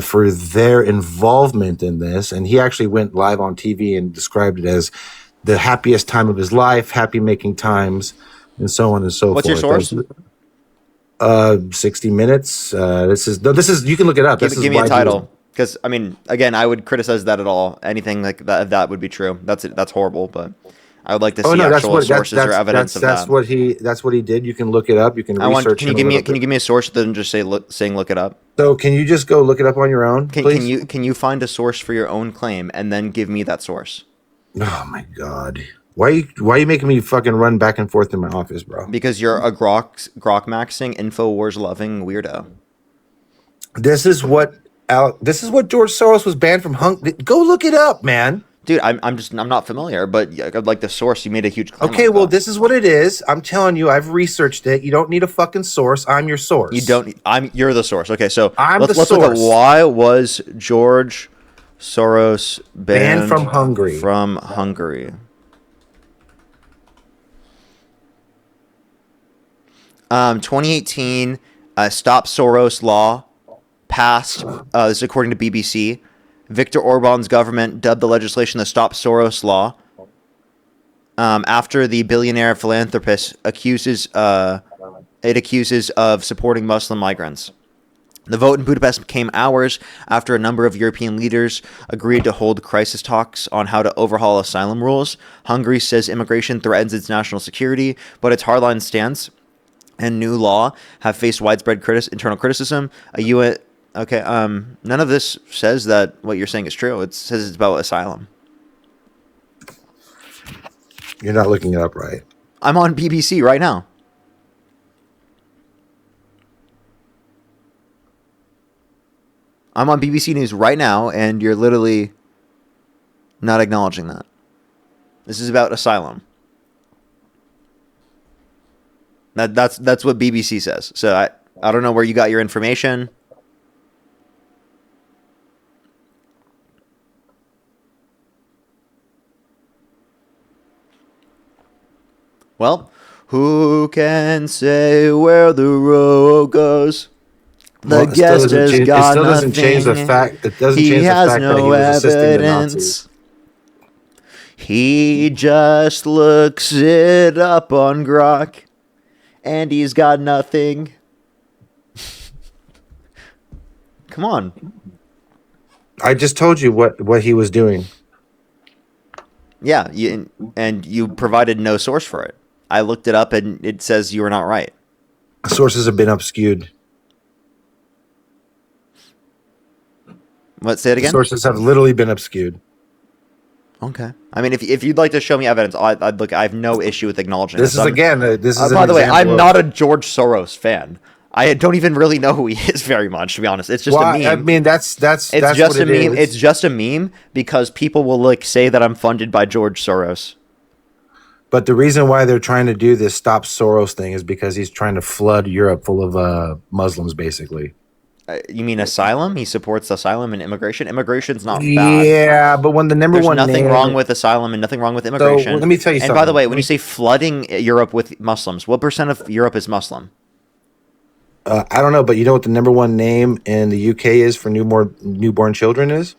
for their involvement in this. And he actually went live on TV and described it as the happiest time of his life, happy making times, and so on and so What's forth. your source? 60 Minutes. This is you can look it up. Give, This is give me a why he was- title, because I mean, again, I would criticize that at all. Anything like that, if that would be true. That's horrible, but I would like to see actual sources or evidence of that. That's what he did. You can look it up. You can research. Can you give me can you give me a source other than just saying look it up? So can you just go look it up on your own, please? Can you find a source for your own claim and then give me that source? Oh my god. Why are you making me fucking run back and forth in my office, bro? Because you're a grok maxing, InfoWars loving weirdo. This is what George Soros was banned from Go look it up, man. Dude, I'm not familiar, but like the source, you made a huge claim. Okay, well, this is what it is. I'm telling you, I've researched it. You don't need a fucking source. I'm your source. You're the source. Okay, so let's source. look at why was George Soros banned from Hungary. From Hungary. 2018, Stop Soros law passed. This is according to BBC. Viktor Orban's government dubbed the legislation the Stop Soros law after the billionaire philanthropist accuses of supporting Muslim migrants. The vote in Budapest came hours after a number of European leaders agreed to hold crisis talks on how to overhaul asylum rules. Hungary says immigration threatens its national security, but its hardline stance and new law have faced widespread internal criticism. None of this says that what you're saying is true. It says it's about asylum. You're not looking it up right. I'm on BBC right now. I'm on BBC News right now, and you're literally not acknowledging that. This is about asylum. That's what BBC says. So I don't know where you got your information. Well, who can say where the road goes? The guest has got nothing. Doesn't change the fact. It doesn't change the fact that he was assisting the Nazis. He just looks it up on Grok, and he's got nothing. Come on. I just told you what he was doing. Yeah, and you provided no source for it. I looked it up, and it says you were not right. Sources have been obscured. What? Say it again. Sources have literally been obscured. Okay. I mean, if you'd like to show me evidence, I'd look. I have no issue with acknowledging this. By the way, I'm not a George Soros fan. I don't even really know who he is very much, to be honest. It's just a meme. I mean, that's just what a meme. is. It's just a meme because people will say that I'm funded by George Soros. But the reason why they're trying to do this Stop Soros thing is because he's trying to flood Europe full of Muslims, basically. You mean asylum? He supports asylum and immigration. Immigration's not bad. Yeah, but when the There's nothing wrong with asylum and nothing wrong with immigration. So, let me tell you something. And by the way, when you say flooding Europe with Muslims, what % of Europe is Muslim? I don't know, but you know what the #1 name in the UK is for newborn children is?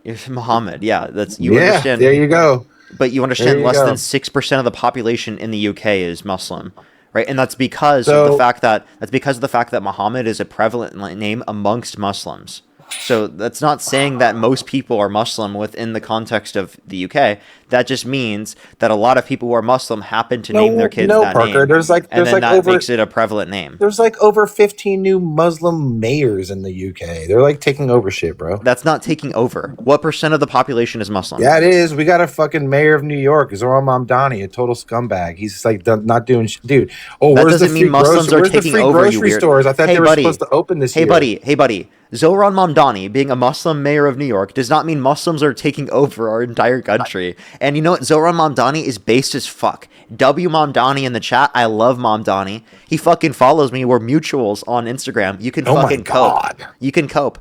It's Muhammad. Yeah, that's understand. There you go. But you understand less than 6% of the population in the UK is Muslim. Right, and that's because of the fact that Muhammad is a prevalent name amongst Muslims. So that's not saying that most people are Muslim within the context of the UK. That just means that a lot of people who are Muslim happen to name their kids that Parker. name. There's that makes it a prevalent name. There's over 15 new Muslim mayors in the UK. They're taking over shit, bro. That's not taking over. What % of the population is Muslim? Yeah, it is. We got a fucking mayor of New York, Zoran Mamdani, a total scumbag. He's not doing shit. Dude, that doesn't mean Muslims are taking over. Grocery stores? I thought they were supposed to open this year. Hey, buddy. Zoran Mamdani being a Muslim mayor of New York does not mean Muslims are taking over our entire country. And you know what? Zoran Mamdani is based as fuck. W Mamdani in the chat. I love Mamdani. He fucking follows me. We're mutuals on Instagram. You can fucking cope. You can cope.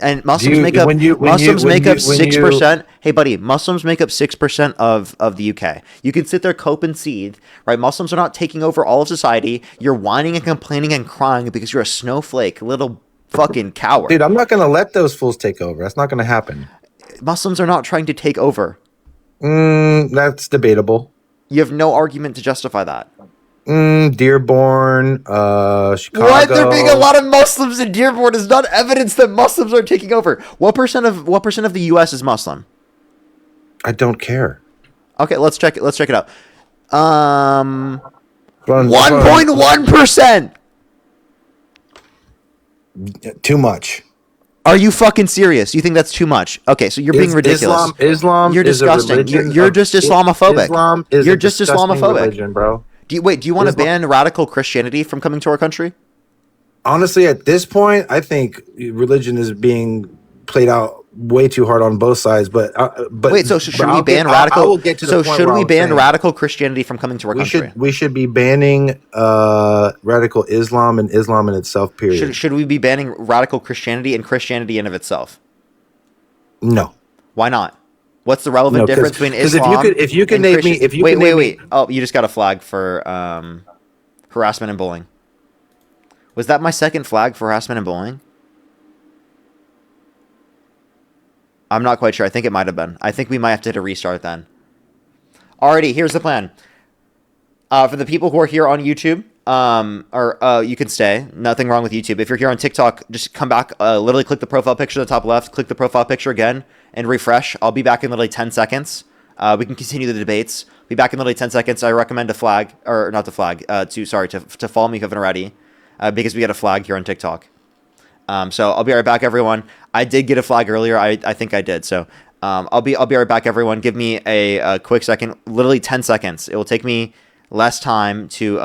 And Muslims make up 6%. Hey, buddy, Muslims make up 6% of the UK. You can sit there, cope and seethe, right? Muslims are not taking over all of society. You're whining and complaining and crying because you're a snowflake, little fucking coward. Dude, I'm not going to let those fools take over. That's not going to happen. Muslims are not trying to take over. Muslims are not trying to take over all of society. You're whining and complaining and crying because you're a snowflake, little fucking coward. Dude, I'm not going to let those fools take over. That's not going to happen. Muslims are not trying to take over. That's not going to happen. Muslims are not trying to take over all of society. You're whining and complaining and crying because you're a snowflake, little fucking coward. Dude, I'm not going to let those fools take over. That's not going to happen. That's debatable. You have no argument to justify that. Dearborn, Chicago. What? There being a lot of Muslims in Dearborn is not evidence that Muslims are taking over. What percent of the U.S. is Muslim? I don't care. Okay, let's check it. Let's check it out. 1.1%. Too much. Are you fucking serious? You think that's too much? Okay, so you're being ridiculous. Islam You're is a disgusting. religion You're of- just Islamophobic. Islam is You're a just disgusting Islamophobic. religion, bro. Do you want to Islam- ban radical Christianity from coming to our country? Honestly, at this point, I think religion is being played out way too hard on both sides. But Wait, so should we ban I radical? will get to the So point should where I we was ban saying radical Christianity from coming to our country? we should be banning radical Islam and Islam in itself. Period. Should we be banning radical Christianity and Christianity in of itself? No. Why not? What's the relevant No, 'cause- difference between 'cause Islam? if you could and name me- Christian- if you wait, could wait, name wait. me- Oh, you just got a flag for harassment and bullying. Was that my second flag for harassment and bullying? I'm not quite sure. I think it might have been. I think we might have to hit a restart then. Alrighty, here's the plan. For the people who are here on YouTube, you can stay. Nothing wrong with YouTube. If you're here on TikTok, just come back. Literally click the profile picture at the top left. Click the profile picture again and refresh. I'll be back in literally 10 seconds. We can continue the debates. Be back in literally 10 seconds. I recommend to flag, or not to flag, to follow me if you haven't already, because we got a flag here on TikTok. So I'll be right back, everyone. I did get a flag earlier. I think I did. So I'll be right back, everyone. Give me a quick second. Literally 10 seconds. It will take me less time to